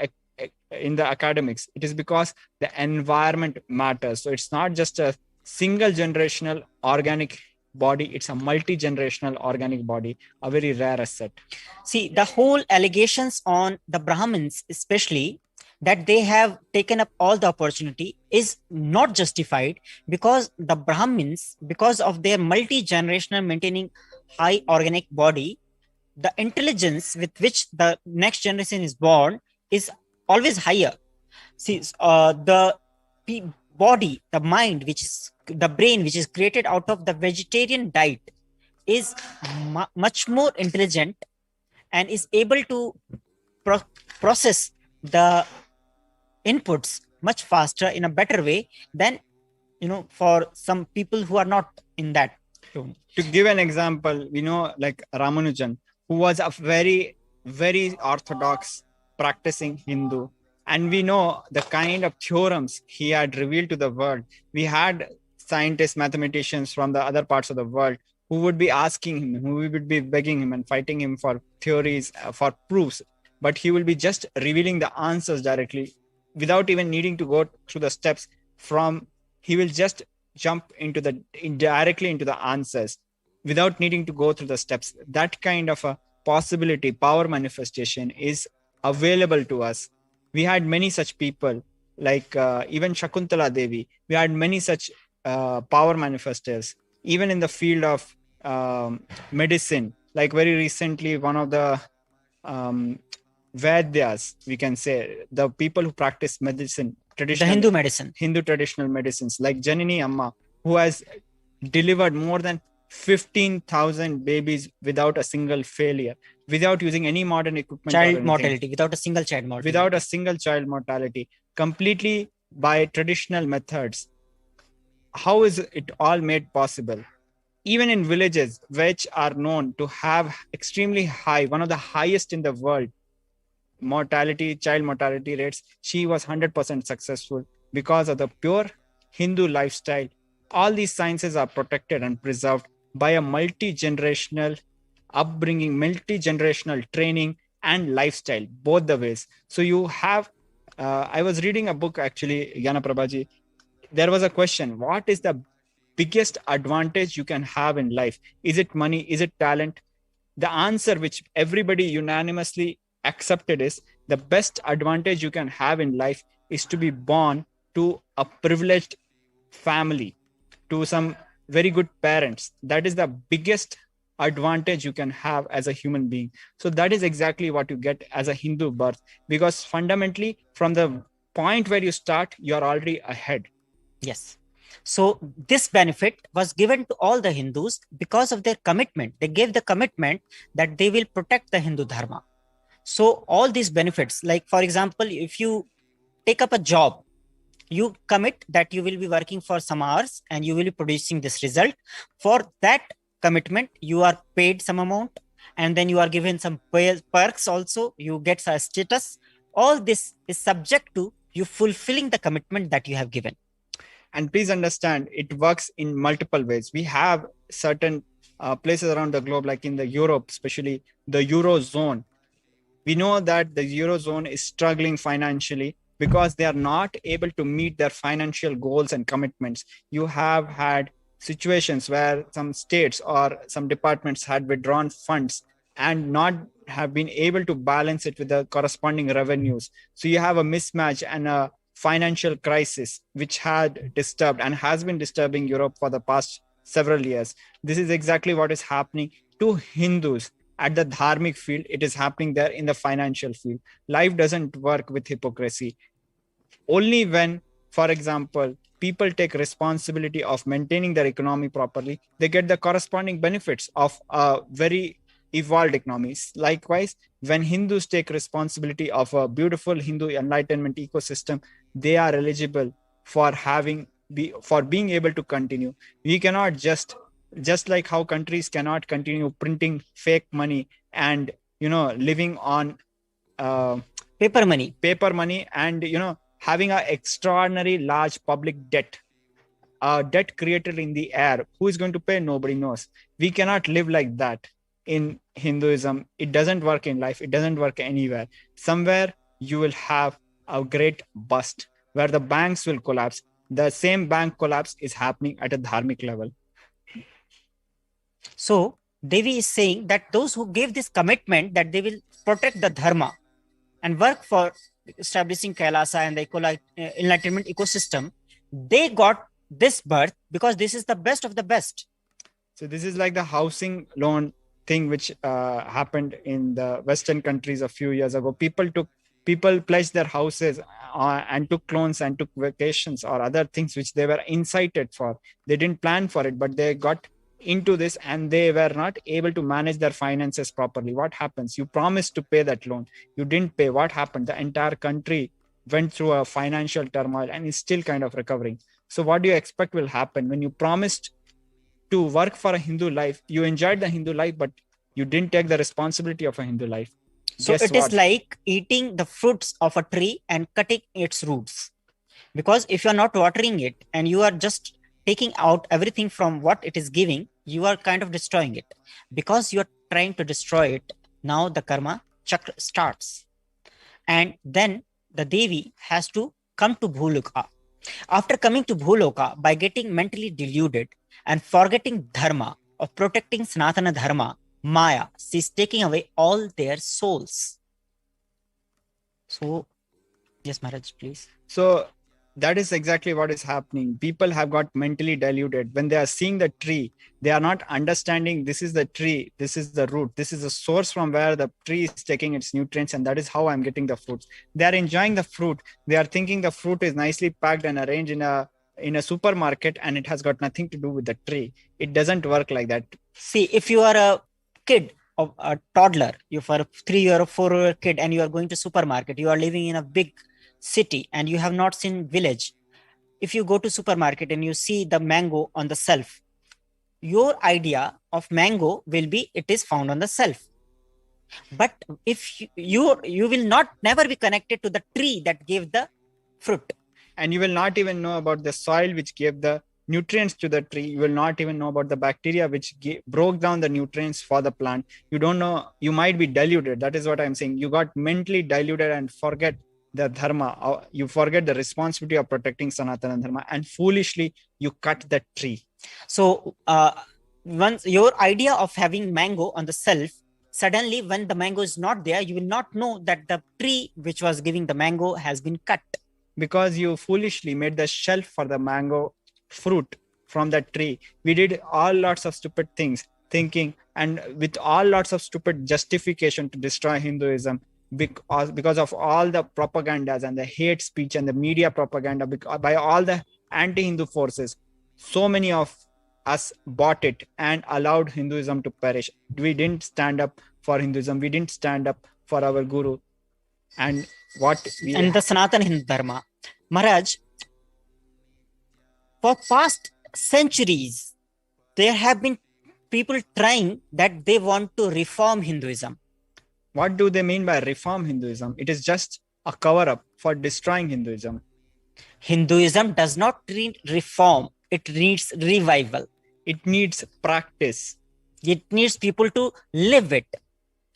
in the academics. It is because the environment matters. So it's not just a single generational organic body, it's a multi-generational organic body, a very rare asset. See, the whole allegations on the Brahmins, especially that they have taken up all the opportunity, is not justified, because the Brahmins, because of their multi-generational maintaining high organic body, the intelligence with which the next generation is born is always higher. See, the body, the mind, which is the brain, which is created out of the vegetarian diet, is much more intelligent and is able to process the inputs much faster in a better way than, for some people who are not in that tone. To give an example, like Ramanujan, who was a very, very orthodox practicing Hindu, and we know the kind of theorems he had revealed to the world. We had scientists, mathematicians from the other parts of the world who would be asking him, who would be begging him and fighting him for theories, for proofs, but he will be just revealing the answers directly without even needing to go through the steps. He will just jump directly into the answers without needing to go through the steps. That kind of a possibility, power manifestation is available to us. We had many such people, like even Shakuntala Devi. We had many such power manifestors, even in the field of medicine. Like very recently, one of the Vaidyas, we can say, the people who practice medicine, the Hindu medicine, Hindu traditional medicines, like Janini Amma, who has delivered more than 15,000 babies without a single failure, without using any modern equipment. Child mortality, without a single child mortality. Without a single child mortality, completely by traditional methods. How is it all made possible? Even in villages which are known to have extremely high, one of the highest in the world, child mortality rates, she was 100% successful because of the pure Hindu lifestyle. All these sciences are protected and preserved by a multi-generational upbringing, multi-generational training and lifestyle, both the ways. So you have, I was reading a book actually, Jnana Prabhaji. There was a question, what is the biggest advantage you can have in life? Is it money? Is it talent? The answer which everybody unanimously accepted is, the best advantage you can have in life is to be born to a privileged family, to some very good parents. That is the biggest advantage you can have as a human being. So that is exactly what you get as a Hindu birth, because fundamentally from the point where you start, you're already ahead. Yes. So this benefit was given to all the Hindus because of their commitment. They gave the commitment that they will protect the Hindu Dharma. So all these benefits, like for example, if you take up a job, you commit that you will be working for some hours and you will be producing this result. For that commitment, you are paid some amount, and then you are given some perks also. You get a status. All this is subject to you fulfilling the commitment that you have given. And please understand, it works in multiple ways. We have certain places around the globe, like in the Europe, especially the Eurozone. We know that the Eurozone is struggling financially because they are not able to meet their financial goals and commitments. You have had situations where some states or some departments had withdrawn funds and not have been able to balance it with the corresponding revenues. So you have a mismatch and a financial crisis which had disturbed and has been disturbing Europe for the past several years. This is exactly what is happening to Hindus at the dharmic field. It is happening there in the financial field. Life doesn't work with hypocrisy. Only when, for example, people take responsibility of maintaining their economy properly, they get the corresponding benefits of a very evolved economies. Likewise, when Hindus take responsibility of a beautiful Hindu enlightenment ecosystem, they are eligible for being able to continue. We cannot just like how countries cannot continue printing fake money and living on paper money and having an extraordinary large public debt, debt created in the air. Who is going to pay? Nobody knows. We cannot live like that in Hinduism. It doesn't work in life. It doesn't work anywhere. Somewhere you will have a great bust where the banks will collapse. The same bank collapse is happening at a dharmic level. So Devi is saying that those who gave this commitment that they will protect the dharma and work for establishing Kailasa and the enlightenment ecosystem, they got this birth because this is the best of the best. So this is like the housing loan thing which happened in the Western countries a few years ago. People pledged their houses and took loans and took vacations or other things which they were incited for. They didn't plan for it, but they got into this and they were not able to manage their finances properly. What happens? You promised to pay that loan. You didn't pay. What happened? The entire country went through a financial turmoil and is still kind of recovering. So what do you expect will happen when you promised to work for a Hindu life? You enjoyed the Hindu life, but you didn't take the responsibility of a Hindu life. So it is like eating the fruits of a tree and cutting its roots. Because if you are not watering it and you are just taking out everything from what it is giving, you are kind of destroying it. Because you are trying to destroy it, now the karma chakra starts. And then the Devi has to come to Bhuloka. After coming to Bhuloka, by getting mentally deluded and forgetting dharma, of protecting Sanatana dharma, Maya, she's taking away all their souls. So, yes, Maharaj, please. So that is exactly what is happening. People have got mentally diluted. When they are seeing the tree, they are not understanding this is the tree, this is the root, this is the source from where the tree is taking its nutrients, and that is how I'm getting the fruits. They are enjoying the fruit. They are thinking the fruit is nicely packed and arranged in a supermarket, and it has got nothing to do with the tree. It doesn't work like that. See, if you are a kid or a toddler, you are a 3 or 4 kid and you are going to supermarket, you are living in a big city and you have not seen village. If you go to supermarket and you see the mango on the shelf, your idea of mango will be it is found on the shelf. But if you will never be connected to the tree that gave the fruit. And you will not even know about the soil which gave the nutrients to the tree. You will not even know about the bacteria which broke down the nutrients for the plant. You don't know. You might be diluted. That is what I'm saying. You got mentally diluted and forget the dharma. You forget the responsibility of protecting Sanatana dharma, and foolishly you cut that tree. So once your idea of having mango on the shelf, suddenly when the mango is not there, you will not know that the tree which was giving the mango has been cut. Because you foolishly made the shelf for the mango fruit from that tree. We did all lots of stupid things. thinking, and with all lots of stupid justification to destroy Hinduism, because of all the propagandas and the hate speech and the media propaganda by all the anti-Hindu forces. So many of us bought it and allowed Hinduism to perish. We didn't stand up for Hinduism. We didn't stand up for our guru. And the Sanatana Hindu Dharma. Maharaj, for past centuries, there have been people trying that they want to reform Hinduism. What do they mean by reform Hinduism? It is just a cover-up for destroying Hinduism. Hinduism does not need reform. It needs revival. It needs practice. It needs people to live it.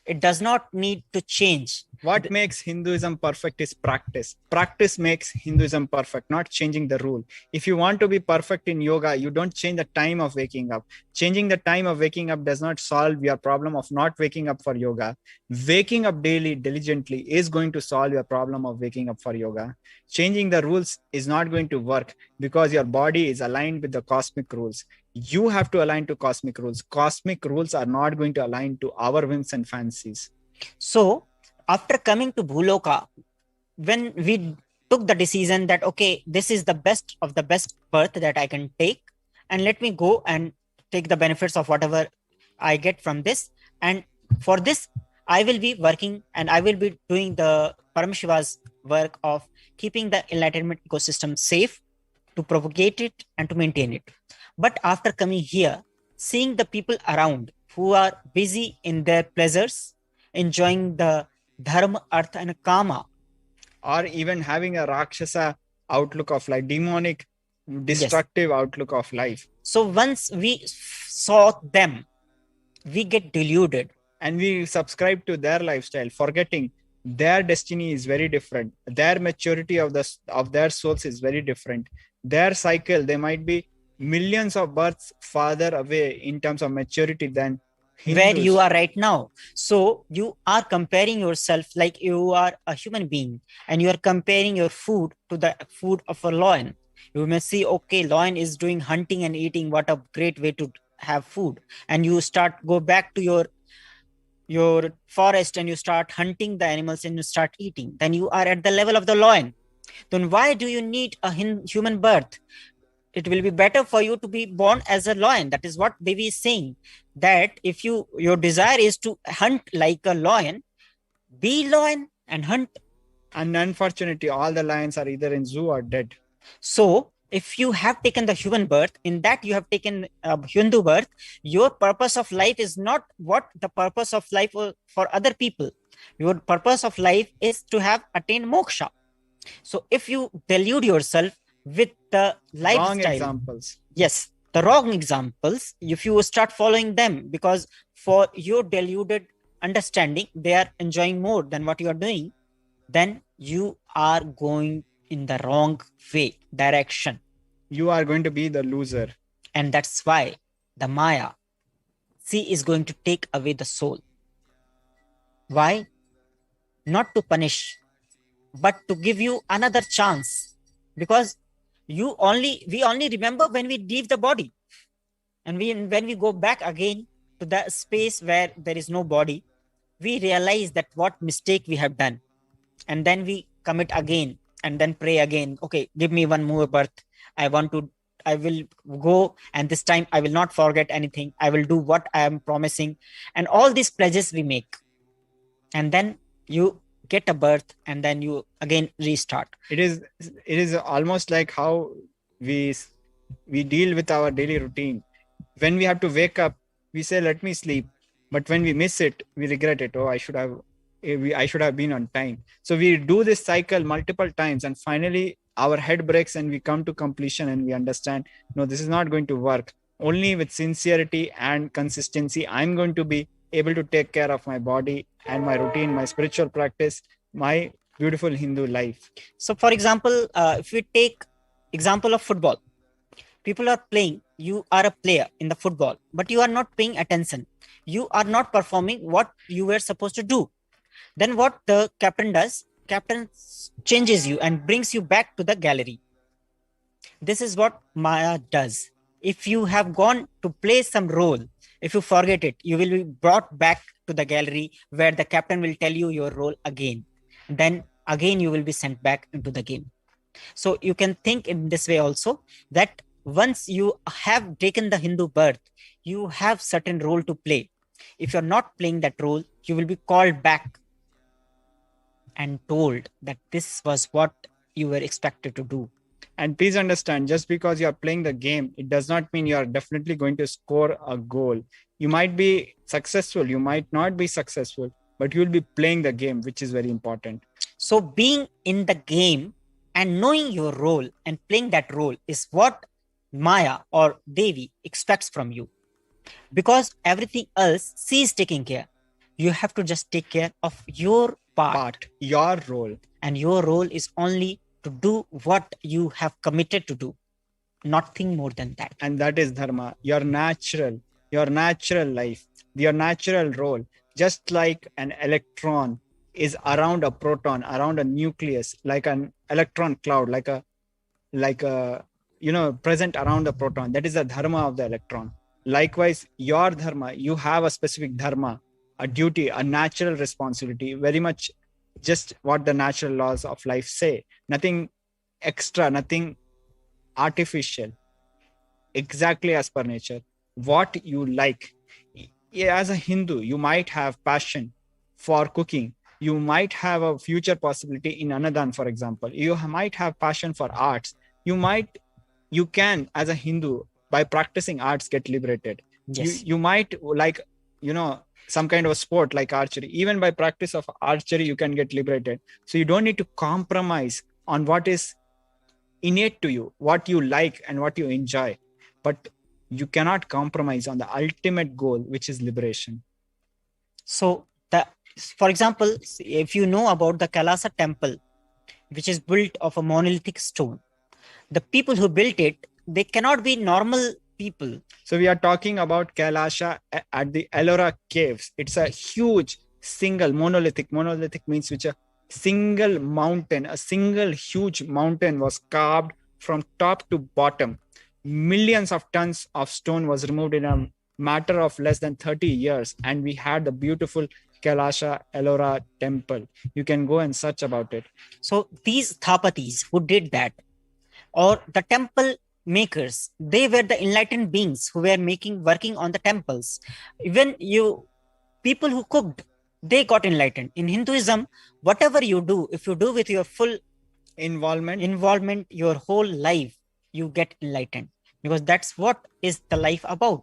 It does not need to change. What makes Hinduism perfect is practice. Practice makes Hinduism perfect, not changing the rule. If you want to be perfect in yoga, you don't change the time of waking up. Changing the time of waking up does not solve your problem of not waking up for yoga. Waking up daily, diligently is going to solve your problem of waking up for yoga. Changing the rules is not going to work because your body is aligned with the cosmic rules. You have to align to cosmic rules. Cosmic rules are not going to align to our whims and fancies. So, after coming to Bhuloka, when we took the decision that, okay, this is the best of the best birth that I can take, and let me go and take the benefits of whatever I get from this. And for this, I will be working and I will be doing the Paramashiva's work of keeping the enlightenment ecosystem safe, to propagate it and to maintain it. But after coming here, seeing the people around who are busy in their pleasures, enjoying the dharma, artha and kama, or even having a rakshasa outlook of life, demonic, destructive outlook of life. So once we saw them, we get deluded. And we subscribe to their lifestyle, forgetting their destiny is very different. Their maturity of their souls is very different. Their cycle, they might be millions of births farther away in terms of maturity than Hindus. Where you are right now. So you are comparing yourself like you are a human being, and you are comparing your food to the food of a lion. You may see, okay, lion is doing hunting and eating. What a great way to have food. And you go back to your forest and you start hunting the animals and you start eating. Then you are at the level of the lion. Then why do you need a human birth? It will be better for you to be born as a lion. That is what Devi is saying. That if your desire is to hunt like a lion, be lion and hunt. And unfortunately, all the lions are either in zoo or dead. So if you have taken the human birth, in that you have taken a Hindu birth, your purpose of life is not what the purpose of life for other people. Your purpose of life is to have attained moksha. So if you delude yourself with the lifestyle, wrong examples. Yes, the wrong examples, if you start following them, because for your deluded understanding, they are enjoying more than what you are doing, then you are going in the wrong direction. You are going to be the loser. And that's why the Maya, is going to take away the soul. Why? Not to punish, but to give you another chance. Because we only remember when we leave the body. And when we go back again to the space where there is no body, we realize that what mistake we have done. And then we commit again and then pray again. Okay, give me one more birth. I will go, and this time I will not forget anything. I will do what I am promising. And all these pledges we make. And then you get a birth and then you again restart. It is almost like how we deal with our daily routine. When we have to wake up, we say, let me sleep. But when we miss it, we regret it. Oh, I should have been on time. So we do this cycle multiple times, and finally our head breaks and we come to completion and we understand, no, this is not going to work. Only with sincerity and consistency, I'm going to be able to take care of my body and my routine, my spiritual practice, my beautiful Hindu life. So for example, if we take example of football, people are playing, you are a player in the football, but you are not paying attention. You are not performing what you were supposed to do. Then what the captain does, captain changes you and brings you back to the gallery. This is what Maya does. If you have gone to play some role, If you forget it, you will be brought back to the gallery where the captain will tell you your role again. Then again, you will be sent back into the game. So you can think in this way also, that once you have taken the Hindu birth, you have certain role to play. If you're not playing that role, you will be called back and told that this was what you were expected to do. And please understand, just because you are playing the game, it does not mean you are definitely going to score a goal. You might be successful, you might not be successful, but you will be playing the game, which is very important. So being in the game and knowing your role and playing that role is what Maya or Devi expects from you. Because everything else she is taking care. You have to just take care of your part, your role. And your role is only to do what you have committed to do. Nothing more than that. And that is dharma, your natural life, your natural role. Just like an electron is around a proton, around a nucleus, like an electron cloud, like a present around the proton. That is the dharma of the electron. Likewise, your dharma, you have a specific dharma, a duty, a natural responsibility, very much just what the natural laws of life say. Nothing extra, nothing artificial, exactly as per nature. What you like. As a Hindu, you might have passion for cooking. You might have a future possibility in Anadan, for example. You might have passion for arts. You can, as a Hindu, by practicing arts, get liberated. Yes. You might like, some kind of a sport like archery. Even by practice of archery, you can get liberated. So you don't need to compromise on what is innate to you, what you like and what you enjoy. But you cannot compromise on the ultimate goal, which is liberation. So, for example, if you know about the Kailasa temple, which is built of a monolithic stone, the people who built it, they cannot be normal people. So we are talking about Kailasa at the Ellora caves. It's a huge single monolithic. Monolithic means which a single mountain, a single huge mountain was carved from top to bottom. Millions of tons of stone was removed in a matter of less than 30 years. And we had the beautiful Kailasa Ellora temple. You can go and search about it. So these Thapatis who did that, or the temple makers, they were the enlightened beings who were working on the temples. Even people who cooked, they got enlightened. In Hinduism, whatever you do, if you do with your full involvement, your whole life, you get enlightened, because that's what is the life about.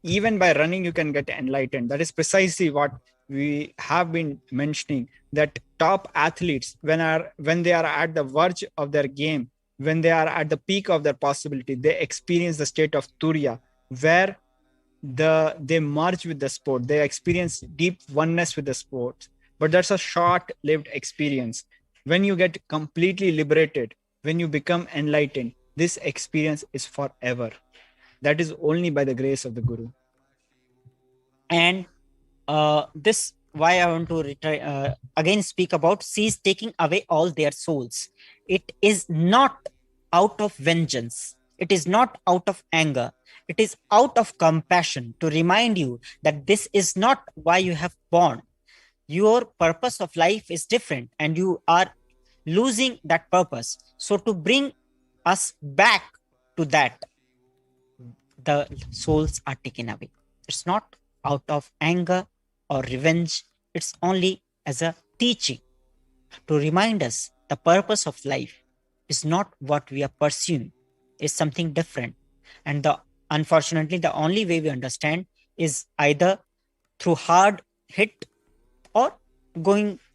Even by running, you can get enlightened. That is precisely what we have been mentioning, that top athletes, when they are at the verge of their game, when they are at the peak of their possibility, they experience the state of Turiya, where they merge with the sport. They experience deep oneness with the sport. But that's a short-lived experience. When you get completely liberated, when you become enlightened, this experience is forever. That is only by the grace of the Guru. And this why I want to again speak about, she is taking away all their souls. It is not out of vengeance. It is not out of anger. It is out of compassion, to remind you that this is not why you have born. Your purpose of life is different and you are losing that purpose. So to bring us back to that, the souls are taken away. It's not out of anger or revenge. It's only as a teaching to remind us the purpose of life is not what we are pursuing, is something different. And unfortunately, the only way we understand is either through hard hit or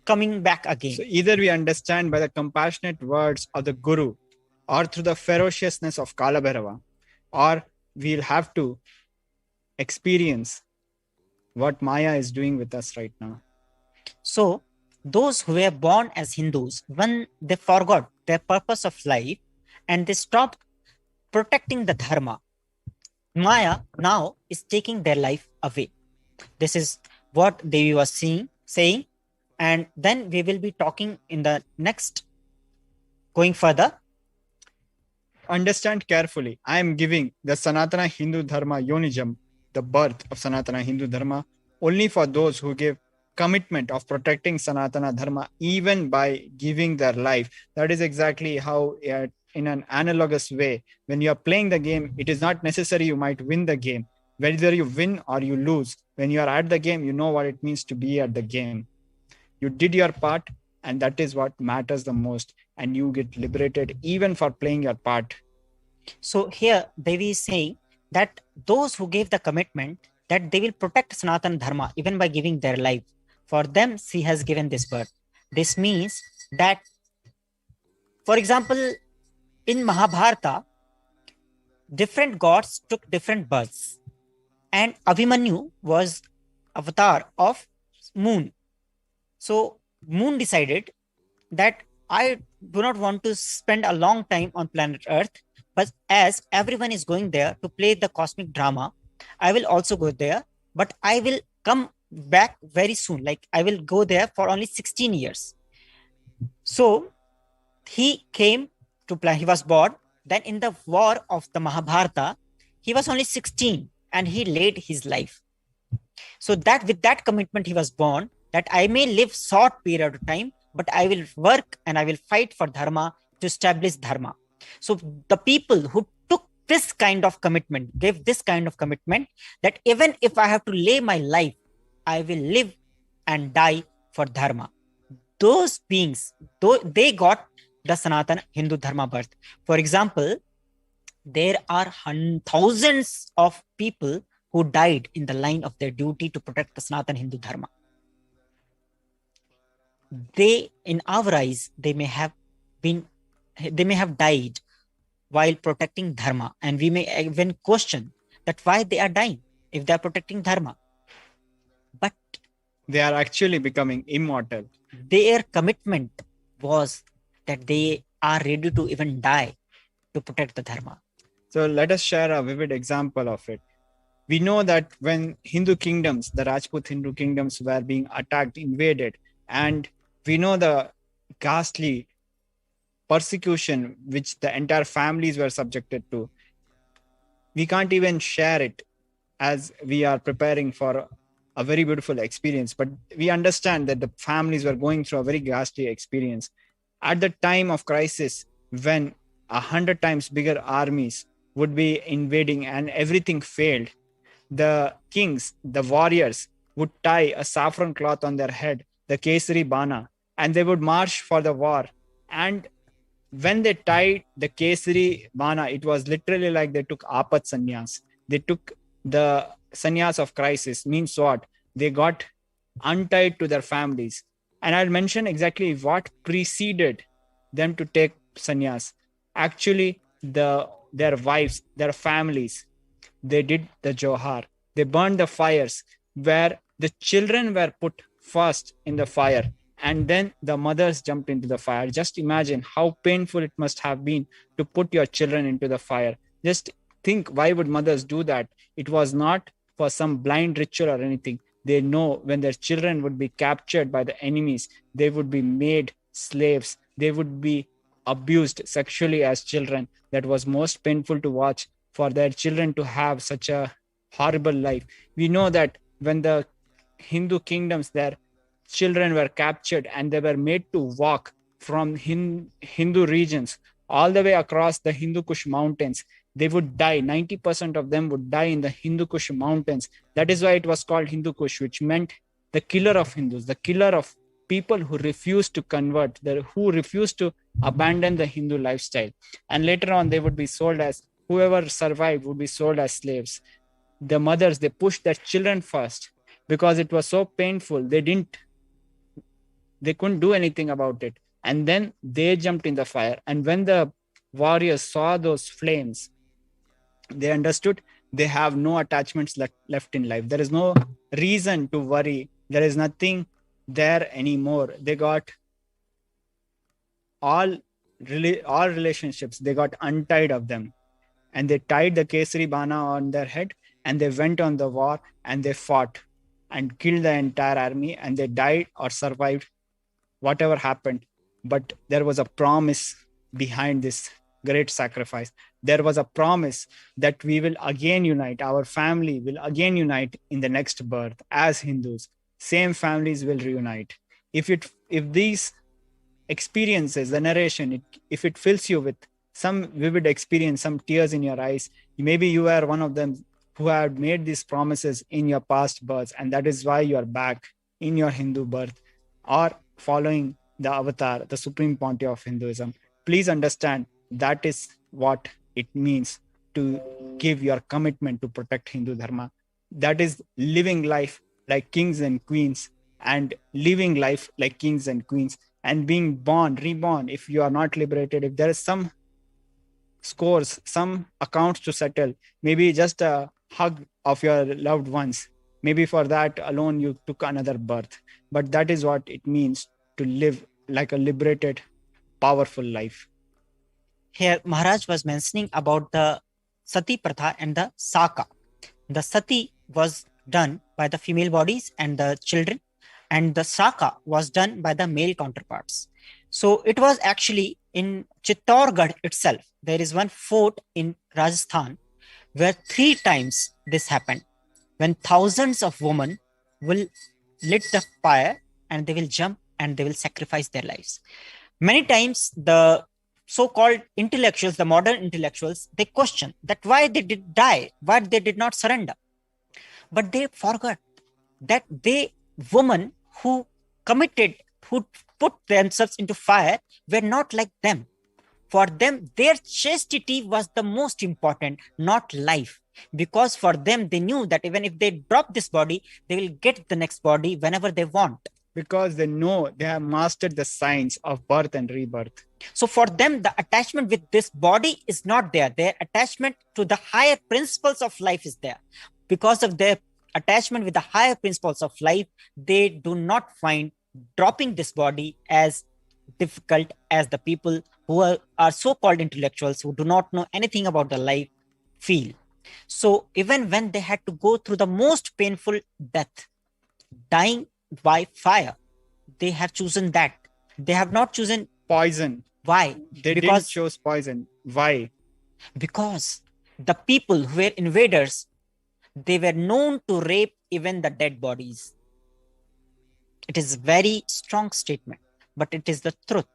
coming back again. So either we understand by the compassionate words of the Guru, or through the ferociousness of Kalabhairava, or we'll have to experience what Maya is doing with us right now. So those who were born as Hindus, when they forgot their purpose of life and they stopped protecting the dharma, Maya now is taking their life away. This is what Devi was saying, and then we will be talking in the next, going further. Understand carefully. I am giving the Sanatana Hindu Dharma Yonijam the birth of Sanatana Hindu Dharma only for those who give commitment of protecting Sanatana Dharma even by giving their life. That is exactly how, in an analogous way, when you are playing the game, it is not necessary you might win the game. Whether you win or you lose, when you are at the game, you know what it means to be at the game. You did your part, and that is what matters the most. And you get liberated even for playing your part. So here Devi is saying that those who gave the commitment that they will protect Sanatana Dharma even by giving their life, for them she has given this birth. This means that, for example, in Mahabharata, different gods took different births. And Abhimanyu was avatar of moon. So moon decided that I do not want to spend a long time on planet Earth, but as everyone is going there to play the cosmic drama, I will also go there, but I will come back very soon. Like I will go there for only 16 years. So he came to play, he was born. Then in the war of the Mahabharata, he was only 16 and he laid his life. So that with that commitment he was born, that I may live short period of time, but I will work and I will fight for dharma to establish dharma. So the people who took this kind of commitment, gave this kind of commitment, that even if I have to lay my life, I will live and die for dharma. Those beings, they got the Sanatana Hindu Dharma birth. For example, there are thousands of people who died in the line of their duty to protect the Sanatana Hindu Dharma. They, in our eyes, they may have died while protecting dharma, and we may even question that why they are dying if they are protecting dharma. But they are actually becoming immortal. Their commitment was that they are ready to even die to protect the dharma. So let us share a vivid example of it. We know that when Hindu kingdoms, the Rajput Hindu kingdoms, were being attacked, invaded, and we know the ghastly persecution which the entire families were subjected to. We can't even share it as we are preparing for a very beautiful experience, but we understand that the families were going through a very ghastly experience. At the time of crisis, when 100 times bigger armies would be invading and everything failed, the kings, the warriors, would tie a saffron cloth on their head, the Kesari Bana, and they would march for the war. And when they tied the Kesari Bana, it was literally like they took Apat Sannyas. They took the sannyas of crisis. Means what? They got untied to their families. And I'll mention exactly what preceded them to take sannyas. Actually, their wives, their families, they did the Johar. They burned the fires where the children were put first in the fire, and then the mothers jumped into the fire. Just imagine how painful it must have been to put your children into the fire. Just think, why would mothers do that? It was not for some blind ritual or anything. They know when their children would be captured by the enemies, they would be made slaves. They would be abused sexually as children. That was most painful to watch, for their children to have such a horrible life. We know that when the Hindu kingdoms, their children were captured and they were made to walk from Hindu regions all the way across the Hindu Kush mountains, they would die. 90% of them would die in the Hindu Kush mountains. That is why it was called Hindu Kush, which meant the killer of Hindus, the killer of people who refused to convert, who refused to abandon the Hindu lifestyle. And later on, they would be sold as, whoever survived would be sold as slaves. The mothers, they pushed their children first because it was so painful. They couldn't do anything about it. And then they jumped in the fire. And when the warriors saw those flames, they understood they have no attachments left in life. There is no reason to worry. There is nothing there anymore. They got all relationships, they got untied of them. And they tied the Kesari Bana on their head, and they went on the war, and they fought and killed the entire army, and they died or survived whatever happened. But there was a promise behind this great sacrifice. there was a promise that we will again unite, our family will again unite in the next birth as Hindus. Same families will reunite. If these experiences, the narration, if it fills you with some vivid experience, some tears in your eyes, maybe you are one of them who had made these promises in your past births, and that is why you are back in your Hindu birth or following the avatar, the supreme pontiff of Hinduism. Please understand that is what it means to give your commitment to protect Hindu Dharma. That is living life like kings and queens, and living life like kings and queens, and being born, reborn. If you are not liberated, if there is some scores, some accounts to settle, maybe just a hug of your loved ones, maybe for that alone you took another birth. But that is what it means to live like a liberated, powerful life. Here, Maharaj was mentioning about the Sati Pratha and the Saka. The Sati was done by the female bodies and the children, and the Saka was done by the male counterparts. So it was actually in Chittorgarh itself. There is one fort in Rajasthan where 3 times this happened, when thousands of women will lit the fire and they will jump and they will sacrifice their lives. Many times the so-called intellectuals, the modern intellectuals, they question that why they did die, why they did not surrender. But they forgot that women who committed, who put themselves into fire, were not like them. For them, their chastity was the most important, not life. Because for them, they knew that even if they drop this body, they will get the next body whenever they want. Because they know they have mastered the science of birth and rebirth. So for them, the attachment with this body is not there. Their attachment to the higher principles of life is there. Because of their attachment with the higher principles of life, they do not find dropping this body as difficult as the people who are so-called intellectuals who do not know anything about the life feel. So even when they had to go through the most painful death, dying by fire, they have chosen that. They have not chosen poison. Why? They didn't choose poison. Why? Because the people who were invaders, they were known to rape even the dead bodies. It is a very strong statement, but it is the truth.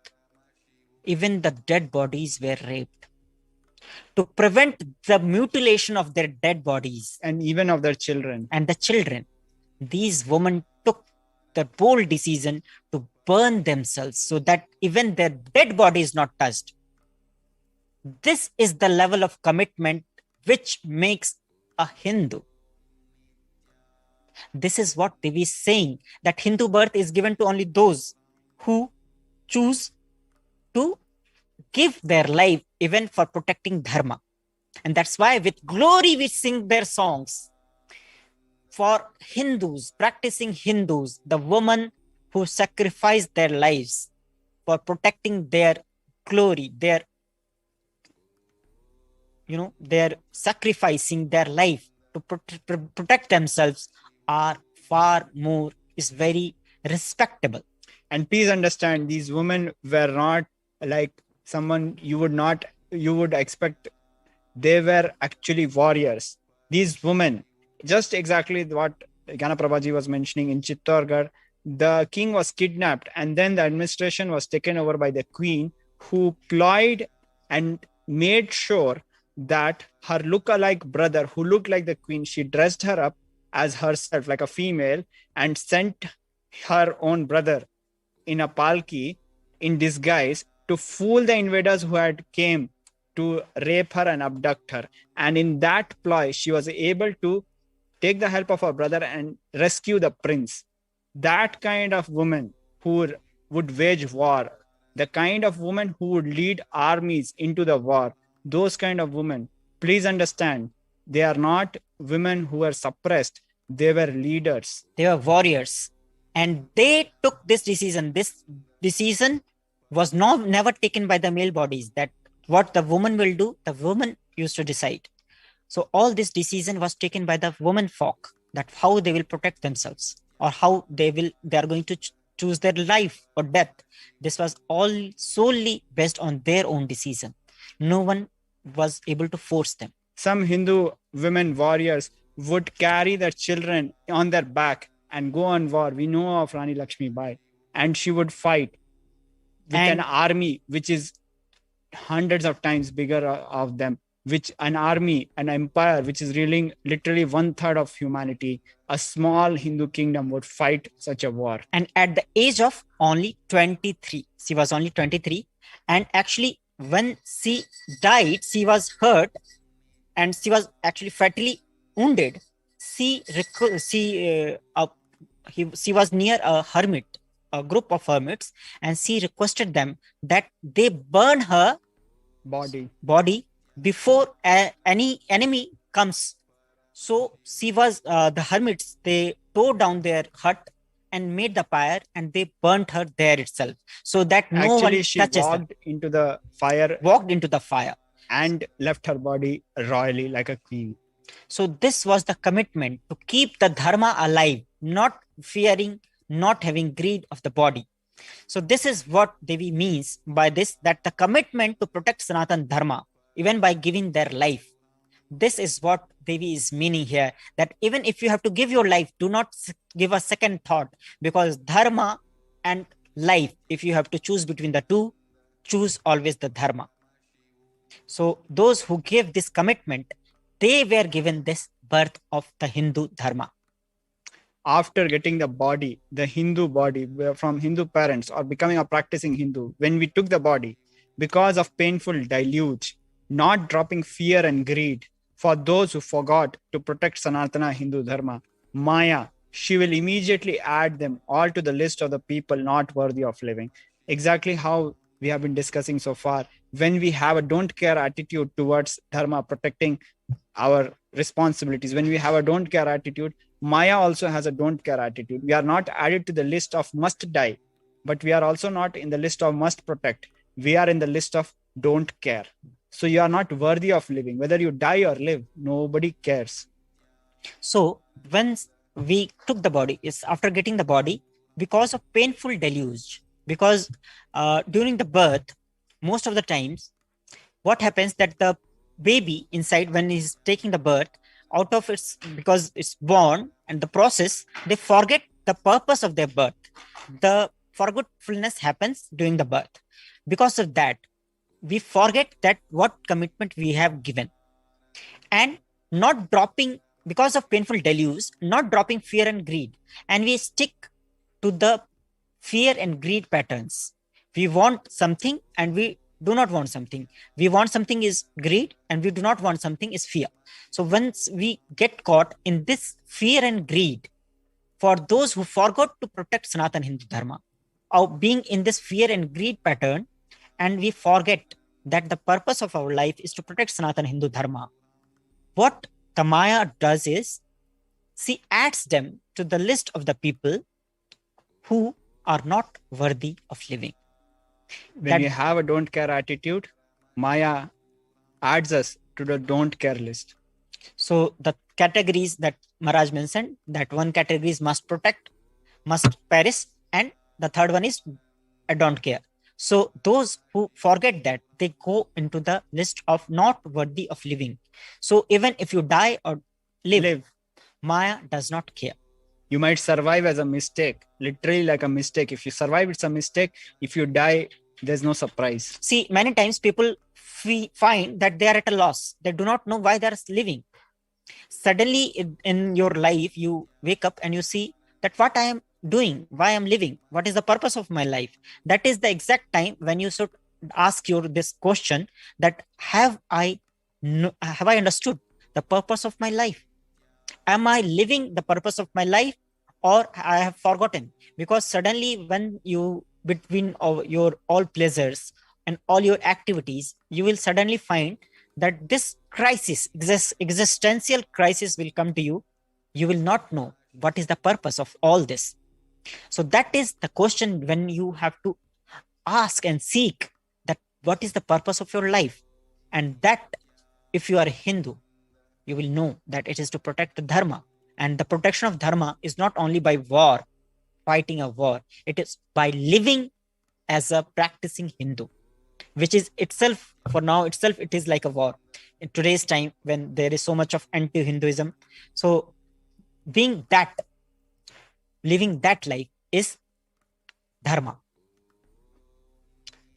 Even the dead bodies were raped. To prevent the mutilation of their dead bodies. And even of their children. And the children. These women took the bold decision to burn themselves so that even their dead body is not touched. This is the level of commitment which makes a Hindu. This is what Devi is saying, that Hindu birth is given to only those who choose to give their life even for protecting Dharma. And that's why with glory we sing their songs. For Hindus, practicing Hindus, the women who sacrifice their lives for protecting their glory, their sacrificing their life to protect themselves are far more, is very respectable. And please understand, these women were not like someone you would expect. They were actually warriors. These women, just exactly what Ganaprabhaji was mentioning in Chittorgarh, the king was kidnapped and then the administration was taken over by the queen, who ployed and made sure that her look-alike brother, who looked like the queen, she dressed her up as herself, like a female, and sent her own brother in a palki in disguise to fool the invaders who had came to rape her and abduct her. And in that ploy, she was able to take the help of her brother and rescue the prince. That kind of woman who would wage war, the kind of woman who would lead armies into the war, those kind of women, please understand, they are not women who were suppressed. They were leaders. They were warriors. And they took this decision. This decision was never taken by the male bodies, that what the woman will do, the woman used to decide. So all this decision was taken by the women folk, that how they will protect themselves or how they are going to choose their life or death. This was all solely based on their own decision. No one was able to force them. Some Hindu women warriors would carry their children on their back and go on war. We know of Rani Lakshmi Bai, and she would fight with an army which is hundreds of times bigger of them, which an army, an empire which is ruling literally 1/3 of humanity. A small Hindu kingdom would fight such a war. And at the age of only 23, she was only 23. And actually, when she died, she was hurt and she was actually fatally wounded. She was near a hermit, a group of hermits, and she requested them that they burn her body before any enemy comes. So she was the hermits, they tore down their hut and made the fire, and they burnt her there itself, so that no Actually, one she touches walked them. into the fire, Walked into the fire, and left her body royally like a queen. So this was the commitment to keep the dharma alive, not fearing, not having greed of the body. So this is what Devi means by this, that the commitment to protect Sanatan Dharma, even by giving their life. This is what Devi is meaning here, that even if you have to give your life, do not give a second thought, because dharma and life, if you have to choose between the two, choose always the dharma. So those who gave this commitment, they were given this birth of the Hindu dharma. After getting the body, the Hindu body from Hindu parents or becoming a practicing Hindu, when we took the body, because of painful deluge, not dropping fear and greed, for those who forgot to protect Sanatana Hindu Dharma, Maya, she will immediately add them all to the list of the people not worthy of living. Exactly how we have been discussing so far. When we have a don't care attitude towards Dharma, protecting our responsibilities, when we have a don't care attitude, Maya also has a don't care attitude. We are not added to the list of must die, but we are also not in the list of must protect. We are in the list of don't care. So you are not worthy of living. Whether you die or live, nobody cares. So when we took the body, is after getting the body, because of painful deluge, because during the birth, most of the times, what happens that the baby inside, when he's taking the birth, out of its, because it's born and the process, they forget the purpose of their birth. The forgetfulness happens during the birth. Because of that, we forget that what commitment we have given, and not dropping, because of painful deluge, not dropping fear and greed, and we stick to the fear and greed patterns. We want something and we do not want something. We want something is greed, and we do not want something is fear. So once we get caught in this fear and greed, for those who forgot to protect Sanatan Hindu Dharma, or being in this fear and greed pattern, and we forget that the purpose of our life is to protect Sanatan Hindu Dharma, what the Maya does is, she adds them to the list of the people who are not worthy of living. When we have a don't care attitude, Maya adds us to the don't care list. So the categories that Maharaj mentioned, that one category is must protect, must perish, and the third one is I don't care. So those who forget that, they go into the list of not worthy of living. So even if you die or live, Maya does not care. You might survive as a mistake, literally like a mistake. If you survive, it's a mistake. If you die, there's no surprise. See, many times people find that they are at a loss. They do not know why they are living. Suddenly in your life, you wake up and you see that what I am doing, why I am living, what is the purpose of my life. That is the exact time when you should ask this question, that have I understood the purpose of my life? Am I living the purpose of my life, or I have forgotten? Because suddenly when you, between your all pleasures and all your activities, you will suddenly find that this crisis, existential crisis will come to you. You will not know what is the purpose of all this. So that is the question when you have to ask and seek that what is the purpose of your life. And that, if you are a Hindu, you will know that it is to protect the dharma. And the protection of dharma is not only by war, fighting a war. It is by living as a practicing Hindu. which is itself, for now itself, it is like a war in today's time when there is so much of anti-Hinduism. So being that, living that life is dharma.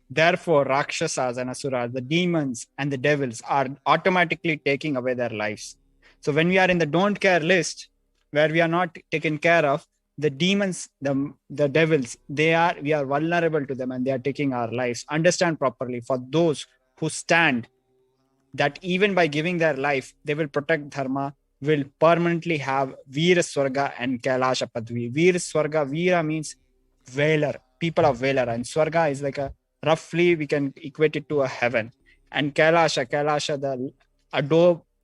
Therefore, Rakshasas and Asuras, the demons and the devils, are automatically taking away their lives. So when we are in the don't care list, where we are not taken care of, the demons, the devils, we are vulnerable to them and they are taking our lives. Understand properly, for those who stand that even by giving their life, they will protect dharma, will permanently have Veera Swarga and Kailasa Padvi. Veera Swarga, Veera means Valor, people of Valor, and Swarga is like a, roughly we can equate it to a heaven. And Kailasa, the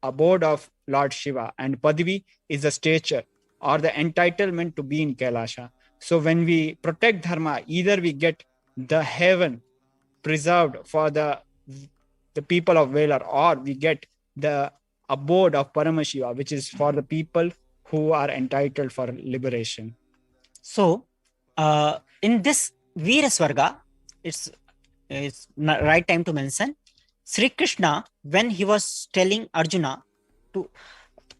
abode of Lord Shiva, and Padvi is the stature or the entitlement to be in Kailasa. So when we protect dharma, either we get the heaven preserved for the people of Valor, or we get the abode of Paramashiva, which is for the people who are entitled for liberation. So in this Veera Swarga, it's right time to mention Sri Krishna, when he was telling Arjuna to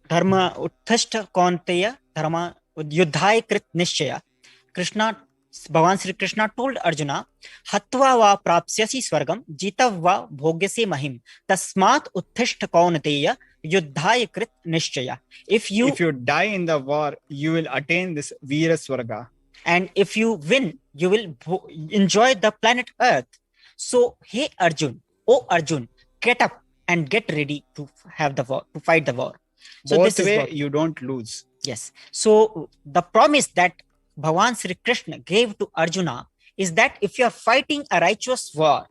dharma utthashta kaunteya dharma yuddhaya krit nishchaya, Bhagavan Sri Krishna told Arjuna, hatva va prapsyasi swargam jitav va bhogyase mahim tasmat utthashta kaunteya yuddhaya krit nishchaya. If you die in the war, you will attain this Veera Swarga. And if you win, you will enjoy the planet Earth. So, hey Arjun, oh Arjun, get up and get ready to have the war, to fight the war. So both way, you don't lose. Yes. So the promise that Bhagavan Sri Krishna gave to Arjuna is that if you are fighting a righteous war,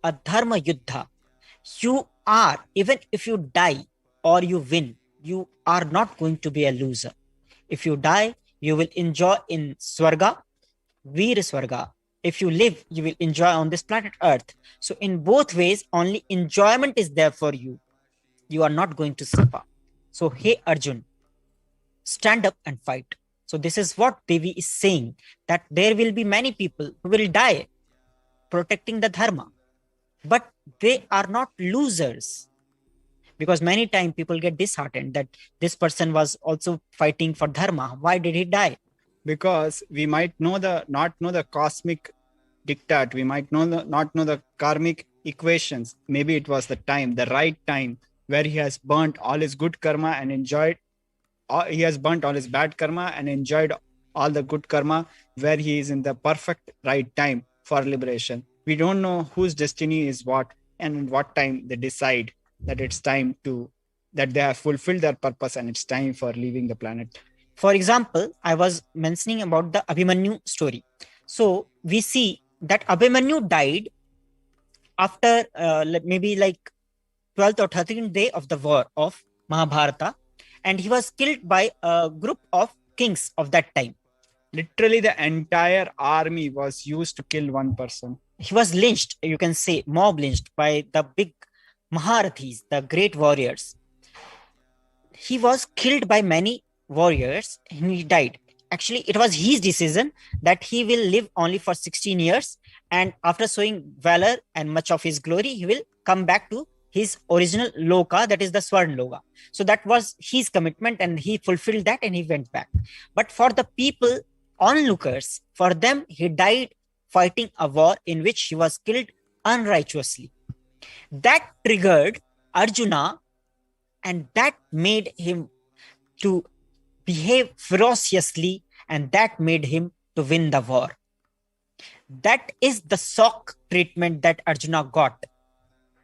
a dharma yuddha, you are, even if you die or you win, you are not going to be a loser. If you die, you will enjoy in Swarga, Veera Swarga. If you live, you will enjoy on this planet Earth. So in both ways, only enjoyment is there for you. You are not going to suffer. So, hey Arjun, stand up and fight. So this is what Devi is saying, that there will be many people who will die protecting the dharma, but they are not losers. Because many times people get disheartened that this person was also fighting for dharma. Why did he die? Because we might not know the cosmic diktat. We might not know the karmic equations. Maybe it was the right time where he has burnt all his good karma and enjoyed. He has burnt all his bad karma and enjoyed all the good karma, where he is in the perfect right time for liberation. We don't know whose destiny is what, and in what time they decide that it's time that they have fulfilled their purpose and it's time for leaving the planet. For example, I was mentioning about the Abhimanyu story. So we see that Abhimanyu died after maybe like 12th or 13th day of the war of Mahabharata, and he was killed by a group of kings of that time. Literally, the entire army was used to kill one person. He was lynched, you can say, mob lynched by the big Maharathis, the great warriors. He was killed by many warriors and he died. Actually, it was his decision that he will live only for 16 years, and after showing valor and much of his glory, he will come back to his original loka, that is the Swarn Loka. So that was his commitment and he fulfilled that and he went back. But for the people, onlookers, for them, he died fighting a war in which he was killed unrighteously. That triggered Arjuna, and that made him to behave ferociously, and that made him to win the war. That is the shock treatment that Arjuna got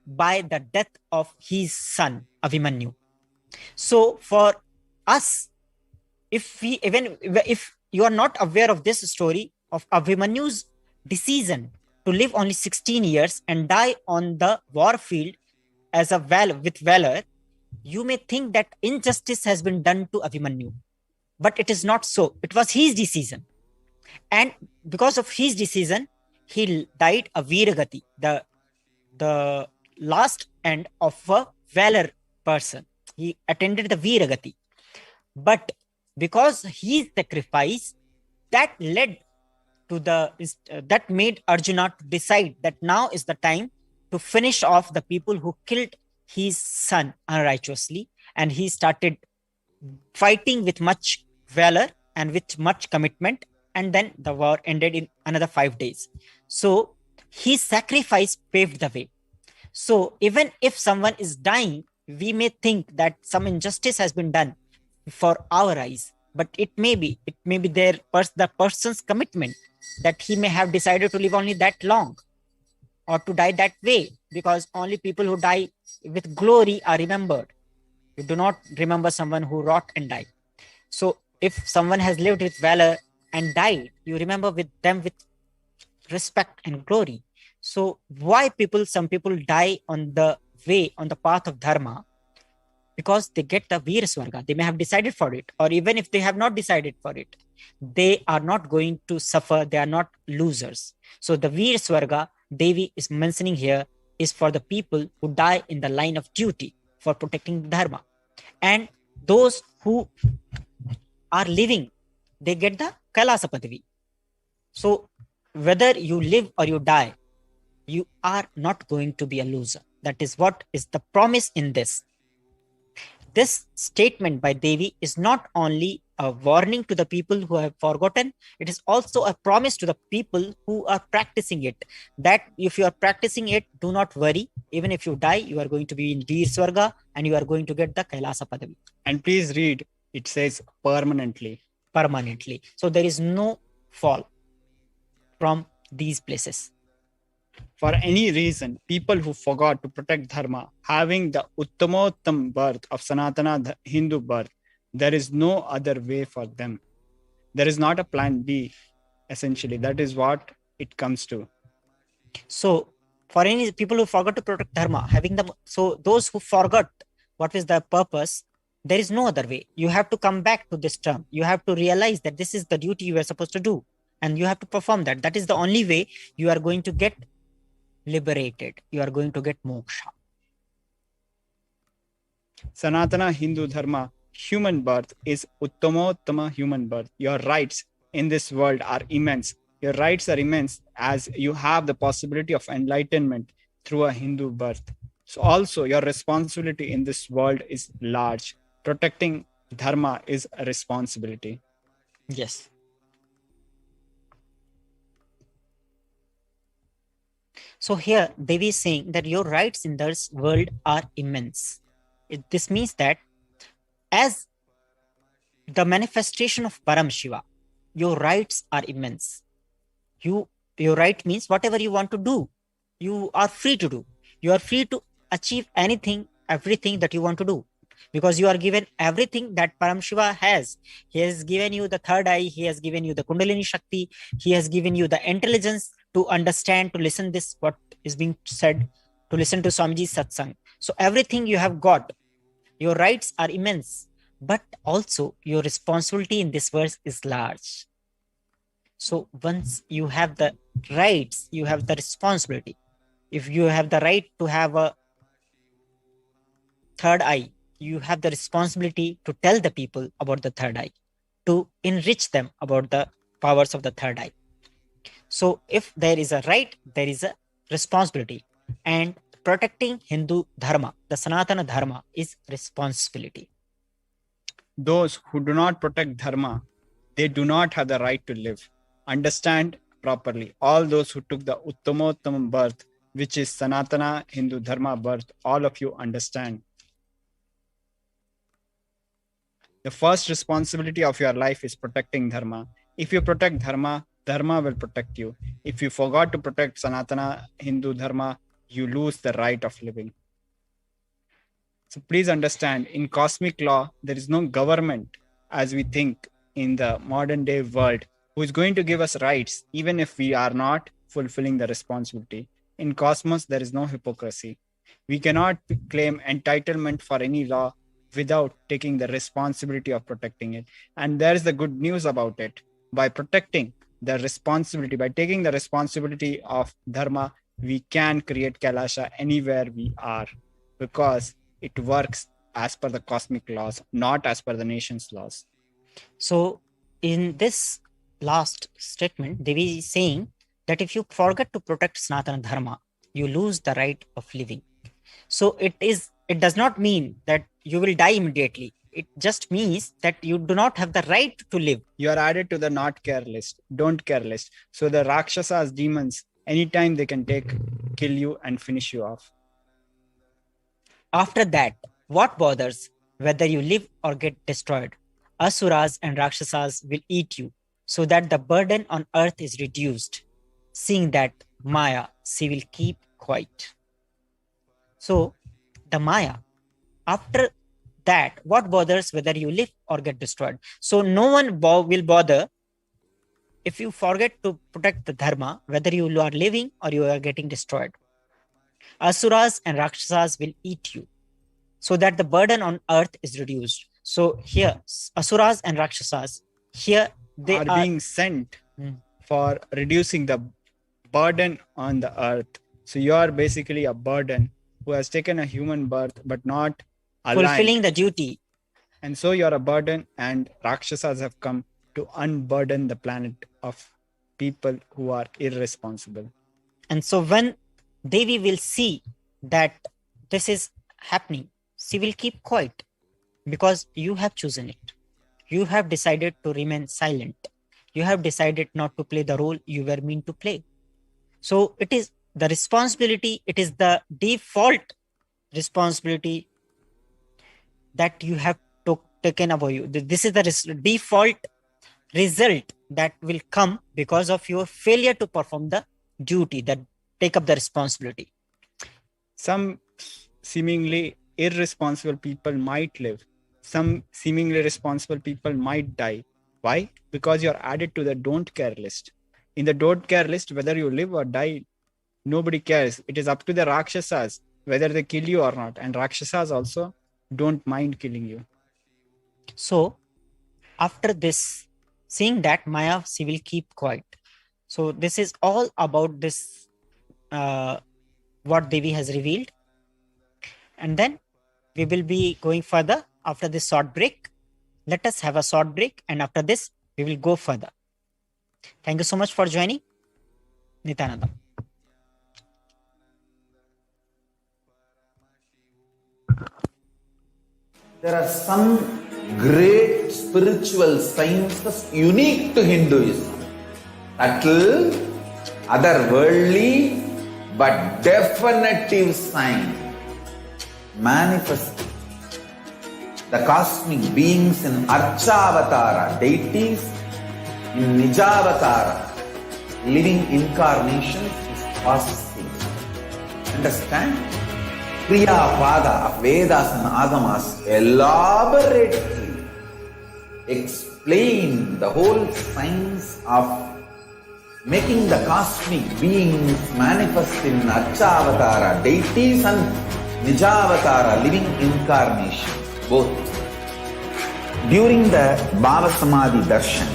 by the death of his son Abhimanyu. So for us, if you are not aware of this story of Abhimanyu's decision to live only 16 years and die on the war field as with valor, you may think that injustice has been done to Abhimanyu. But it is not so. It was his decision. And because of his decision, he died a Viragati, the last end of a valor person. He attended the Viragati. But because his sacrifice, that led to that made Arjuna to decide that now is the time to finish off the people who killed his son unrighteously, and he started fighting with much valor and with much commitment, and then the war ended in another 5 days. So his sacrifice paved the way. So even if someone is dying, we may think that some injustice has been done for our eyes, but it may be the person's commitment, that he may have decided to live only that long or to die that way, because only people who die with glory are remembered. You do not remember someone who rot and died. So if someone has lived with valor and died, you remember them with respect and glory. So why some people die on the path of dharma? Because they get the Veer Swarga. They may have decided for it, or even if they have not decided for it, they are not going to suffer. They are not losers. So the Veer Swarga Devi is mentioning here is for the people who die in the line of duty for protecting dharma. And those who are living, they get the Kailasa Padavi. So whether you live or you die, you are not going to be a loser. That is what is the promise in this. This statement by Devi is not only a warning to the people who have forgotten, it is also a promise to the people who are practicing it, that if you are practicing it, do not worry. Even if you die, you are going to be in Veer Swarga and you are going to get the Kailasa Padavi. And please read, it says permanently. Permanently. So there is no fall from these places. For any reason, people who forgot to protect dharma, having the Uttamottam birth of Sanatana Hindu birth, there is no other way for them. There is not a plan B, essentially. That is what it comes to. So, for any people who forgot to protect dharma, so those who forgot what is the purpose, there is no other way. You have to come back to this term. You have to realize that this is the duty you are supposed to do, and you have to perform that. That is the only way you are going to get liberated. You are going to get moksha. Sanatana Hindu Dharma, human birth is Uttamottama human birth. Your rights in this world are immense. Your rights are immense as you have the possibility of enlightenment through a Hindu birth. So also your responsibility in this world is large. Protecting dharma is a responsibility. Yes. So here Devi is saying that your rights in this world are immense. This means that as the manifestation of Paramashiva, your rights are immense. Your right means whatever you want to do, you are free to do. You are free to achieve anything, everything that you want to do, because you are given everything that Paramashiva has. He has given you the third eye. He has given you the Kundalini Shakti. He has given you the intelligence to understand, to listen this, what is being said, to listen to Swamiji's satsang. So everything you have got. Your rights are immense, but also your responsibility in this verse is large. So once you have the rights, you have the responsibility. If you have the right to have a third eye, you have the responsibility to tell the people about the third eye, to enrich them about the powers of the third eye. So if there is a right, there is a responsibility. And protecting Hindu Dharma, the Sanatana Dharma, is responsibility. Those who do not protect dharma, they do not have the right to live. Understand properly. All those who took the Uttamottam birth, which is Sanatana Hindu Dharma birth, all of you understand. The first responsibility of your life is protecting dharma. If you protect dharma, dharma will protect you. If you forgot to protect Sanatana Hindu Dharma, you lose the right of living. So please understand, in cosmic law, there is no government as we think in the modern day world who is going to give us rights, even if we are not fulfilling the responsibility. In cosmos, there is no hypocrisy. We cannot claim entitlement for any law without taking the responsibility of protecting it. And there is the good news about it. By protecting the responsibility, by taking the responsibility of dharma, we can create Kailasa anywhere we are, because it works as per the cosmic laws, not as per the nation's laws. So in this last statement, Devi is saying that if you forget to protect Sanatana Dharma, you lose the right of living. So it does not mean that you will die immediately. It just means that you do not have the right to live. You are added to the not care list, don't care list. So the Rakshasas, demons, anytime they can kill you and finish you off. After that, what bothers whether you live or get destroyed? Asuras and Rakshasas will eat you, so that the burden on earth is reduced. Seeing that Maya, she will keep quiet. So the Maya, after that, what bothers whether you live or get destroyed? So no one will bother if you forget to protect the dharma, whether you are living or you are getting destroyed. Asuras and Rakshasas will eat you, so that the burden on earth is reduced. So here, Asuras and Rakshasas, here they are being sent for reducing the burden on the earth. So you are basically a burden who has taken a human birth but not aligned. Fulfilling the duty. And so you are a burden, and Rakshasas have come to unburden the planet of people who are irresponsible. And so when Devi will see that this is happening, she will keep quiet, because you have chosen it. You have decided to remain silent. You have decided not to play the role you were meant to play. So it is the responsibility, it is the default responsibility that you have taken above you. This is the default result that will come because of your failure to perform the duty, that take up the responsibility. Some seemingly irresponsible people might live. Some seemingly responsible people might die. Why? Because you're added to the don't care list. In the don't care list, whether you live or die, nobody cares. It is up to the Rakshasas whether they kill you or not. And Rakshasas also don't mind killing you. So after this, seeing that Maya, she will keep quiet. So this is all about this, what Devi has revealed. And then we will be going further after this short break. Let us have a short break, and after this, we will go further. Thank you so much for joining. Nithyananda. There are some great spiritual sciences unique to Hinduism. Subtle, otherworldly, but definitive sign. Manifesting the cosmic beings in Archavatara, deities in Nijavatara, living incarnations is possible. Understand? Kriya Pada of Vedas and Agamas elaborately explain the whole science of making the cosmic beings manifest in Archavatara, deities and Nijavatara, living incarnation, both. During the Bhava Samadhi Darshan,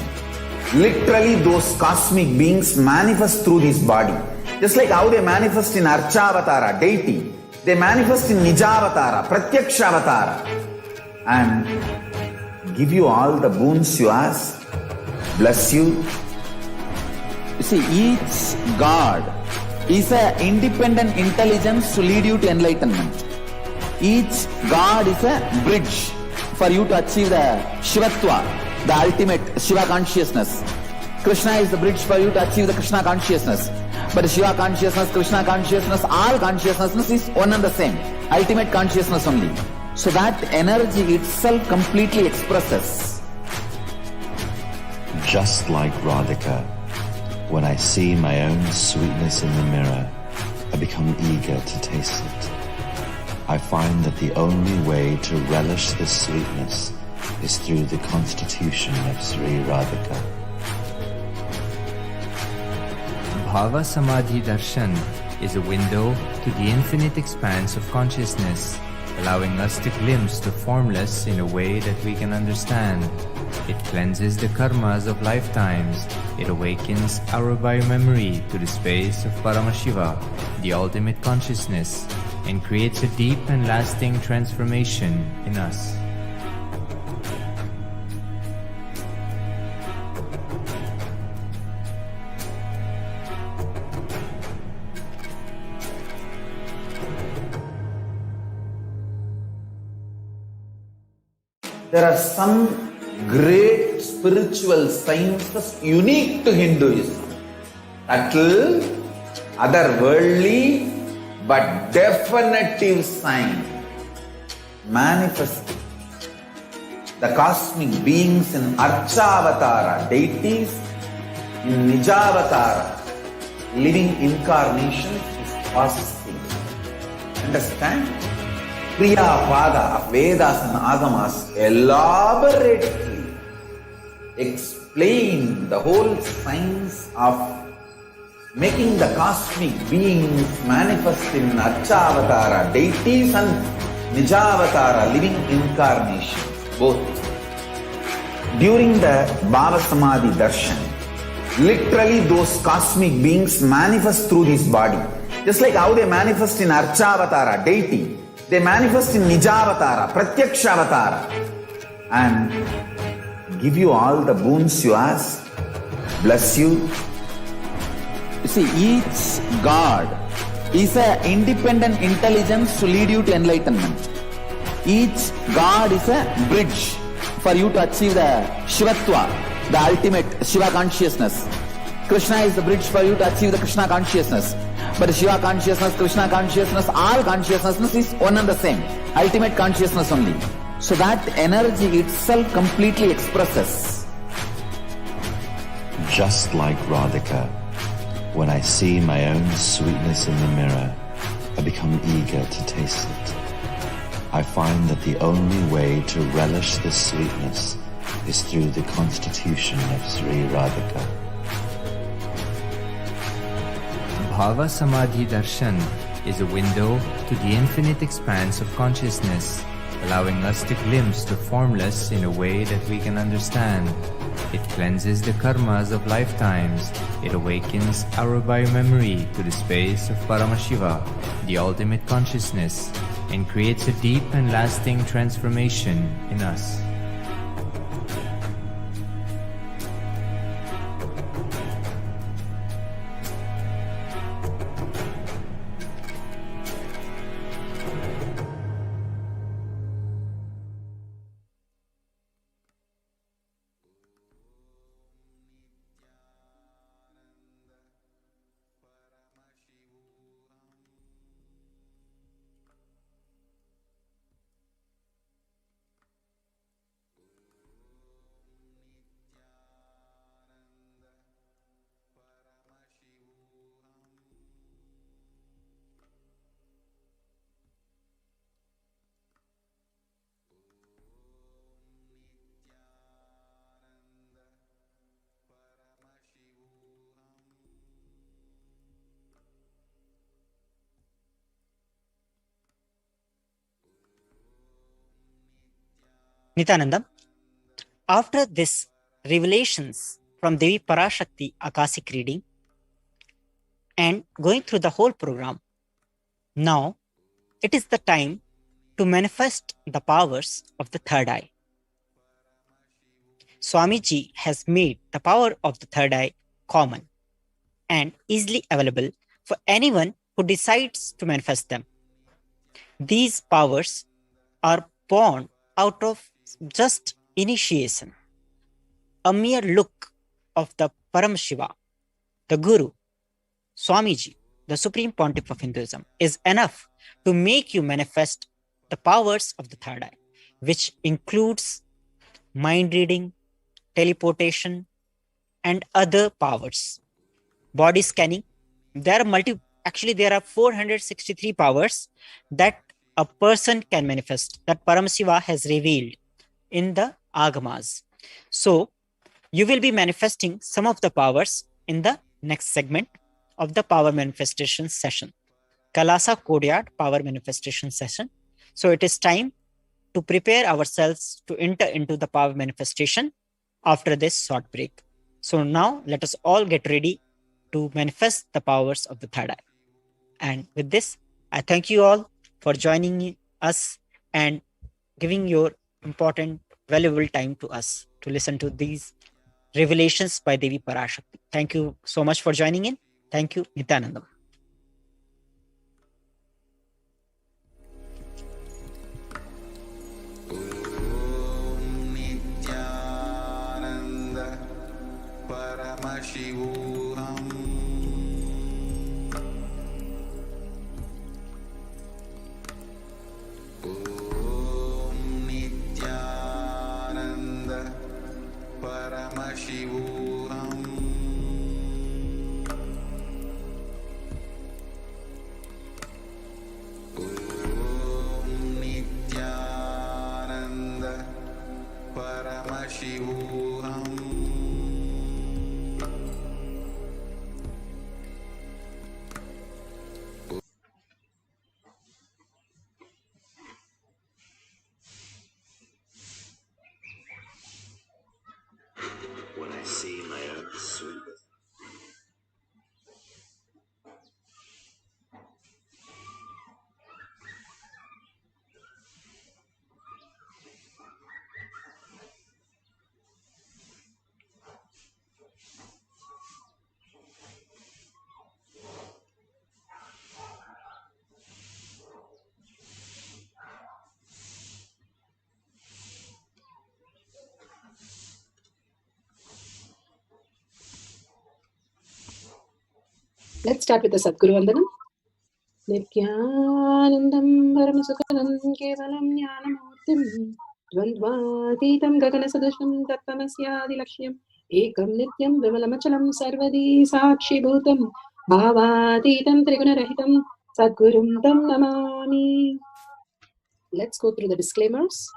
literally those cosmic beings manifest through this body. Just like how they manifest in Archavatara, deity, they manifest in Nijavatara, Pratyakshavatara, and give you all the boons you ask, bless you. You see, each God is an independent intelligence to lead you to enlightenment. Each God is a bridge for you to achieve the Shivatva, the ultimate Shiva consciousness. Krishna is the bridge for you to achieve the Krishna consciousness. But Shiva consciousness, Krishna consciousness, all consciousness is one and the same. Ultimate consciousness only. So that energy itself completely expresses. Just like Radhika, when I see my own sweetness in the mirror, I become eager to taste it. I find that the only way to relish this sweetness is through the constitution of Sri Radhika. Bhava Samadhi Darshan is a window to the infinite expanse of consciousness, allowing us to glimpse the formless in a way that we can understand. It cleanses the karmas of lifetimes. It awakens our biomemory to the space of Paramashiva, the ultimate consciousness, and creates a deep and lasting transformation in us. there are some great spiritual sciences unique to Hinduism. Subtle, otherworldly, but definitive sign manifesting. The cosmic beings in Archavatara, deities in Nijavatara, living incarnations is possible. Understand? Kriya Pada of Vedas and Agamas elaborately explain the whole science of making the cosmic beings manifest in Archavatara, deities and Nijavatara, living incarnations, both. During the Bhava Samadhi Darshan, literally those cosmic beings manifest through his body. Just like how they manifest in Archavatara, deity, they manifest in Nijavatara, Pratyakshavatara, and give you all the boons you ask, bless you. You see, each God is an independent intelligence to lead you to enlightenment. Each God is a bridge for you to achieve the Shivatva, the ultimate Shiva consciousness. Krishna is the bridge for you to achieve the Krishna consciousness. But the Shiva consciousness, Krishna consciousness, all consciousness is one and the same. Ultimate consciousness only. So that energy itself completely expresses. Just like Radhika, when I see my own sweetness in the mirror, I become eager to taste it. I find that the only way to relish this sweetness is through the constitution of Sri Radhika. Bhava Samadhi Darshan is a window to the infinite expanse of consciousness, allowing us to glimpse the formless in a way that we can understand. It cleanses the karmas of lifetimes. It awakens our biomemory to the space of Paramashiva, the ultimate consciousness, and creates a deep and lasting transformation in us. Nithyananda, after this revelations from Devi Parashakti Akashic reading and going through the whole program, now it is the time to manifest the powers of the third eye. Swamiji has made the power of the third eye common and easily available for anyone who decides to manifest them. These powers are born out of just initiation. A mere look of the Paramashiva, the Guru, Swamiji, the Supreme Pontiff of Hinduism, is enough to make you manifest the powers of the third eye, which includes mind reading, teleportation, and other powers. Body scanning. There are 463 powers that a person can manifest, that Paramashiva has revealed in the Agamas. So, you will be manifesting some of the powers in the next segment of the power manifestation session, Kailasa Courtyard power manifestation session. So, it is time to prepare ourselves to enter into the power manifestation after this short break. So, now let us all get ready to manifest the powers of the third eye. And with this, I thank you all for joining us and giving your important, valuable time to us to listen to these revelations by Devi Parashakti. Thank you so much for joining in. Thank you, Nithyananda. Paramashivoham. Om Nithyananda Paramashivoham. Om Nithyananda Paramashivoham. When I see my own sweetness. Let's start with the Sadguru Vandanam. Nithyanandam Paramasukhanam Kevalam Jnanamurtim Dvandvatitam Gaganasadasham Tattamasyadilakshmyam Ekam Nityam Vimalamachalam Sarvadi Sakshi Bhutam Bhavatitam Trigunarahitam Sadgurum Tam Namami. Let's go through the disclaimers.